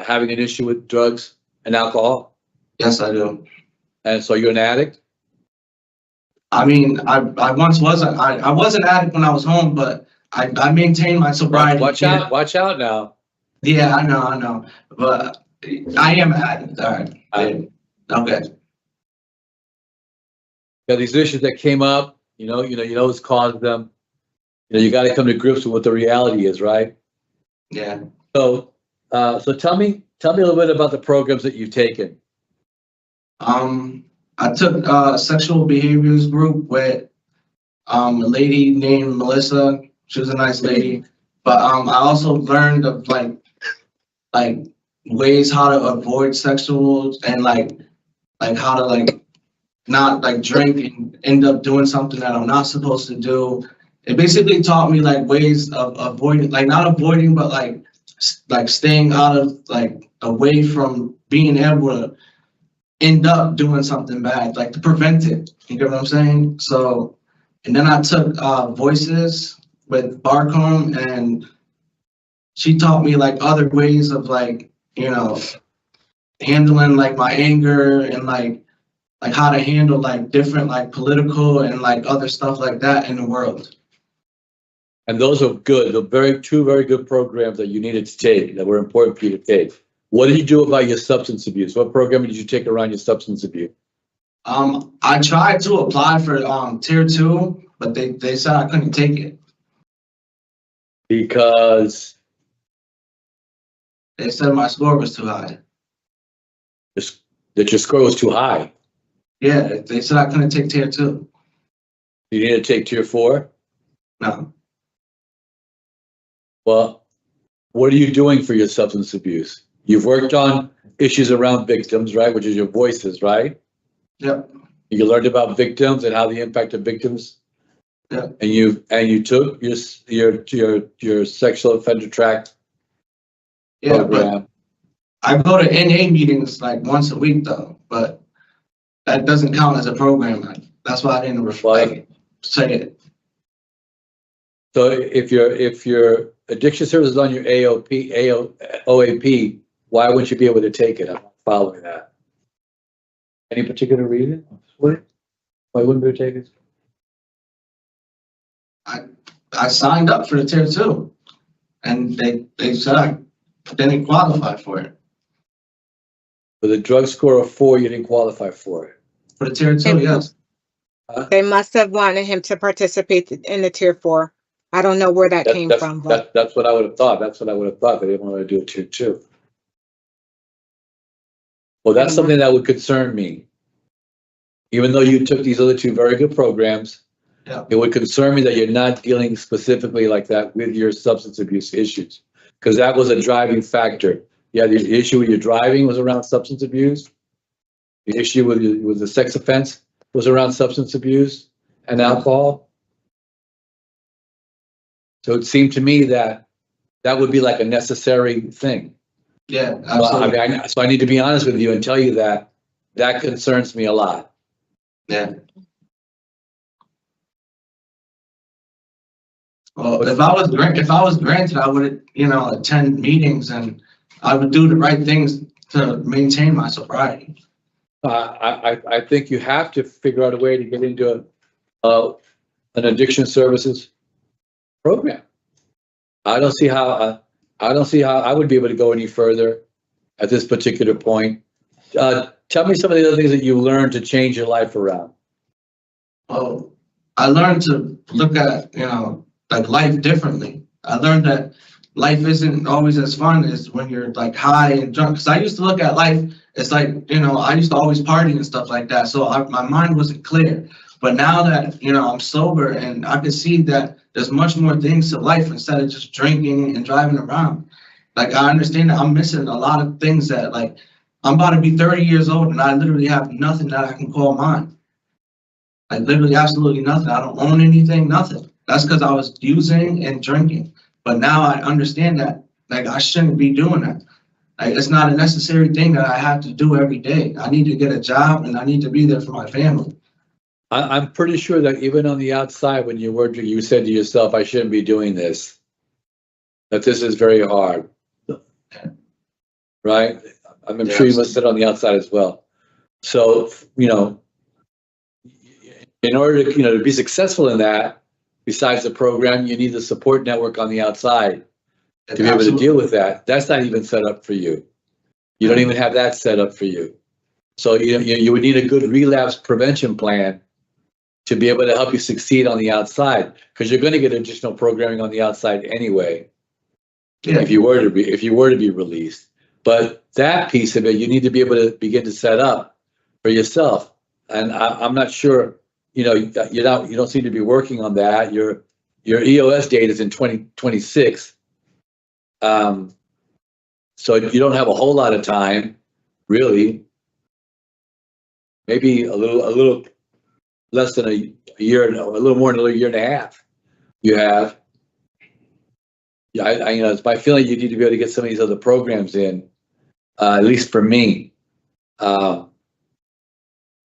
having an issue with drugs and alcohol? Yes, I do. And so you're an addict? I mean, I once was I was an addict when I was home, but I maintained my sobriety. Watch out now. Yeah, I know. But I am an addict. All right. Okay. Yeah, these issues that came up, what's caused them. You got to come to grips with what the reality is, right? Yeah. So tell me a little bit about the programs that you've taken. I took a sexual behaviors group with a lady named Melissa. She was a nice lady, but I also learned of like ways how to avoid sexual and like how to like not like drink and end up doing something that I'm not supposed to do. It basically taught me like ways of avoiding, like not avoiding, but like staying out of like away from being able to end up doing something bad, like to prevent it. You get what I'm saying? So, and then I took voices with Barcombe, and she taught me like other ways of like, handling like my anger and like how to handle like different like political and like other stuff like that in the world. And those are good. Two very good programs that you needed to take, that were important for you to take. What did you do about your substance abuse? What program did you take around your substance abuse? I tried to apply for tier 2, but they said I couldn't take it. Because They said my score was too high. that your score was too high. Yeah, they said I couldn't take tier 2. You need to take tier 4. No, Well, what are you doing for your substance abuse? You've worked on issues around victims, right? Which is your voices, right? yep, You learned about victims and how the impact of victims. Yeah. And you took your sexual offender track yeah, but program. I go to NA meetings like once a week though, but that doesn't count as a program. That's why I didn't say it. So if your addiction service is on your OAP, why wouldn't you be able to take it? I'm not following that. Any particular reason? Why wouldn't you take it? I signed up for the tier 2 and they said I didn't qualify for it. With a drug score of 4, you didn't qualify for it. For the tier 2, yes. They must have wanted him to participate in the tier 4. I don't know where that came from, but That's what I would have thought. That's what I would have thought. They didn't want to do a tier 2. Well, that's something that would concern me. Even though you took these other 2 very good programs, Yeah. it would concern me that you're not dealing specifically like that with your substance abuse issues, because that was a driving factor. Yeah, the issue with your driving was around substance abuse. The issue with the sex offense was around substance abuse and alcohol. So it seemed to me that would be like a necessary thing. Yeah, absolutely. So I need to be honest with you and tell you that concerns me a lot. Yeah. Well, if I was granted, I would, attend meetings and I would do the right things to maintain my sobriety. I think you have to figure out a way to get into an addiction services program. I don't see how I would be able to go any further at this particular point. Tell me some of the other things that you learned to change your life around. Well, I learned to look at, like life differently. I learned that life isn't always as fun as when you're like high and drunk. Because I used to look at life as like, I used to always party and stuff like that. So my mind wasn't clear. But now that, I'm sober and I can see that there's much more things to life instead of just drinking and driving around. Like, I understand that I'm missing a lot of things that, like, I'm about to be 30 years old and I literally have nothing that I can call mine. Like, literally absolutely nothing. I don't own anything, nothing. That's because I was using and drinking. But now I understand that, like, I shouldn't be doing that. Like, it's not a necessary thing that I have to do every day. I need to get a job and I need to be there for my family. I'm pretty sure that even on the outside, when you were drinking, you said to yourself, I shouldn't be doing this. That this is very hard. Right? I'm sure you must sit on the outside as well. So, in order to, to be successful in that, besides the program, you need the support network on the outside to be able to deal with that. That's not even set up for you. You don't even have that set up for you. So you would need a good relapse prevention plan to be able to help you succeed on the outside, because you're going to get additional programming on the outside anyway. Yeah. If you were to be released. But that piece of it, you need to be able to begin to set up for yourself. And I'm not sure, you don't seem to be working on that. Your EOS date is in 2026. So you don't have a whole lot of time, really. Maybe a little less than a year, a little more than a year and a half. You have. Yeah, it's my feeling you need to be able to get some of these other programs in, at least for me. Because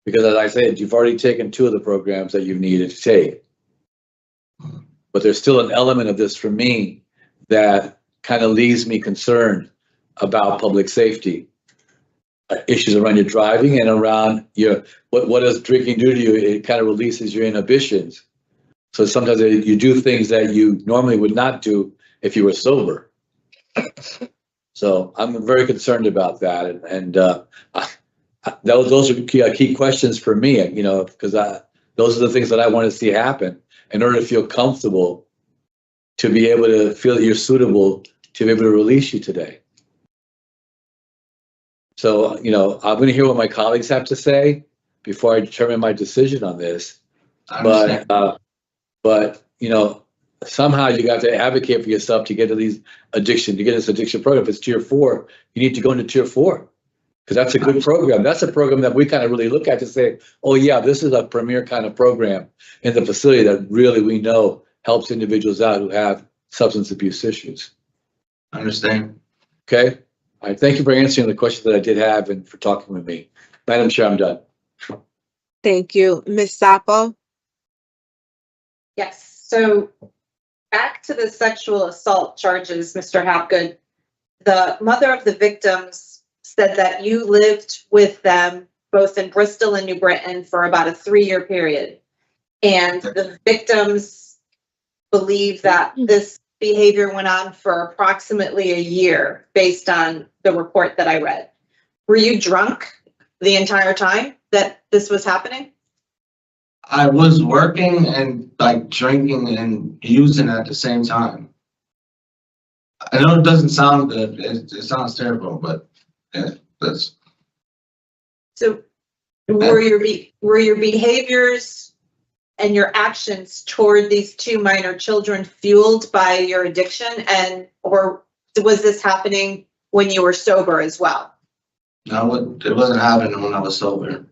as I said, you've already taken 2 of the programs that you needed to take. But there's still an element of this for me that kind of leaves me concerned about public safety. Issues around your driving and around what does drinking do to you? It kind of releases your inhibitions. So sometimes you do things that you normally would not do if you were sober. So I'm very concerned about that. And those are key questions for me, because those are the things that I want to see happen. in order to feel comfortable to be able to feel that you're suitable to be able to release you today. So, you know, I'm going to hear what my colleagues have to say before I determine my decision on this. I understand. But you know, somehow you got to advocate for yourself to get to these addiction, to get this addiction program. If it's tier 4, you need to go into tier 4 because that's a good program. That's a program that we kind of really look at to say, oh yeah, this is a premier kind of program in the facility that really we know helps individuals out who have substance abuse issues. I understand. Okay. All right. Thank you for answering the questions that I did have and for talking with me. Madam Chair, I'm done. Thank you. Ms. Sapo? Yes, so back to the sexual assault charges, Mr. Hapgood. The mother of the victims said that you lived with them both in Bristol and New Britain for about a 3-year period. And the victims believe that this behavior went on for approximately a year based on the report that I read. Were you drunk the entire time that this was happening? I was working and like drinking and using at the same time. I know it doesn't sound good. It sounds terrible, but yeah, that's. So were your behaviors and your actions toward these 2 minor children fueled by your addiction, and or was this happening when you were sober as well? No, it wasn't happening when I was sober.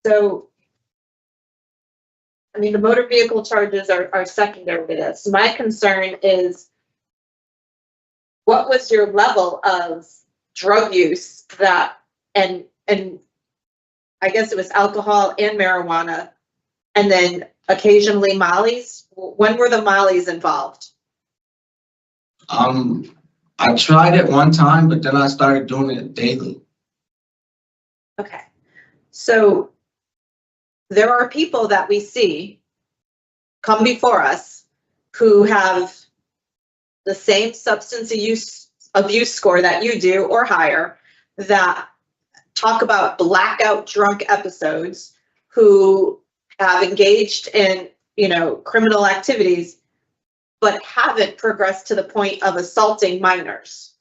So, I mean, the motor vehicle charges are secondary to this. My concern is, what was your level of drug use that, and I guess it was alcohol and marijuana, and then occasionally mollies? When were the mollies involved? I tried it one time, but then I started doing it daily. Okay. So there are people that we see come before us who have the same substance abuse score that you do or higher, that talk about blackout drunk episodes, who have engaged in, you know, criminal activities, but haven't progressed to the point of assaulting minors.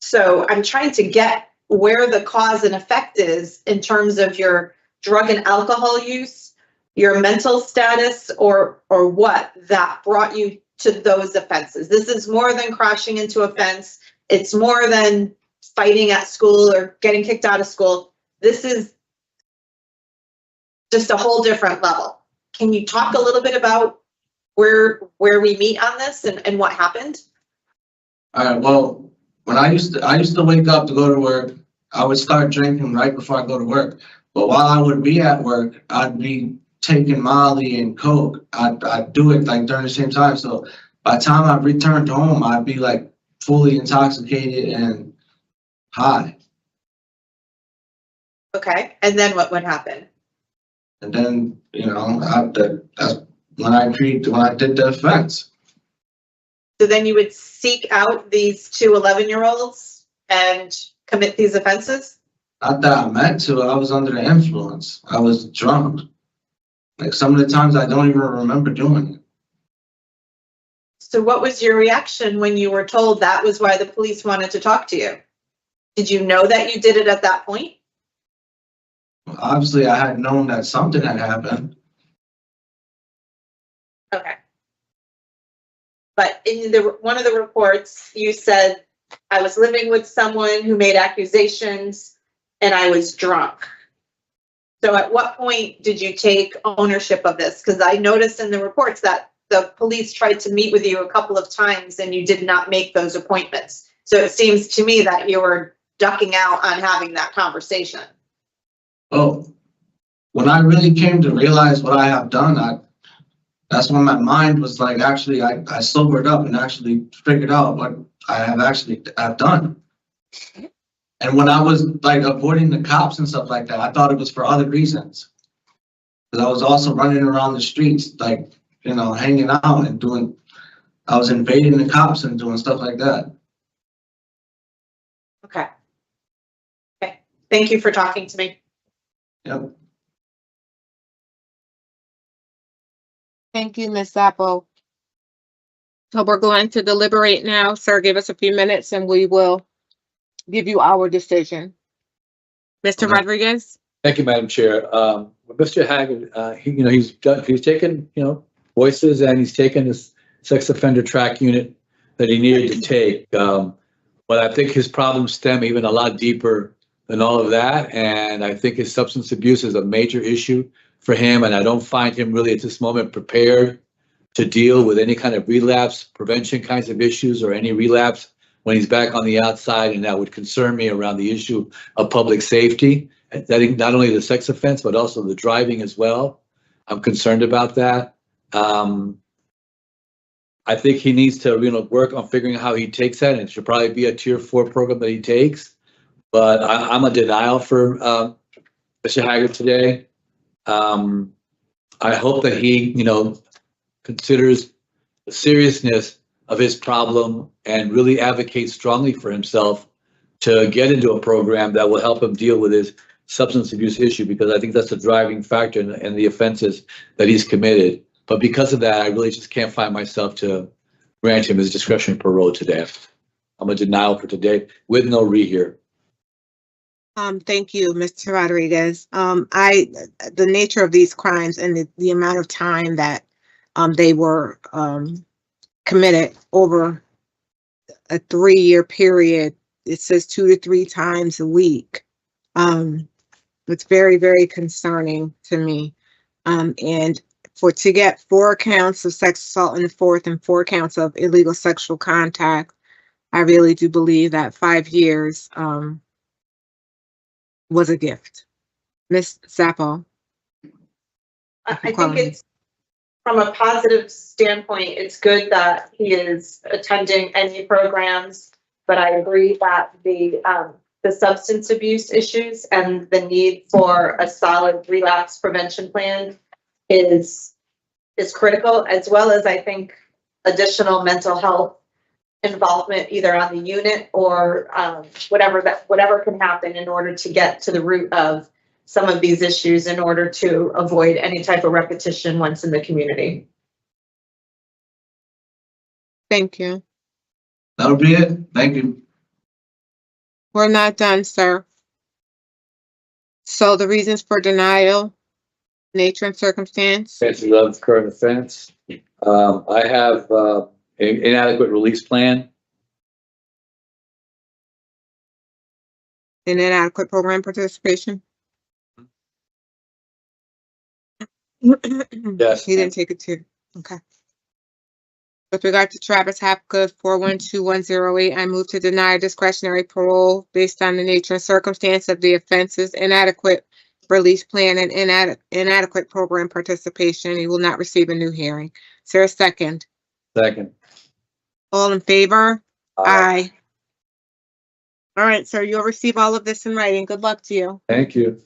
So I'm trying to get where the cause and effect is in terms of your drug and alcohol use, your mental status, or what that brought you to those offenses. This is more than crashing into a fence. It's more than fighting at school or getting kicked out of school. This is just a whole different level. Can you talk a little bit about where we meet on this and what happened? All right. Well, when I used to wake up to go to work, I would start drinking right before I go to work. But while I would be at work, I'd be taking Molly and Coke. I'd do it like during the same time. So by the time I returned home, I'd be like fully intoxicated and high. Okay, and then what would happen? And then, you know, that's when I did the offense. So then you would seek out these 2 11-year-olds and commit these offenses? Not that I meant to, I was under the influence. I was drunk. Like some of the times I don't even remember doing it. So what was your reaction when you were told that was why the police wanted to talk to you? Did you know that you did it at that point? Obviously, I had known that something had happened. Okay. But in one of the reports, you said, I was living with someone who made accusations and I was drunk. So at what point did you take ownership of this? Because I noticed in the reports that the police tried to meet with you a couple of times and you did not make those appointments. So it seems to me that you were ducking out on having that conversation. Oh, when I really came to realize what I have done, that's when my mind was like, actually, I sobered up and actually figured out what I've done. And when I was like avoiding the cops and stuff like that, I thought it was for other reasons. Because I was also running around the streets, like, you know, hanging out and I was invading the cops and doing stuff like that. Okay. Okay. Thank you for talking to me. Yep. Thank you, Ms. Zappo. So we're going to deliberate now. Sir, give us a few minutes and we will give you our decision. Mr. Okay. Rodriguez? Thank you, Madam Chair. Mr. Haggard, he's taken, voices and he's taken his sex offender track unit that he needed to take. But I think his problems stem even a lot deeper than all of that. And I think his substance abuse is a major issue for him. And I don't find him really at this moment prepared to deal with any kind of relapse prevention kinds of issues or any relapse when he's back on the outside. And that would concern me around the issue of public safety. That not only the sex offense, but also the driving as well. I'm concerned about that. I think he needs to, work on figuring out how he takes that, and it should probably be a tier 4 program that he takes. But I'm a denial for Mr. Haggard today. I hope that he, considers the seriousness of his problem and really advocates strongly for himself to get into a program that will help him deal with his substance abuse issue, because I think that's a driving factor in the offenses that he's committed. But because of that, I really just can't find myself to grant him his discretionary parole today. I'm a denial for today with no rehear. Thank you, Mr. Rodriguez. The nature of these crimes and the amount of time that they were committed over a 3-year period, it says 2 to 3 times a week. It's very, very concerning to me. And to get 4 counts of sex assault in the 4th and 4 counts of illegal sexual contact, I really do believe that 5 years was a gift. Ms. Zappo. I think it's, from a positive standpoint, it's good that he is attending any programs, but I agree that the substance abuse issues and the need for a solid relapse prevention plan is critical, as well as I think additional mental health involvement either on the unit or whatever can happen in order to get to the root of some of these issues in order to avoid any type of repetition once in the community. Thank you. That'll be it. Thank you. We're not done, sir. So the reasons for denial, nature and circumstance. Fancy love current offense. I have an inadequate release plan. And inadequate program participation. Yes. He didn't take it too. Okay. With regard to Travis Hapgood 412-108, I move to deny discretionary parole based on the nature and circumstance of the offenses, inadequate release plan, and inadequate program participation. He will not receive a new hearing. Is there a second? Second. All in favor? Aye. All right, sir, you'll receive all of this in writing. Good luck to you. Thank you.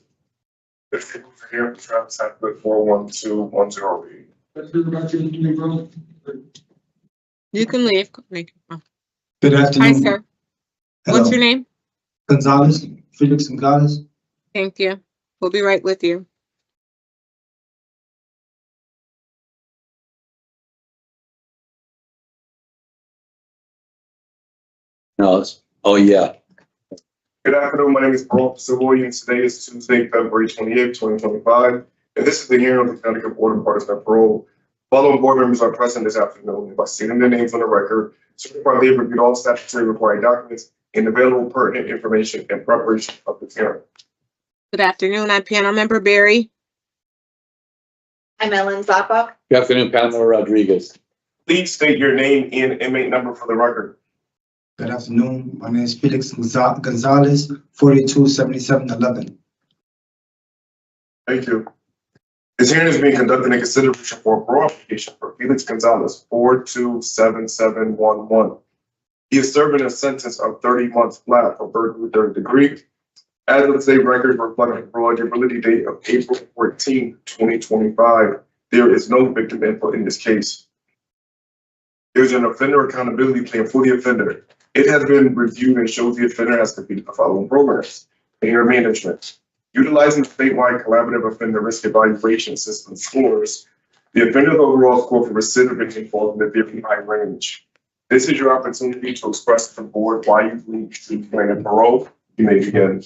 If you hear Travis Hapgood 412-108. You can leave. Thank you. Good afternoon. Hi, sir. Hello. What's your name? Gonzalez, Felix Gonzalez. Thank you. We'll be right with you. No, oh yeah. Good afternoon. My name is Paroles Williams. Today is Tuesday, February 28th, 2025. And this is the hearing of the Connecticut Board of Partisan Parole. Following board members are present this afternoon by stating their names on the record, certify they've reviewed all statutory required documents and available pertinent information in preparation of this hearing. Good afternoon. I'm panel member Barry. I'm Ellen Zappa. Good afternoon, Pamela Rodriguez. Please state your name and inmate number for the record. Good afternoon. My name is Felix Gonzalez, 427711. Thank you. This hearing is being conducted in consideration for a parole application for Felix Gonzalez, 427711. He is serving a sentence of 30 months flat for burglary 3rd degree. As of today's record reflecting parole eligibility date of April 14, 2025, there is no victim input in this case. There's an offender accountability plan for the offender. It has been reviewed and shows the offender has completed the following programs: behavior management, utilizing the statewide collaborative offender risk evaluation system scores The offender's overall score for recidivism falls in the very high range. This is your opportunity to express to the board why you believe you should be granted parole. You may begin.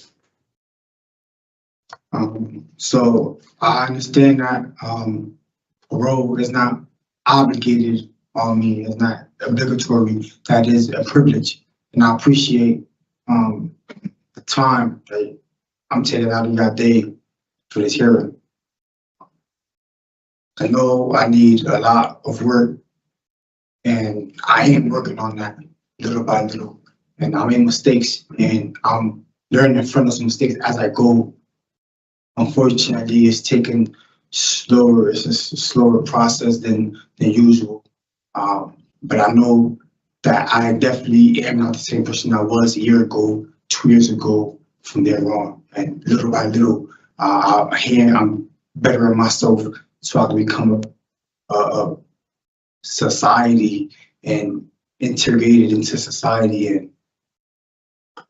So I understand that, parole is not obligated on me, it's not obligatory, that is a privilege. And I appreciate, the time that I'm taking out of your day for this hearing. I know I need a lot of work, and I am working on that little by little. And I make mistakes, and I'm learning from those mistakes as I go. Unfortunately, it's taking slower. It's a slower process than usual. But I know that I definitely am not the same person I was a year ago, 2 years ago, from there on. And little by little, I'm bettering myself so I can become a society and integrated into society. And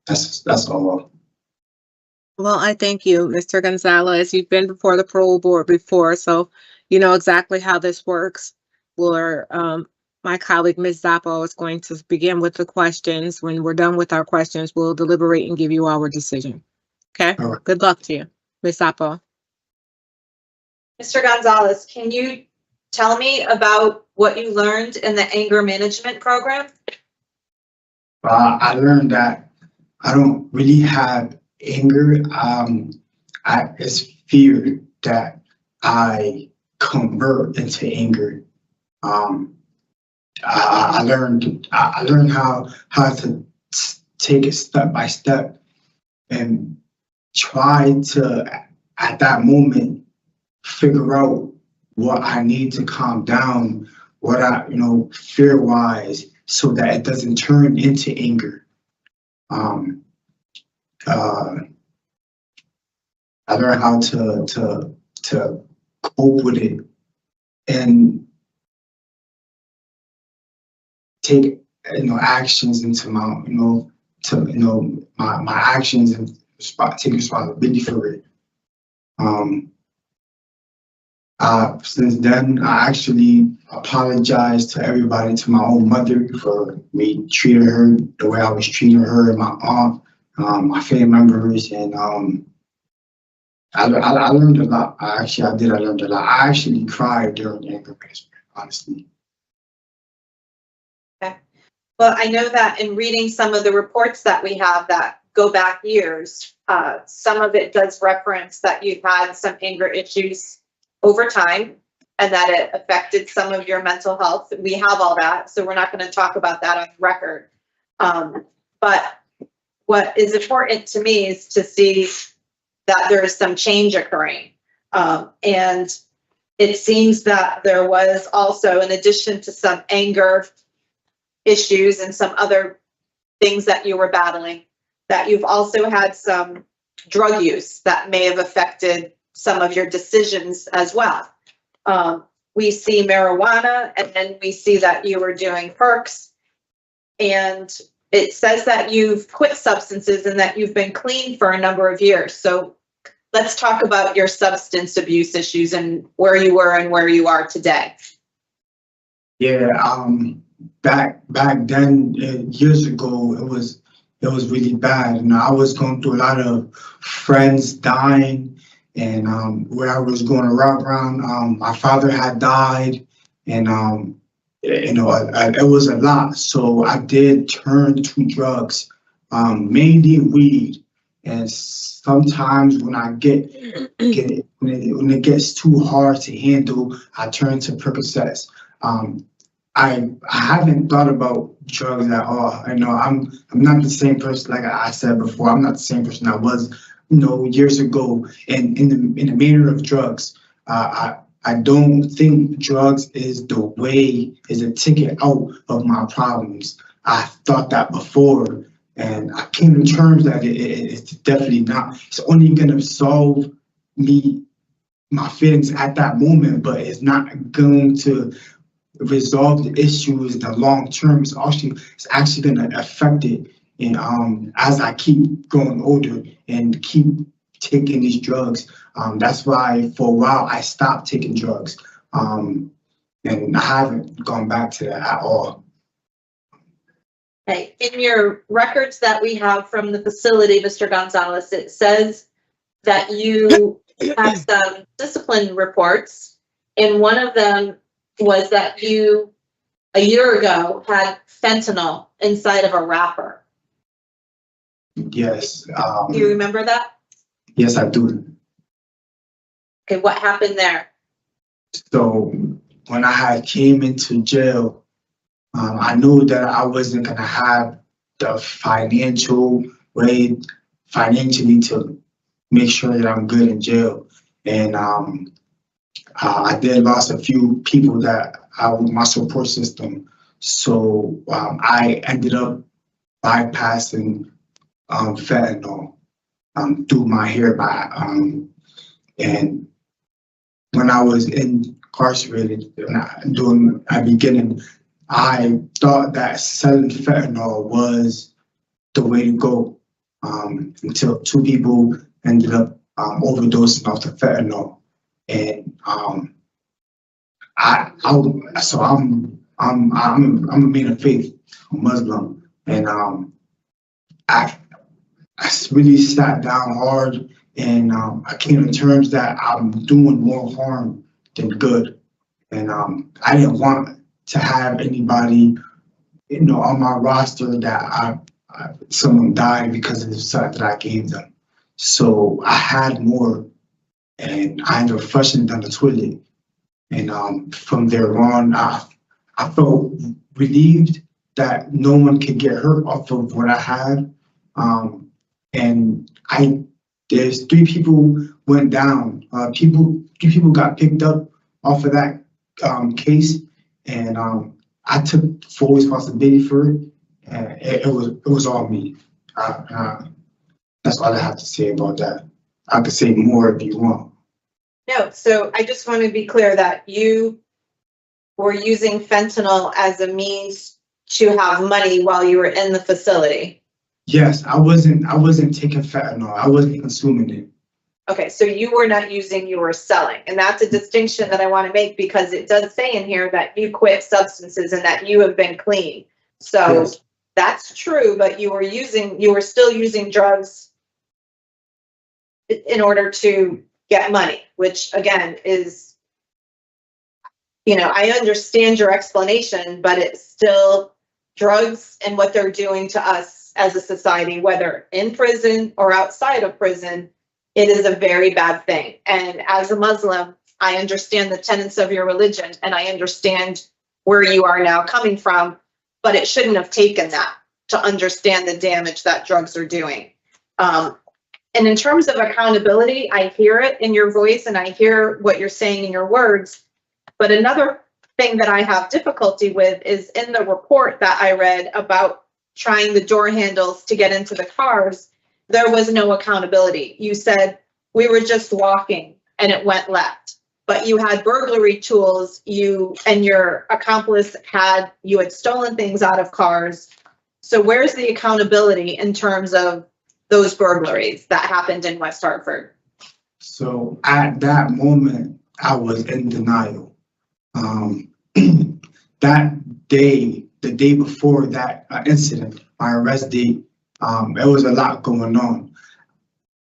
that's all. Well, I thank you, Mr. Gonzalez. You've been before the parole board before, so you know exactly how this works. Where my colleague, Ms. Zappo, is going to begin with the questions. When we're done with our questions, we'll deliberate and give you our decision. Okay? All right. Good luck to you, Ms. Zappo. Mr. Gonzalez, can you tell me about what you learned in the anger management program? I learned that I don't really have anger. It's fear that I convert into anger. I learned how to take it step by step and try to, at that moment, figure out what I need to calm down, what I, fear-wise, so that it doesn't turn into anger. I learned how to cope with it and take actions into my my actions and take responsibility for it. Since then, I actually apologized to everybody, to my own mother for me treating her the way I was treating her, and my aunt, my family members, and I learned a lot. I learned a lot. I actually cried during anger management, honestly. Okay. Well, I know that in reading some of the reports that we have that go back years, some of it does reference that you've had some anger issues over time and that it affected some of your mental health. We have all that, so we're not going to talk about that on record. But what is important to me is to see that there is some change occurring. And it seems that there was also, in addition to some anger issues and some other things that you were battling, that you've also had some drug use that may have affected some of your decisions as well. We see marijuana, and then we see that you were doing perks, and it says that you've quit substances and that you've been clean for a number of years. So let's talk about your substance abuse issues and where you were and where you are today. Yeah, back then, years ago, it was really bad. I was going through a lot of friends dying, and where I was going around, my father had died, and it was a lot. So I did turn to drugs, mainly weed. And sometimes when I when it gets too hard to handle, I turn to Percocets. I haven't thought about drugs at all. I'm not the same person, like I said before. I'm not the same person I was, years ago. And in the manner of drugs, I don't think drugs is a ticket out of my problems. I thought that before, and I came to terms that it's definitely not. It's only gonna solve my feelings at that moment, but it's not going to resolve the issues in the long term. It's actually going to affect it. And as I keep growing older and keep taking these drugs, that's why for a while I stopped taking drugs. And I haven't gone back to that at all. Okay, in your records that we have from the facility, Mr. Gonzalez, it says that you had some discipline reports, and one of them was that you, a year ago, had fentanyl inside of a wrapper. Yes. Do you remember that? Yes, I do. Okay, what happened there? So when I had came into jail, I knew that I wasn't gonna have the financial way financially to make sure that I'm good in jail. And I did lost a few people that I was my support system. So I ended up bypassing fentanyl through my hair and when I was incarcerated during the beginning, I thought that selling fentanyl was the way to go until two people ended up overdosing off the fentanyl, and I'm a man of faith, I'm Muslim, and I really sat down hard, and I came to terms that I'm doing more harm than good, and I didn't want to have anybody, on my roster that someone died because of the stuff that I gave them. So I had more, and I ended up flushing down the toilet. And from there on, I felt relieved that no one could get hurt off of what I had. And there's 3 people went down. 3 people got picked up off of that case, and I took full responsibility for it. And it was all me. That's all I have to say about that. I could say more if you want. No, so I just want to be clear that you were using fentanyl as a means to have money while you were in the facility. Yes, I wasn't taking fentanyl. I wasn't consuming it. Okay, so you were not using, you were selling. And that's a distinction that I want to make, because it does say in here that you quit substances and that you have been clean. So Yes. That's true, but you were still using drugs in order to get money, which again is, I understand your explanation, but it's still drugs and what they're doing to us as a society, whether in prison or outside of prison. It is a very bad thing. And as a Muslim, I understand the tenets of your religion, and I understand where you are now coming from, but it shouldn't have taken that to understand the damage that drugs are doing. And in terms of accountability, I hear it in your voice and I hear what you're saying in your words. But another thing that I have difficulty with is in the report that I read about trying the door handles to get into the cars, there was no accountability. You said we were just walking and it went left, but you had burglary tools. You and your accomplice you had stolen things out of cars. So where's the accountability in terms of those burglaries that happened in West Hartford? So at that moment, I was in denial. That day, the day before that incident, my arrest date, there was a lot going on.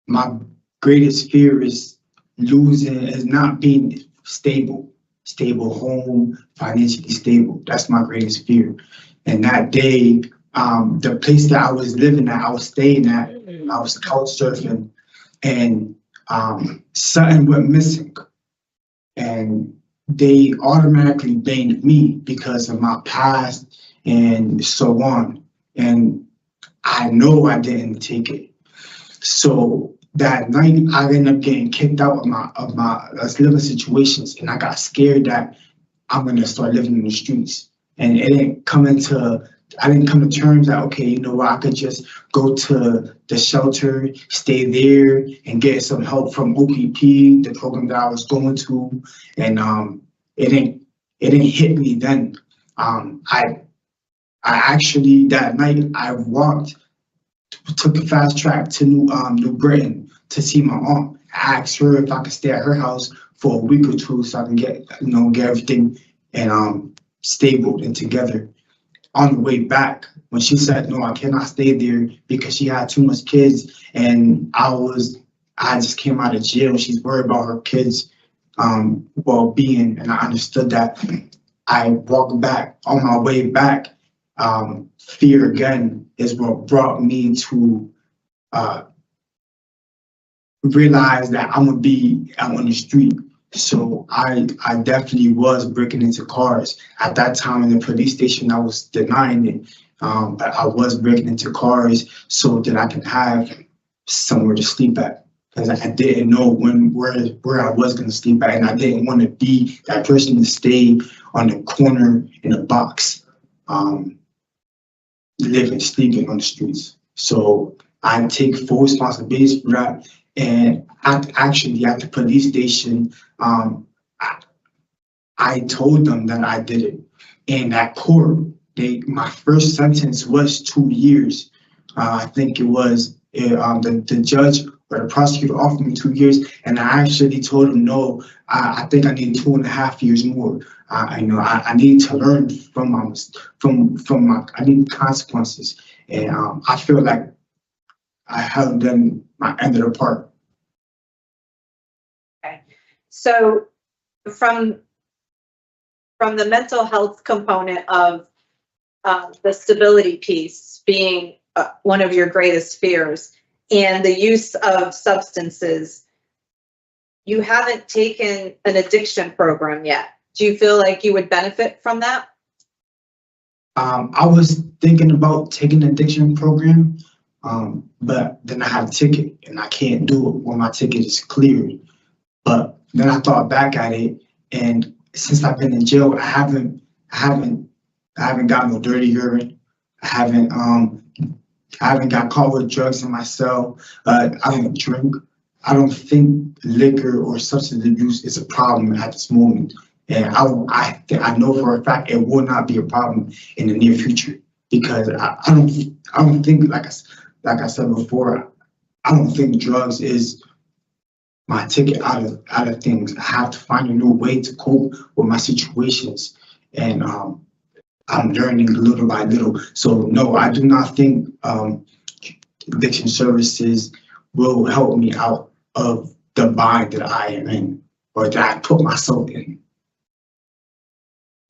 My greatest fear is not being stable home, financially stable. That's my greatest fear. And that day, the place that I was living at, I was staying at, I was couch surfing, and something went missing. And they automatically blamed me because of my past and so on. And I know I didn't take it. So that night I ended up getting kicked out of my living situations, and I got scared that I'm gonna start living in the streets. And I didn't come to terms that, okay, you know what, I could just go to the shelter, stay there, and get some help from OPP, the program that I was going to. And it didn't hit me then. I actually, that night, I took a fast track to New Britain to see my aunt. I asked her if I could stay at her house for a week or two so I can get everything and stable and together. On the way back, when she said, no, I cannot stay there because she had too much kids and I just came out of jail. She's worried about her kids' well-being, and I understood that. I walked back. On my way back, fear again is what brought me to realize that I'm gonna be out on the street. So I definitely was breaking into cars. At that time in the police station, I was denying it, but I was breaking into cars so that I can have somewhere to sleep at. Because I didn't know where I was gonna sleep at, and I didn't want to be that person to stay on the corner in a box, living, sleeping on the streets. So I take full responsibility for that. And actually at the police station, I told them that I did it. And at court, my first sentence was 2 years. I think it was the judge or the prosecutor offered me 2 years, and I actually told him no. I think I need 2.5 years more. I need to learn from my I need consequences, and I feel like I haven't done my end of the part. Okay. So from the mental health component of the stability piece being one of your greatest fears and the use of substances, you haven't taken an addiction program yet. Do you feel like you would benefit from that? I was thinking about taking an addiction program, but then I had a ticket and I can't do it when my ticket is cleared. But then I thought back at it, and since I've been in jail, I haven't got no dirty urine. I haven't got caught with drugs in my cell. I don't drink. I don't think liquor or substance abuse is a problem at this moment. And I know for a fact it will not be a problem in the near future, because I don't think, like I said before, I don't think drugs is my ticket out of things. I have to find a new way to cope with my situations, and I'm learning little by little. So no, I do not think addiction services will help me out of the bind that I am in, or that I put myself in.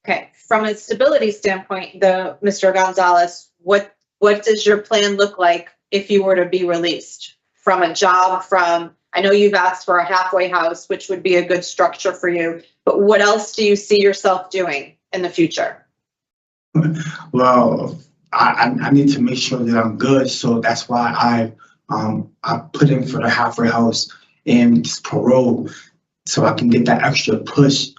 Okay, from a stability standpoint, Mr. Gonzalez, what does your plan look like if you were to be released from a job? I know you've asked for a halfway house, which would be a good structure for you, but what else do you see yourself doing in the future? Well, I need to make sure that I'm good, so that's why I put in for the halfway house and parole, so I can get that extra push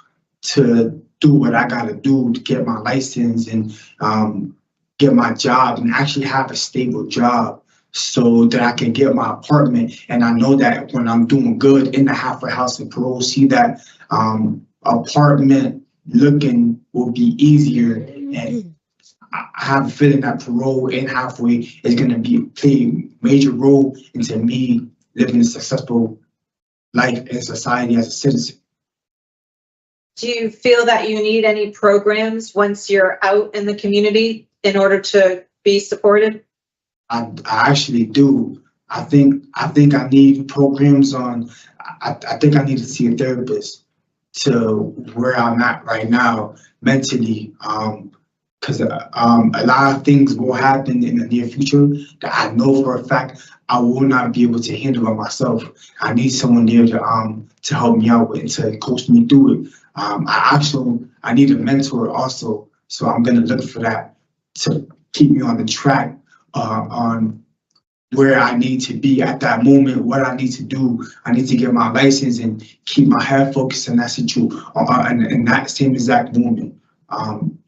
to do what I gotta do to get my license and get my job and actually have a stable job, so that I can get my apartment. And I know that when I'm doing good in the halfway house and parole, see that apartment looking will be easier. And I have a feeling that parole and halfway is going to play a major role into me living a successful life in society as a citizen. Do you feel that you need any programs once you're out in the community in order to be supported? I actually do. I think I need programs on. I think I need to see a therapist to where I'm at right now mentally. Because a lot of things will happen in the near future that I know for a fact I will not be able to handle by myself. I need someone there to help me out and to coach me through it. I need a mentor also, so I'm gonna look for that to keep me on the track on where I need to be at that moment, what I need to do. I need to get my license and keep my head focused in that situation, in that same exact moment.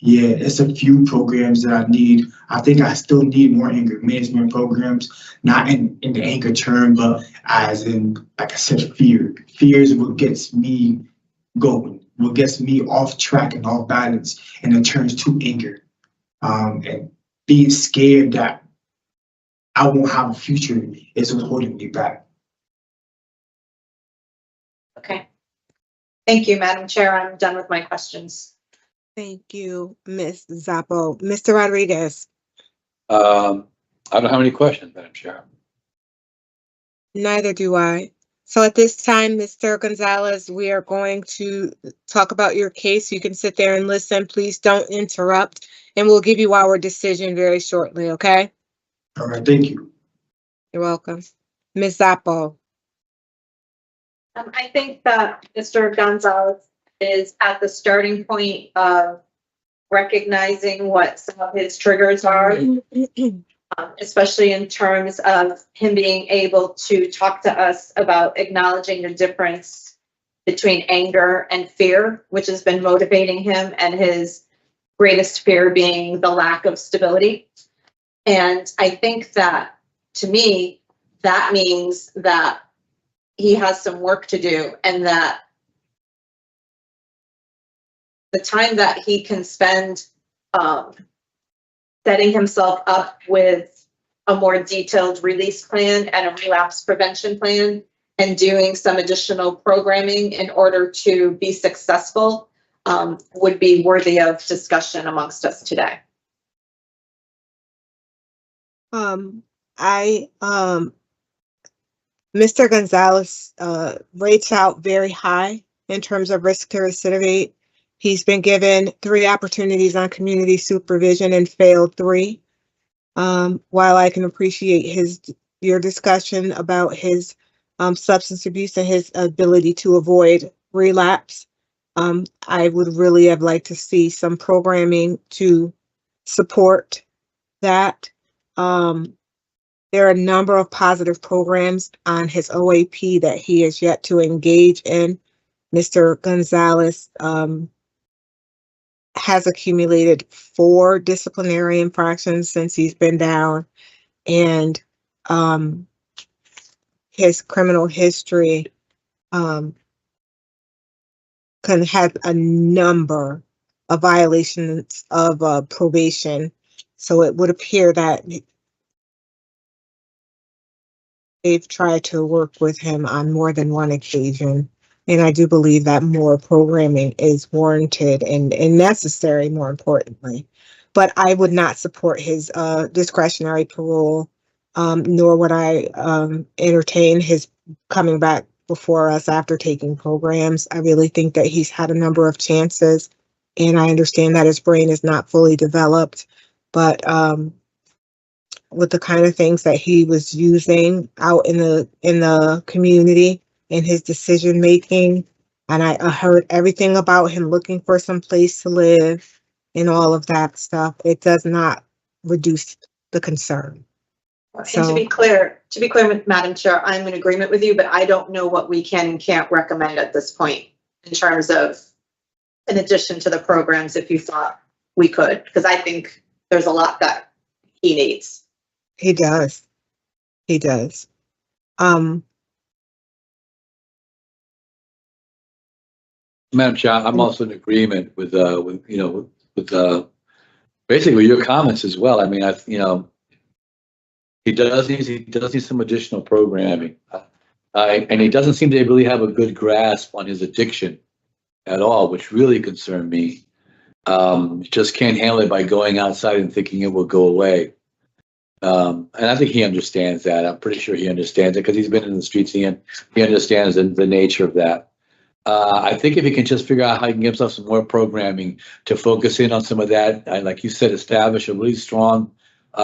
Yeah, it's a few programs that I need. I think I still need more anger management programs, not in the anger term, but as in, like I said, fear. Fear is what gets me going, what gets me off track and off balance, and it turns to anger. And being scared that I won't have a future is what's holding me back. Okay. Thank you, Madam Chair. I'm done with my questions. Thank you, Ms. Zappo. Mr. Rodriguez? I don't have any questions, Madam Chair. Neither do I. So at this time, Mr. Gonzalez, we are going to talk about your case. You can sit there and listen. Please don't interrupt, and we'll give you our decision very shortly, okay? All right, thank you. You're welcome. Ms. Zappo? I think that Mr. Gonzalez is at the starting point of recognizing what some of his triggers are, especially in terms of him being able to talk to us about acknowledging the difference between anger and fear, which has been motivating him, and his greatest fear being the lack of stability. And I think that, to me, that means that he has some work to do, and that the time that he can spend setting himself up with a more detailed release plan and a relapse prevention plan, and doing some additional programming in order to be successful would be worthy of discussion amongst us today. Mr. Gonzalez rates out very high in terms of risk to recidivate. He's been given 3 opportunities on community supervision and failed 3. While I can appreciate your discussion about his substance abuse and his ability to avoid relapse, I would really have liked to see some programming to support that. There are a number of positive programs on his OAP that he has yet to engage in. Mr. Gonzalez has accumulated 4 disciplinary infractions since he's been down, and his criminal history can have a number of violations of probation. So it would appear that they've tried to work with him on more than one occasion. And I do believe that more programming is warranted and necessary, more importantly. But I would not support his discretionary parole, nor would I entertain his coming back before us after taking programs. I really think that he's had a number of chances, and I understand that his brain is not fully developed. But with the kind of things that he was using out in the community in his decision making, and I heard everything about him looking for some place to live and all of that stuff, it does not reduce the concern. And So- to be clear, Madam Chair, I'm in agreement with you, but I don't know what we can and can't recommend at this point in terms of, in addition to the programs, if you thought we could, because I think there's a lot that he needs. He does. He does. Madam Chair, I'm also in agreement with basically with your comments as well. I mean, he does need some additional programming. And he doesn't seem to really have a good grasp on his addiction at all, which really concerned me. Just can't handle it by going outside and thinking it will go away. And I think he understands that. I'm pretty sure he understands it because he's been in the streets and he understands the nature of that. I think if he can just figure out how he can give himself some more programming to focus in on some of that, and like you said, establish a really strong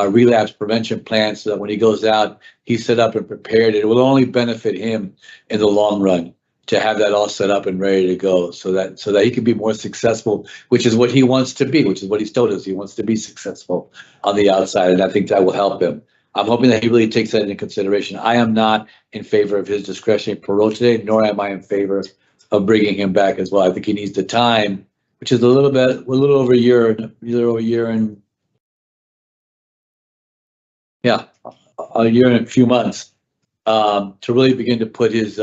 relapse prevention plan so that when he goes out, he's set up and prepared. It will only benefit him in the long run to have that all set up and ready to go so that he can be more successful, which is what he wants to be, which is what he's told us. He wants to be successful on the outside, and I think that will help him. I'm hoping that he really takes that into consideration. I am not in favor of his discretionary parole today, nor am I in favor of bringing him back as well. I think he needs the time, which is a little over a year, and a year and a few months, to really begin to put his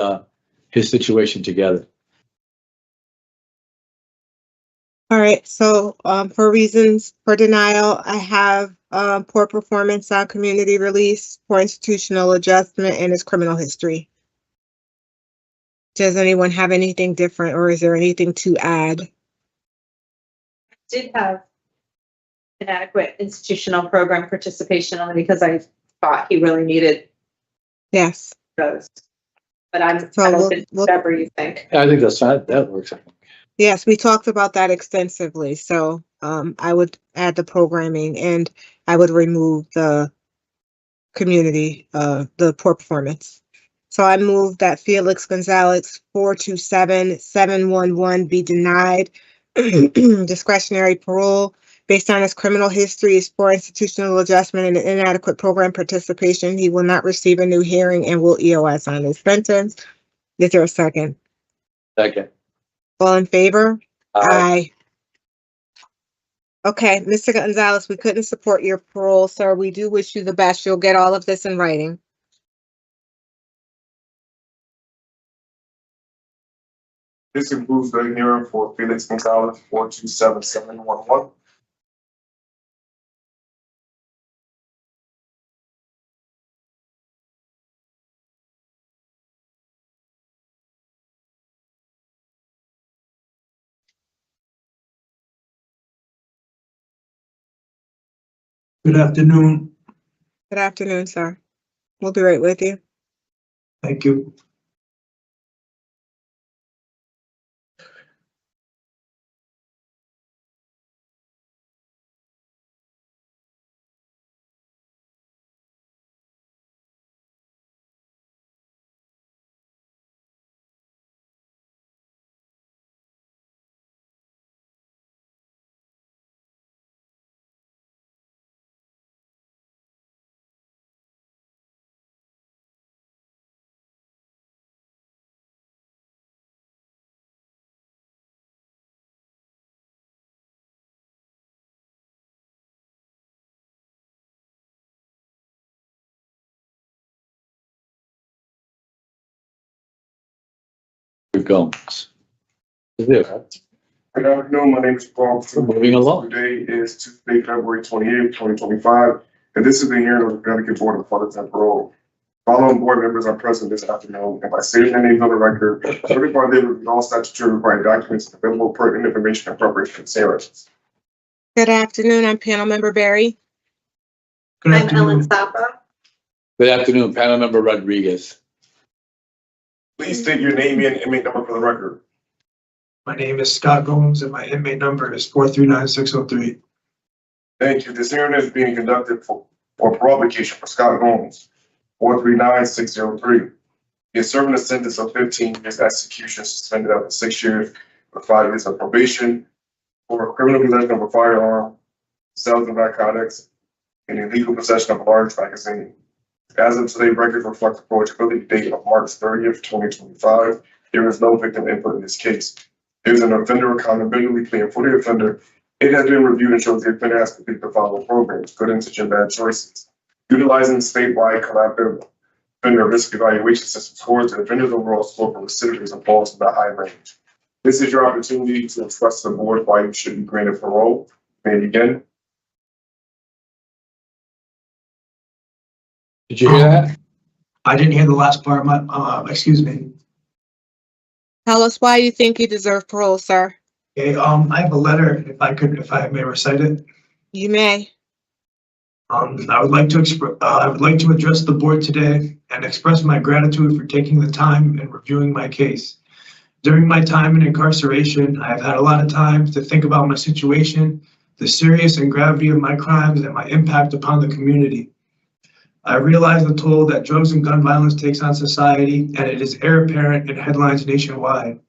situation together. All right, so for reasons for denial, I have poor performance on community release, poor institutional adjustment, and his criminal history. Does anyone have anything different, or is there anything to add? Did have inadequate institutional program participation only because I thought he really needed Yes. those. But I'm So open to whatever you think. I think that's fine. That works. Yes, we talked about that extensively. So I would add the programming, and I would remove the community, the poor performance. So I move that Felix Gonzalez 427-711 be denied discretionary parole based on his criminal history, his poor institutional adjustment, and inadequate program participation. He will not receive a new hearing and will EOS on his sentence. Is there a second? Second. All in favor? Aye. Okay, Mr. Gonzalez, we couldn't support your parole, sir. We do wish you the best. You'll get all of this in writing. This concludes the hearing for Felix Gonzalez, 427-711. Good afternoon. Good afternoon, sir. We'll be right with you. Thank you. Keep going. Yeah. Good afternoon, my name is Paul. Moving along. Today is Tuesday, February 28th, 2025, and this is the hearing of the Connecticut Board of Parties and Parole. Following board members are present this afternoon, and by stating their names on the record, certify they reviewed all statutory required documents, available pertinent information, and preparation for this hearing. Good afternoon. I'm panel member Barry. Good I'm Ellen afternoon. Sapa. Good afternoon, panel member Rodriguez. Please state your name and inmate number for the record. My name is Scott Gomes and my inmate number is 439-603. Thank you. This hearing is being conducted for parole application for Scott Gomes, 439-603. He is serving a sentence of 15 years execution, suspended up to 6 years with 5 years of probation for criminal possession of a firearm, sales of narcotics, and illegal possession of a large magazine. As of today, records reflect the approachability date of March 30th, 2025. There is no victim input in this case. There is an offender accountability plan for the offender. It has been reviewed and shows the offender has completed the following programs: good intention and bad choices. Utilizing statewide collaborative offender risk evaluation system scores, the offender's overall score for recidivism falls in the high range. This is your opportunity to express to the board why you should be granted parole. May I begin? Did you hear that? I didn't hear the last part. Excuse me. Tell us why you think you deserve parole, sir. Okay, I have a letter, if I may recite it. You may. I would like to address the board today and express my gratitude for taking the time and reviewing my case. During my time in incarceration, I have had a lot of time to think about my situation, the serious and gravity of my crimes, and my impact upon the community. I realize the toll that drugs and gun violence takes on society, and it is heir apparent in headlines nationwide.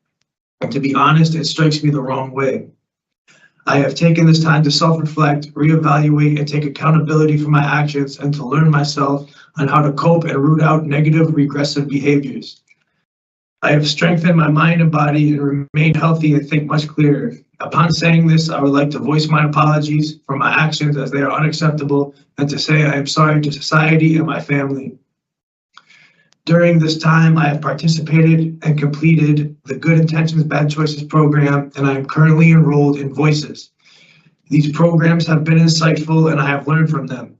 And to be honest, it strikes me the wrong way. I have taken this time to self-reflect, reevaluate, and take accountability for my actions, and to learn myself on how to cope and root out negative, regressive behaviors. I have strengthened my mind and body and remained healthy and think much clearer. Upon saying this, I would like to voice my apologies for my actions as they are unacceptable, and to say I am sorry to society and my family. During this time, I have participated and completed the Good Intentions, Bad Choices program, and I am currently enrolled in Voices. These programs have been insightful and I have learned from them.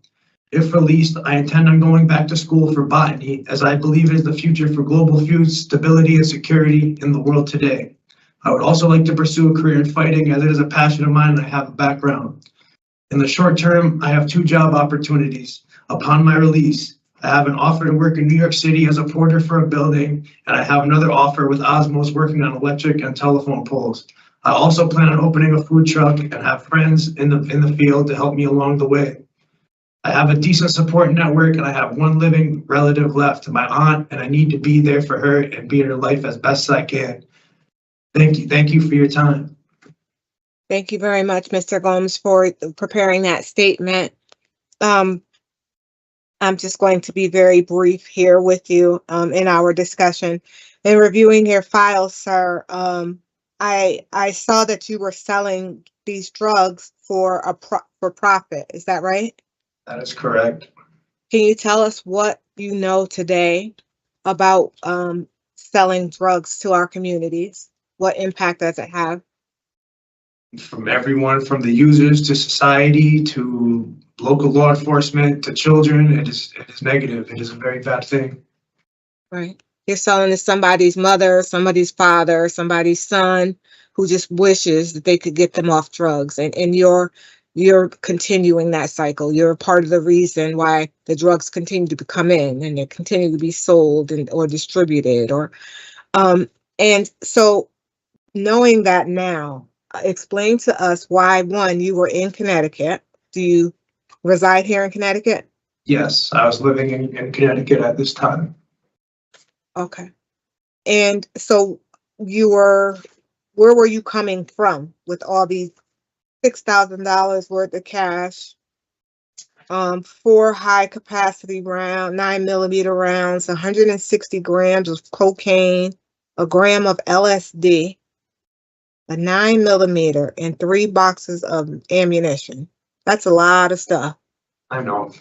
If released, I intend on going back to school for botany, as I believe it is the future for global food stability and security in the world today. I would also like to pursue a career in fighting, as it is a passion of mine and I have a background. In the short term, I have 2 job opportunities. Upon my release, I have an offer to work in New York City as a porter for a building, and I have another offer with Osmos working on electric and telephone poles. I also plan on opening a food truck and have friends in the field to help me along the way. I have a decent support network and I have 1 living relative left, my aunt, and I need to be there for her and be in her life as best as I can. Thank you for your time. Thank you very much, Mr. Gomes, for preparing that statement. I'm just going to be very brief here with you in our discussion. In reviewing your files, sir, I saw that you were selling these drugs for profit. Is that right? That is correct. Can you tell us what you know today about selling drugs to our communities? What impact does it have? From everyone, from the users to society to local law enforcement to children, it is negative. It is a very bad thing. Right. You're selling to somebody's mother, somebody's father, somebody's son who just wishes that they could get them off drugs. And you're continuing that cycle. You're part of the reason why the drugs continue to come in and they continue to be sold or distributed and so knowing that now, explain to us why, one, you were in Connecticut. Do you reside here in Connecticut? Yes, I was living in Connecticut at this time. Okay. And so where were you coming from with all these $6,000 worth of cash, 4 high capacity 9mm rounds, 160 grams of cocaine, a gram of LSD, a 9mm, and 3 boxes of ammunition? That's a lot of stuff. I know.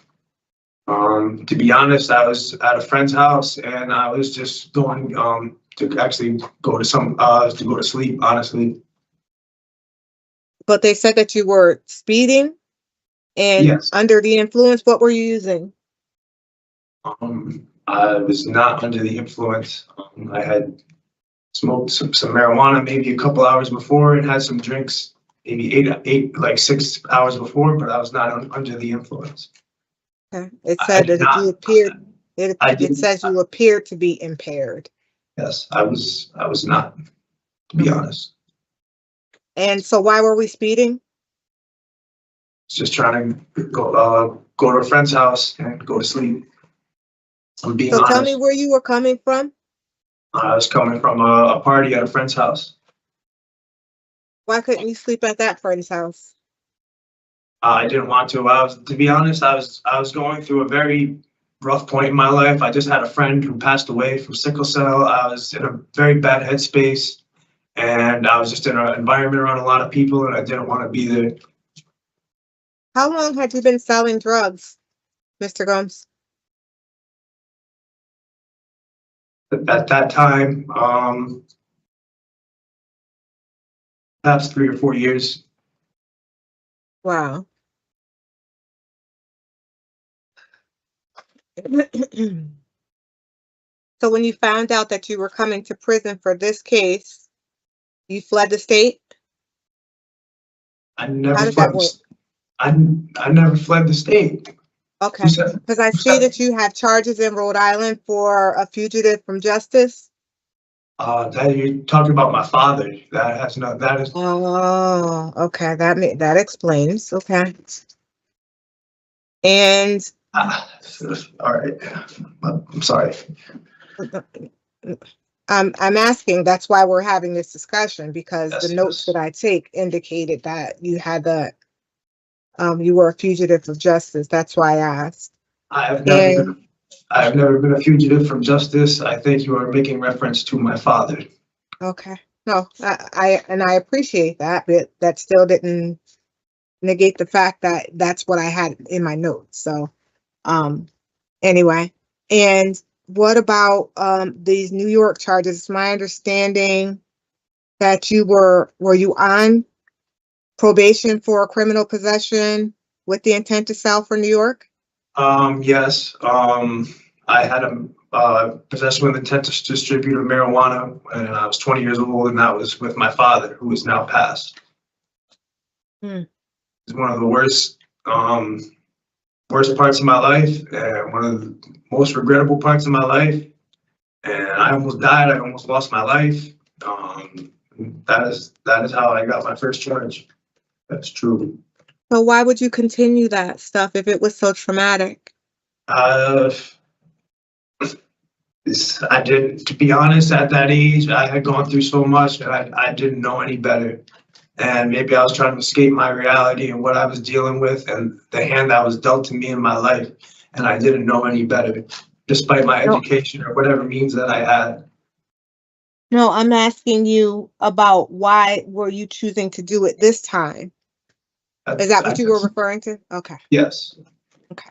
To be honest, I was at a friend's house and I was just going to actually go to sleep, honestly. But they said that you were speeding and Yes. under the influence. What were you using? I was not under the influence. I had smoked some marijuana maybe a couple hours before and had some drinks maybe 6 hours before, but I was not under the influence. Okay. It said that you appeared. It says you appeared to be impaired. Yes, I was not, to be honest. And so why were we speeding? Just trying to go to a friend's house and go to sleep. I'm being honest. Tell me where you were coming from. I was coming from a party at a friend's house. Why couldn't you sleep at that friend's house? I didn't want to. To be honest, I was going through a very rough point in my life. I just had a friend who passed away from sickle cell. I was in a very bad headspace, and I was just in an environment around a lot of people, and I didn't want to be there. How long had you been selling drugs, Mr. Gomes? At that time, perhaps 3 or 4 years. Wow. So when you found out that you were coming to prison for this case, you fled the state? I never How did fled. that work? I never fled the state. Okay, because I see that you have charges in Rhode Island for a fugitive from justice. That you're talking about my father. That is. Oh, okay. That explains. Okay. And all right. I'm sorry. I'm asking. That's why we're having this discussion, because the notes that I take indicated that you had that. You were a fugitive of justice. That's why I asked. I have never been a fugitive from justice. I think you are making reference to my father. Okay. No, I appreciate that, but that still didn't negate the fact that that's what I had in my notes. So, anyway, and what about these New York charges? It's my understanding that were you on probation for criminal possession with the intent to sell for New York? Yes, I had a possession with intent to distribute marijuana when I was 20 years old, and that was with my father, who is now passed. Hmm. It's one of the worst parts of my life, and one of the most regrettable parts of my life. And I almost died. I almost lost my life. That is how I got my first charge. That's true. So why would you continue that stuff if it was so traumatic? I did, to be honest, at that age, I had gone through so much that I didn't know any better. And maybe I was trying to escape my reality and what I was dealing with and the hand that was dealt to me in my life. And I didn't know any better, despite my education or whatever means that I had. No, I'm asking you about why were you choosing to do it this time? Is that what you were referring to? Okay. Yes. Okay.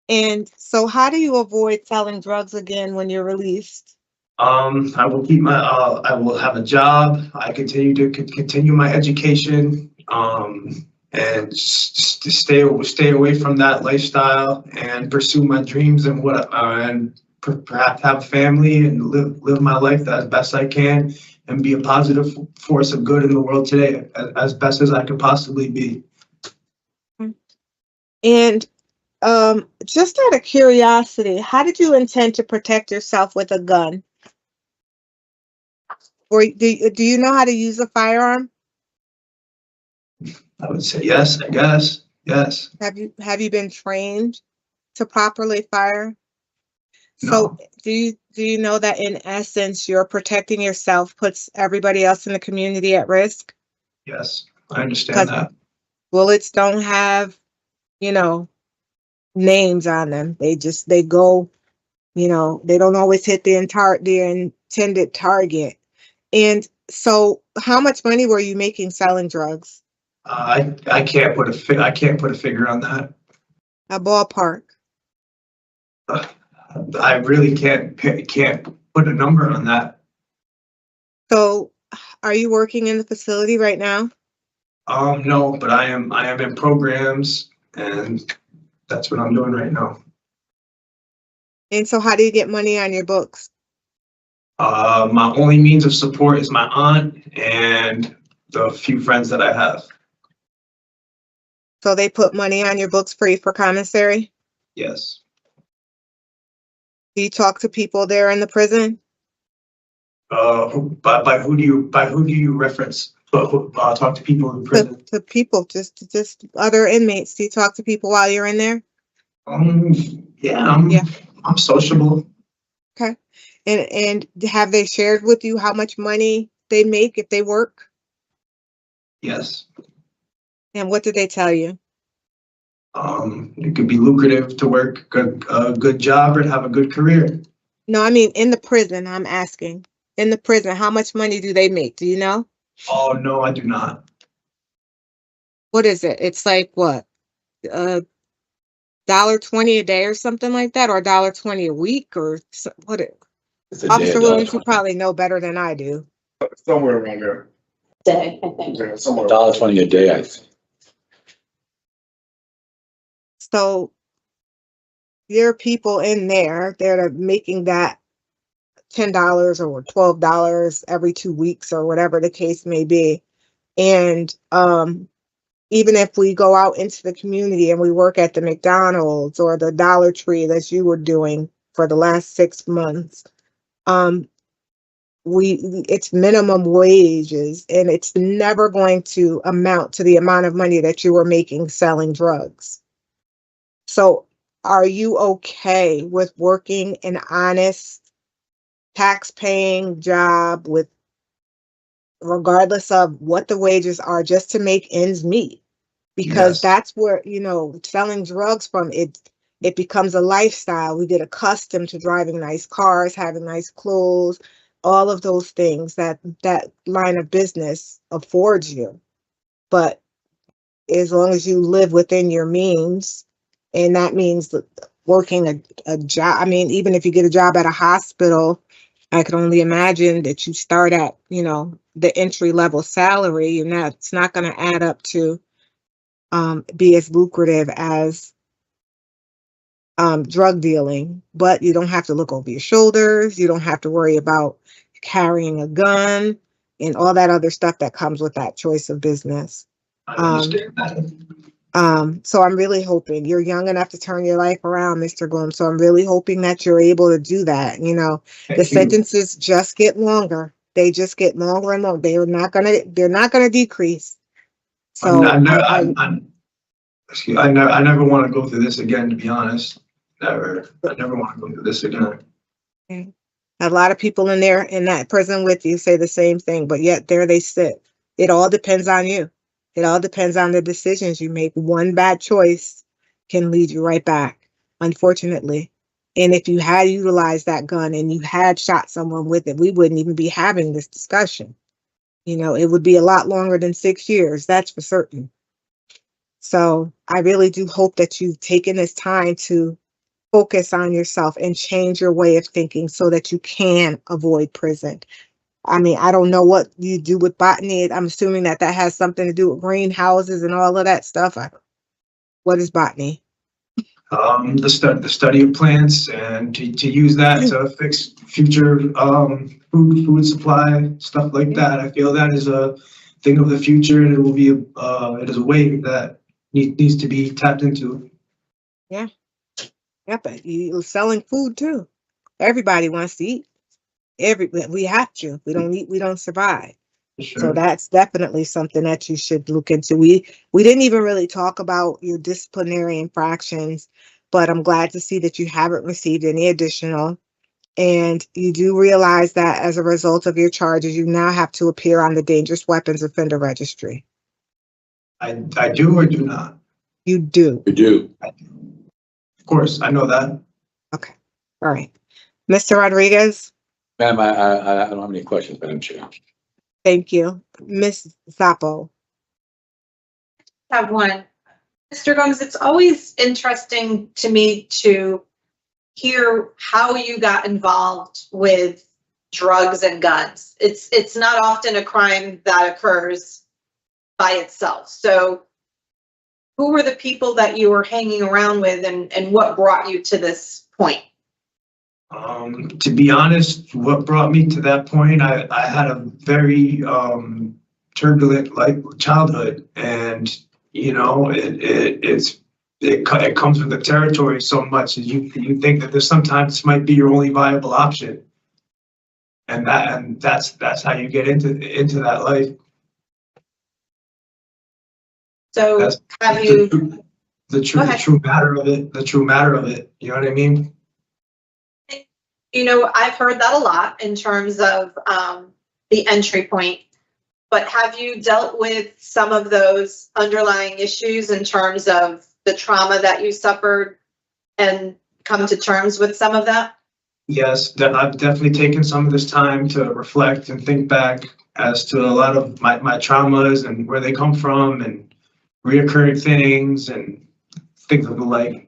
And so how do you avoid selling drugs again when you're released? I will keep my, I will have a job. I continue my education, and to stay away from that lifestyle and pursue my dreams and perhaps have a family and live my life as best I can and be a positive force of good in the world today as best as I could possibly be. And just out of curiosity, how did you intend to protect yourself with a gun? Or do you know how to use a firearm? I would say yes, I guess. Yes. Have you been trained to properly fire? No. So do you know that in essence you're protecting yourself puts everybody else in the community at risk? Yes, I understand that. Bullets don't have, names on them. They go, they don't always hit the intended target. And so how much money were you making selling drugs? I can't put a figure on that. A ballpark. I really can't put a number on that. So are you working in the facility right now? No, but I am in programs, and that's what I'm doing right now. And so how do you get money on your books? My only means of support is my aunt and the few friends that I have. So they put money on your books free for commissary? Yes. Do you talk to people there in the prison? By who do you reference? Talk to people in prison. To people, just other inmates. Do you talk to people while you're in there? Yeah, I'm sociable. Okay. And have they shared with you how much money they make if they work? Yes. And what did they tell you? It could be lucrative to work a good job or to have a good career. No, I mean in the prison, I'm asking. In the prison, how much money do they make? Do you know? Oh, no, I do not. What is it? It's like what? $1.20 a day or something like that, or $1.20 a week, or what? Officer Williams, you probably know better than I do. Somewhere around there. Day, I think. Yeah, somewhere. $1.20 a day, I think. So there are people in there that are making that $10 or $12 every 2 weeks or whatever the case may be. And even if we go out into the community and we work at the McDonald's or the Dollar Tree that you were doing for the last 6 months, it's minimum wages, and it's never going to amount to the amount of money that you were making selling drugs. So are you okay with working an honest, tax-paying job with, regardless of what the wages are, just to make ends meet? Because Yes. that's where, selling drugs from it becomes a lifestyle. We get accustomed to driving nice cars, having nice clothes, all of those things that line of business affords you. But as long as you live within your means, and that means working a job. I mean, even if you get a job at a hospital, I could only imagine that you start at, the entry level salary, and that's not going to add up to be as lucrative as drug dealing, but you don't have to look over your shoulders. You don't have to worry about carrying a gun and all that other stuff that comes with that choice of business. I understand that. So I'm really hoping you're young enough to turn your life around, Mr. Gomes. So I'm really hoping that you're able to do that. You know, the Thank you. sentences just get longer. They just get longer and longer. They're not gonna decrease. So I never want to go through this again, to be honest. Never. I never want to go through this again. a lot of people in that prison with you say the same thing, but yet there they sit. It all depends on you. It all depends on the decisions you make. One bad choice can lead you right back, unfortunately. And if you had utilized that gun and you had shot someone with it, we wouldn't even be having this discussion. You know, it would be a lot longer than 6 years, that's for certain. So I really do hope that you've taken this time to focus on yourself and change your way of thinking so that you can avoid prison. I mean, I don't know what you do with botany. I'm assuming that has something to do with greenhouses and all of that stuff. What is botany? The study of plants and to use that to fix future food supply, stuff like that. I feel that is a thing of the future, and it will be it is a wave that needs to be tapped into. Yeah, but you're selling food too. Everybody wants to eat. We have to. We don't eat, we don't survive. Sure. So that's definitely something that you should look into. We didn't even really talk about your disciplinary infractions, but I'm glad to see that you haven't received any additional. And you do realize that as a result of your charges, you now have to appear on the Dangerous Weapons Offender Registry. I do or do not? You do. You do. Of course, I know that. Okay. All right. Mr. Rodriguez? Ma'am, I don't have any questions, Madam Chair. Thank you. Ms. Zappo? Have one. Mr. Gomes, it's always interesting to me to hear how you got involved with drugs and guns. It's not often a crime that occurs by itself. So who were the people that you were hanging around with and what brought you to this point? To be honest, what brought me to that point, I had a very turbulent childhood, and you know it comes with the territory so much. You think that there's sometimes this might be your only viable option, and that's how you get into that life. So That's have you? The true matter of it. The true matter of it. You know what I mean? You know, I've heard that a lot in terms of the entry point, but have you dealt with some of those underlying issues in terms of the trauma that you suffered and come to terms with some of that? Yes, I've definitely taken some of this time to reflect and think back as to a lot of my traumas and where they come from and reoccurring things and things of the like.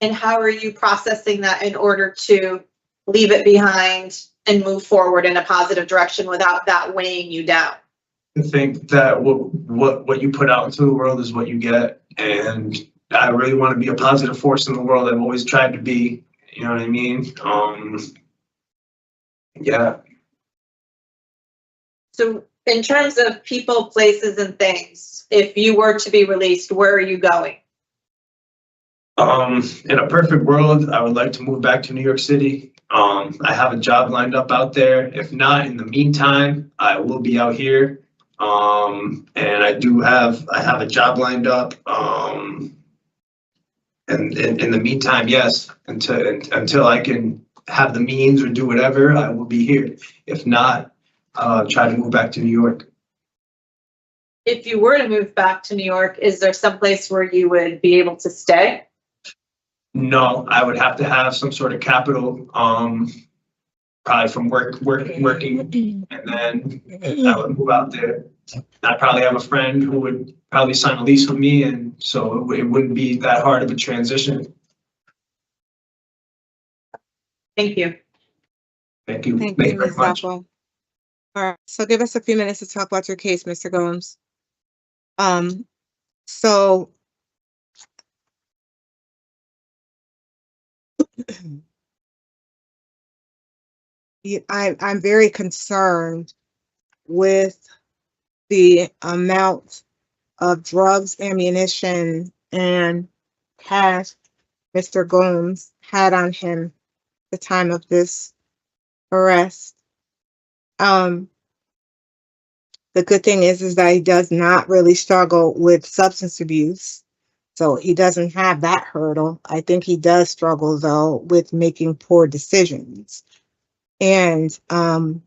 And how are you processing that in order to leave it behind and move forward in a positive direction without that weighing you down? I think that what you put out into the world is what you get, and I really want to be a positive force in the world. I've always tried to be. You know what I mean? Yeah. So in terms of people, places, and things, if you were to be released, where are you going? In a perfect world, I would like to move back to New York City. I have a job lined up out there. If not, in the meantime, I will be out here. And I have a job lined up. And in the meantime, yes, until I can have the means or do whatever, I will be here. If not, try to move back to New York. If you were to move back to New York, is there some place where you would be able to stay? No, I would have to have some sort of capital, probably from working, and then I would move out there. I probably have a friend who would probably sign a lease with me, and so it wouldn't be that hard of a transition. Thank you. Thank you. Thank Thank you, you very Ms. much. Zappo. All right, so give us a few minutes to talk about your case, Mr. Gomes. So I'm very concerned with the amount of drugs, ammunition, and cash Mr. Gomes had on him at the time of this arrest. The good thing is that he does not really struggle with substance abuse. So he doesn't have that hurdle. I think he does struggle though with making poor decisions. And I'm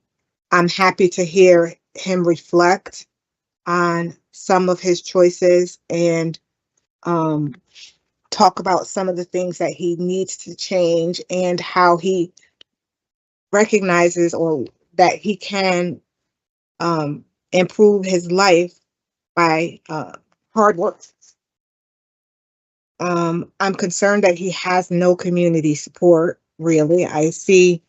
happy to hear him reflect on some of his choices and talk about some of the things that he needs to change and how he recognizes or that he can improve his life by hard work. I'm concerned that he has no community support, really. I see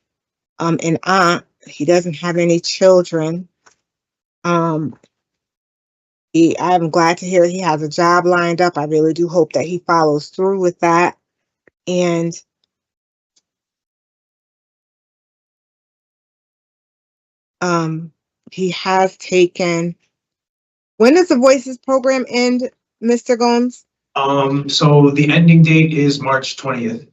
an aunt, he doesn't have any children. I'm glad to hear he has a job lined up. I really do hope that he follows through with that. And he has taken, when does the Voices program end, Mr. Gomes? So the ending date is March 20th.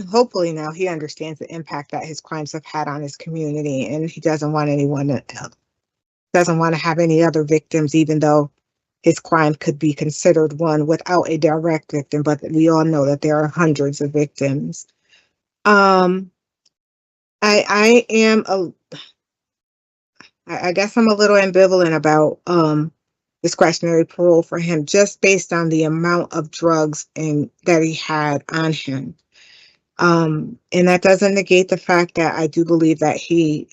Hopefully now he understands the impact that his crimes have had on his community, and he doesn't want to have any other victims, even though his crime could be considered one without a direct victim, but we all know that there are hundreds of victims. I guess I'm a little ambivalent about discretionary parole for him, just based on the amount of drugs that he had on him. And that doesn't negate the fact that I do believe that he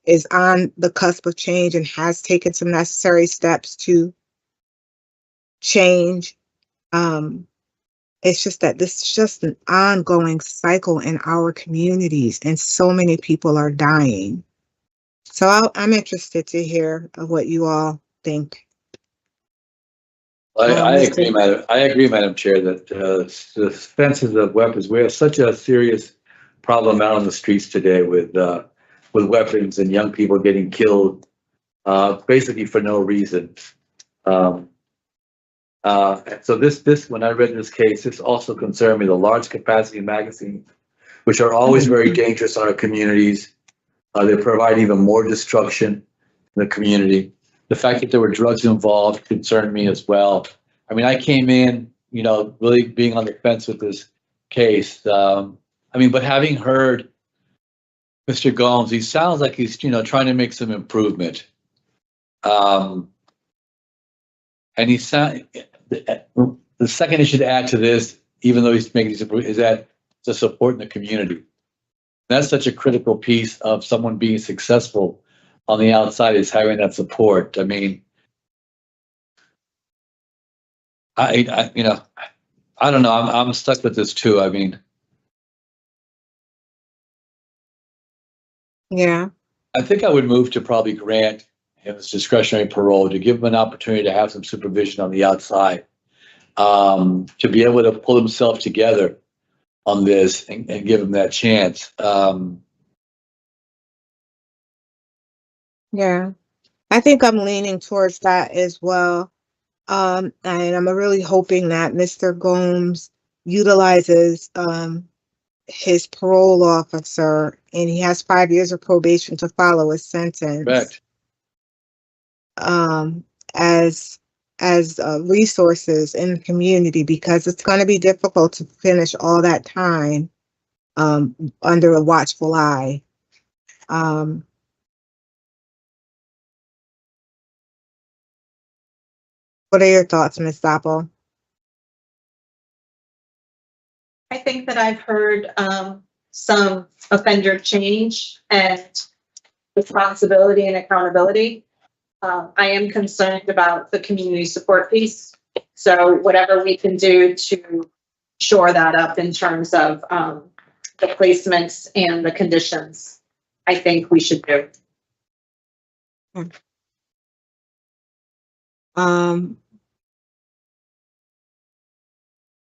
is on the cusp of change and has taken some necessary steps to change. It's just that this is just an ongoing cycle in our communities, and so many people are dying. So I'm interested to hear what you all think. I agree, Madam Chair, that the offenses of weapons, we have such a serious problem out on the streets today with weapons and young people getting killed, basically for no reason. So when I read this case, this also concerned me, the large capacity magazines, which are always very dangerous in our communities. They provide even more destruction in the community. The fact that there were drugs involved concerned me as well. I mean, I came in, really being on the fence with this case. But having heard Mr. Gomes, he sounds like he's, trying to make some improvement. And the second issue to add to this, even though he's making these improvements, is that the support in the community. That's such a critical piece of someone being successful on the outside, is having that support. I mean, I don't know. I'm stuck with this too. I mean, yeah, I think I would move to probably grant him his discretionary parole, to give him an opportunity to have some supervision on the outside, to be able to pull himself together on this and give him that chance. Yeah, I think I'm leaning towards that as well. And I'm really hoping that Mr. Gomes utilizes his parole officer, and he has 5 years of probation to follow his sentence. Correct. As resources in the community, because it's going to be difficult to finish all that time under a watchful eye. What are your thoughts, Ms. Zappo? I think that I've heard some offender change and responsibility and accountability. I am concerned about the community support piece. So whatever we can do to shore that up in terms of the placements and the conditions, I think we should do.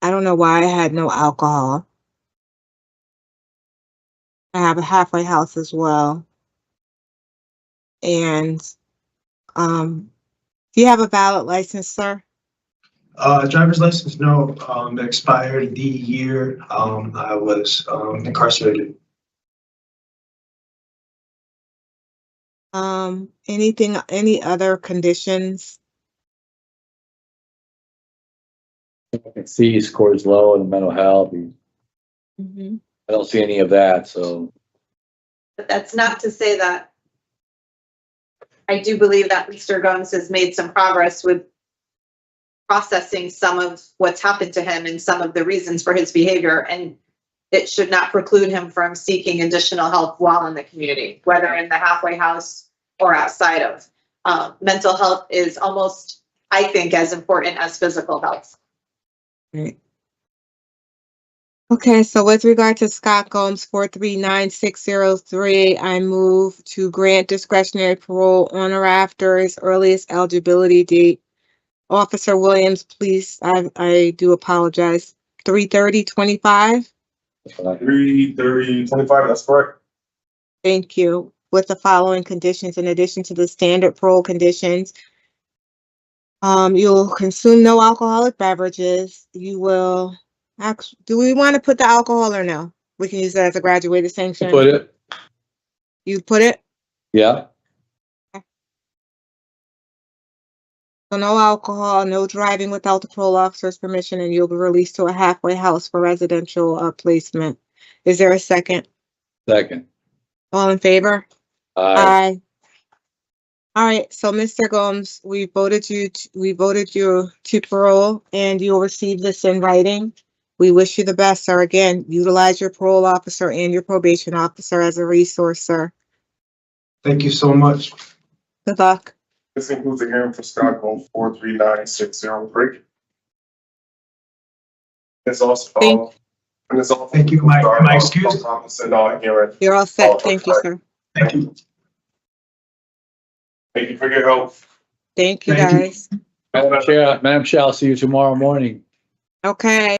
I don't know why I had no alcohol. I have a halfway house as well. And, do you have a valid license, sir? Driver's license, no, expired the year, I was, incarcerated. Any other conditions? I can see he scores low in mental health. Mhm. I don't see any of that, so. But that's not to say that I do believe that Mr. Gomes has made some progress with processing some of what's happened to him and some of the reasons for his behavior. And it should not preclude him from seeking additional help while in the community, whether in the halfway house or outside of. Mental health is almost, I think, as important as physical health. Right. Okay, so with regard to Scott Gomes 439603, I move to grant discretionary parole on or after his earliest eligibility date. Officer Williams, please, I do apologize. 3/30/25. 3/30/25, that's correct. Thank you. With the following conditions, in addition to the standard parole conditions. You'll consume no alcoholic beverages. You will, do we want to put the alcohol or no? We can use that as a graduated sanction. Put it, You put it? yeah, So no alcohol, no driving without the parole officer's permission, and you'll be released to a halfway house for residential placement. Is there a second? second. All in favor? Aye. All right, so Mr. Gomes, we voted you to parole, and you'll receive this in writing. We wish you the best, sir. Again, utilize your parole officer and your probation officer as a resource, sir. Thank you so much. Good luck. This includes a hearing for Scott Gomes 439603. It's also, Thank- and it's also. Thank you. My excuse? Hearing. You're all set. Thank you, sir. Thank you. Thank you for your help. Thank you, Thank you. guys. Madam Chair, I'll see you tomorrow morning. Okay.